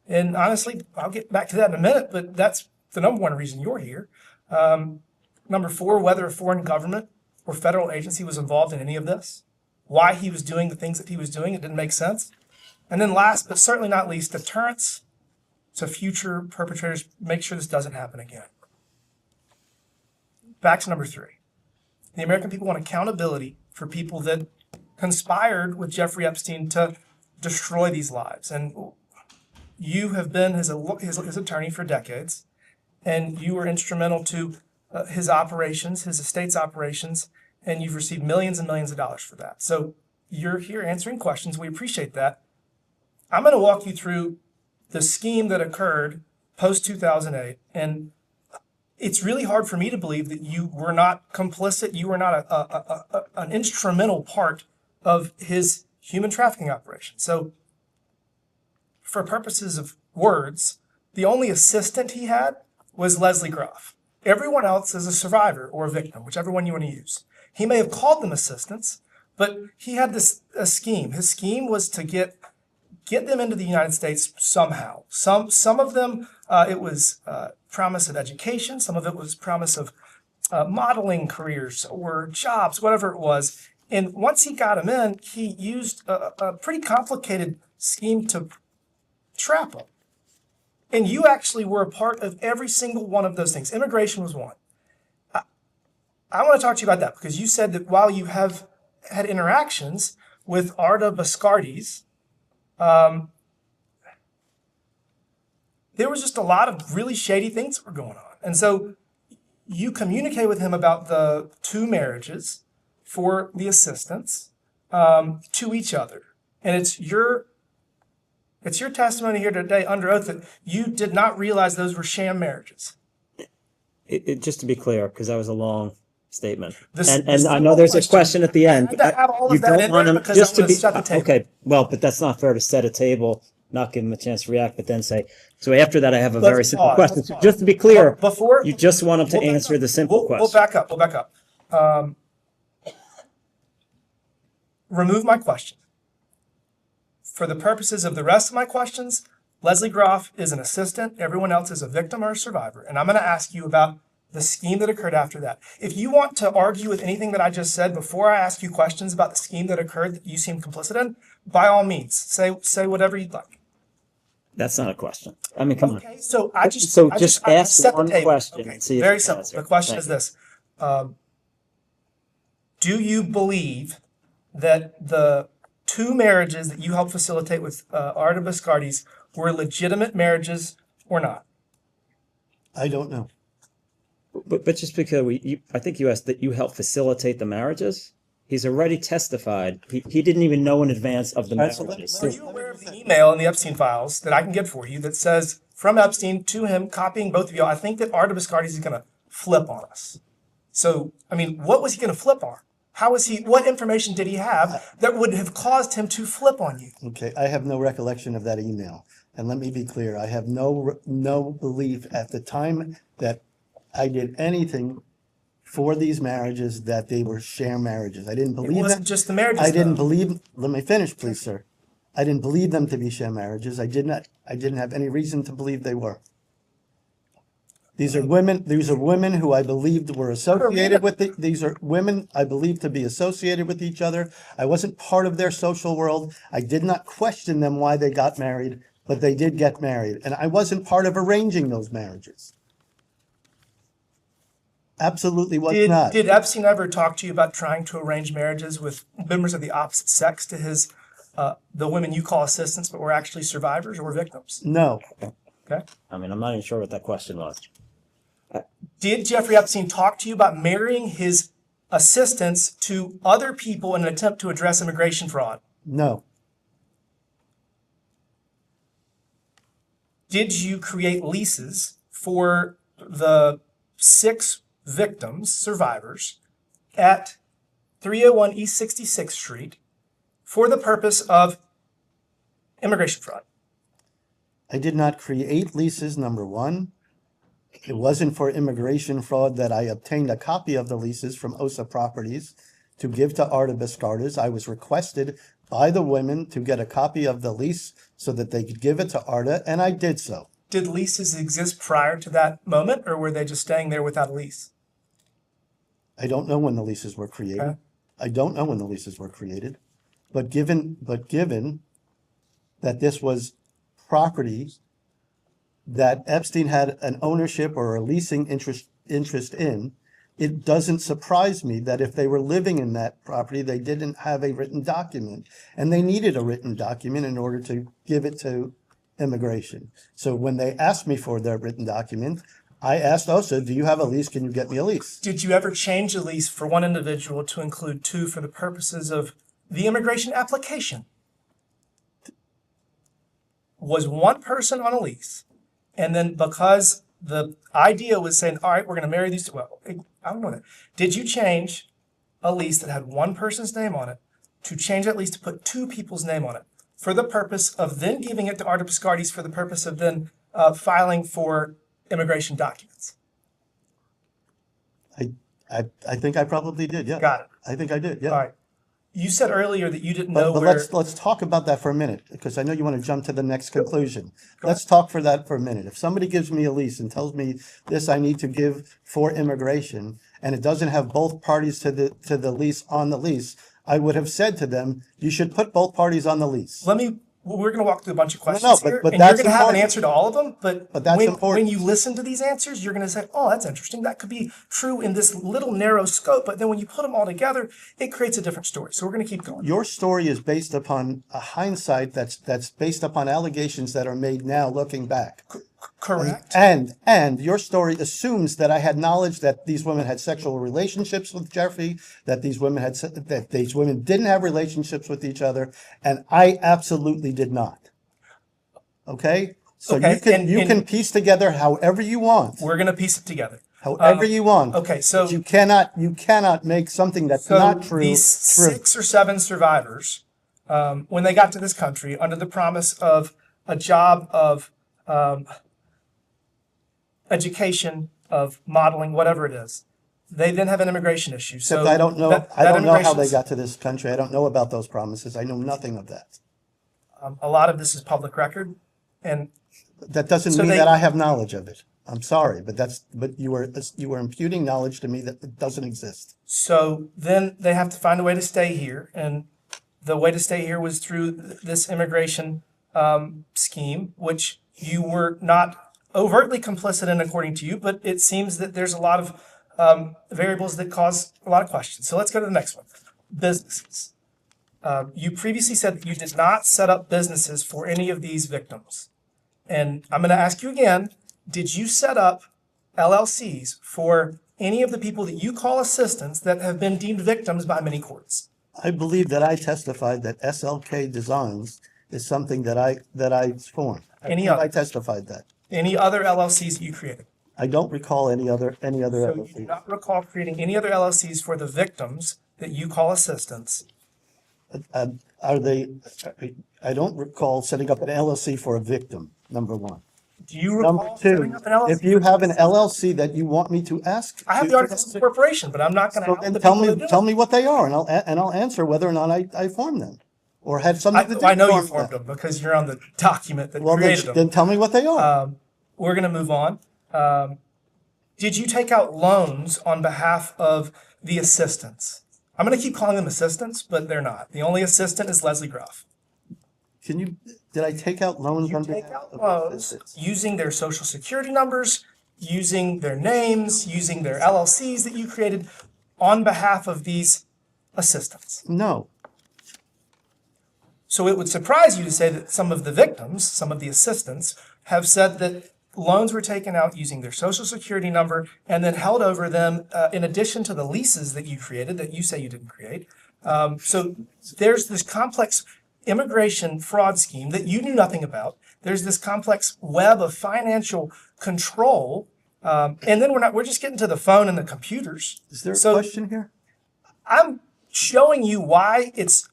And honestly, I'll get back to that in a minute, but that's the number one reason you're here. Number four, whether a foreign government or federal agency was involved in any of this, why he was doing the things that he was doing, it didn't make sense. And then last, but certainly not least, deterrence to future perpetrators. Make sure this doesn't happen again. Back to number three. The American people want accountability for people that conspired with Jeffrey Epstein to destroy these lives. And you have been his attorney for decades, and you were instrumental to his operations, his estate's operations, and you've received millions and millions of dollars for that. So you're here answering questions. We appreciate that. I'm going to walk you through the scheme that occurred post-2008, and it's really hard for me to believe that you were not complicit, you were not an instrumental part of his human trafficking operation. So for purposes of words, the only assistant he had was Leslie Groff. Everyone else is a survivor or a victim, whichever one you want to use. He may have called them assistants, but he had a scheme. His scheme was to get them into the United States somehow. Some of them, it was promise of education. Some of it was promise of modeling careers or jobs, whatever it was. And once he got them in, he used a pretty complicated scheme to trap them. And you actually were a part of every single one of those things. Immigration was one. I want to talk to you about that because you said that while you have had interactions with Arda Bascardes, there was just a lot of really shady things that were going on. And so you communicate with him about the 2 marriages, for the assistants to each other. And it's your testimony here today under oath that you did not realize those were sham marriages. Just to be clear, because that was a long statement. This I know there's a question at the end. I had to have all You of that don't in want there him because just I'm to going be to set the table. okay. Well, but that's not fair to set a table, not give him a chance to react, but then say. So after that, I have a very simple question. So just to be clear, before you just want him to answer the simple question. We'll back up. We'll back up. Remove my question. For the purposes of the rest of my questions, Leslie Groff is an assistant. Everyone else is a victim or a survivor. And I'm going to ask you about the scheme that occurred after that. If you want to argue with anything that I just said before I ask you questions about the scheme that occurred that you seem complicit in, by all means, say whatever you'd like. That's not a question. I mean, come Okay, so on. Just ask set the one table. question. Okay, And see if very it simple. answers. The question Thank is you. this. Do you believe that the two marriages that you helped facilitate with Arda Biscardi's were legitimate marriages or not? I don't know. But just because I think you asked that you helped facilitate the marriages. He's already testified. He didn't even know in advance of the marriages. Are you aware of the email in the Epstein files that I can get for you that says from Epstein to him, copying both of you? I think that Arda Biscardi's is going to flip on us. So, I mean, what was he going to flip on? What information did he have that would have caused him to flip on you? Okay, I have no recollection of that email. And let me be clear, I have no belief at the time that I did anything for these marriages that they were sham marriages. I didn't believe them. It wasn't just the marriages. I didn't though. believe, let me finish, please, sir. I didn't believe them to be sham marriages. I didn't have any reason to believe they were. These are women who I believed were associated with these are women I believed to be associated with each other. I wasn't part of their social world. I did not question them why they got married, but they did get married. And I wasn't part of arranging those marriages. Absolutely was not. Did Epstein ever talk to you about trying to arrange marriages with members of the opposite sex to his, the women you call assistants, but were actually survivors or victims? No. Okay. I mean, I'm not even sure what that question was. Did Jeffrey Epstein talk to you about marrying his assistants to other people in an attempt to address immigration fraud? No. Did you create leases for the 6 victims, survivors, at 301 East 66th Street for the purpose of immigration fraud? I did not create leases, number one. It wasn't for immigration fraud that I obtained a copy of the leases from OSA Properties to give to Arda Biscardi's. I was requested by the women to get a copy of the lease so that they could give it to Arda, and I did so. Did leases exist prior to that moment, or were they just staying there without a lease? I don't know when the leases were created. Okay. I don't know when the leases were created. But given that this was property that Epstein had an ownership or a leasing interest in, it doesn't surprise me that if they were living in that property, they didn't have a written document. And they needed a written document in order to give it to immigration. So when they asked me for their written document, I asked OSA, do you have a lease? Can you get me a lease? Did you ever change a lease for one individual to include 2 for the purposes of the immigration application? Was one person on a lease, and then because the idea was saying, all right, we're going to marry these 2, well, I don't know that. Did you change a lease that had one person's name on it to change that lease to put 2 people's name on it for the purpose of then giving it to Arda Biscardi's for the purpose of then filing for immigration documents? I think I probably did, yeah. Got it. I think I did, yeah. All right. You said earlier that you didn't But know where... let's talk about that for a minute, because I know you want to jump to the next conclusion. Let's talk for that for a minute. If somebody gives me a lease and tells me this I need to give for immigration, and it doesn't have both parties to the lease on the lease, I would have said to them, you should put both parties on the lease. We're going to walk through a bunch of questions but here, and that's you're going to have an important. answer to all of them, but that's when important. you listen to these answers, you're going to say, oh, that's interesting. That could be true in this little narrow scope, but then when you put them all together, it creates a different story. So we're going to keep going. Your story is based upon a hindsight that's based upon allegations that are made now looking back. Correct. And your story assumes that I had knowledge that these women had sexual relationships with Jeffrey, that these women didn't have relationships with each other, and I absolutely did not. Okay? So Okay, you can piece together however you want. We're gonna piece it together. However you want. Okay, so But you cannot make something that's not true. These 6 or 7 survivors, when they got to this country, under the promise of a job of education, of modeling, whatever it is, they then have an immigration issue. Except So I don't know. that I don't know how they immigration's- got to this country. I don't know about those promises. I know nothing of that. A lot of this is public record, and That doesn't So mean they- that I have knowledge of it. I'm sorry, but you were imputing knowledge to me that doesn't exist. so then they have to find a way to stay here, and the way to stay here was through this immigration scheme, which you were not overtly complicit in, according to you, but it seems that there's a lot of variables that cause a lot of questions. So let's go to the next one. Businesses. You previously said that you did not set up businesses for any of these victims. And I'm going to ask you again, did you set up LLCs for any of the people that you call assistants that have been deemed victims by many courts? I believe that I testified that SLK Designs is something that I formed. I testified that. Any other LLCs that you created? I don't recall any other So you do LLC. not recall creating any other LLCs for the victims that you call assistants? Are they? I don't recall setting up an LLC for a victim. Number one. Do you Number recall two, setting up an LLC? if you have an LLC that you want me to ask, I have the articles of incorporation, but I'm not going to help the tell people that do tell it. me what they are, and I'll answer whether or not I formed them or had something to do. I know you form formed them because you're on the document that Well, created them. then tell me what they are. We're going to move on. Did you take out loans on behalf of the assistants? I'm going to keep calling them assistants, but they're not. The only assistant is Leslie Gruff. Did I take out loans on behalf of Loans using their social security numbers, using their names, using their LLCs that you created on behalf of these assistants? No. So it would surprise you to say that some of the victims, some of the assistants, have said that loans were taken out using their social security number and then held over them in addition to the leases that you created that you say you didn't create. So there's this complex immigration fraud scheme that you knew nothing about. There's this complex web of financial control. And then we're just getting to the phone and the computers. Is there a question here? I'm showing you why it's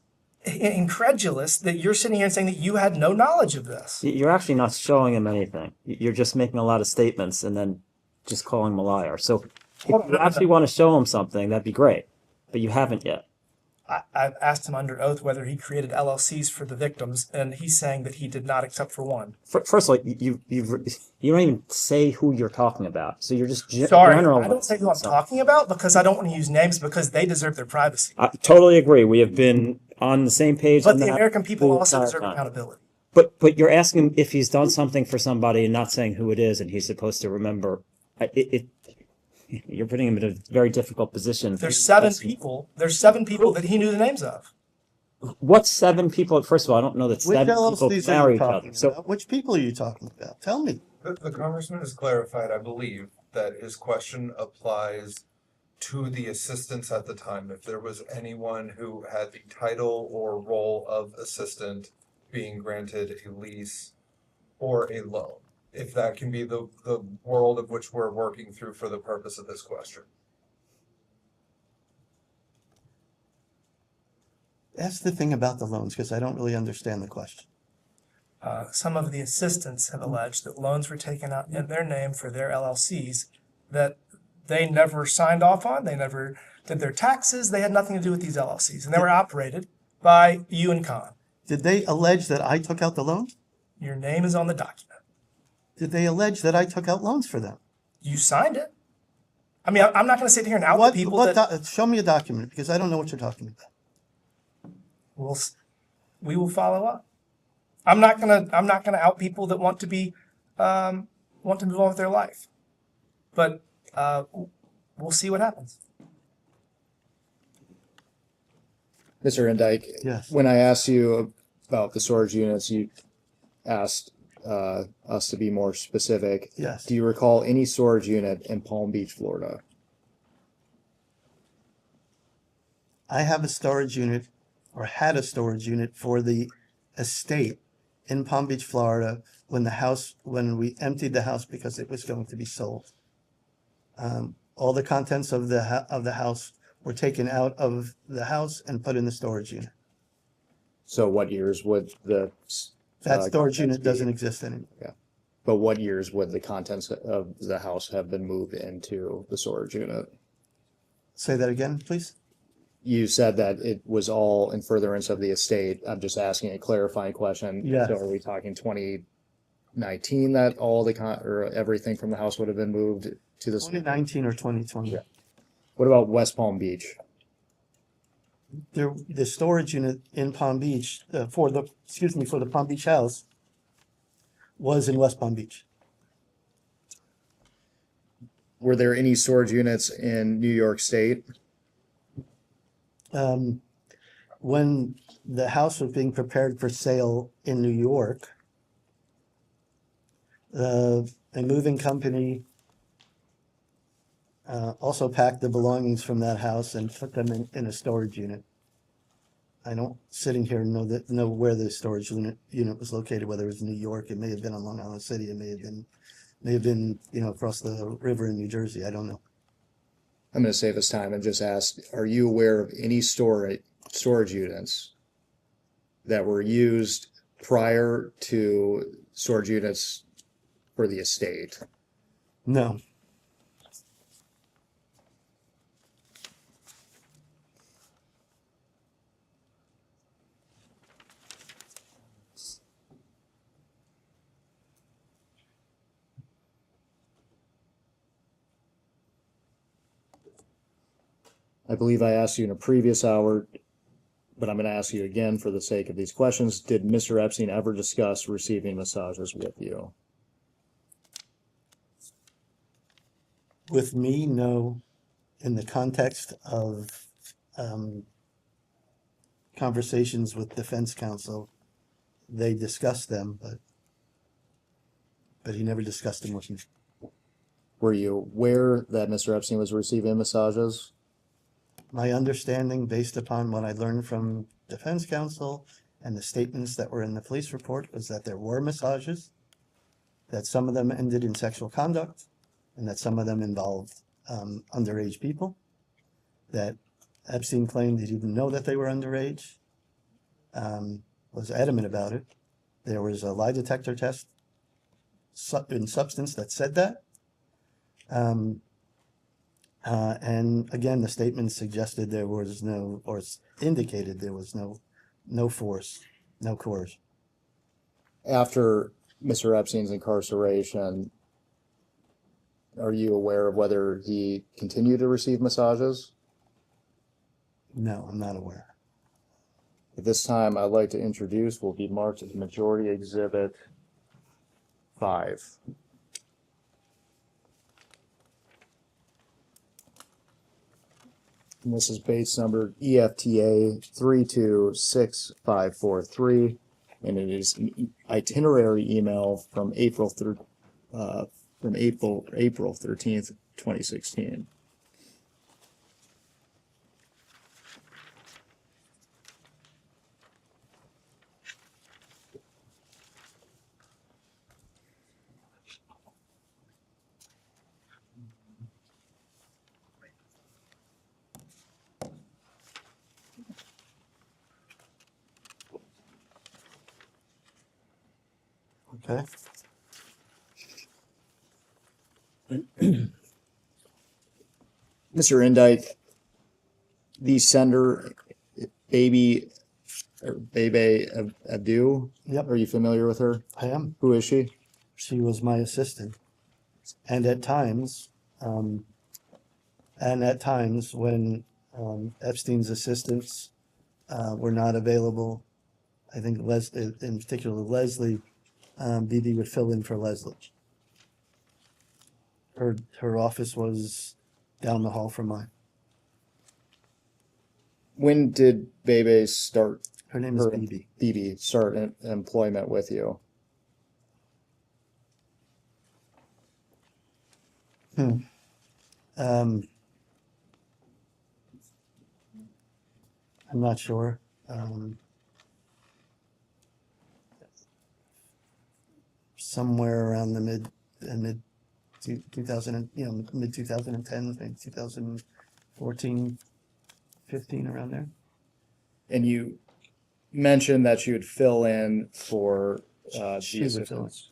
incredulous that you're sitting here and saying that you had no knowledge of this. You're actually not showing him anything. You're just making a lot of statements and then just calling him a liar. So if you actually want to show him something, that'd be great. But you haven't yet. I've asked him under oath whether he created LLCs for the victims, and he's saying that he did not, except for one. First of all, you don't even say who you're talking about. So you're just Sorry, general. I don't say who I'm talking about because I don't want to use names because they deserve their privacy. I totally agree. We have been on the same page. But on the that American people the also entire deserve time. accountability. But you're asking him if he's done something for somebody and not saying who it is, and he's supposed to remember. You're putting him in a very difficult position. There's 7 people. There's 7 people that he knew the names of. What's 7 people? First of all, I don't know that Which 7 people LLCs are marry you each talking other. So about? Which people are you talking about? Tell me. The congressman has clarified, I believe, that his question applies to the assistants at the time. If there was anyone who had the title or role of assistant being granted a lease or a loan, if that can be the world of which we're working through for the purpose of this question. That's the thing about the loans, because I don't really understand the question. Some of the assistants have alleged that loans were taken out in their name for their LLCs that they never signed off on. They never did their taxes. They had nothing to do with these LLCs, and they were operated by you and Con. Did they allege that I took out the loan? Your name is on the document. Did they allege that I took out loans for them? You signed it. I mean, I'm not going to sit here and out the people that show me a document, because I don't know what you're talking about. we will follow up. I'm not gonna out people that want to move on with their life, but we'll see what happens. Mr. Indyke, yes. When I asked you about the storage units, you asked us to be more specific. Yes. Do you recall any storage unit in Palm Beach, Florida? I have a storage unit, or had a storage unit for the estate in Palm Beach, Florida, when we emptied the house because it was going to be sold. All the contents of the house were taken out of the house and put in the storage unit. So what years would the That storage contents unit be? doesn't exist anymore. Yeah. But what years would the contents of the house have been moved into the storage unit? Say that again, please. You said that it was all in furtherance of the estate. I'm just asking a clarifying question. Yes. So are we talking 2019 that all the or everything from the house would have been moved to the 2019 or 2020. Yeah. What about West Palm Beach? The storage unit in Palm Beach for the Palm Beach house was in West Palm Beach. Were there any storage units in New York State? When the house was being prepared for sale in New York, a moving company also packed the belongings from that house and put them in a storage unit. I don't, sitting here, know where the storage unit was located, whether it was in New York, it may have been on Long Island City, it may have been, across the river in New Jersey, I don't know. I'm going to save us time and just ask, are you aware of any storage units that were used prior to storage units for the estate? No. I believe I asked you in a previous hour, but I'm going to ask you again for the sake of these questions. Did Mr. Epstein ever discuss receiving massages with you? With me, no. In the context of conversations with defense counsel, they discussed them, but he never discussed them with me. Were you aware that Mr. Epstein was receiving massages? My understanding, based upon what I learned from defense counsel and the statements that were in the police report, was that there were massages, that some of them ended in sexual conduct, and that some of them involved underage people, that Epstein claimed he didn't know that they were underage, was adamant about it. There was a lie detector test in substance that said that. And again, the statement suggested there was no, or indicated there was no force, no coercion. After Mr. Epstein's incarceration, are you aware of whether he continued to receive massages? No, I'm not aware. At this time, I'd like to introduce, will be marked as Majority Exhibit 5. And this is base number EFTA 326543, and it is an itinerary email from April 13th, 2016. Okay. Mr. Indyke, the sender, Bebe Abdu. Yep. Are you familiar with her? I am. Who is she? She was my assistant. And at times when Epstein's assistants were not available, I think Leslie, in particular Leslie, Bebe would fill in for Leslie. Her office was down the hall from mine. When did Bebe start? Her name is Bebe. Bebe start employment with you? Um, I'm not sure. Somewhere around the mid 2000, mid 2010s, maybe 2014, 15, around there. And you mentioned that you would fill in for the She would fill in. assistance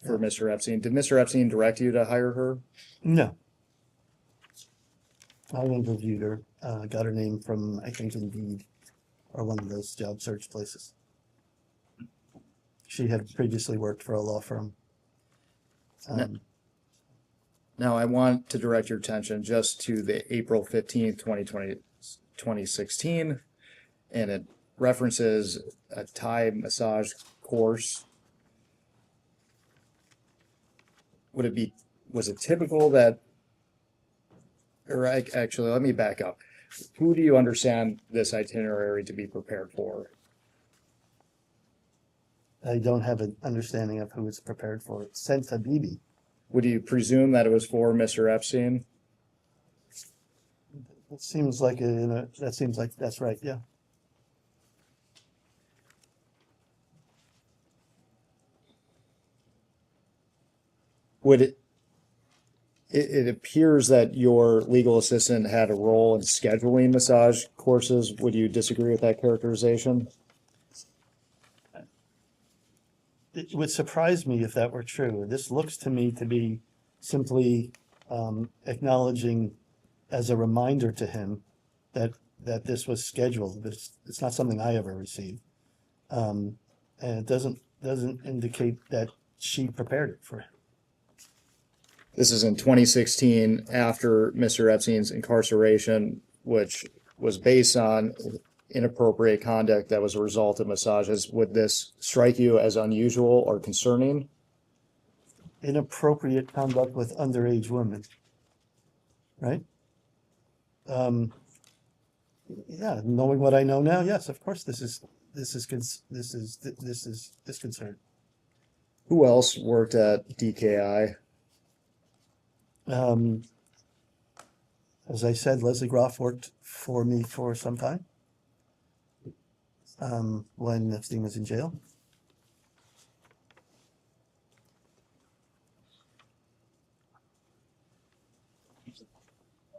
for Mr. Epstein. Did Mr. Epstein direct you to hire her? No. I interviewed her, got her name from, I think, Indeed, or one of those job search places. She had previously worked for a law firm. Now, I want to direct your attention just to the April 15th, 2016, and it references a Thai massage course. Was it typical that, or actually, let me back up. Who do you understand this itinerary to be prepared for? I don't have an understanding of who it's prepared for. It's sent to Bibi. Would you presume that it was for Mr. Epstein? It seems like that seems like that's right. Yeah. It appears that your legal assistant had a role in scheduling massage courses. Would you disagree with that characterization? It would surprise me if that were true. This looks to me to be simply acknowledging as a reminder to him that this was scheduled. But it's not something I ever received, and it doesn't indicate that she prepared it for him. This is in 2016, after Mr. Epstein's incarceration, which was based on inappropriate conduct that was a result of massages. Would this strike you as unusual or concerning? Inappropriate conduct with underage women, right? Yeah, knowing what I know now, yes, of course, this is disconcerting. Who else worked at DKI? As I said, Leslie Groff worked for me for some time when Epstein was in jail.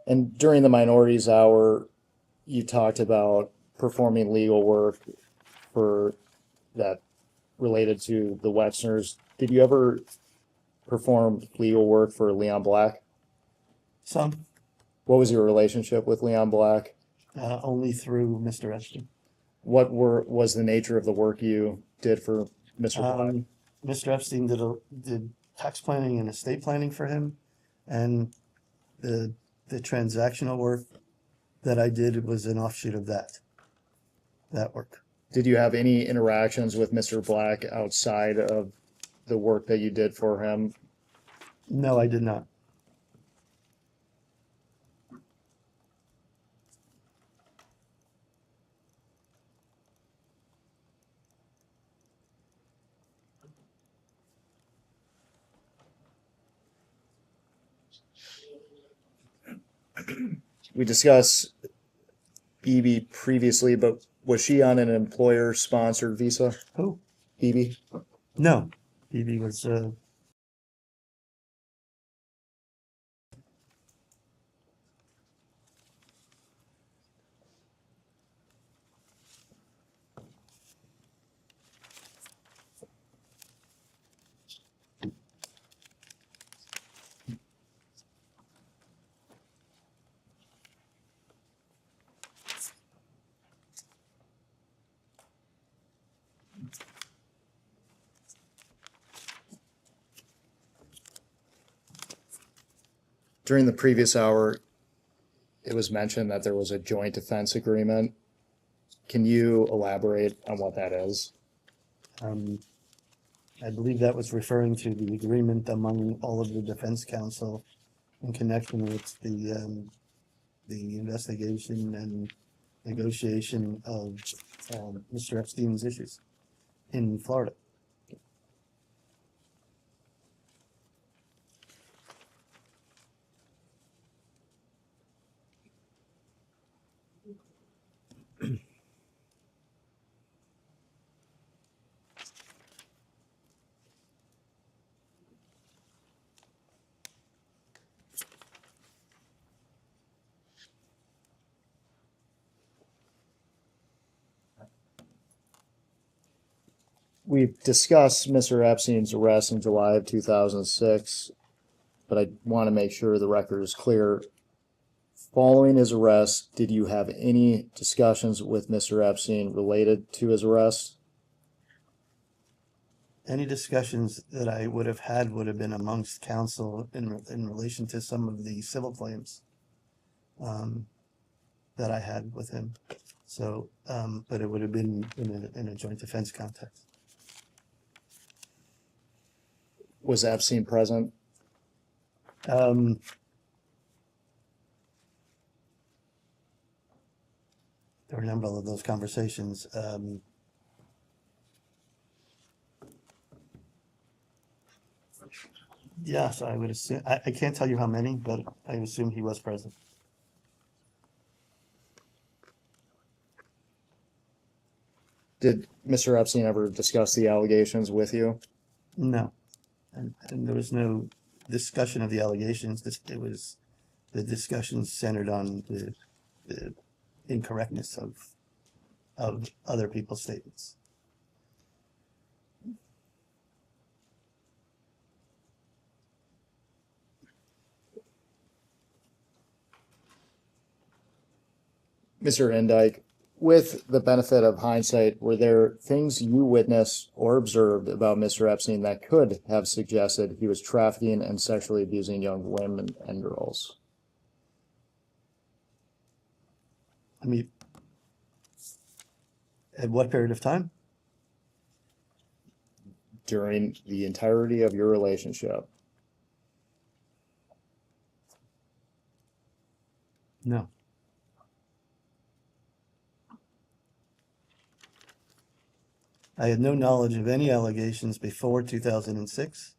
And during the minorities hour, you talked about performing legal work for that related to the Wexners. Did you ever perform legal work for Leon Black? Some. What was your relationship with Leon Black? Only through Mr. Epstein. What was the nature of the work you did for Mr. Black? Mr. Epstein did tax planning and estate planning for him, and the transactional work that I did was an offshoot of that work. Did you have any interactions with Mr. Black outside of the work that you did for him? No, I did not. We discussed BB previously, but was she on an employer-sponsored visa? Who? BB? No. BB was During the previous hour, it was mentioned that there was a joint defense agreement. Can you elaborate on what that is? I believe that was referring to the agreement among all of the defense counsel in connection with the investigation and negotiation of Mr. Epstein's issues in Florida. We've discussed Mr. Epstein's arrest in July of 2006, but I want to make sure the record is clear. Following his arrest, did you have any discussions with Mr. Epstein related to his arrest? Any discussions that I would have had would have been amongst counsel in relation to some of the civil claims that I had with him. So, but it would have been in a joint defense context. Was Epstein present? There were a number of those conversations. Yes, I would assume. I can't tell you how many, but I assume he was present. Did Mr. Epstein ever discuss the allegations with you? No, and there was no discussion of the allegations. It was the discussion centered on the incorrectness of other people's statements. Mr. Indyke, with the benefit of hindsight, were there things you witnessed or observed about Mr. Epstein that could have suggested he was trafficking and sexually abusing young women and girls? I mean, at what period of time? During the entirety of your relationship? No. I had no knowledge of any allegations before 2006.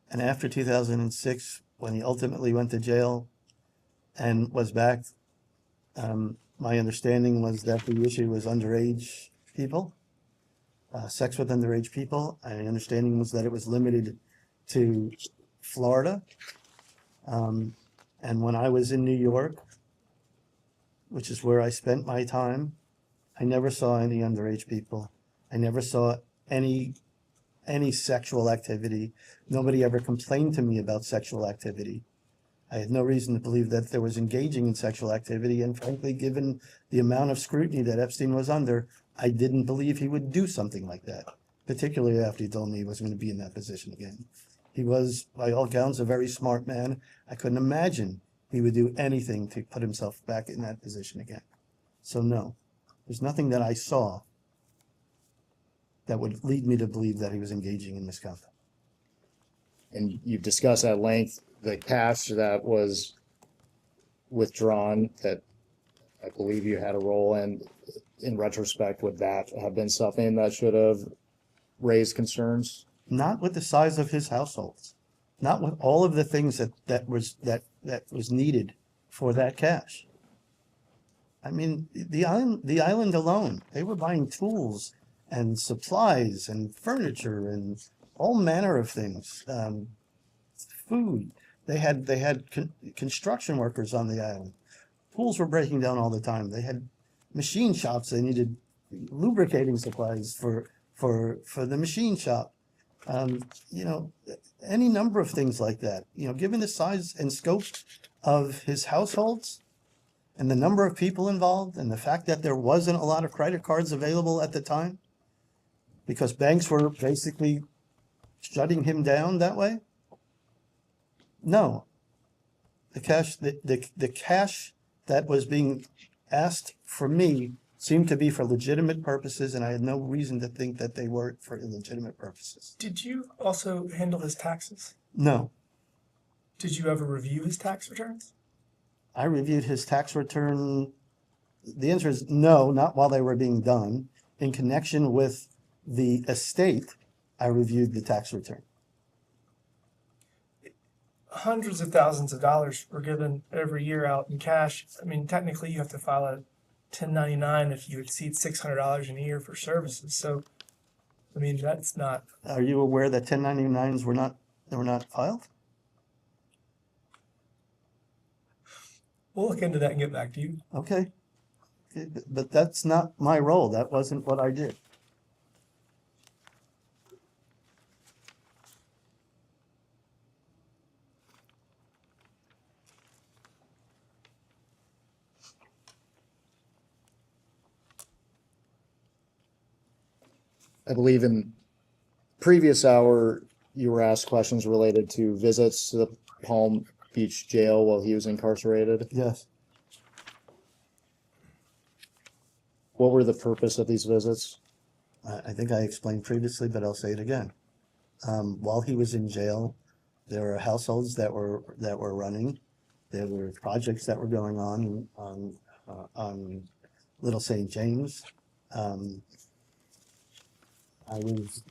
And after 2006, when he ultimately went to jail and was back, my understanding was that the issue was underage people, sex with underage people. My understanding was that it was limited to Florida. And when I was in New York, which is where I spent my time, I never saw any underage people. I never saw any sexual activity. Nobody ever complained to me about sexual activity. I had no reason to believe that there was engaging in sexual activity, and frankly, given the amount of scrutiny that Epstein was under, I didn't believe he would do something like that, particularly after he told me he was going to be in that position again. He was, by all accounts, a very smart man. I couldn't imagine he would do anything to put himself back in that position again. So no, there's nothing that I saw that would lead me to believe that he was engaging in misconduct. And you've discussed at length the cash that was withdrawn that I believe you had a role in retrospect. Would that have been something that should have raised concerns? Not with the size of his households, not with all of the things that was needed for that cash. I mean, the island alone, they were buying tools and supplies and furniture and all manner of things, food. They had construction workers on the island. Pools were breaking down all the time. They had machine shops. They needed lubricating supplies for the machine shop. You know, any number of things like that. You know, given the size and scope of his households and the number of people involved and the fact that there wasn't a lot of credit cards available at the time, because banks were basically shutting him down that way? No. The cash that was being asked for me seemed to be for legitimate purposes, and I had no reason to think that they weren't for illegitimate purposes. Did you also handle his taxes? No. Did you ever review his tax returns? I reviewed his tax return. The answer is no, not while they were being done. In connection with the estate, I reviewed the tax return. hundreds of thousands of dollars were given every year out in cash. I mean, technically, you have to file a 1099 if you exceed $600 in a year for services. So, I mean, that's not. Are you aware that 1099s were not filed? We'll look into that and get back to you. Okay. But that's not my role. That wasn't what I did. I believe in previous hour, you were asked questions related to visits to the Palm Beach jail while he was incarcerated. Yes. What were the purpose of these visits? I think I explained previously, but I'll say it again. While he was in jail, there were households that were running. There were projects that were going on Little St. James. I was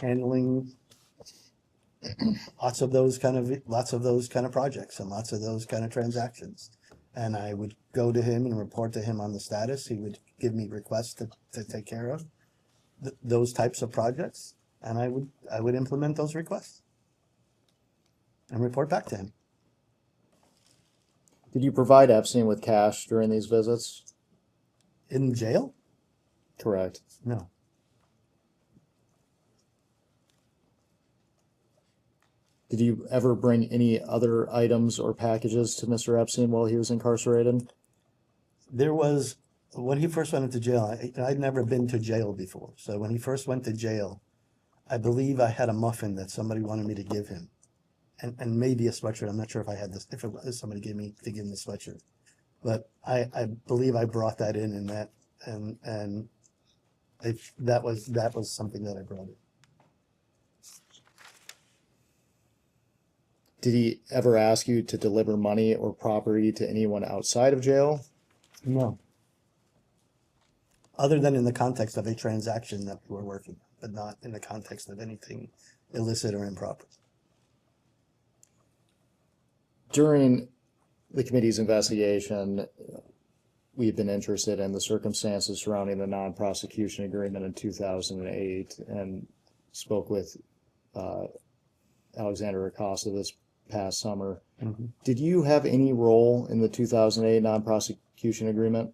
handling lots of those kind of projects and lots of those kind of transactions. And I would go to him and report to him on the status. He would give me requests to take care of those types of projects, and I would implement those requests and report back to him. Did you provide Epstein with cash during these visits? In jail? Correct. No. Did you ever bring any other items or packages to Mr. Epstein while he was incarcerated? There was, when he first went into jail, I'd never been to jail before. So when he first went to jail, I believe I had a muffin that somebody wanted me to give him. And maybe a sweatshirt. I'm not sure if I had this, if it was somebody gave me the sweatshirt. But I believe I brought that in that was something that I brought in. Did he ever ask you to deliver money or property to anyone outside of jail? No. Other than in the context of a transaction that we were working, but not in the context of anything illicit or improper. During the committee's investigation, we've been interested in the circumstances surrounding the non-prosecution agreement in 2008 and spoke with Alexander Acosta this past summer. Mm-hmm. Did you have any role in the 2008 non-prosecution agreement?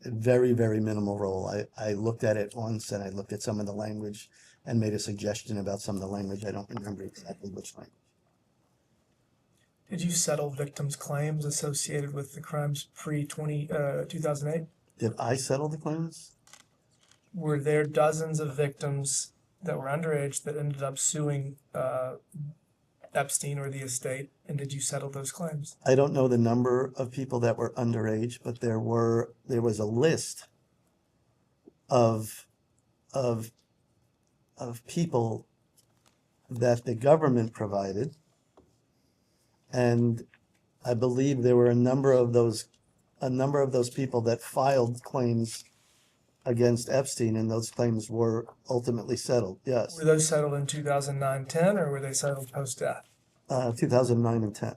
Very, very minimal role. I looked at it once and I looked at some of the language and made a suggestion about some of the language. I don't remember exactly which language. Did you settle victims' claims associated with the crimes pre-2008? Did I settle the claims? Were there dozens of victims that were underage that ended up suing Epstein or the estate, and did you settle those claims? I don't know the number of people that were underage, but there was a list of people that the government provided, and I believe there were a number of those people that filed claims against Epstein, and those claims were ultimately settled. Yes. Were those settled in 2009-10, or were they settled post-death? 2009 and 10.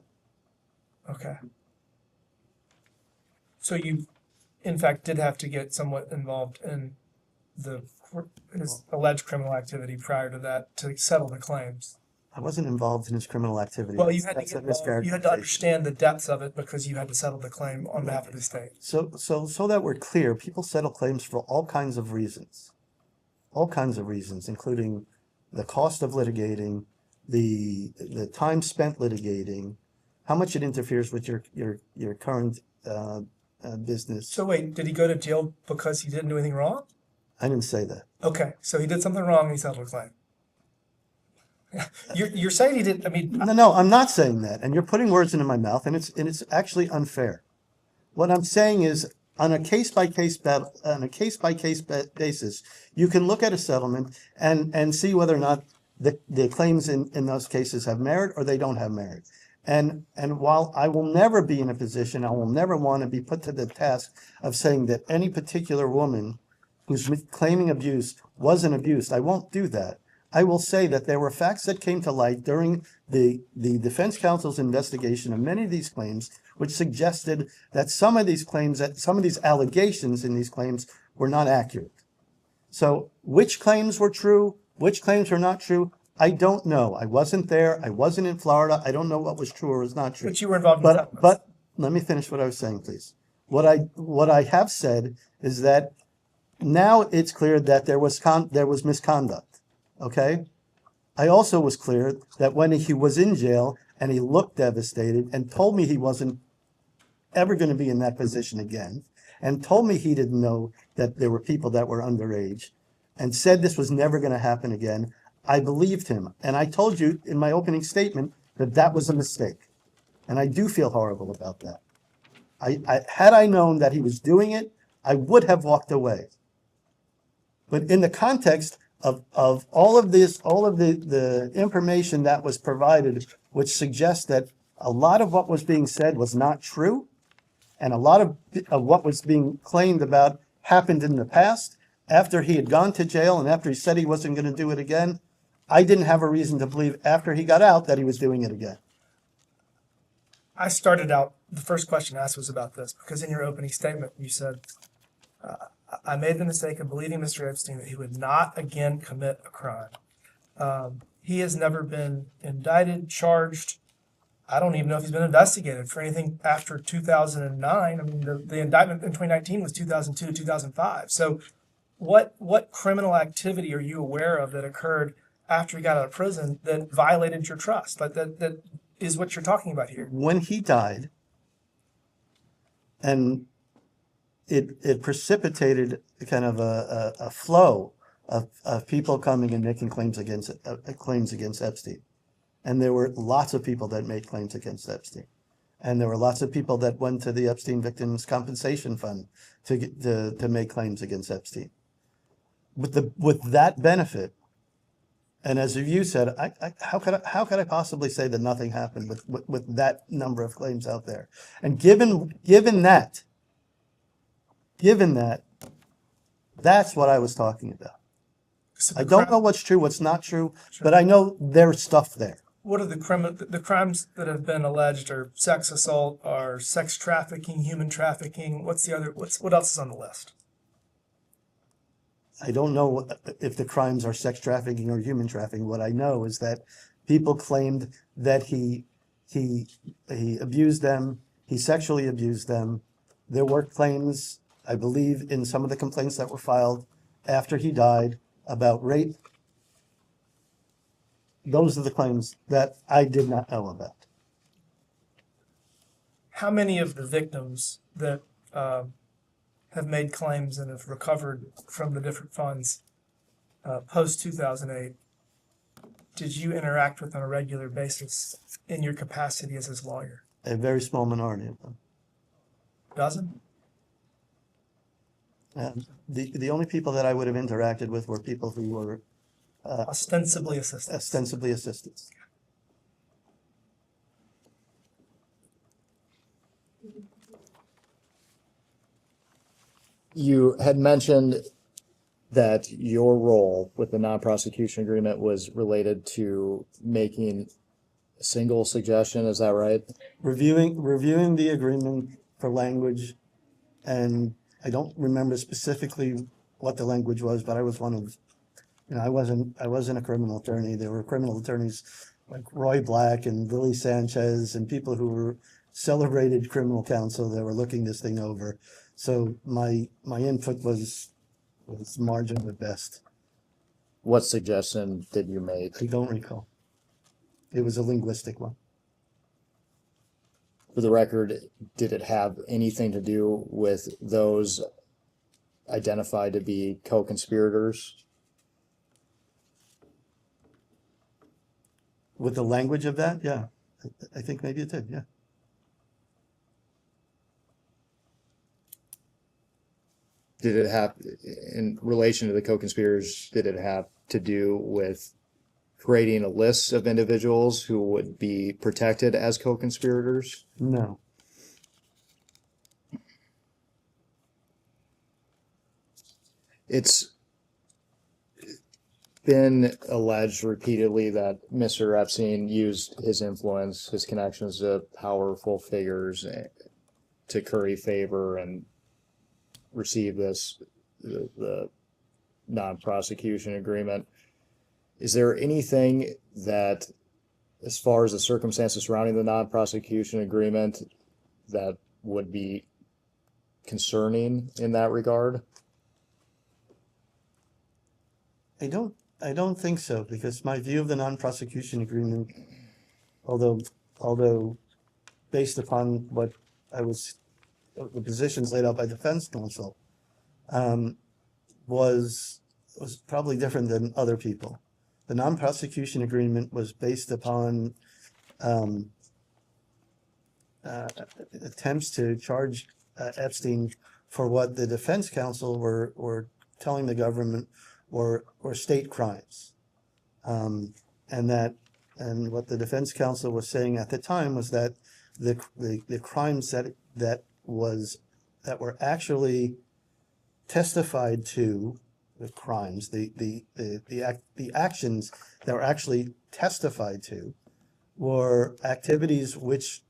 Okay. So you, in fact, did have to get somewhat involved in his alleged criminal activity prior to that to settle the claims. I wasn't involved in his criminal activity. Well, you had to That's a get involved. You had to understand the depths of it because you had to settle the claim on behalf of the state. So that we're clear, people settle claims for all kinds of reasons, including the cost of litigating, the time spent litigating, how much it interferes with your current business. So wait, did he go to jail because he didn't do anything wrong? I didn't say that. Okay, so he did something wrong and he settled a claim. You're saying he didn't. I mean, no, I'm not saying that, and you're putting words into my mouth, and it's actually unfair. What I'm saying is, on a case by case basis, you can look at a settlement and see whether or not the claims in those cases have merit or they don't have merit. And while I will never be in a position, I will never want to be put to the task of saying that any particular woman who's claiming abuse wasn't abused, I won't do that. I will say that there were facts that came to light during the defense counsel's investigation of many of these claims, which suggested that some of these claims, that some of these allegations in these claims were not accurate. So which claims were true, which claims were not true, I don't know. I wasn't there. I wasn't in Florida. I don't know what was true or was not true. But you were involved in the But let me finish what I was saying, please. What I have said is that now it's clear that there was misconduct. Okay? I also was clear that when he was in jail and he looked devastated and told me he wasn't ever going to be in that position again, and told me he didn't know that there were people that were underage, and said this was never going to happen again, I believed him. And I told you in my opening statement that that was a mistake. And I do feel horrible about that. Had I known that he was doing it, I would have walked away. But in the context of all of this, all of the information that was provided, which suggests that a lot of what was being said was not true, and a lot of what was being claimed about happened in the past, after he had gone to jail and after he said he wasn't going to do it again, I didn't have a reason to believe after he got out that he was doing it again. I started out, the first question asked was about this, because in your opening statement, you said, I made the mistake of believing Mr. Epstein that he would not again commit a crime. He has never been indicted, charged. I don't even know if he's been investigated for anything after 2009. I mean, the indictment in 2019 was 2002, 2005. So what criminal activity are you aware of that occurred after he got out of prison that violated your trust? Like that is what you're talking about here. When he died, and it precipitated kind of a flow of people coming and making claims against Epstein. And there were lots of people that made claims against Epstein. And there were lots of people that went to the Epstein Victims Compensation Fund to make claims against Epstein. With that benefit, and as you said, how could I possibly say that nothing happened with that number of claims out there? And given that, that's what I was talking about. So I don't know what's true, what's not true, but I know there's stuff there. What are the crimes that have been alleged are sex assault, are sex trafficking, human trafficking? What else is on the list? I don't know if the crimes are sex trafficking or human trafficking. What I know is that people claimed that he abused them, he sexually abused them. There were claims, I believe, in some of the complaints that were filed after he died about rape. Those are the claims that I did not know about. How many of the victims that have made claims and have recovered from the different funds post 2008 did you interact with on a regular basis in your capacity as his lawyer? A very small minority of them. Dozen? The only people that I would have interacted with were people who were ostensibly assistants. Ostensibly assistants. You had mentioned that your role with the non-prosecution agreement was related to making a single suggestion. Is that right? Reviewing the agreement for language, and I don't remember specifically what the language was, but I was one of, I wasn't a criminal attorney. There were criminal attorneys like Roy Black and Billy Sanchez and people who were celebrated criminal counsel that were looking this thing over. So my input was marginal at best. What suggestion did you make? I don't recall. It was a linguistic one. For the record, did it have anything to do with those identified to be co-conspirators? With the language of that, yeah. I think maybe it did, yeah. Did it have, in relation to the co-conspirators, did it have to do with creating a list of individuals who would be protected as co-conspirators? No. been alleged repeatedly that Mr. Epstein used his influence, his connections to powerful figures to curry favor and receive the non-prosecution agreement. Is there anything that, as far as the circumstances surrounding the non-prosecution agreement, that would be concerning in that regard? I don't think so, because my view of the non-prosecution agreement, although based upon what the positions laid out by defense counsel, was probably different than other people. The non-prosecution agreement was based upon attempts to charge Epstein for what the defense counsel were telling the government were state crimes, and what the defense counsel was saying at the time was that the crimes that were actually testified to, the crimes, the actions that were actually testified to, were activities which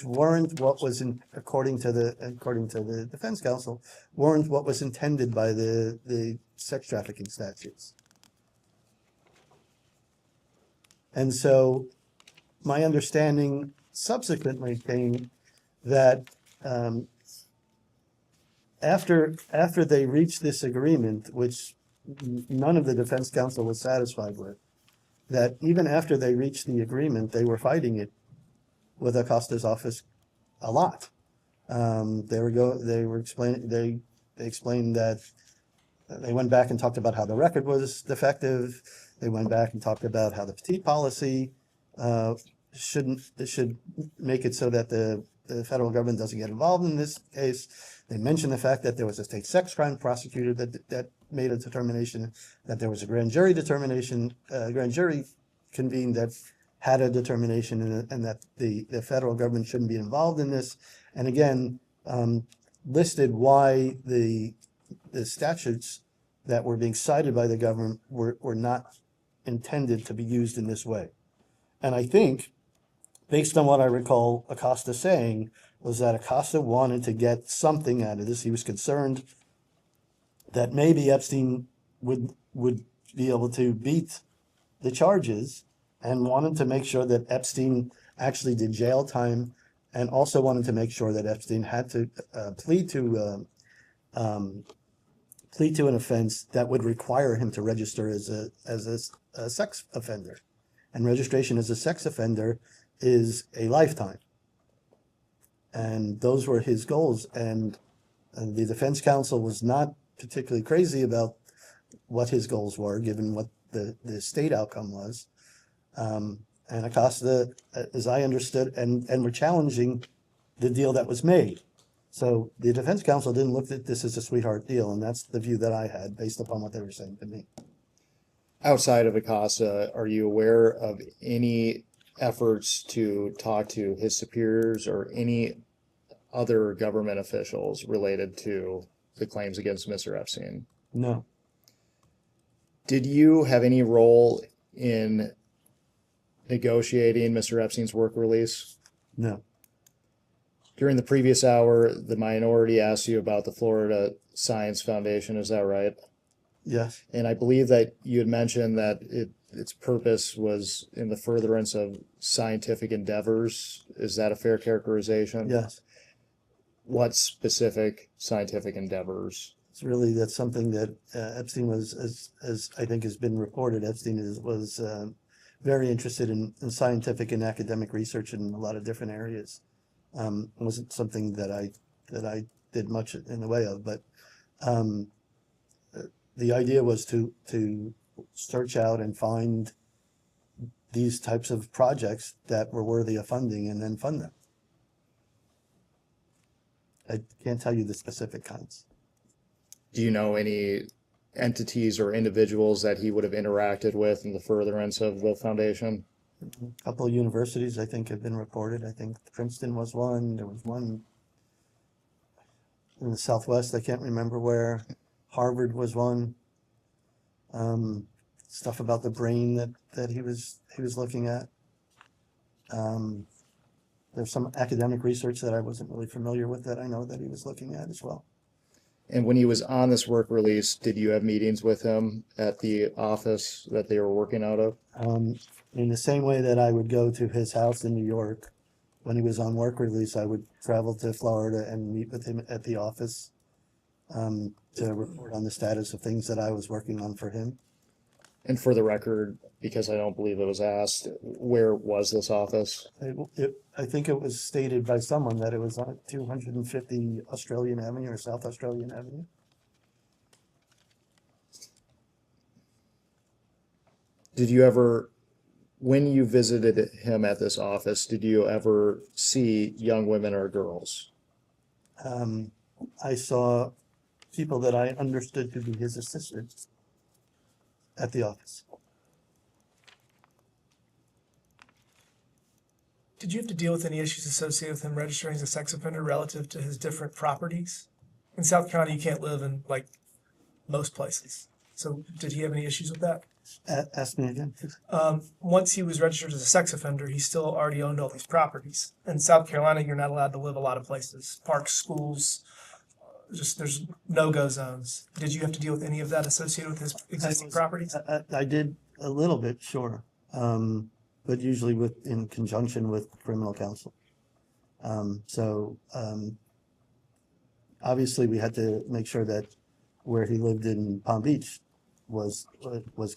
weren't what was according to the defense counsel, weren't what was intended by the sex trafficking statutes. And so my understanding subsequently came that after they reached this agreement, which none of the defense counsel was satisfied with, that even after they reached the agreement, they were fighting it with Acosta's office a lot. They explained that they went back and talked about how the record was defective. They went back and talked about how the petite policy should make it so that the federal government doesn't get involved in this case. They mentioned the fact that there was a state sex crime prosecutor that made a determination, that there was a grand jury convened that had a determination, and that the federal government shouldn't be involved in this. And again, listed why the statutes that were being cited by the government were not intended to be used in this way. And I think, based on what I recall Acosta saying, was that Acosta wanted to get something out of this. He was concerned that maybe Epstein would be able to beat the charges, and wanted to make sure that Epstein actually did jail time, and also wanted to make sure that Epstein had to plead to an offense that would require him to register as a sex offender. And registration as a sex offender is a lifetime. And those were his goals. And the defense counsel was not particularly crazy about what his goals were, given what the state outcome was. And Acosta, as I understood, and were challenging the deal that was made. So the defense counsel didn't look at this as a sweetheart deal, and that's the view that I had based upon what they were saying to me. Outside of Acosta, are you aware of any efforts to talk to his superiors or any other government officials related to the claims against Mr. Epstein? No. Did you have any role in negotiating Mr. Epstein's work release? No. During the previous hour, the minority asked you about the Florida Science Foundation, is that right? Yes. And I believe that you had mentioned that its purpose was in the furtherance of scientific endeavors. Is that a fair characterization? Yes. What specific scientific endeavors? That's something that Epstein was, as I think has been reported, Epstein was very interested in scientific and academic research in a lot of different areas. It wasn't something that I did much in the way of, but the idea was to search out and find these types of projects that were worthy of funding and then fund them. I can't tell you the specific kinds. Do you know any entities or individuals that he would have interacted with in the furtherance of the foundation? A couple of universities, I think, have been reported. I think Princeton was one. There was one in the Southwest. I can't remember where. Harvard was one. stuff about the brain that he was looking at. There's some academic research that I wasn't really familiar with that I know that he was looking at as well. And when he was on this work release, did you have meetings with him at the office that they were working out of? In the same way that I would go to his house in New York, when he was on work release, I would travel to Florida and meet with him at the office to report on the status of things that I was working on for him. And for the record, because I don't believe it was asked, where was this office? I think it was stated by someone that it was on 250 Australian Avenue or South Australian Avenue. Did you ever, when you visited him at this office, did you ever see young women or girls? I saw people that I understood to be his assistants at the office. Did you have to deal with any issues associated with him registering as a sex offender relative to his different properties? In South Carolina, you can't live in like most places. So did he have any issues with that? Ask me again, please. Once he was registered as a sex offender, he still already owned all these properties. In South Carolina, you're not allowed to live a lot of places, parks, schools, just there's no-go zones. Did you have to deal with any of that associated with his existing properties? I did a little bit, sure, but usually in conjunction with criminal counsel. Obviously, we had to make sure that where he lived in Palm Beach was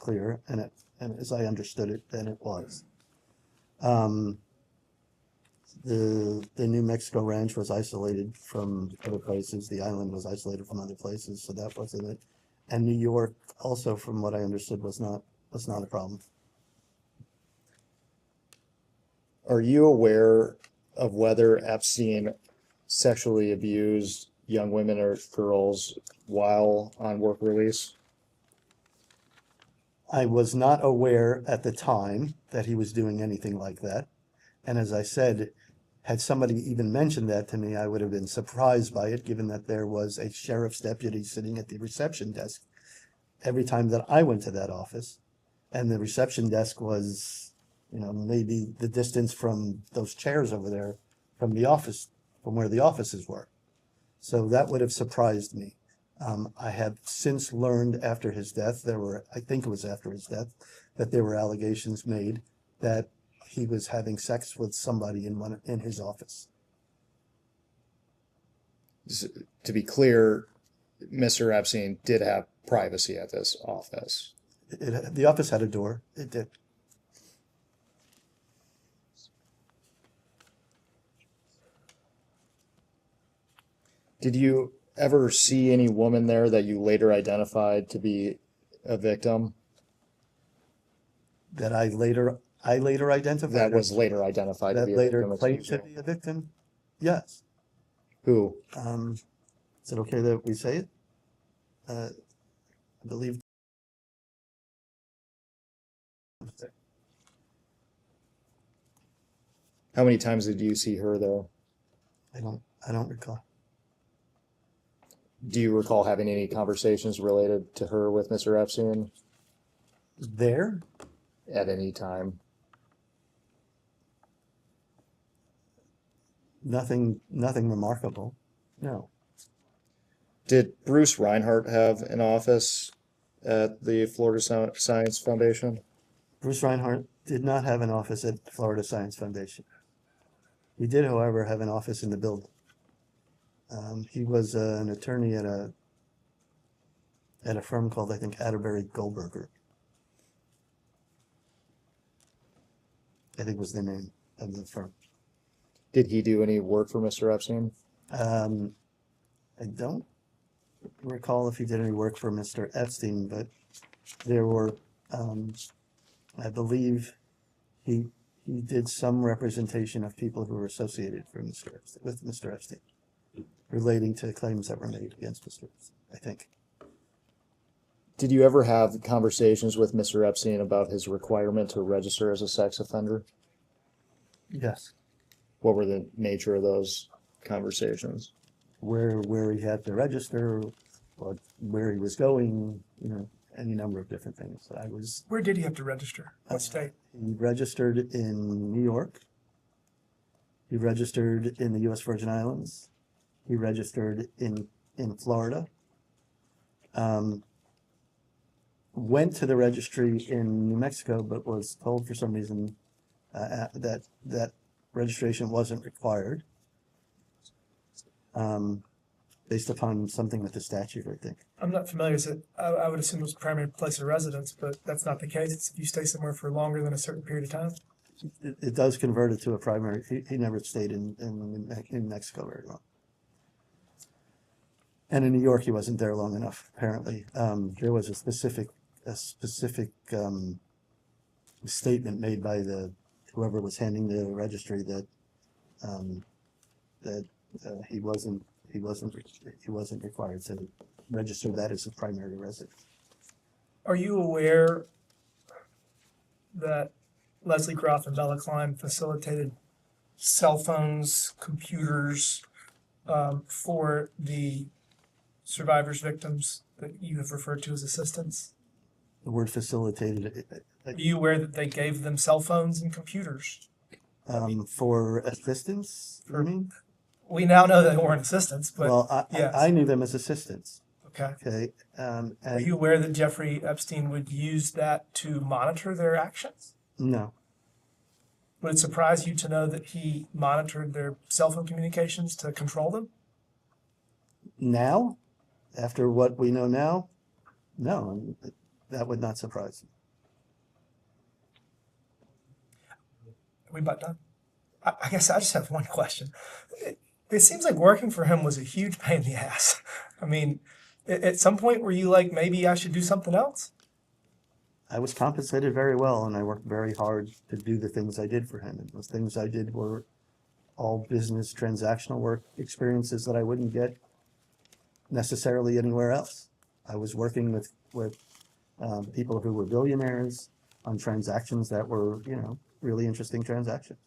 clear, and as I understood it, then it was. The New Mexico ranch was isolated from other places. The island was isolated from other places, so that wasn't it. And New York also, from what I understood, was not a problem. Are you aware of whether Epstein sexually abused young women or girls while on work release? I was not aware at the time that he was doing anything like that. And as I said, had somebody even mentioned that to me, I would have been surprised by it, given that there was a sheriff's deputy sitting at the reception desk every time that I went to that office. And the reception desk was, maybe the distance from those chairs over there from the office, from where the offices were. So that would have surprised me. I have since learned after his death, I think it was after his death, that there were allegations made that he was having sex with somebody in his office. To be clear, Mr. Epstein did have privacy at this office. The office had a door. It did. Did you ever see any woman there that you later identified to be a victim? That I later identified. That was later identified to be a victim. That later claimed to be a victim? Yes. Who? Is it okay that we say it? I believe. How many times did you see her there? I don't recall. Do you recall having any conversations related to her with Mr. Epstein? There? At any time? Nothing remarkable. No. Did Bruce Reinhardt have an office at the Florida Science Foundation? Bruce Reinhardt did not have an office at the Florida Science Foundation. He did, however, have an office in the building. He was an attorney at a firm called, I think, Atterbury Goldberger. I think was the name of the firm. Did he do any work for Mr. Epstein? I don't recall if he did any work for Mr. Epstein, but there were, I believe he did some representation of people who were associated with Mr. Epstein, relating to claims that were made against Mr. Epstein, I think. Did you ever have conversations with Mr. Epstein about his requirement to register as a sex offender? Yes. What were the nature of those conversations? Where he had to register, or where he was going, any number of different things. I was. Where did he have to register? What state? He registered in New York. He registered in the U.S. Virgin Islands. He registered in Florida. Went to the registry in New Mexico, but was told for some reason that registration wasn't required, based upon something with the statute, I think. I'm not familiar with it. I would assume it was primary place of residence, but that's not the case. It's if you stay somewhere for longer than a certain period of time. It does convert it to a primary. He never stayed in Mexico very long. And in New York, he wasn't there long enough, apparently. There was a specific statement made by whoever was handling the registry that he wasn't required to register that as a primary residence. Are you aware that Leslie Groff and Bella Klein facilitated cell phones, computers for the survivors, victims that you have referred to as assistants? The word facilitated. Are you aware that they gave them cell phones and computers? For assistance, you mean? We now know they weren't assistants, but Well, yes. I knew them as assistants. Okay. Okay. Are you aware that Jeffrey Epstein would use that to monitor their actions? No. Would it surprise you to know that he monitored their cell phone communications to control them? Now, after what we know now, no, that would not surprise me. Are we about done? I guess I just have one question. It seems like working for him was a huge pain in the ass. I mean, at some point were you like, maybe I should do something else? I was compensated very well, and I worked very hard to do the things I did for him. And those things I did were all business transactional work experiences that I wouldn't get necessarily anywhere else. I was working with people who were billionaires on transactions that were, really interesting transactions.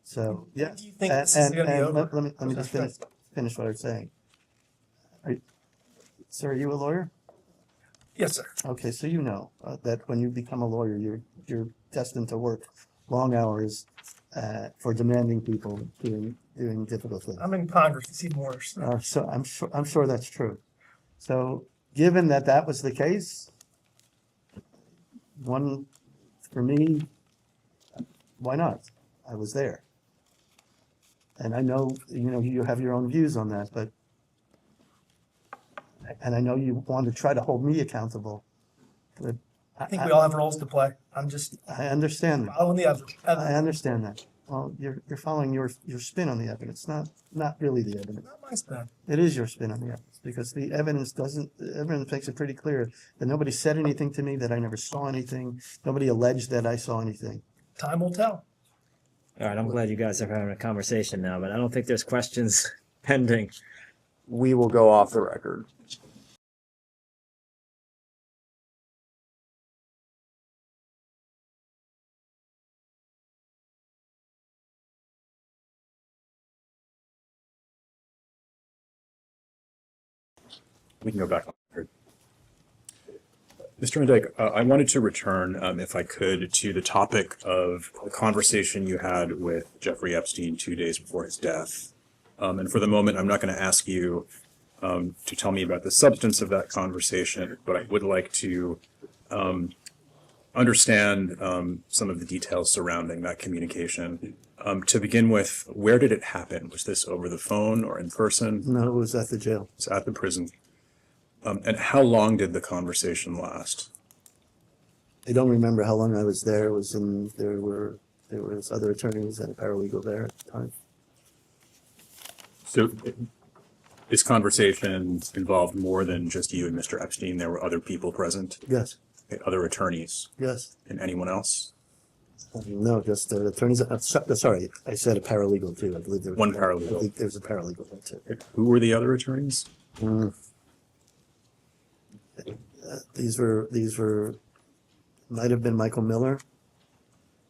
So, yeah. Do you think this is gonna be over? Let me just finish what I was saying. Sir, are you a lawyer? Yes, sir. Okay, so you know that when you become a lawyer, you're destined to work long hours for demanding people doing difficult things. I'm in Congress, it's even worse. So I'm sure that's true. So given that was the case, for me, why not? I was there. And I know, you have your own views on that, and I know you want to try to hold me accountable, but I think we all have roles to play. I understand that. Following the evidence. I understand that. Well, you're following your spin on the evidence, not really the evidence. Not my spin. It is your spin on the evidence, because the evidence makes it pretty clear that nobody said anything to me, that I never saw anything. Nobody alleged that I saw anything. Time will tell. All right, I'm glad you guys are having a conversation now, but I don't think there's questions pending. We will go off the record. We can go back on record. Mr. Indyke, I wanted to return, if I could, to the topic of the conversation you had with Jeffrey Epstein 2 days before his death. And for the moment, I'm not going to ask you to tell me about the substance of that conversation, but I would like to understand some of the details surrounding that communication. To begin with, where did it happen? Was this over the phone or in person? No, it was at the jail. It's at the prison. And how long did the conversation last? I don't remember how long I was there. There was other attorneys and a paralegal there at the time. So this conversation involved more than just you and Mr. Epstein. There were other people present? Yes. Okay, other attorneys? Yes. And anyone else? No, just attorneys. Sorry, I said a paralegal too. I believe there was One paralegal. I believe there was a paralegal there too. Who were the other attorneys? These were might have been Michael Miller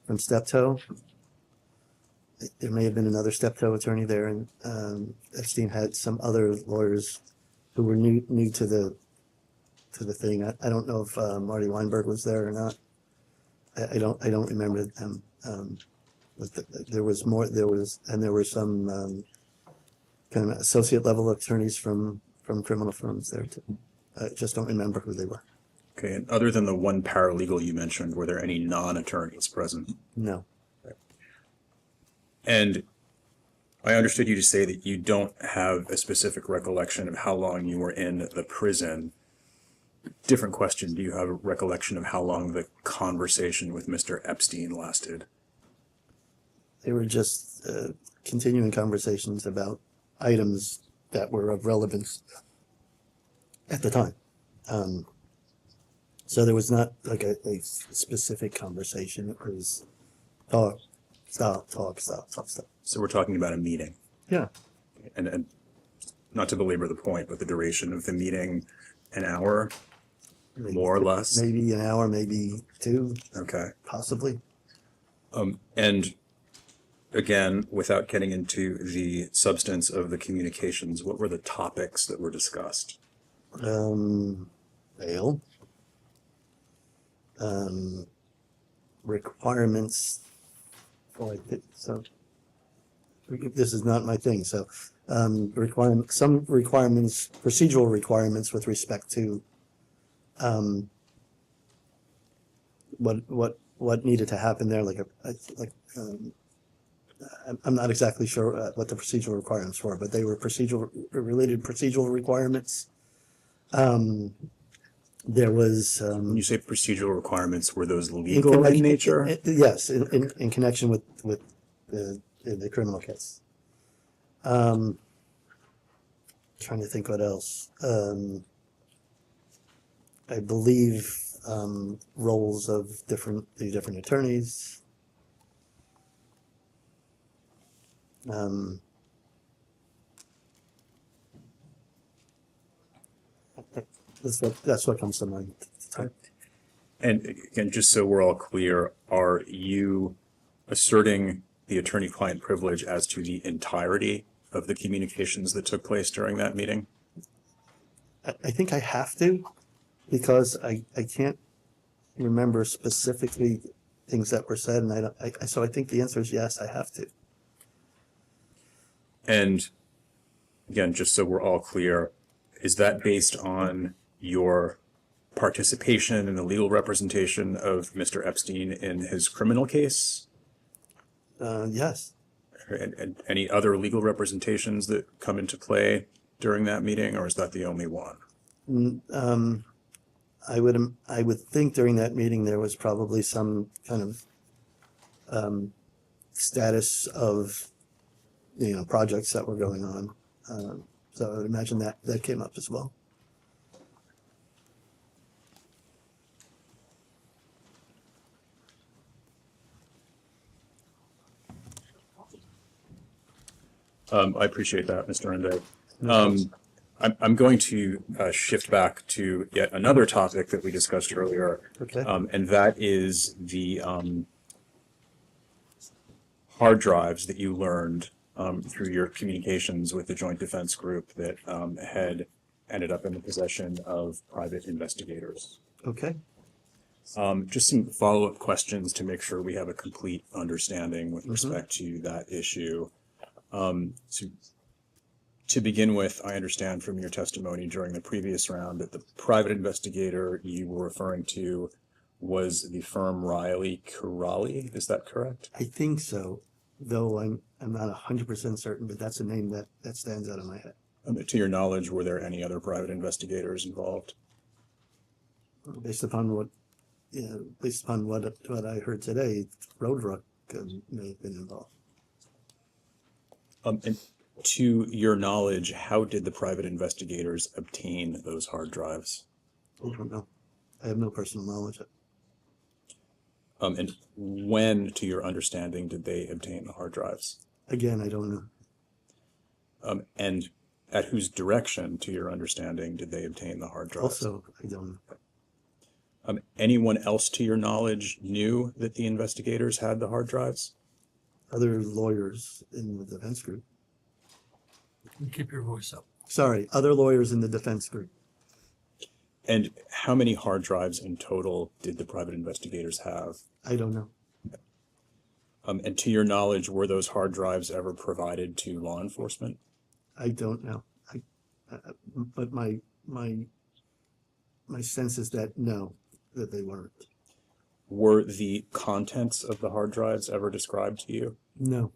from Steptoe. There may have been another Steptoe attorney there, and Epstein had some other lawyers who were new to the to the thing. I don't know if Marty Weinberg was there or not. I don't remember them. But there was more. There were some kind of associate level attorneys from criminal firms there too. I just don't remember who they were. Okay, and other than the one paralegal you mentioned, were there any non-attorneys present? No. And I understood you to say that you don't have a specific recollection of how long you were in the prison. Different question, do you have a recollection of how long the conversation with Mr. Epstein lasted? They were just continuing conversations about items that were of relevance at the time. So there was not like a specific conversation. It was talk. So we're talking about a meeting. Yeah. And not to belabor the point, but the duration of the meeting, an hour, more or less? Maybe an hour, maybe two. Okay. Possibly. And again, without getting into the substance of the communications, what were the topics that were discussed? Bail. Requirements. So this is not my thing. So some requirements, procedural requirements with respect to what needed to happen there. I'm not exactly sure what the procedural requirements were, but they were related procedural requirements. There was when you say procedural requirements, were those legal in nature? Yes, in connection with the criminal case. Trying to think what else. I believe roles of the different attorneys. That's what comes to mind. And again, just so we're all clear, are you asserting the attorney-client privilege as to the entirety of the communications that took place during that meeting? I think I have to, because I can't remember specifically things that were said, and so I think the answer is yes, I have to. And again, just so we're all clear, is that based on your participation in the legal representation of Mr. Epstein in his criminal case? Yes. And any other legal representations that come into play during that meeting, or is that the only one? I would think during that meeting there was probably some kind of status of projects that were going on. So I would imagine that came up as well. I appreciate that, Mr. Indyke. I'm going to shift back to yet another topic that we discussed earlier. Okay. And that is the hard drives that you learned through your communications with the Joint Defense Group that had ended up in the possession of private investigators. Okay. Just some follow-up questions to make sure we have a complete understanding with respect to that issue. So to begin with, I understand from your testimony during the previous round that the private investigator you were referring to was the firm Riley Corrali. Is that correct? I think so, though I'm not 100% certain, but that's a name that stands out in my head. To your knowledge, were there any other private investigators involved? Based upon what I heard today, Roadruck may have been involved. And to your knowledge, how did the private investigators obtain those hard drives? I don't know. I have no personal knowledge of it. And when, to your understanding, did they obtain the hard drives? Again, I don't know. And at whose direction, to your understanding, did they obtain the hard drives? Also, I don't know. Anyone else, to your knowledge, knew that the investigators had the hard drives? Other lawyers in the defense group. Keep your voice up. Sorry, other lawyers in the defense group. And how many hard drives in total did the private investigators have? I don't know. And to your knowledge, were those hard drives ever provided to law enforcement? I don't know. But my sense is that no, that they weren't. Were the contents of the hard drives ever described to you? No.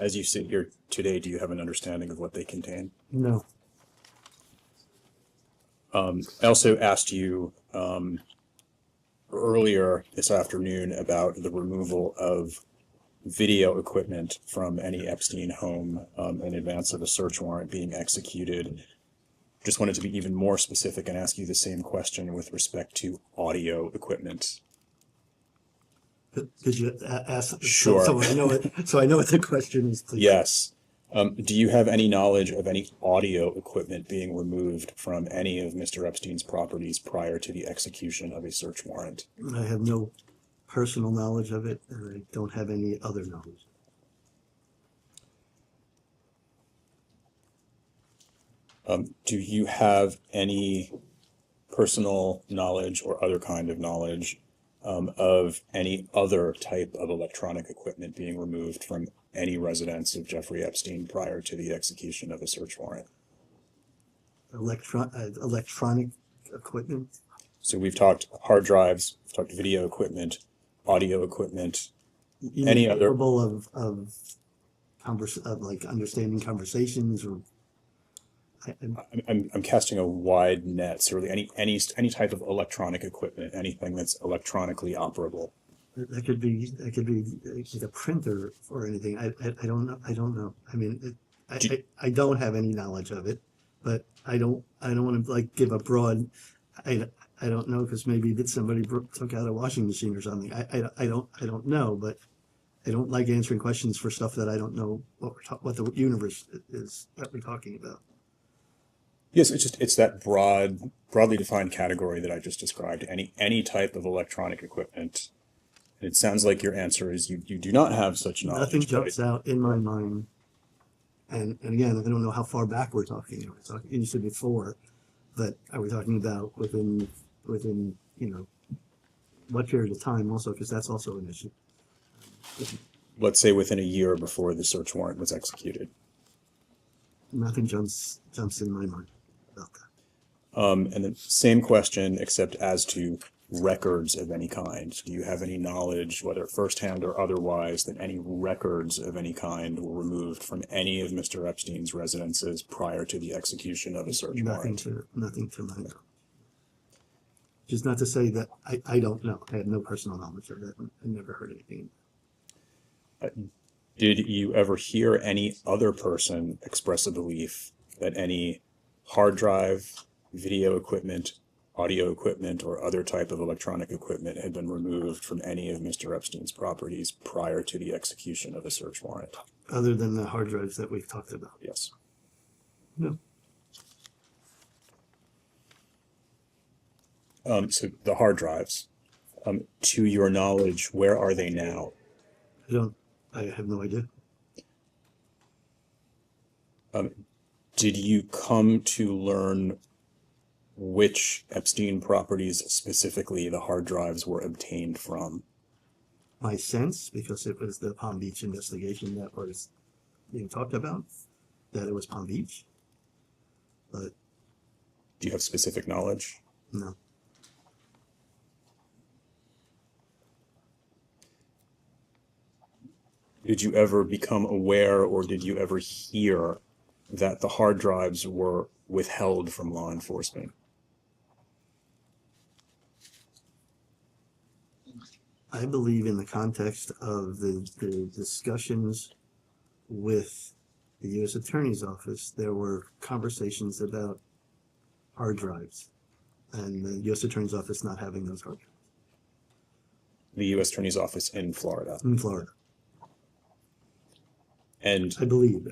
As you sit here today, do you have an understanding of what they contain? No. I also asked you earlier this afternoon about the removal of video equipment from any Epstein home in advance of a search warrant being executed. Just wanted to be even more specific and ask you the same question with respect to audio equipment. Could you ask? Sure. So I know it. So I know what the question is. Please. Yes. Do you have any knowledge of any audio equipment being removed from any of Mr. Epstein's properties prior to the execution of a search warrant? I have no personal knowledge of it, and I don't have any other knowledge. Do you have any personal knowledge or other kind of knowledge of any other type of electronic equipment being removed from any residence of Jeffrey Epstein prior to the execution of a search warrant? Electronic equipment? So we've talked hard drives, we've talked video equipment, audio equipment, any other capable of like understanding conversations, or I'm casting a wide net. So really any type of electronic equipment, anything that's electronically operable. that could be a printer or anything. I don't know. I don't know. I mean, I don't have any knowledge of it, but I don't want to like give a broad. I don't know, because maybe that somebody took out a washing machine or something. I don't know, but I don't like answering questions for stuff that I don't know what the universe is that we're talking about. Yes, it's that broadly defined category that I just described. Any type of electronic equipment. And it sounds like your answer is you do not have such knowledge. Nothing jumps out in my mind. And again, I don't know how far back we're talking. You said before, but are we talking about within what period of time also, because that's also an issue. Let's say within a year before the search warrant was executed. Nothing jumps in my mind about that. And the same question, except as to records of any kind. Do you have any knowledge, whether firsthand or otherwise, that any records of any kind were removed from any of Mr. Epstein's residences prior to the execution of a search warrant? Nothing to my knowledge. Just not to say that I don't know. I have no personal knowledge of it. I never heard anything. Did you ever hear any other person express a belief that any hard drive, video equipment, audio equipment, or other type of electronic equipment had been removed from any of Mr. Epstein's properties prior to the execution of a search warrant? Other than the hard drives that we've talked about? Yes. No. So the hard drives, to your knowledge, where are they now? I have no idea. Did you come to learn which Epstein properties specifically the hard drives were obtained from? My sense, because it was the Palm Beach investigation that was being talked about, that it was Palm Beach. But do you have specific knowledge? No. Did you ever become aware, or did you ever hear that the hard drives were withheld from law enforcement? I believe in the context of the discussions with the U.S. Attorney's Office, there were conversations about hard drives and the U.S. Attorney's Office not having those hard drives. The U.S. Attorney's Office in Florida? In Florida. And I believe,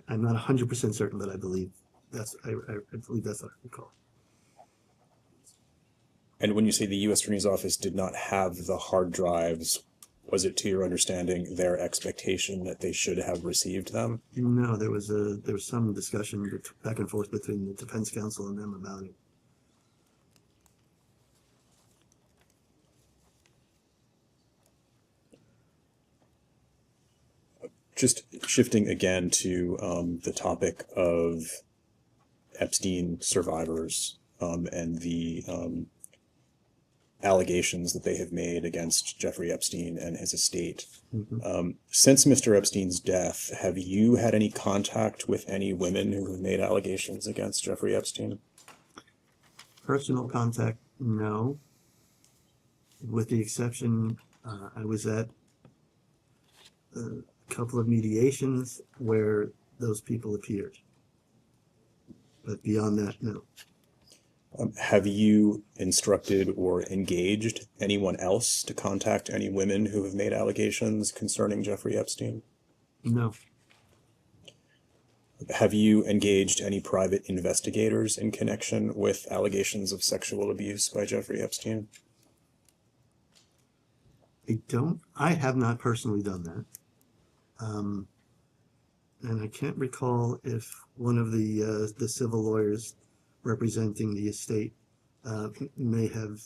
I'm not 100% certain, but I believe I believe that's what I recall. And when you say the U.S. Attorney's Office did not have the hard drives, was it to your understanding their expectation that they should have received them? No, there was some discussion back and forth between the defense counsel and them about it. Just shifting again to the topic of Epstein survivors and the allegations that they have made against Jeffrey Epstein and his estate. Since Mr. Epstein's death, have you had any contact with any women who have made allegations against Jeffrey Epstein? Personal contact, no. With the exception, I was at a couple of mediations where those people appeared. But beyond that, no. Have you instructed or engaged anyone else to contact any women who have made allegations concerning Jeffrey Epstein? No. Have you engaged any private investigators in connection with allegations of sexual abuse by Jeffrey Epstein? I have not personally done that. And I can't recall if one of the civil lawyers representing the estate may have,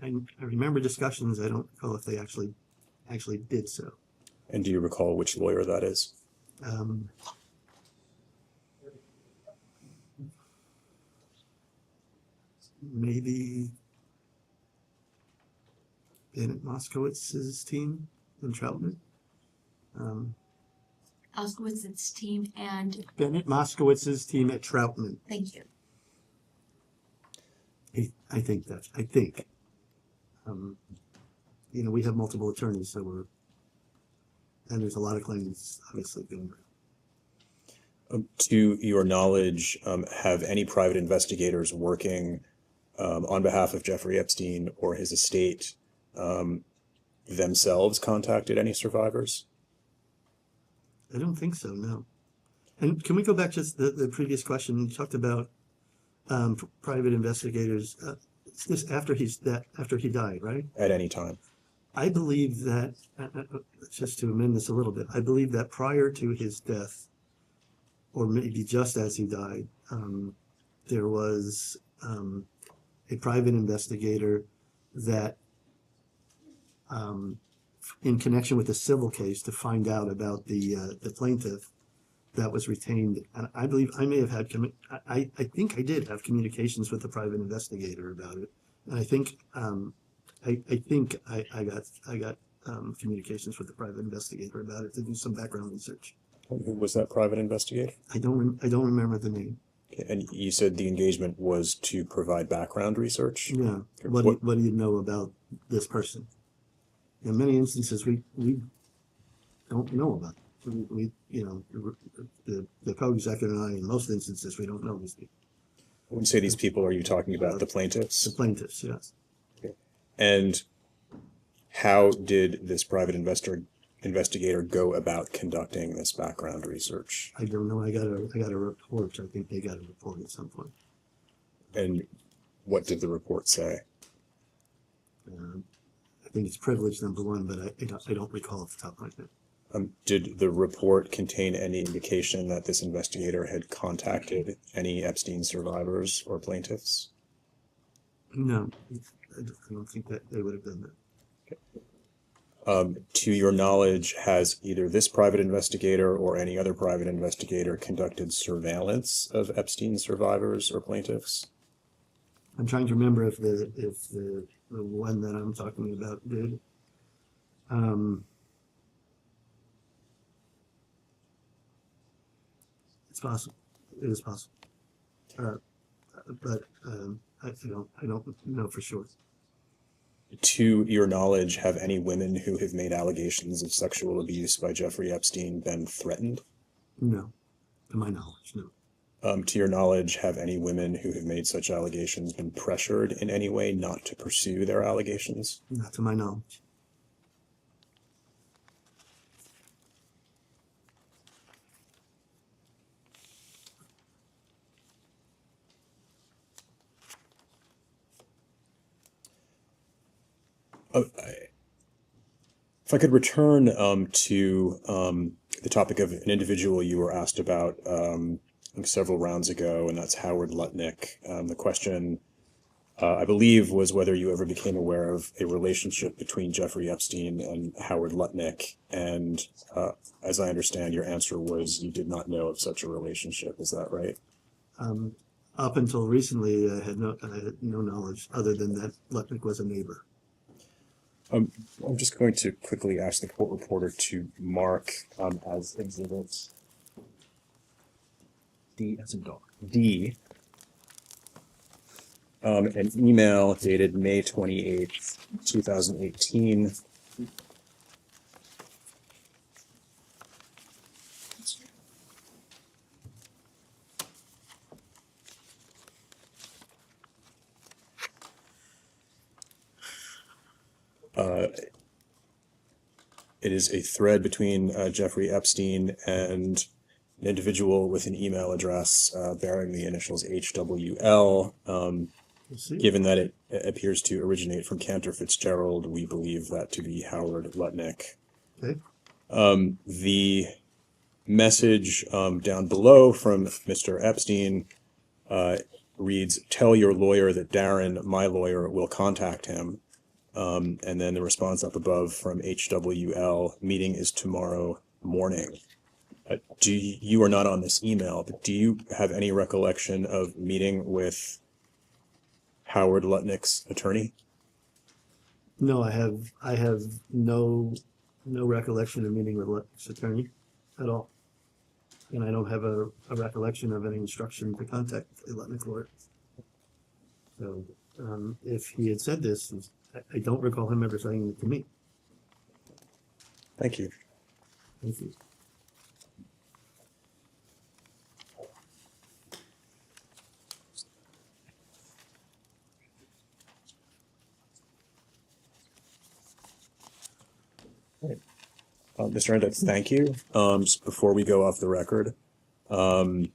I remember discussions, I don't recall if they actually did so. And do you recall which lawyer that is? Maybe Bennett Moskowitz's team in Troutman. Moskowitz's team and Bennett Moskowitz's team at Troutman. thank you. I think. We have multiple attorneys, so and there's a lot of claims obviously going around. To your knowledge, have any private investigators working on behalf of Jeffrey Epstein or his estate themselves contacted any survivors? I don't think so, no. And can we go back to the previous question? You talked about private investigators. This after he died, right? At any time. I believe that, just to amend this a little bit, I believe that prior to his death, or maybe just as he died, there was a private investigator that, in connection with the civil case, to find out about the plaintiff that was retained. And I believe I may have had, I think I did have communications with the private investigator about it. And I think I got communications with the private investigator about it to do some background research. Who was that private investigator? I don't remember the name. Okay, and you said the engagement was to provide background research? Yeah. What do you know about this person? In many instances, we don't know about it. We the co-executive and I, in most instances, we don't know these people. When you say these people, are you talking about the plaintiffs? The plaintiffs, yes. Okay. And how did this private investigator go about conducting this background research? I don't know. I got a report. I think they got a report at some point. And what did the report say? I think it's privilege, number one, but I don't recall off the top of my head. Did the report contain any indication that this investigator had contacted any Epstein survivors or plaintiffs? No, I don't think that they would have done that. Okay. To your knowledge, has either this private investigator or any other private investigator conducted surveillance of Epstein survivors or plaintiffs? I'm trying to remember if the one that I'm talking about did. It's possible. It is possible. But I don't know for sure. To your knowledge, have any women who have made allegations of sexual abuse by Jeffrey Epstein been threatened? No, to my knowledge, no. To your knowledge, have any women who have made such allegations been pressured in any way not to pursue their allegations? Not to my knowledge. If I could return to the topic of an individual you were asked about several rounds ago, and that's Howard Lutnick. The question I believe was whether you ever became aware of a relationship between Jeffrey Epstein and Howard Lutnick. And as I understand, your answer was you did not know of such a relationship. Is that right? Up until recently, I had no knowledge other than that Lutnick was a neighbor. I'm just going to quickly ask the court reporter to mark as exhibits D as in dog. D. An email dated May 28th, 2018. It is a thread between Jeffrey Epstein and an individual with an email address bearing the initials HWL. Given that it appears to originate from Cantor Fitzgerald, we believe that to be Howard Lutnick. Okay. The message down below from Mr. Epstein reads, "Tell your lawyer that Darren, my lawyer, will contact him." And then the response up above from HWL, "Meeting is tomorrow morning." You are not on this email, but do you have any recollection of meeting with Howard Lutnick's attorney? No, I have no recollection of meeting with Lutnick's attorney at all. And I don't have a recollection of any instruction to contact a Lutnick lawyer. So if he had said this, I don't recall him ever saying it to me. Thank you. Thank you. Mr. Indyke, thank you. Just before we go off the record, I'm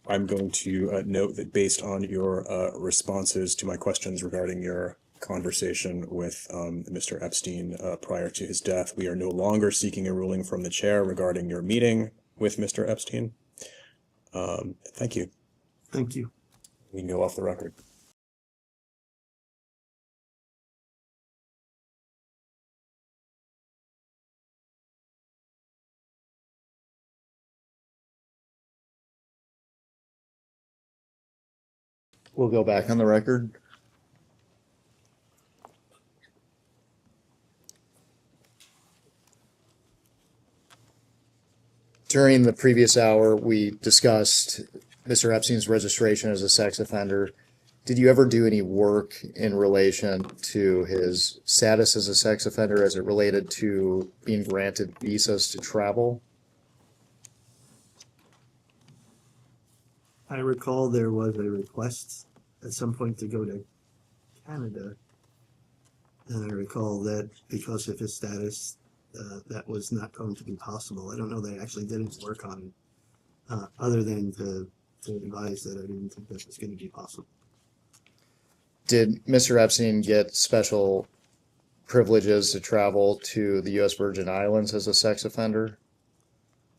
going to note that based on your responses to my questions regarding your conversation with Mr. Epstein prior to his death, we are no longer seeking a ruling from the chair regarding your meeting with Mr. Epstein. Thank you. Thank you. We can go off the record. We'll go back on the record. During the previous hour, we discussed Mr. Epstein's registration as a sex offender. Did you ever do any work in relation to his status as a sex offender as it related to being granted visas to travel? I recall there was a request at some point to go to Canada. And I recall that because of his status, that was not going to be possible. I don't know that I actually did any work on it, other than to advise that I didn't think that was going to be possible. Did Mr. Epstein get special privileges to travel to the U.S. Virgin Islands as a sex offender?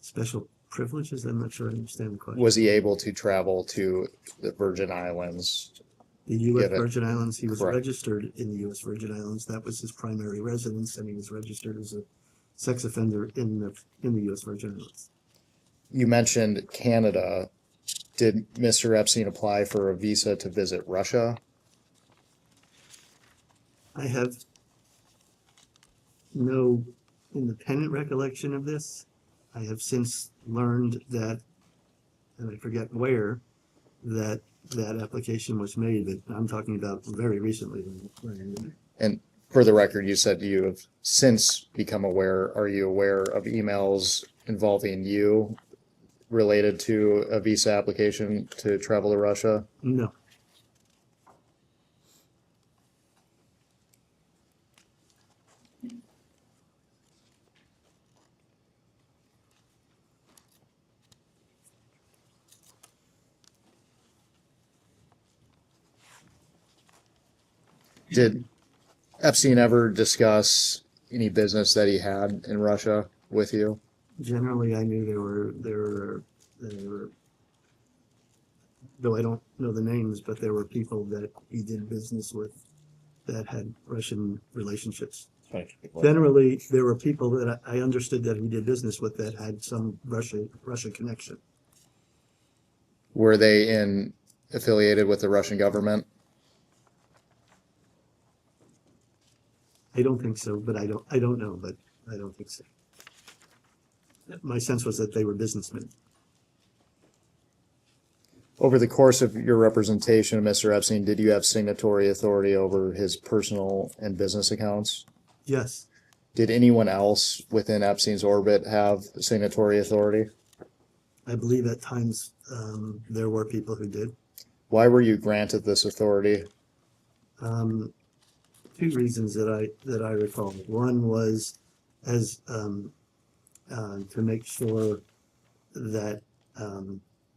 Special privileges? I'm not sure I understand the question. Was he able to travel to the Virgin Islands? The U.S. given- Virgin Islands, he was Correct. registered in the U.S. Virgin Islands. That was his primary residence, and he was registered as a sex offender in the U.S. Virgin Islands. You mentioned Canada. Did Mr. Epstein apply for a visa to visit Russia? I have no independent recollection of this. I have since learned that, and I forget where, that application was made, but I'm talking about very recently. And for the record, you said you have since become aware. Are you aware of emails involving you related to a visa application to travel to Russia? No. Did Epstein ever discuss any business that he had in Russia with you? Generally, I knew there were though I don't know the names, but there were people that he did business with that had Russian relationships. Generally, there were people that I understood that he did business with that had some Russia connection. Were they affiliated with the Russian government? I don't think so, but I don't know, but I don't think so. My sense was that they were businessmen. Over the course of your representation of Mr. Epstein, did you have signatory authority over his personal and business accounts? Yes. Did anyone else within Epstein's orbit have signatory authority? I believe at times there were people who did. Why were you granted this authority? Two reasons that I recall. One was as to make sure that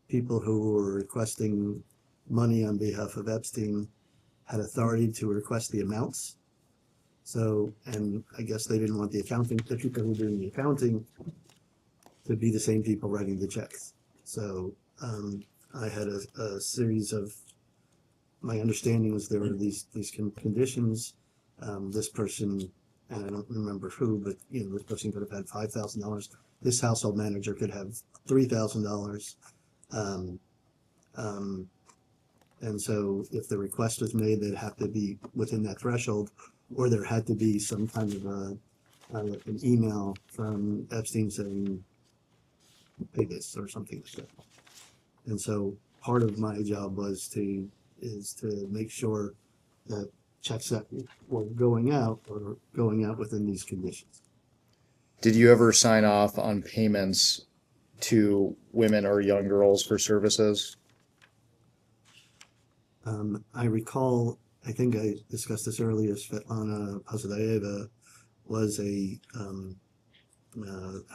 people who were requesting money on behalf of Epstein had authority to request the amounts. So, and I guess they didn't want the people who were doing the accounting to be the same people writing the checks. So I had a series of, my understanding was there were these conditions. This person, and I don't remember who, but this person could have had $5,000. This household manager could have $3,000. And so if the request was made, they'd have to be within that threshold, or there had to be some kind of an email from Epstein saying, pay this or something like that. And so part of my job is to make sure that checks that were going out within these conditions. Did you ever sign off on payments to women or young girls for services? I recall, I think I discussed this earlier, Svetlana Pozadaeva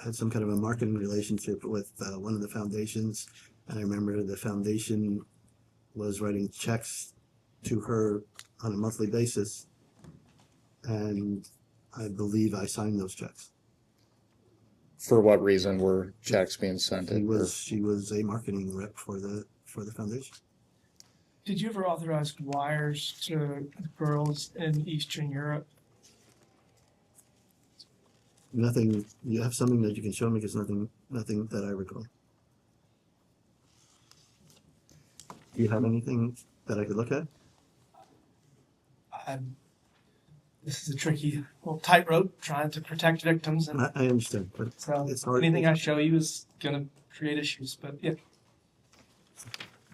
had some kind of a marketing relationship with one of the foundations. And I remember the foundation was writing checks to her on a monthly basis. And I believe I signed those checks. For what reason were checks being sent? She was a marketing rep for the foundation. Did you ever authorize wires to girls in Eastern Europe? Nothing. You have something that you can show me? Because nothing that I recall. Do you have anything that I could look at? This is a tricky little tightrope trying to protect victims. And I understand, but so it's hard. Anything I show you is going to create issues, but yeah.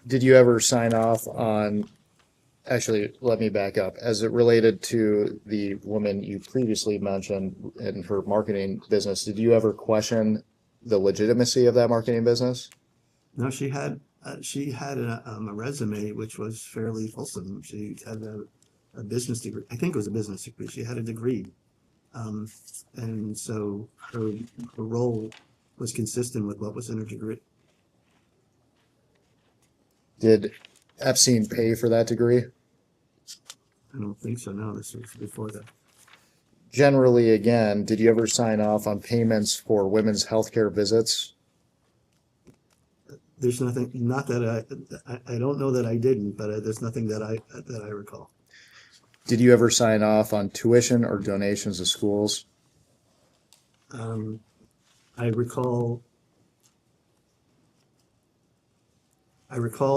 Did you ever sign off on, actually, let me back up. As it related to the woman you previously mentioned in her marketing business, did you ever question the legitimacy of that marketing business? No, she had a resume which was fairly fulsome. She had a business degree. I think it was a business degree. She had a degree. And so her role was consistent with what was in her degree. Did Epstein pay for that degree? I don't think so. No, this was before that. Generally, again, did you ever sign off on payments for women's healthcare visits? There's nothing, not that I don't know that I didn't, but there's nothing that I recall. Did you ever sign off on tuition or donations to schools? I recall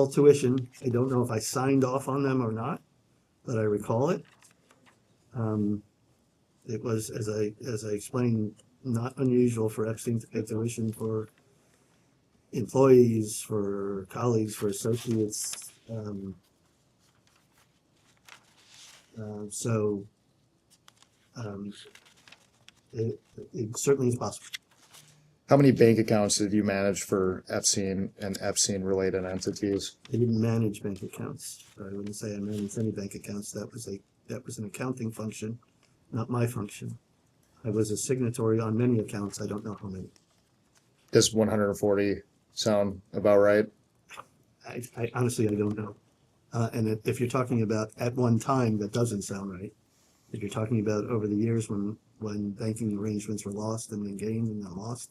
tuition. I don't know if I signed off on them or not, but I recall it. It was, as I explained, not unusual for Epstein to pay tuition for employees, for colleagues, for associates. It certainly is possible. How many bank accounts did you manage for Epstein and Epstein-related entities? I didn't manage bank accounts. I wouldn't say I managed any bank accounts. That was an accounting function, not my function. I was a signatory on many accounts. I don't know how many. Does 140 sound about right? I honestly, I don't know. And if you're talking about at one time, that doesn't sound right. If you're talking about over the years when banking arrangements were lost and then gained and then lost,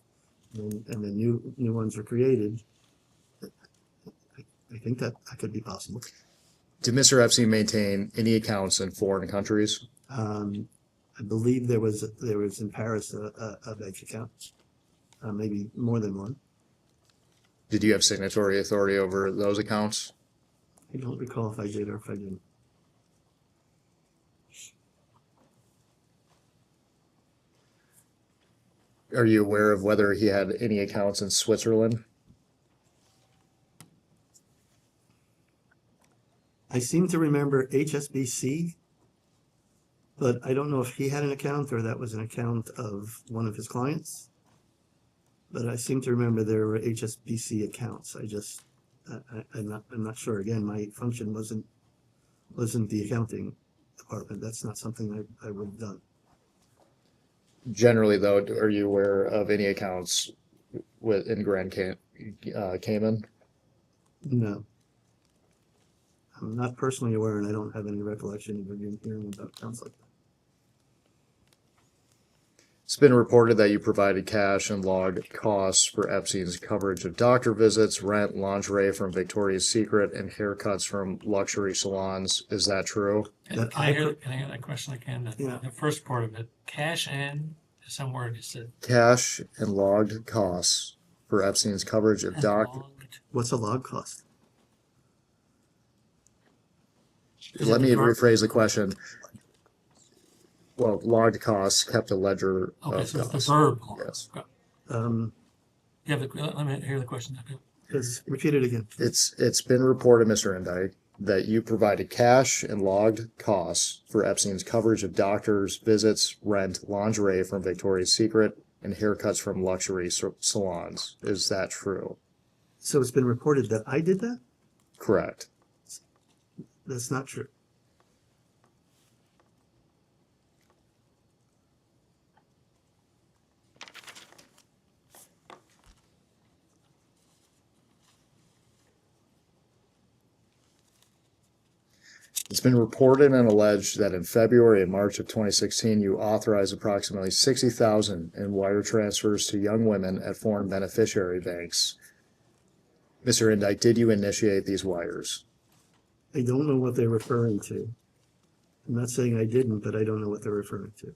and then new ones were created, I think that could be possible. Did Mr. Epstein maintain any accounts in foreign countries? I believe there was in Paris a bank account, maybe more than one. Did you have signatory authority over those accounts? I don't recall if I did or if I didn't. Are you aware of whether he had any accounts in Switzerland? I seem to remember HSBC, but I don't know if he had an account or that was an account of one of his clients. But I seem to remember there were HSBC accounts. I'm not sure. Again, my function wasn't the accounting department. That's not something I would have done. Generally, though, are you aware of any accounts in Grand Cayman? No. I'm not personally aware, and I don't have any recollection of hearing about accounts like that. It's been reported that you provided cash and logged costs for Epstein's coverage of doctor visits, rent, lingerie from Victoria's Secret, and haircuts from luxury salons. Is that true? Can I hear that question again? Yeah. The first part of it, cash and some word you said. Cash and logged costs for Epstein's coverage of doctor. What's a log cost? Let me rephrase the question. Well, logged costs kept a ledger Okay, of so it's costs. the verb. Yes. Let me hear the question. Just repeat it again. It's been reported, Mr. Indyke, that you provided cash and logged costs for Epstein's coverage of doctors' visits, rent, lingerie from Victoria's Secret, and haircuts from luxury salons. Is that true? So it's been reported that I did that? Correct. That's not true. It's been reported and alleged that in February and March of 2016, you authorized approximately $60,000 in wire transfers to young women at foreign beneficiary banks. Mr. Indyke, did you initiate these wires? I don't know what they're referring to. I'm not saying I didn't, but I don't know what they're referring to.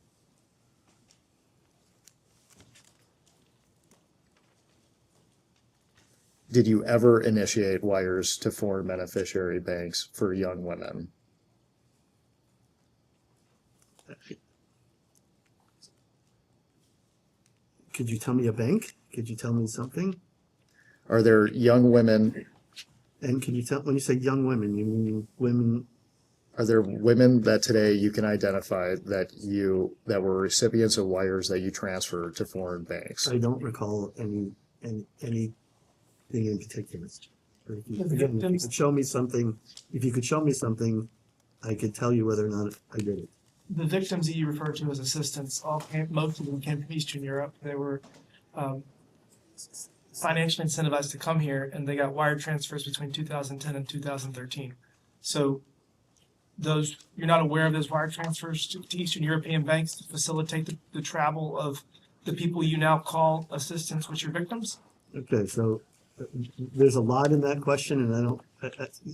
Did you ever initiate wires to foreign beneficiary banks for young women? Could you tell me a bank? Could you tell me something? Are there young women? And can you tell, when you say young women, you mean women? Are there women that today you can identify that were recipients of wires that you transferred to foreign banks? I don't recall anything in particular. If you could show me something, I could tell you whether or not I did it. The victims that you refer to as assistants, most of them came from Eastern Europe. They were financially incentivized to come here, and they got wire transfers between 2010 and 2013. So you're not aware of those wire transfers to Eastern European banks to facilitate the travel of the people you now call assistants, which are victims? Okay, so there's a lot in that question, and I don't.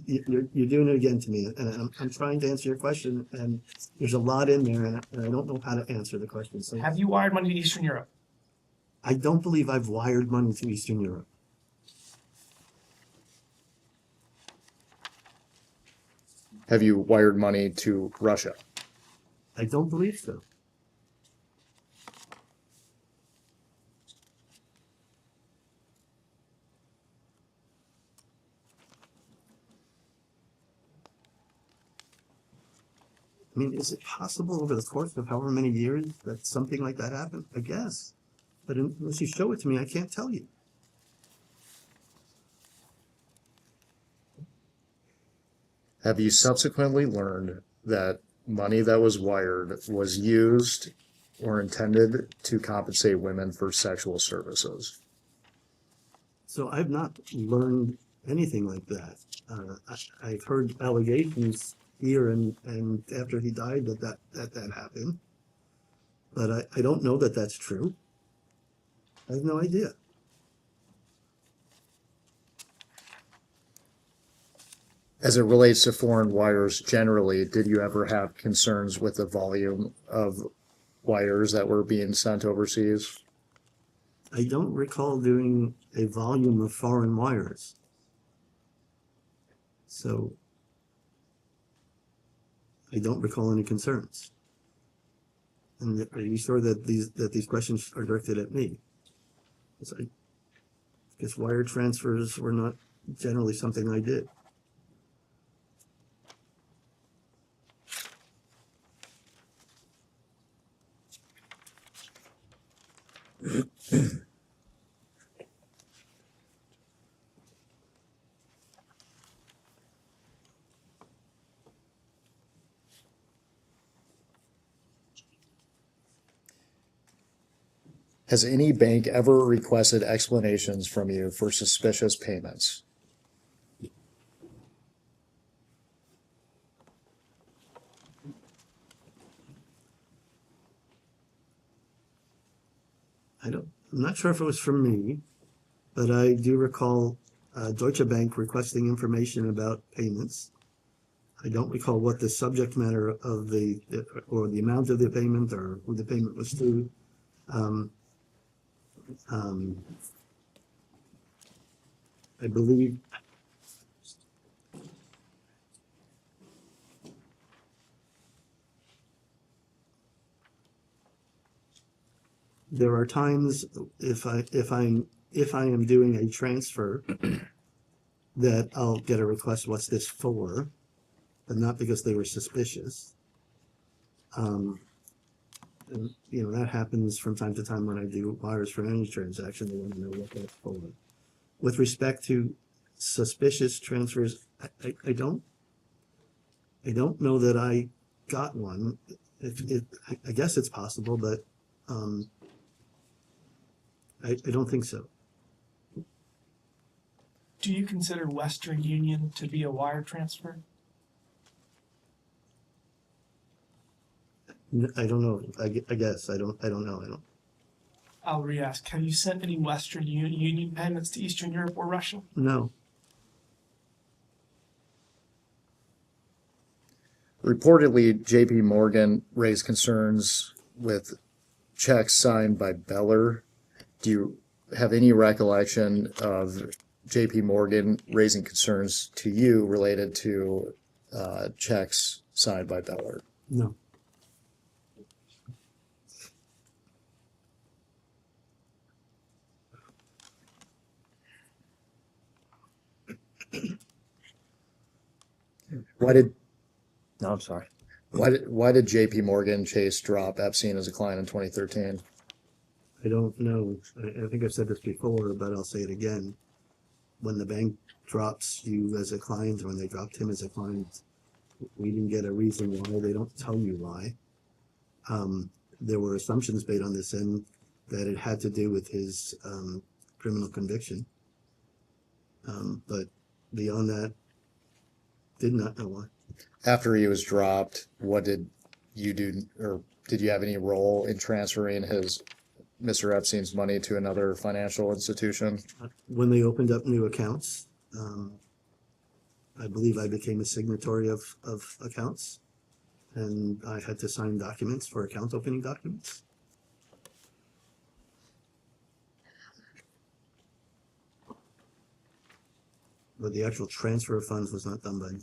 You're doing it again to me, and I'm trying to answer your question, and there's a lot in there, and I don't know how to answer the question. So, have you wired money to Eastern Europe? I don't believe I've wired money to Eastern Europe. Have you wired money to Russia? I don't believe so. I mean, is it possible over the course of however many years that something like that happened? I guess. But unless you show it to me, I can't tell you. Have you subsequently learned that money that was wired was used or intended to compensate women for sexual services? So I've not learned anything like that. I've heard allegations here and after he died that happened, but I don't know that that's true. I have no idea. As it relates to foreign wires generally, did you ever have concerns with the volume of wires that were being sent overseas? I don't recall doing a volume of foreign wires. So I don't recall any concerns. And are you sure that these questions are directed at me? Because wire transfers were not generally something I did. Has any bank ever requested explanations from you for suspicious payments? I'm not sure if it was from me, but I do recall Deutsche Bank requesting information about payments. I don't recall what the subject matter of or the amount of the payment or who the payment was to. I believe there are times if I am doing a transfer that I'll get a request, what's this for? But not because they were suspicious. And, that happens from time to time when I do wires for any transaction. They want to know what that's for. With respect to suspicious transfers, I don't know that I got one. I guess it's possible, but I don't think so. Do you consider Western Union to be a wire transfer? I don't know. I guess I don't know. I'll re-ask. Have you sent any Western Union payments to Eastern Europe or Russia? No. Reportedly, JP Morgan raised concerns with checks signed by Beller. Do you have any recollection of JP Morgan raising concerns to you related to checks signed by Beller? No. No, I'm sorry. Why did JP Morgan Chase drop Epstein as a client in 2013? I don't know. I think I've said this before, but I'll say it again. When the bank drops you as a client, or when they dropped him as a client, we didn't get a reason why. They don't tell you why. There were assumptions made on this end that it had to do with his criminal conviction. But beyond that, did not know why. After he was dropped, what did you do, or did you have any role in transferring Mr. Epstein's money to another financial institution? When they opened up new accounts, I believe I became a signatory of accounts, and I had to sign documents for account opening documents. But the actual transfer of funds was not done by me.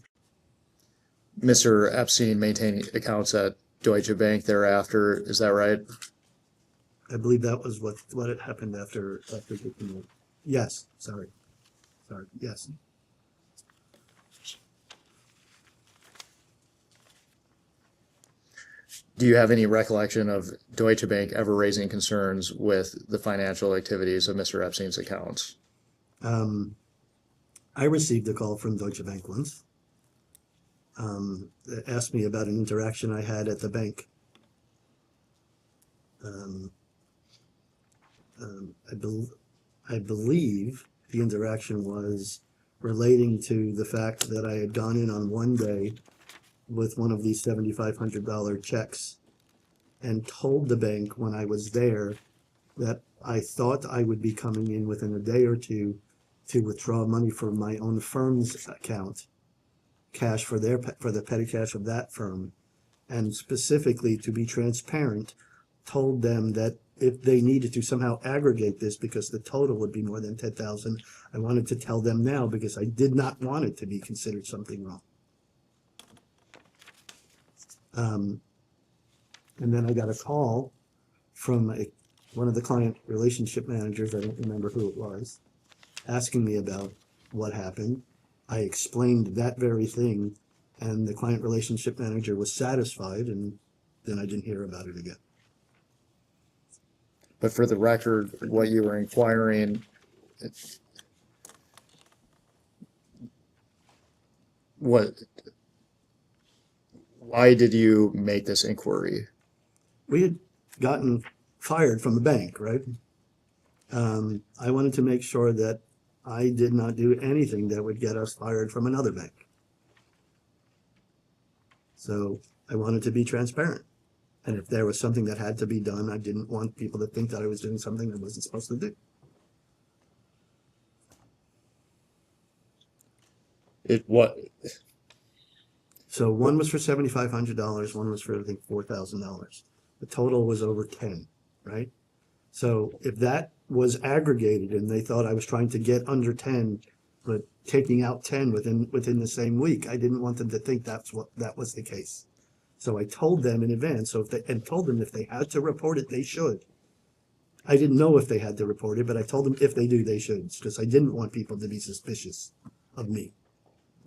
Mr. Epstein maintained accounts at Deutsche Bank thereafter, is that right? I believe that was what had happened after yes, sorry, yes. Do you have any recollection of Deutsche Bank ever raising concerns with the financial activities of Mr. Epstein's accounts? I received a call from Deutsche Bank once. That asked me about an interaction I had at the bank. I believe the interaction was relating to the fact that I had gone in on one day with one of these $7,500 checks and told the bank when I was there that I thought I would be coming in within a day or two to withdraw money from my own firm's account. cash for the petty cash of that firm, and specifically to be transparent, told them that if they needed to somehow aggregate this because the total would be more than 10,000, I wanted to tell them now because I did not want it to be considered something wrong. And then I got a call from one of the client relationship managers, I don't remember who it was, asking me about what happened. I explained that very thing, and the client relationship manager was satisfied, and then I didn't hear about it again. But for the record, what you were inquiring, why did you make this inquiry? We had gotten fired from the bank, right? I wanted to make sure that I did not do anything that would get us fired from another bank. So I wanted to be transparent. And if there was something that had to be done, I didn't want people to think that I was doing something I wasn't supposed to do. So one was for $7,500, one was for, I think, $4,000. The total was over 10, right? So if that was aggregated and they thought I was trying to get under 10, but taking out 10 within the same week, I didn't want them to think that was the case. So I told them in advance, told them if they had to report it, they should. I didn't know if they had to report it, but I told them if they do, they should, because I didn't want people to be suspicious of me.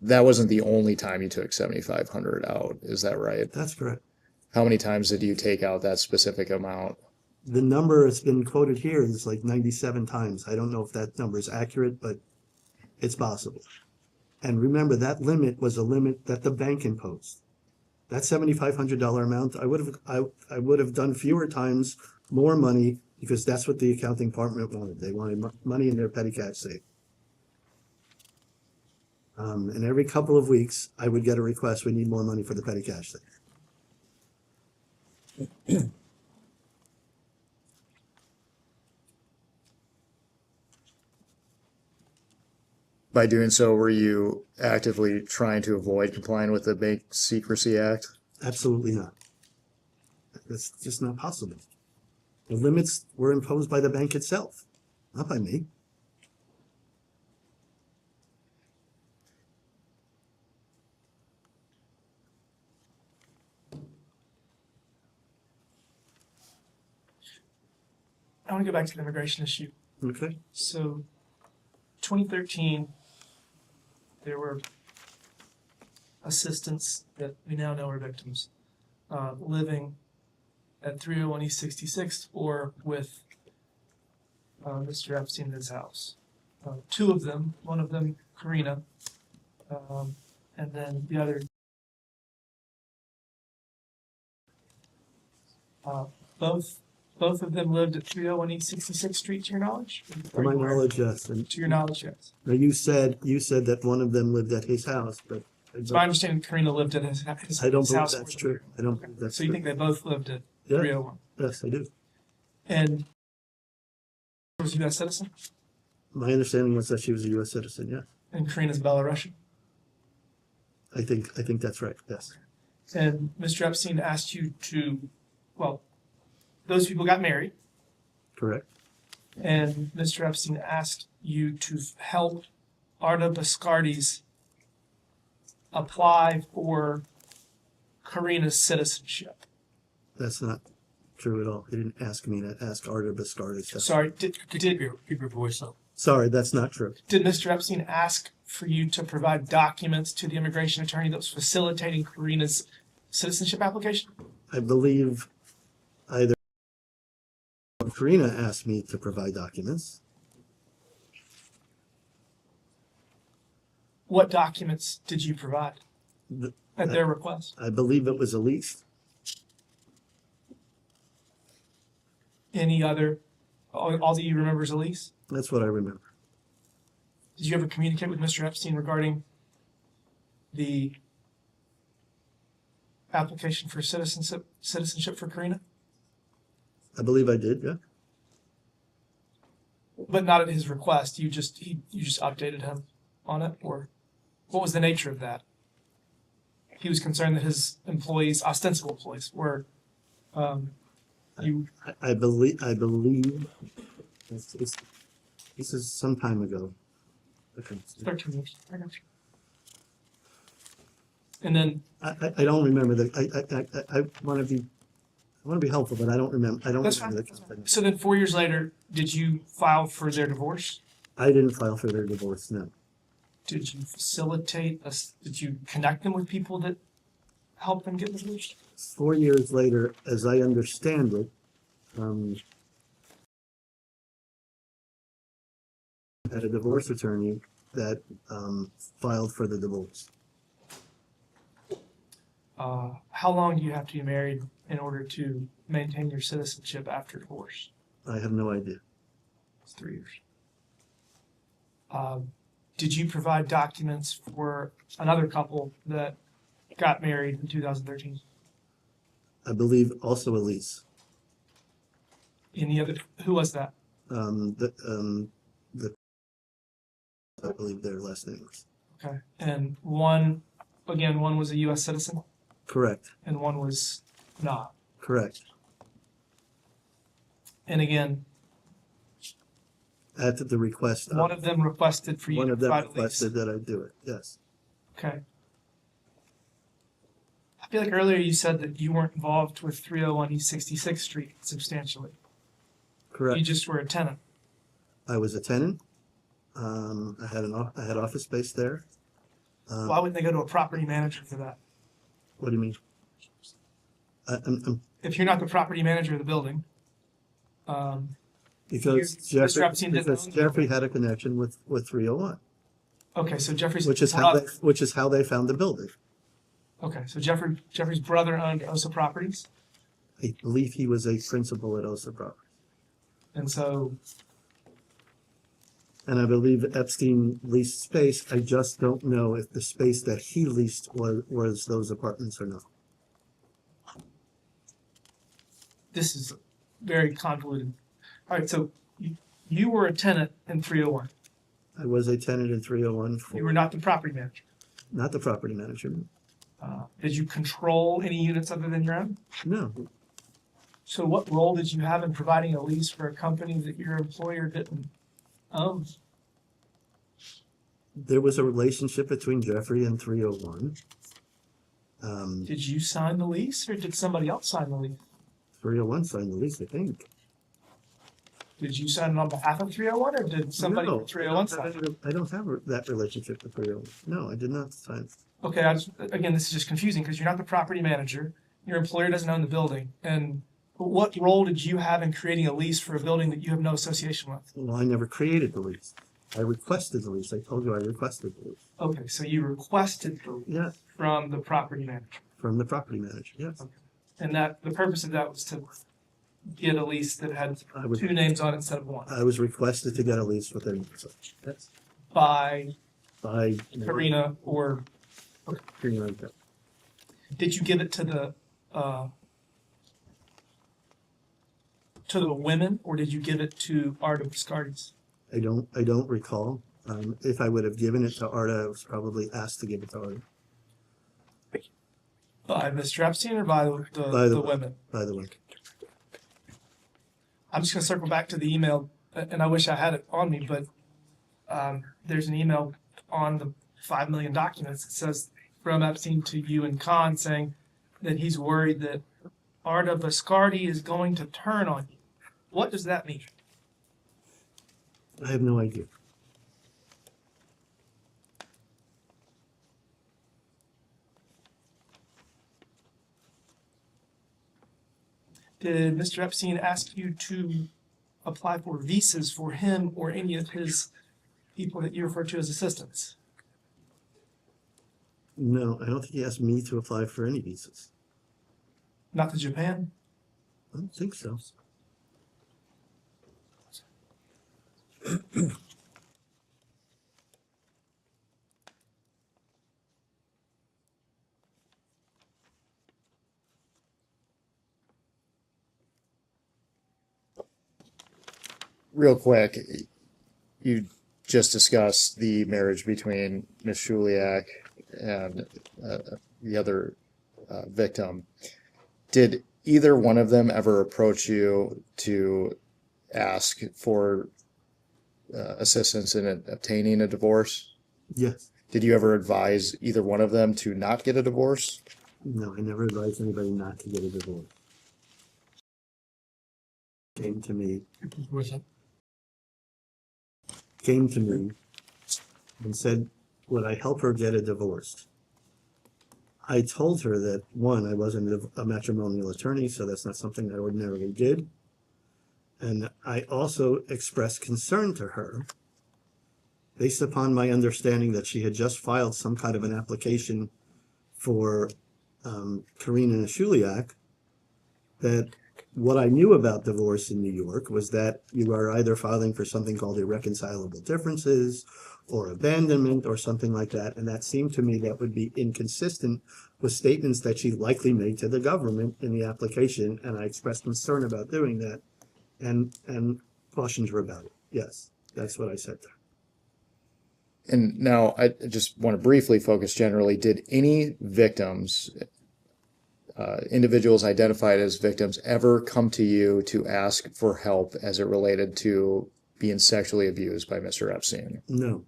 That wasn't the only time you took 7,500 out, is that right? That's correct. How many times did you take out that specific amount? The number that's been quoted here is like 97 times. I don't know if that number is accurate, but it's possible. And remember, that limit was a limit that the bank imposed. That $7,500 amount, I would have done fewer times, more money, because that's what the accounting department wanted. They wanted money in their petty cash safe. And every couple of weeks, I would get a request, we need more money for the petty cash safe. By doing so, were you actively trying to avoid complying with the Bank Secrecy Act? Absolutely not. That's just not possible. The limits were imposed by the bank itself, not by me. I want to go back to the immigration issue. Okay. So, 2013, there were assistants that we now know are victims living at 301 East 66th or with Mr. Epstein in his house. Two of them, one of them, Karina, and then the other, both of them lived at 301 East 66th Street, to your knowledge? To my knowledge, yes. And to your knowledge, yes. now you said that one of them lived at his house, but So I understand Karina lived at his I don't his believe house. that's true. I don't believe that's So you true. think they both lived at Yeah. 301? Yes, I do. And was a U.S. citizen? My understanding was that she was a U.S. citizen, yeah. And Karina's Belarusian? I think that's right, yes. And Mr. Epstein asked you to, well, those people got married, Correct. and Mr. Epstein asked you to help Arda Biscardi's apply for Karina's citizenship. That's not true at all. He didn't ask me to ask Arda Biscardi. Sorry, did Keep your voice up. Sorry, that's not true. Did Mr. Epstein ask for you to provide documents to the immigration attorney that was facilitating Karina's citizenship application? I believe either Karina asked me to provide documents. What documents did you provide at their request? I believe it was a lease. Any other, all that you remember is a lease? That's what I remember. Did you ever communicate with Mr. Epstein regarding the application for citizenship for Karina? I believe I did, yeah. But not at his request. You just updated him on it, or what was the nature of that? he was concerned that his employees, ostensible employees, were, you, I believe, this is some time ago. Okay. 13 years. I got you. And then I don't remember I want to be helpful, but I don't remember, that's fine. So then 4 years later, did you file for their divorce? I didn't file for their divorce, no. Did you did you connect them with people that helped them get divorced? 4 years later, as I understand it, had a divorce attorney that filed for the divorce. How long do you have to be married in order to maintain your citizenship after divorce? I have no idea. It's 3 years. Did you provide documents for another couple that got married in 2013? I believe also a lease. Any other? Who was that? I believe their last name was. Okay. And one was a U.S. citizen? Correct. And one was not? Correct. And again, At the request one of them requested for you one to of them provide a lease. requested that I do it, yes. Okay. I feel like earlier you said that you weren't involved with 301 East 66th Street substantially. Correct. You just were a tenant. I was a tenant. I had office space there. Why wouldn't they go to a property manager for that? What do you mean? If you're not the property manager of the building, Because Mr. Epstein didn't own the Jeffrey had a connection with 301. okay, so Jeffrey's Which is how they found the building. Okay, so Jeffrey's brother owned OSA Properties, I believe he was a principal at OSA Properties. and so And I believe Epstein leased space. I just don't know if the space that he leased was those apartments or not. this is very convoluted. All right, so you were a tenant in 301. I was a tenant in 301. You were not the property manager. Not the property manager. Did you control any units other than your own? No. So what role did you have in providing a lease for a company that your employer didn't own? There was a relationship between Jeffrey and 301. Did you sign the lease or did somebody else sign the lease? 301 signed the lease, I think. Did you sign it on behalf of 301 or did somebody No, from 301 sign it? I don't have that relationship with 301. No, I did not sign. Okay, again, this is just confusing because you're not the property manager. Your employer doesn't own the building. And what role did you have in creating a lease for a building that you have no association with? Well, I never created the lease. I requested the lease. I told you I requested the lease. Okay, so you requested the lease from the property manager. From the property manager, yes. Okay. And the purpose of that was to get a lease that had two names on it instead of one. I was requested to get a lease with them. Yes. By By Karina or Karina. Okay. did you give it to the women or did you give it to Arda Biscardi's? I don't recall. If I would have given it to Arda, I was probably asked to give it to Arda. By Mr. Epstein or by the women? By the women. I'm just gonna circle back to the email, and I wish I had it on me, but there's an email on the 5 million documents. It says from Epstein to you and Khan saying that he's worried that Arda Biscardi is going to turn on you. What does that mean? I have no idea. Did Mr. Epstein ask you to apply for visas for him or any of his people that you refer to as assistants? No, I don't think he asked me to apply for any visas. Not to Japan? I don't think so. Real quick, you just discussed the marriage between Ms. Shuliak and the other victim. Did either one of them ever approach you to ask for assistance in obtaining a divorce? Yes. Did you ever advise either one of them to not get a divorce? No, I never advised anybody not to get a divorce. Came to me and said, would I help her get a divorce? I told her that, one, I wasn't a matrimonial attorney, so that's not something I ordinarily did. And I also expressed concern to her based upon my understanding that she had just filed some kind of an application for Karina Shuliak, that what I knew about divorce in New York was that you are either filing for something called irreconcilable differences or abandonment or something like that. And that seemed to me that would be inconsistent with statements that she likely made to the government in the application. And I expressed concern about doing that and cautioned her about it. Yes, that's what I said to her. And now I just want to briefly focus generally. Did any victims, individuals identified as victims, ever come to you to ask for help as it related to being sexually abused by Mr. Epstein? No.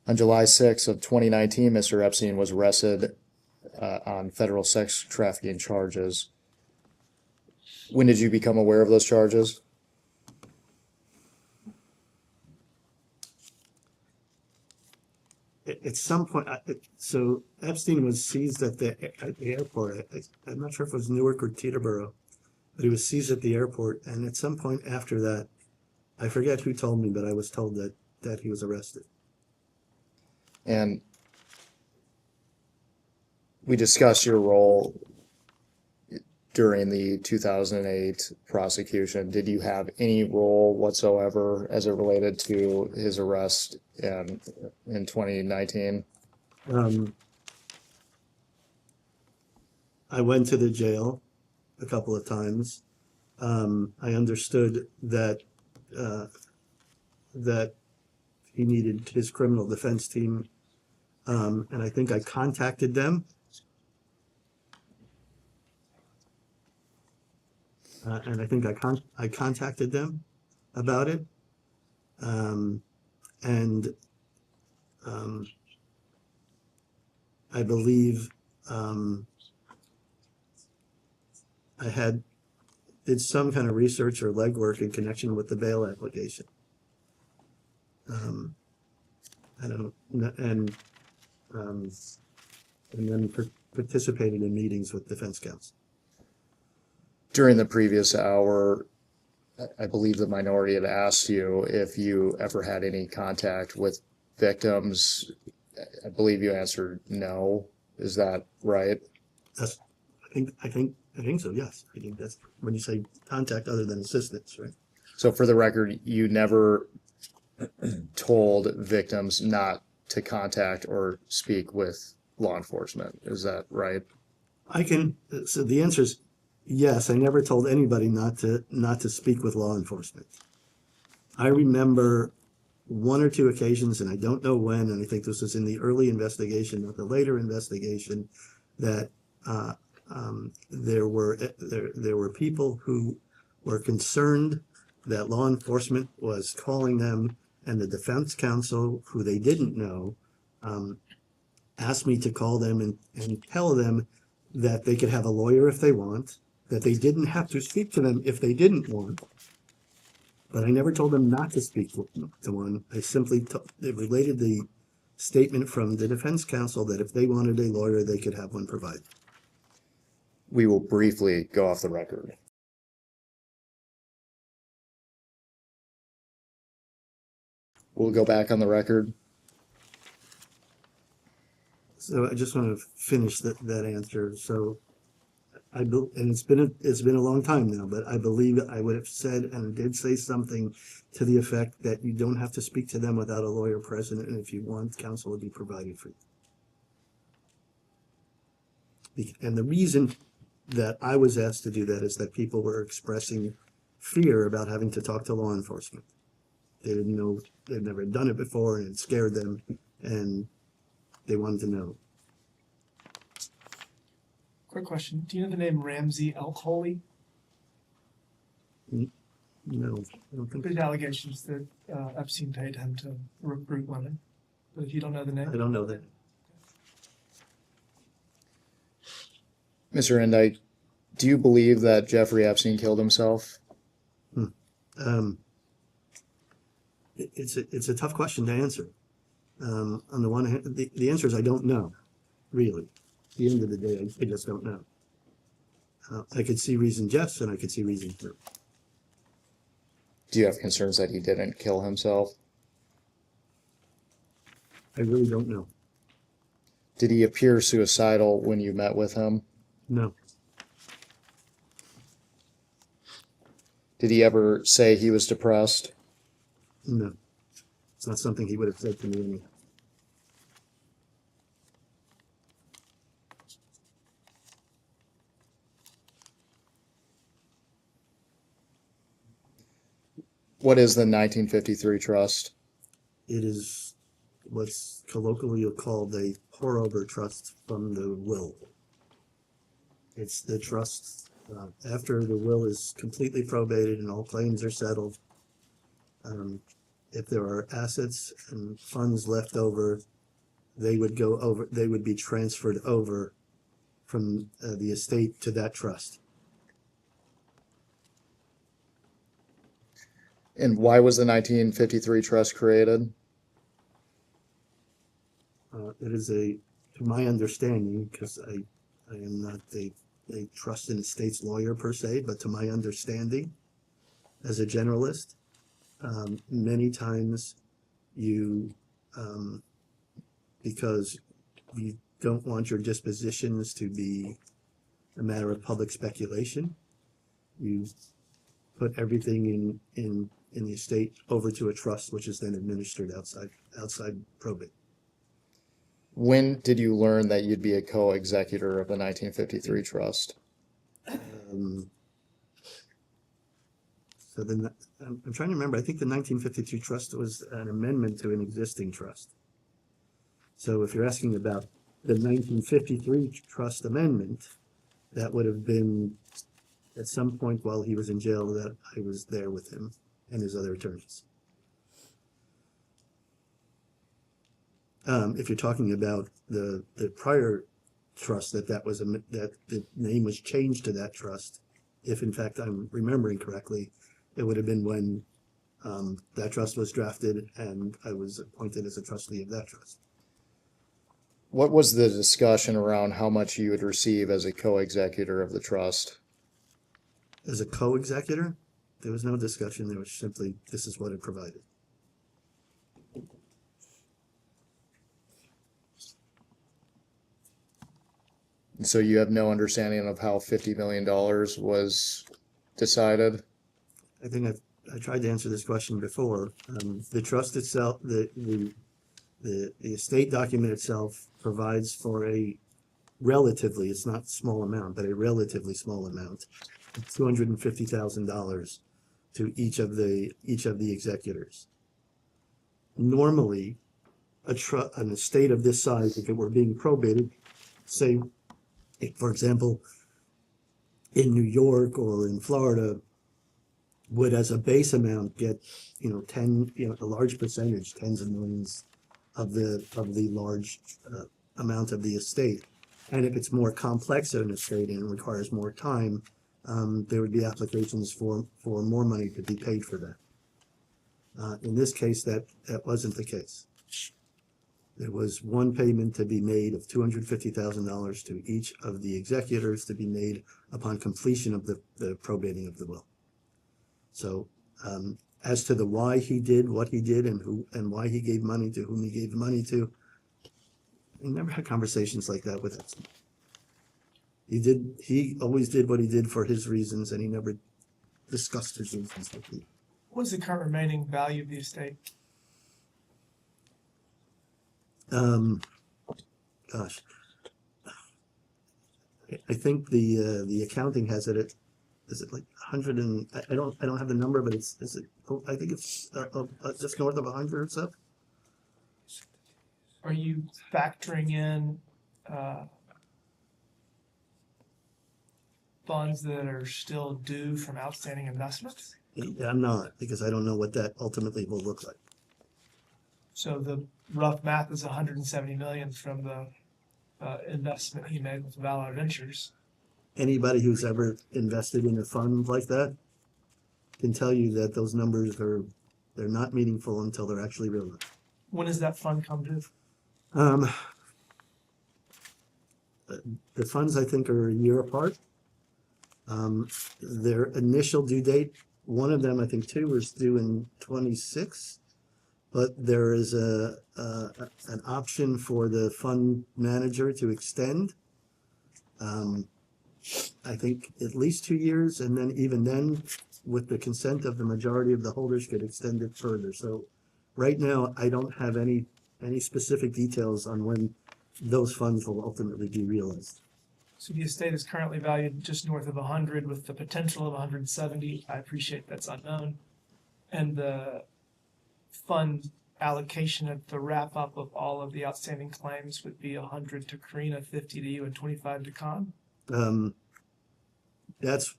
On July 6th of 2019, Mr. Epstein was arrested on federal sex trafficking charges. When did you become aware of those charges? At some point, so Epstein was seized at the airport. I'm not sure if it was Newark or Teterboro, but he was seized at the airport. And at some point after that, I forget who told me, but I was told that he was arrested. And we discussed your role during the 2008 prosecution. Did you have any role whatsoever as it related to his arrest in 2019? I went to the jail a couple of times. I understood that that he needed his criminal defense team, and I think I contacted them. And I think I contacted them about it. I believe I did some kind of research or legwork in connection with the bail application. I don't, and then participated in meetings with defense counsel. During the previous hour, I believe the minority had asked you if you ever had any contact with victims. I believe you answered no. Is that right? That's, I think so, yes. I think that's when you say contact other than assistance, right? So for the record, you never told victims not to contact or speak with law enforcement. Is that right? So the answer is yes. I never told anybody not to speak with law enforcement. I remember one or two occasions, and I don't know when, and I think this was in the early investigation, not the later investigation, that there were people who were concerned that law enforcement was calling them, and the defense counsel, who they didn't know, asked me to call them and tell them that they could have a lawyer if they want, that they didn't have to speak to them if they didn't want. But I never told them not to speak to one. I simply related the statement from the defense counsel that if they wanted a lawyer, they could have one provided. We will briefly go off the record. We'll go back on the record. So I just want to finish that answer. So And it's been a long time now, but I believe I would have said and did say something to the effect that you don't have to speak to them without a lawyer present, and if you want, counsel will be provided for you. And the reason that I was asked to do that is that people were expressing fear about having to talk to law enforcement. They didn't know, they'd never done it before, and it scared them, and they wanted to know. Quick question. Do you know the name Ramsey Elk-Holy? No, I don't think There's allegations that Epstein paid him to recruit women. But if you don't know the name? I don't know that. Mr. Indyke, do you believe that Jeffrey Epstein killed himself? It's a tough question to answer. On the one hand, the answer is I don't know, really. At the end of the day, I just don't know. I could see reason yes, and I could see reason no. Do you have concerns that he didn't kill himself? I really don't know. Did he appear suicidal when you met with him? No. Did he ever say he was depressed? No. It's not something he would have said to me anyway. What is the 1953 trust? It is what's colloquially called a pour-over trust from the will. It's the trust after the will is completely probated and all claims are settled. If there are assets and funds left over, they would be transferred over from the estate to that trust. And why was the 1953 trust created? It is to my understanding, because I am not a trust and estates lawyer per se, but to my understanding, as a generalist, many times because you don't want your dispositions to be a matter of public speculation, you put everything in the estate over to a trust, which is then administered outside probate. When did you learn that you'd be a co-executor of the 1953 trust? So then I'm trying to remember. I think the 1953 trust was an amendment to an existing trust. So if you're asking about the 1953 trust amendment, that would have been at some point while he was in jail that I was there with him and his other attorneys. If you're talking about the prior trust, that the name was changed to that trust, if in fact I'm remembering correctly, it would have been when that trust was drafted and I was appointed as a trustee of that trust. What was the discussion around how much you would receive as a co-executor of the trust? As a co-executor, there was no discussion. There was simply, this is what it provided. So you have no understanding of how $50 million was decided? I think I tried to answer this question before. The trust itself, the estate document itself provides for a relatively, it's not small amount, but a relatively small amount, $250,000 to each of the executors. Normally, an estate of this size, if it were being probated, say, for example, in New York or in Florida, would as a base amount get, a large percentage, tens of millions of the large amount of the estate. And if it's more complex an estate and requires more time, there would be applications for more money to be paid for that. In this case, that wasn't the case. There was one payment to be made of $250,000 to each of the executors to be made upon completion of the probating of the will. So as to the why he did what he did and why he gave money to whom he gave money to, we never had conversations like that with him. He always did what he did for his reasons, and he never discussed his reasons with me. What is the current remaining value of the estate? Gosh. I think the accounting has it at, is it like 100 and, I don't have the number, but is it, I think it's just north of 100 or so. Are you factoring in funds that are still due from outstanding investments? Yeah, I'm not, because I don't know what that ultimately will look like. So the rough math is 170 million from the investment he made with Valor Ventures. Anybody who's ever invested in a fund like that can tell you that those numbers they're not meaningful until they're actually realized. When does that fund come due? The funds, I think, are a year apart. Their initial due date, one of them, I think two, was due in 26, but there is an option for the fund manager to extend. I think at least 2 years, and then even then, with the consent of the majority of the holders, could extend it further. So right now, I don't have any specific details on when those funds will ultimately be realized. So the estate is currently valued just north of 100 with the potential of 170. I appreciate that's unknown. And the fund allocation at the wrap up of all of the outstanding claims would be 100 to Karina, 50 to you, and 25 to Con. That's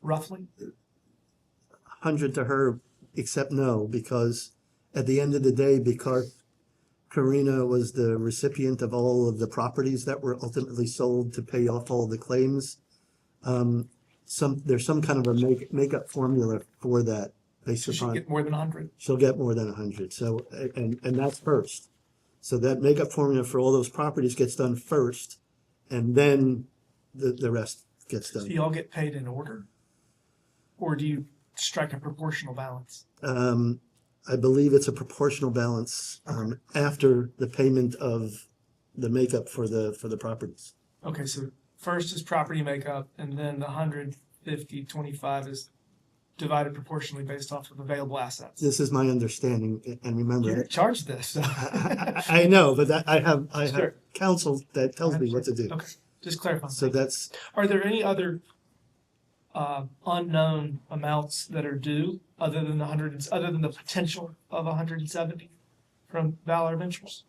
roughly 100 to her, except no, because at the end of the day, because Karina was the recipient of all of the properties that were ultimately sold to pay off all the claims. There's some kind of a makeup formula for that based So she'll upon. get more than 100. She'll get more than 100. So, and that's first. So that makeup formula for all those properties gets done first, and then the rest gets So done. you all get paid in order? Or do you strike a proportional balance? I believe it's a proportional balance after the payment of the makeup for the properties. Okay, so first is property makeup, and then the 150, 25 is divided proportionally based off of available assets. This is my understanding, and remember, You're charged this. So. I know, but I have Sure. counsel that tells me what to do. Okay, just clarify. So that's, Are there any other unknown amounts that are due other than other than the potential of 170 from Valor Ventures?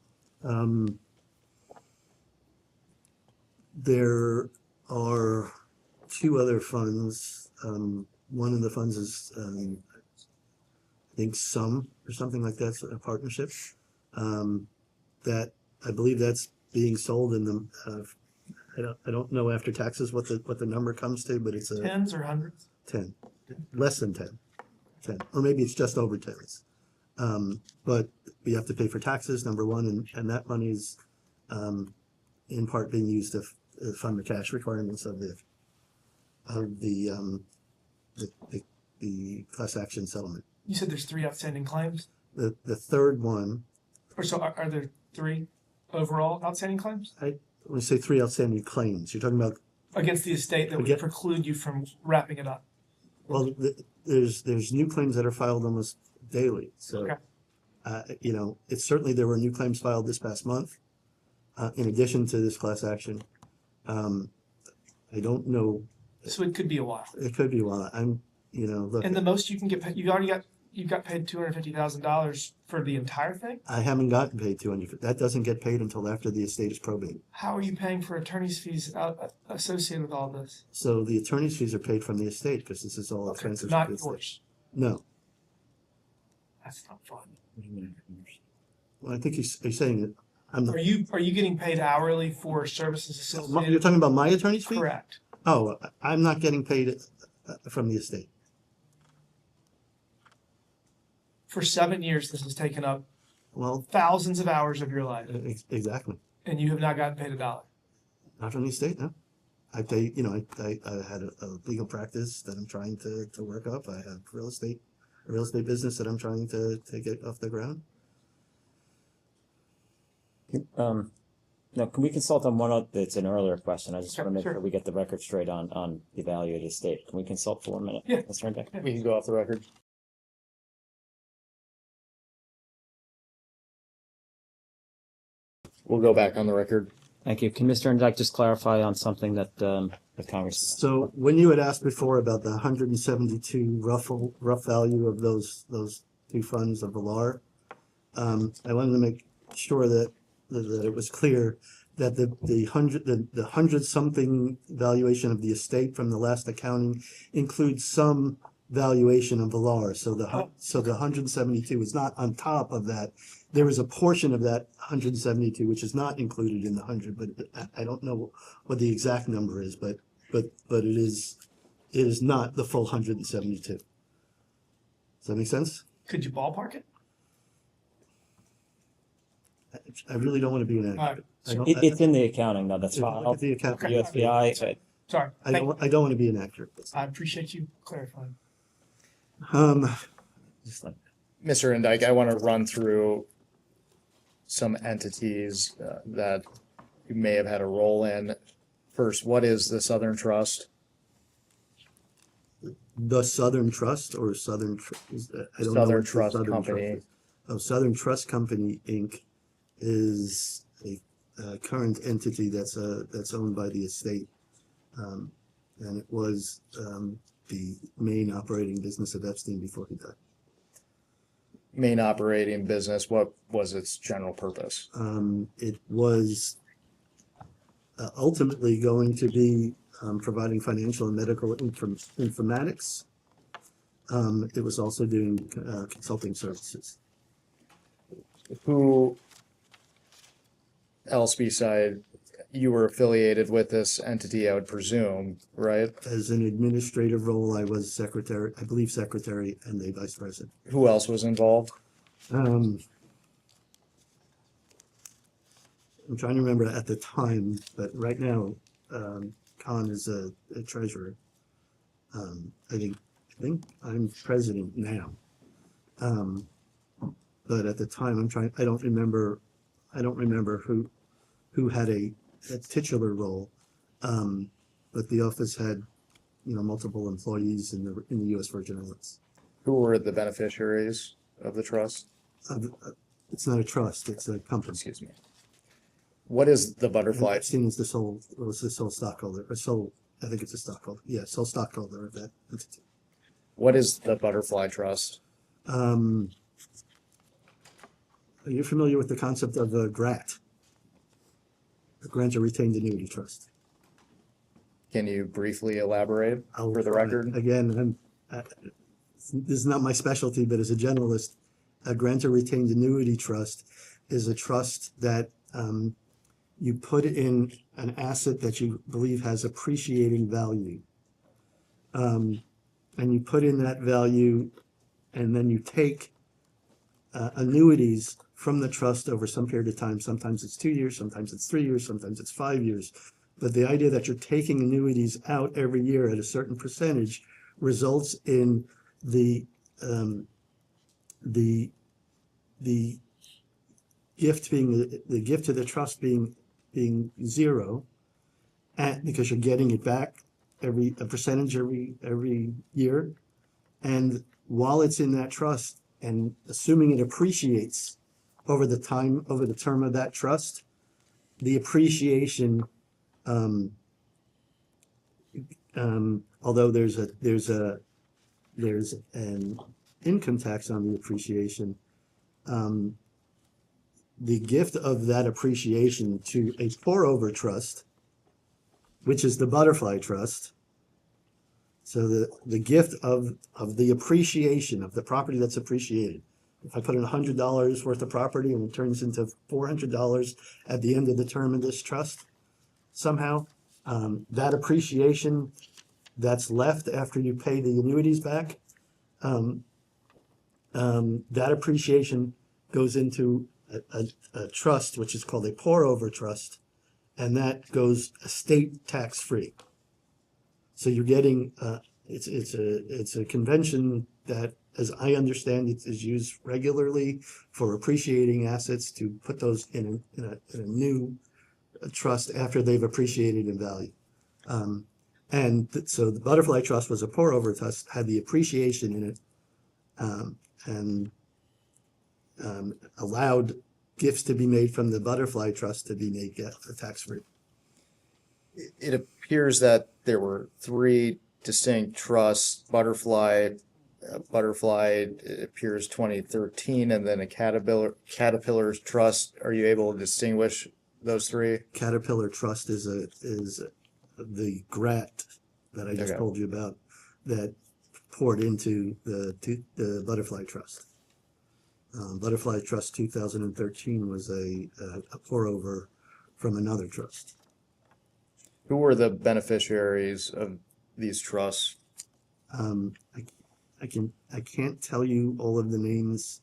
there are two other funds. One of the funds is, I think SUM or something like that, a partnership. That I believe that's being sold in the, I don't know after taxes what the number comes to, but it's a Tens or hundreds? 10, less than 10, or maybe it's just over 10s. But we have to pay for taxes, number one, and that money is in part being used to fund the cash requirements of the class action settlement. You said there's 3 outstanding claims? The third one, Or so are there 3 overall outstanding claims? when you say 3 outstanding claims, you're talking about, Against the estate that would preclude you from wrapping it up? well, there's new claims that are filed almost daily, so. Okay. It's certainly, there were new claims filed this past month, in addition to this class action. I don't know. So it could be a while. It could be a while. Look, And the most you can get paid, you've got paid $250,000 for the entire thing? I haven't gotten paid 200. That doesn't get paid until after the estate is probated. How are you paying for attorney's fees associated with all this? So the attorney's fees are paid from the estate because this is all expenses. Not for the estate. yours. No. That's not fun. Well, I think you're saying that I'm not. Are you getting paid hourly for services associated? You're talking about my attorney's fee? Correct. Oh, I'm not getting paid from the estate. For 7 years, this has taken up Well, thousands of hours of your life, exactly. and you have not gotten paid $1. Not from the estate, no. I pay, I had a legal practice that I'm trying to work up. I have a real estate business that I'm trying to get off the ground. No, can we consult on one of, it's an earlier question. I just want to make Sure. sure we get the record straight on the value of the estate. Can we consult for 1 minute? Yeah. Mr. Indyke? We can go off the record. We'll go back on the record. Thank you. Can Mr. Indyke just clarify on something that the Congress? So when you had asked before about the 172 rough value of those two funds of Valar, I wanted to make sure that it was clear that the hundred something valuation of the estate from the last accounting includes some valuation of Valar. So the 172 is not on top of that. There is a portion of that 172 which is not included in the 100, but I don't know what the exact number is, but it is not the full 172. Does that make sense? Could you ballpark it? I really don't want to be an actor. It's in the accounting, though. That's If you filed. look at the account- USBI. Sorry. I don't want to be an actor. I appreciate you clarifying. Mr. Indyke, I want to run through some entities that you may have had a role in. First, what is the Southern Trust? The Southern Trust or Southern? I don't know Southern what the Trust Southern Company. Trust is. Oh, Southern Trust Company, Inc. is a current entity that's owned by the estate, and it was the main operating business of Epstein before he died. Main operating business, what was its general purpose? It was ultimately going to be providing financial and medical informatics. It was also doing consulting services. Who else beside you were affiliated with this entity, I would presume, right? As an administrative role, I was secretary, I believe secretary and the vice president. Who else was involved? I'm trying to remember at the time, but right now, Khan is a treasurer. I think I'm president now. But at the time, I don't remember who had a titular role. But the office had, multiple employees in the U.S. Virgin Islands. Who were the beneficiaries of the trust? It's not a trust, it's a company. Excuse me. What is the butterfly? Epstein is the sole stockholder, or I think it's a stockholder. Yeah, sole stockholder of that entity. What is the butterfly trust? Are you familiar with the concept of a GRAT? A grant or retained annuity trust. Can you briefly elaborate for the record? Again, this is not my specialty, but as a generalist, a grant or retained annuity trust is a trust that you put in an asset that you believe has appreciating value. And you put in that value, and then you take annuities from the trust over some period of time. Sometimes it's 2 years, sometimes it's 3 years, sometimes it's 5 years. But the idea that you're taking annuities out every year at a certain percentage results in the gift being the gift to the trust being zero, and because you're getting it back a percentage every year, and while it's in that trust and assuming it appreciates over the term of that trust, the appreciation, although there's an income tax on the appreciation, the gift of that appreciation to a pour-over trust, which is the butterfly trust. So the gift of the appreciation of the property that's appreciated. If I put in $100 worth of property and it turns into $400 at the end of the term of this trust, somehow that appreciation that's left after you pay the annuities back, that appreciation goes into a trust, which is called a pour-over trust, and that goes estate tax-free. So you're getting it's a convention that, as I understand it, is used regularly for appreciating assets to put those in a new a trust after they've appreciated in value. So the Butterfly Trust was a pour over trust, had the appreciation in it, and allowed gifts to be made from the Butterfly Trust to be made tax-free. It appears that there were three distinct trusts, Butterfly, it appears 2013, and then a Caterpillar's Trust. Are you able to distinguish those three? Caterpillar Trust is the grant that I just Okay. told you about that poured into the Butterfly Trust. Butterfly Trust 2013 was a pour over from another trust. Who were the beneficiaries of these trusts? I can't tell you all of the names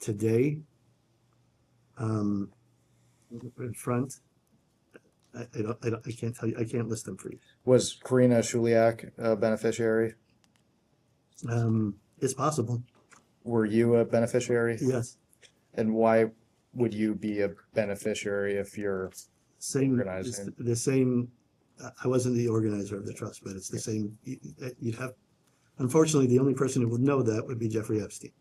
today. In front, I can't tell you. I can't list them for you. Was Karina Shuliak a beneficiary? It's possible. Were you a beneficiary? Yes. And why would you be a beneficiary if you're organizing? It's the same. I wasn't the organizer of the trust, but it's the same. You'd have. Unfortunately, the only person who would know that would be Jeffrey Epstein.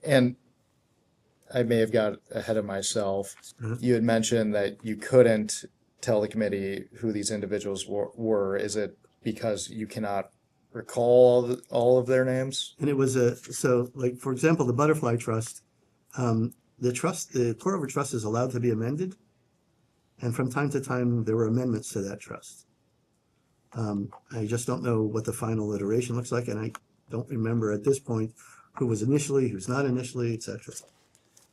And I may have got ahead of myself. Uh-huh. You had mentioned that you couldn't tell the committee who these individuals were. Is it because you cannot recall all of their names? And it was like, for example, the Butterfly Trust, the pour over trust is allowed to be amended. And from time to time, there were amendments to that trust. I just don't know what the final iteration looks like. And I don't remember at this point who was initially, who's not initially, etc.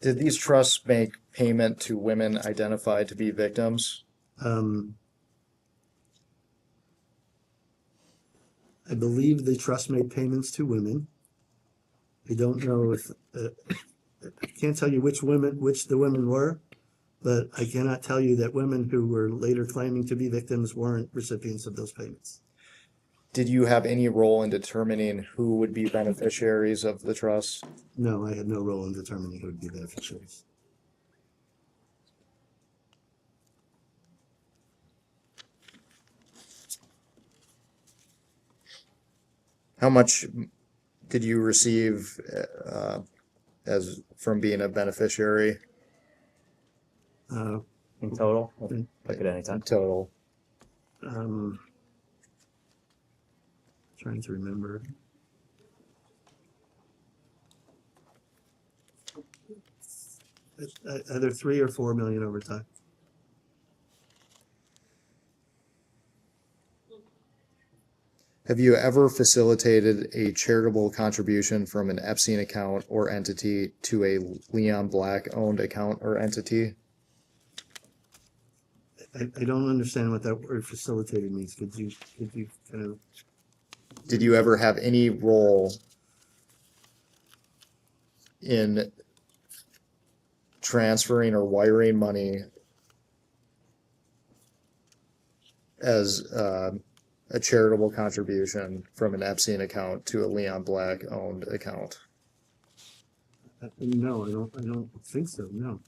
Did these trusts make payment to women identified to be victims? I believe the trust made payments to women. I don't know if, I can't tell you which the women were, but I cannot tell you that women who were later claiming to be victims weren't recipients of those payments. Did you have any role in determining who would be beneficiaries of the trust? No, I had no role in determining who would be beneficiaries. How much did you receive as from being a beneficiary? In total? Pick it anytime. In total. Trying to remember. Either 3 or 4 million over time. Have you ever facilitated a charitable contribution from an Epstein account or entity to a Leon Black owned account or entity? I don't understand what that word facilitated means. Could you kind of? Did you ever have any role in transferring or wiring money as a charitable contribution from an Epstein account to a Leon Black owned account? No, I don't think so. No.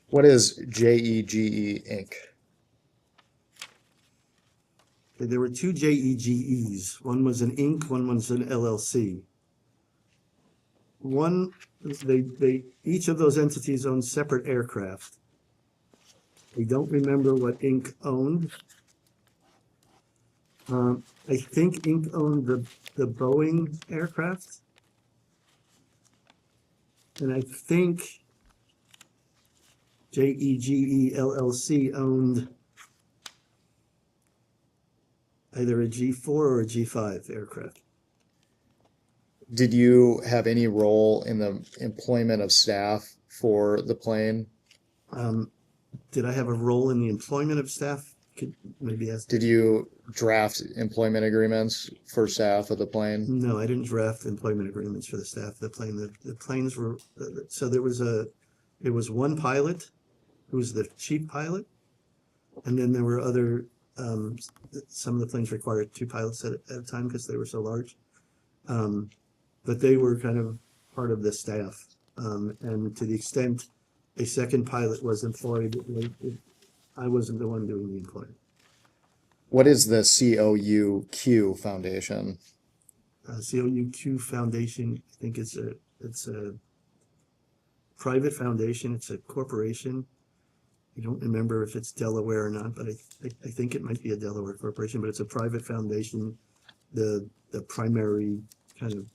What is JEGE Inc.? There were 2 JEGEs. One was an Inc., one was an LLC. Each of those entities owned separate aircraft. I don't remember what Inc. owned. I think Inc. owned the Boeing aircraft. And I think JEGE LLC owned either a G4 or a G5 aircraft. Did you have any role in the employment of staff for the plane? Did I have a role in the employment of staff? Could maybe ask. Did you draft employment agreements for staff of the plane? No, I didn't draft employment agreements for the staff of the plane. The planes were, so there was one pilot who was the chief pilot. And then there were other, some of the planes required two pilots at a time because they were so large. But they were kind of part of the staff. And to the extent a second pilot was employed, I wasn't the one doing the employment. What is the COUQ Foundation? COUQ Foundation, I think it's a private foundation. It's a corporation. I don't remember if it's Delaware or not, but I think it might be a Delaware corporation, but it's a private foundation. The primary kind of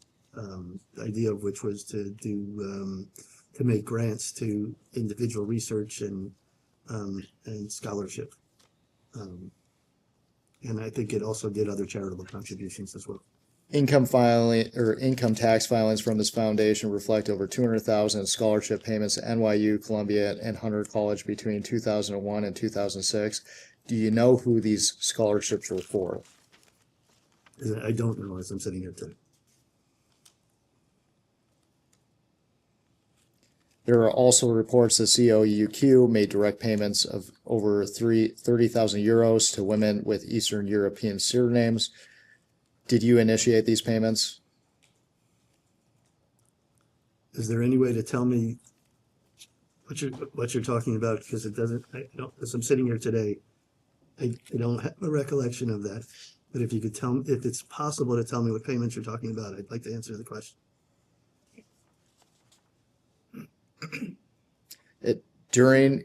idea of which was to do to make grants to individual research and scholarship. And I think it also did other charitable contributions as well. Income tax filings from this foundation reflect over 200,000 in scholarship payments to NYU, Columbia, and Hunter College between 2001 and 2006. Do you know who these scholarships were for? I don't know as I'm sitting here today. There are also reports that COUQ made direct payments of over 30,000 euros to women with Eastern European surnames. Did you initiate these payments? Is there any way to tell me what you're talking about? Because as I'm sitting here today, I don't have a recollection of that. But if you could tell me, if it's possible to tell me what payments you're talking about, I'd like to answer the question. During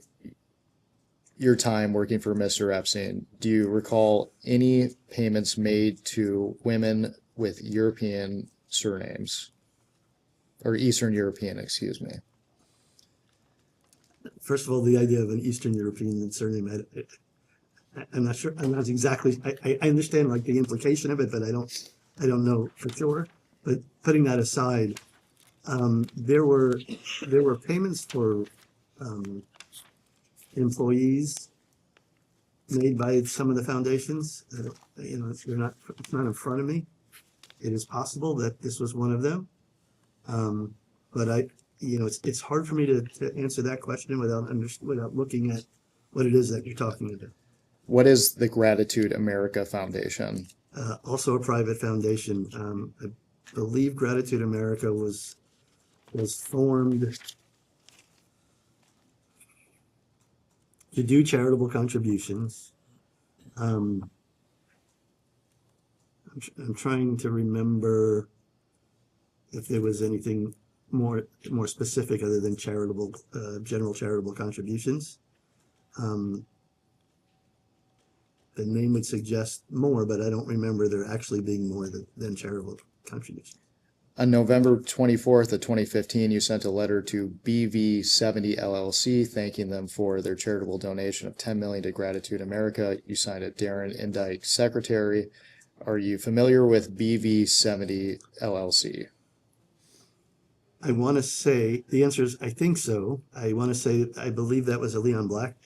your time working for Mr. Epstein, do you recall any payments made to women with European surnames? Or Eastern European, excuse me. First of all, the idea of an Eastern European surname, I'm not sure. I'm not exactly. I understand like the implication of it, but I don't know for sure. But putting that aside, there were payments for employees made by some of the foundations. It's not in front of me. It is possible that this was one of them, but it's hard for me to answer that question without looking at what it is that you're talking about. What is the Gratitude America Foundation? Also a private foundation. I believe Gratitude America was formed to do charitable contributions. I'm trying to remember if there was anything more specific other than charitable, general charitable contributions. The name would suggest more, but I don't remember there actually being more than charitable contributions. On November 24th of 2015, you sent a letter to BV70 LLC thanking them for their charitable donation of $10 million to Gratitude America. You signed it Darren, Indyke, Secretary. Are you familiar with BV70 LLC? I want to say, the answer is I think so. I want to say I believe that was a Leon Black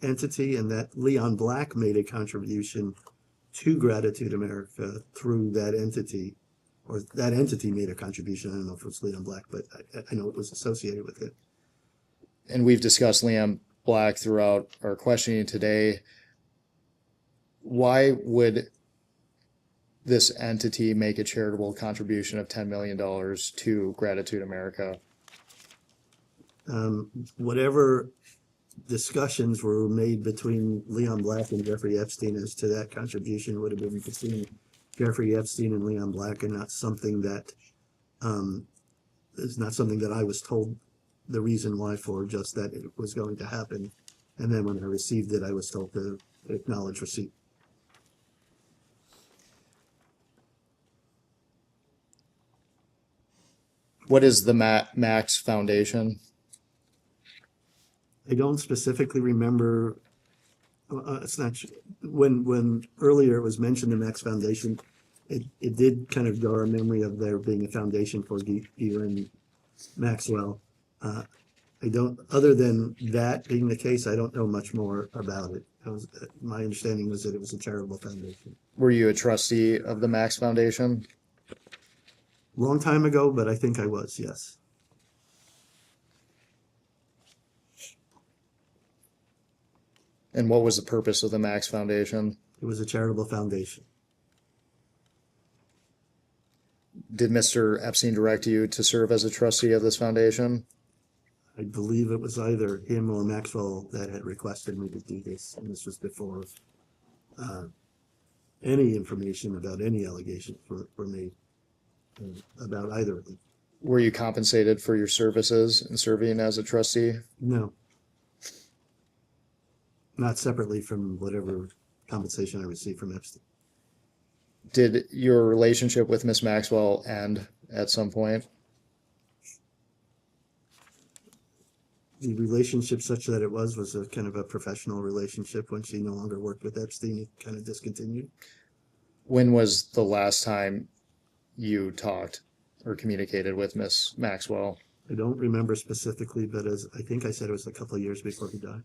entity, and that Leon Black made a contribution to Gratitude America through that entity. Or that entity made a contribution. I don't know if it was Leon Black, but I know it was associated with it. And we've discussed Leon Black throughout our questioning today. Why would this entity make a charitable contribution of $10 million to Gratitude America? Whatever discussions were made between Leon Black and Jeffrey Epstein as to that contribution would have been between Jeffrey Epstein and Leon Black, and not something that is not something that I was told the reason why for, just that it was going to happen. And then when I received it, I was told to acknowledge receipt. What is the Max Foundation? I don't specifically remember. It's not when earlier it was mentioned the Max Foundation. It did kind of jar a memory of there being a foundation for Darren Maxwell. I don't, other than that being the case, I don't know much more about it. My understanding was that it was a charitable foundation. Were you a trustee of the Max Foundation? Long time ago, but I think I was, yes. And what was the purpose of the Max Foundation? It was a charitable foundation. Did Mr. Epstein direct you to serve as a trustee of this foundation? I believe it was either him or Maxwell that had requested me to do this, and this was before any information about any allegations were made about either of them. Were you compensated for your services in serving as a trustee? No. Not separately from whatever compensation I received from Epstein. Did your relationship with Miss Maxwell end at some point? The relationship, such that it was a kind of a professional relationship. When she no longer worked with Epstein, it kind of discontinued. When was the last time you talked or communicated with Miss Maxwell? I don't remember specifically, but as I think I said, it was a couple of years before he died.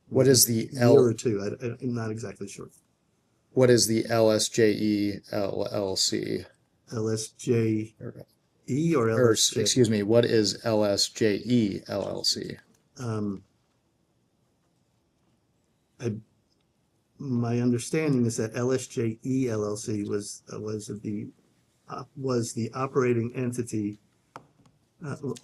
What is the year or two? I'm not exactly sure. What is the LSJE LLC? LSJE or LSJ? Excuse me, what is LSJE LLC? My understanding is that LSJE LLC was the operating entity.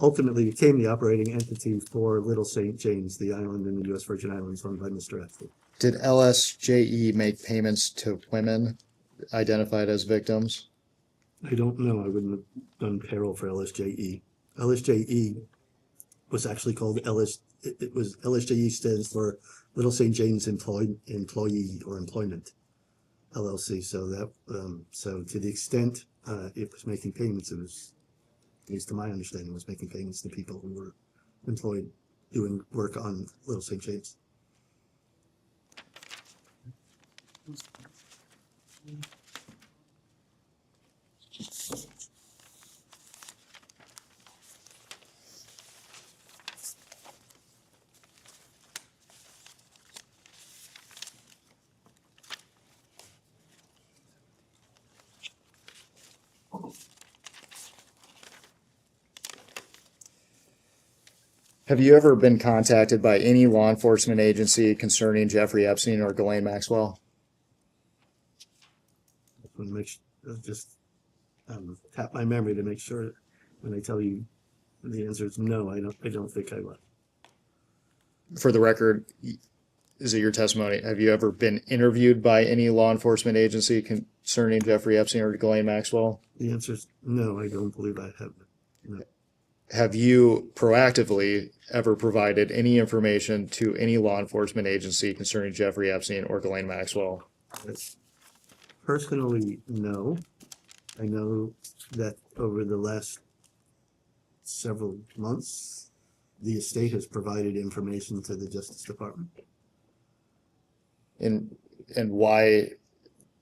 Ultimately became the operating entity for Little St. James, the island in the U.S. Virgin Islands owned by Mr. Epstein. Did LSJE make payments to women identified as victims? I don't know. I wouldn't have done payroll for LSJE. LSJE was actually called LSJE stands for Little St. James Employee or Employment LLC. So that so to the extent it was making payments, it was, at least to my understanding, was making payments to people who were employed doing work on Little St. James. Have you ever been contacted by any law enforcement agency concerning Jeffrey Epstein or Ghislaine Maxwell? Just tap my memory to make sure when I tell you the answer is no. I don't think I will. For the record, is it your testimony? Have you ever been interviewed by any law enforcement agency concerning Jeffrey Epstein or Ghislaine Maxwell? The answer is no. I don't believe I have. No. Have you proactively ever provided any information to any law enforcement agency concerning Jeffrey Epstein or Ghislaine Maxwell? Personally, no. I know that over the last several months, the estate has provided information to the Justice Department. And why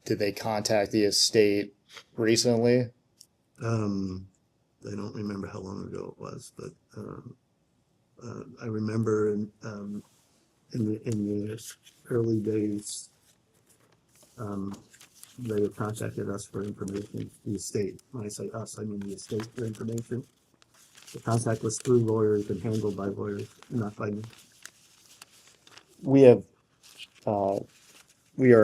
did they contact the estate recently? I don't remember how long ago it was, but I remember in the early days, they had contacted us for information, the estate. When I say us, I mean the estate for information. The contact was through lawyers and handled by lawyers, not by me. We are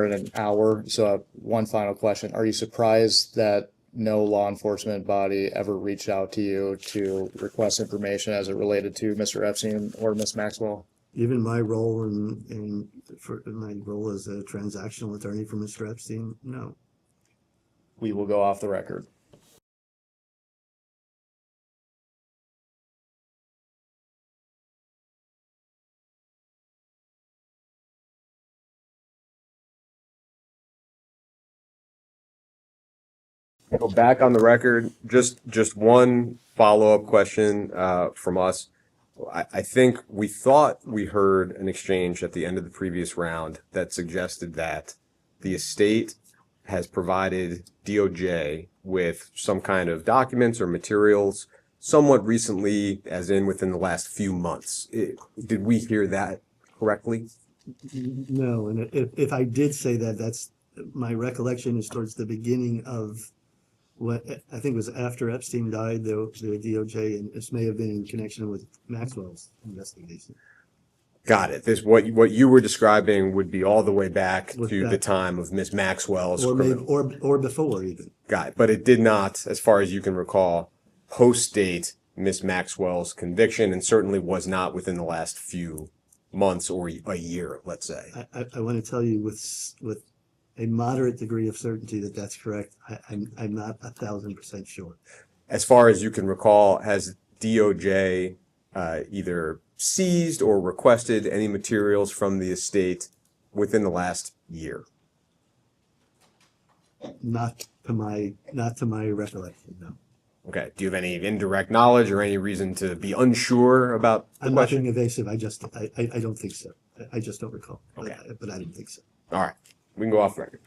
in an hour, so I have one final question. Are you surprised that no law enforcement body ever reached out to you to request information as it related to Mr. Epstein or Miss Maxwell? Given my role in my role as a transactional attorney for Mr. Epstein, no. We will go off the record. Go back on the record. Just one follow-up question from us. I think we thought we heard an exchange at the end of the previous round that suggested that the estate has provided DOJ with some kind of documents or materials somewhat recently, as in within the last few months. Did we hear that correctly? No, and if I did say that, that's, my recollection is towards the beginning of what, I think it was after Epstein died, the DOJ, and this may have been in connection with Maxwell's investigation. Got it. This, what you were describing would be all the way back Was to the back- time of Miss Maxwell's Or maybe, criminal. or before even. Got it. But it did not, as far as you can recall, post-date Miss Maxwell's conviction, and certainly was not within the last few months or a year, let's say. I want to tell you with a moderate degree of certainty that that's correct. I'm not 1,000% sure. As far as you can recall, has DOJ either seized or requested any materials from the estate within the last year? Not to my recollection, no. Okay. Do you have any indirect knowledge or any reason to be unsure about the I'm not question? being evasive. I don't think so. I just don't recall. Okay. But I didn't think so. All right. We can go off record.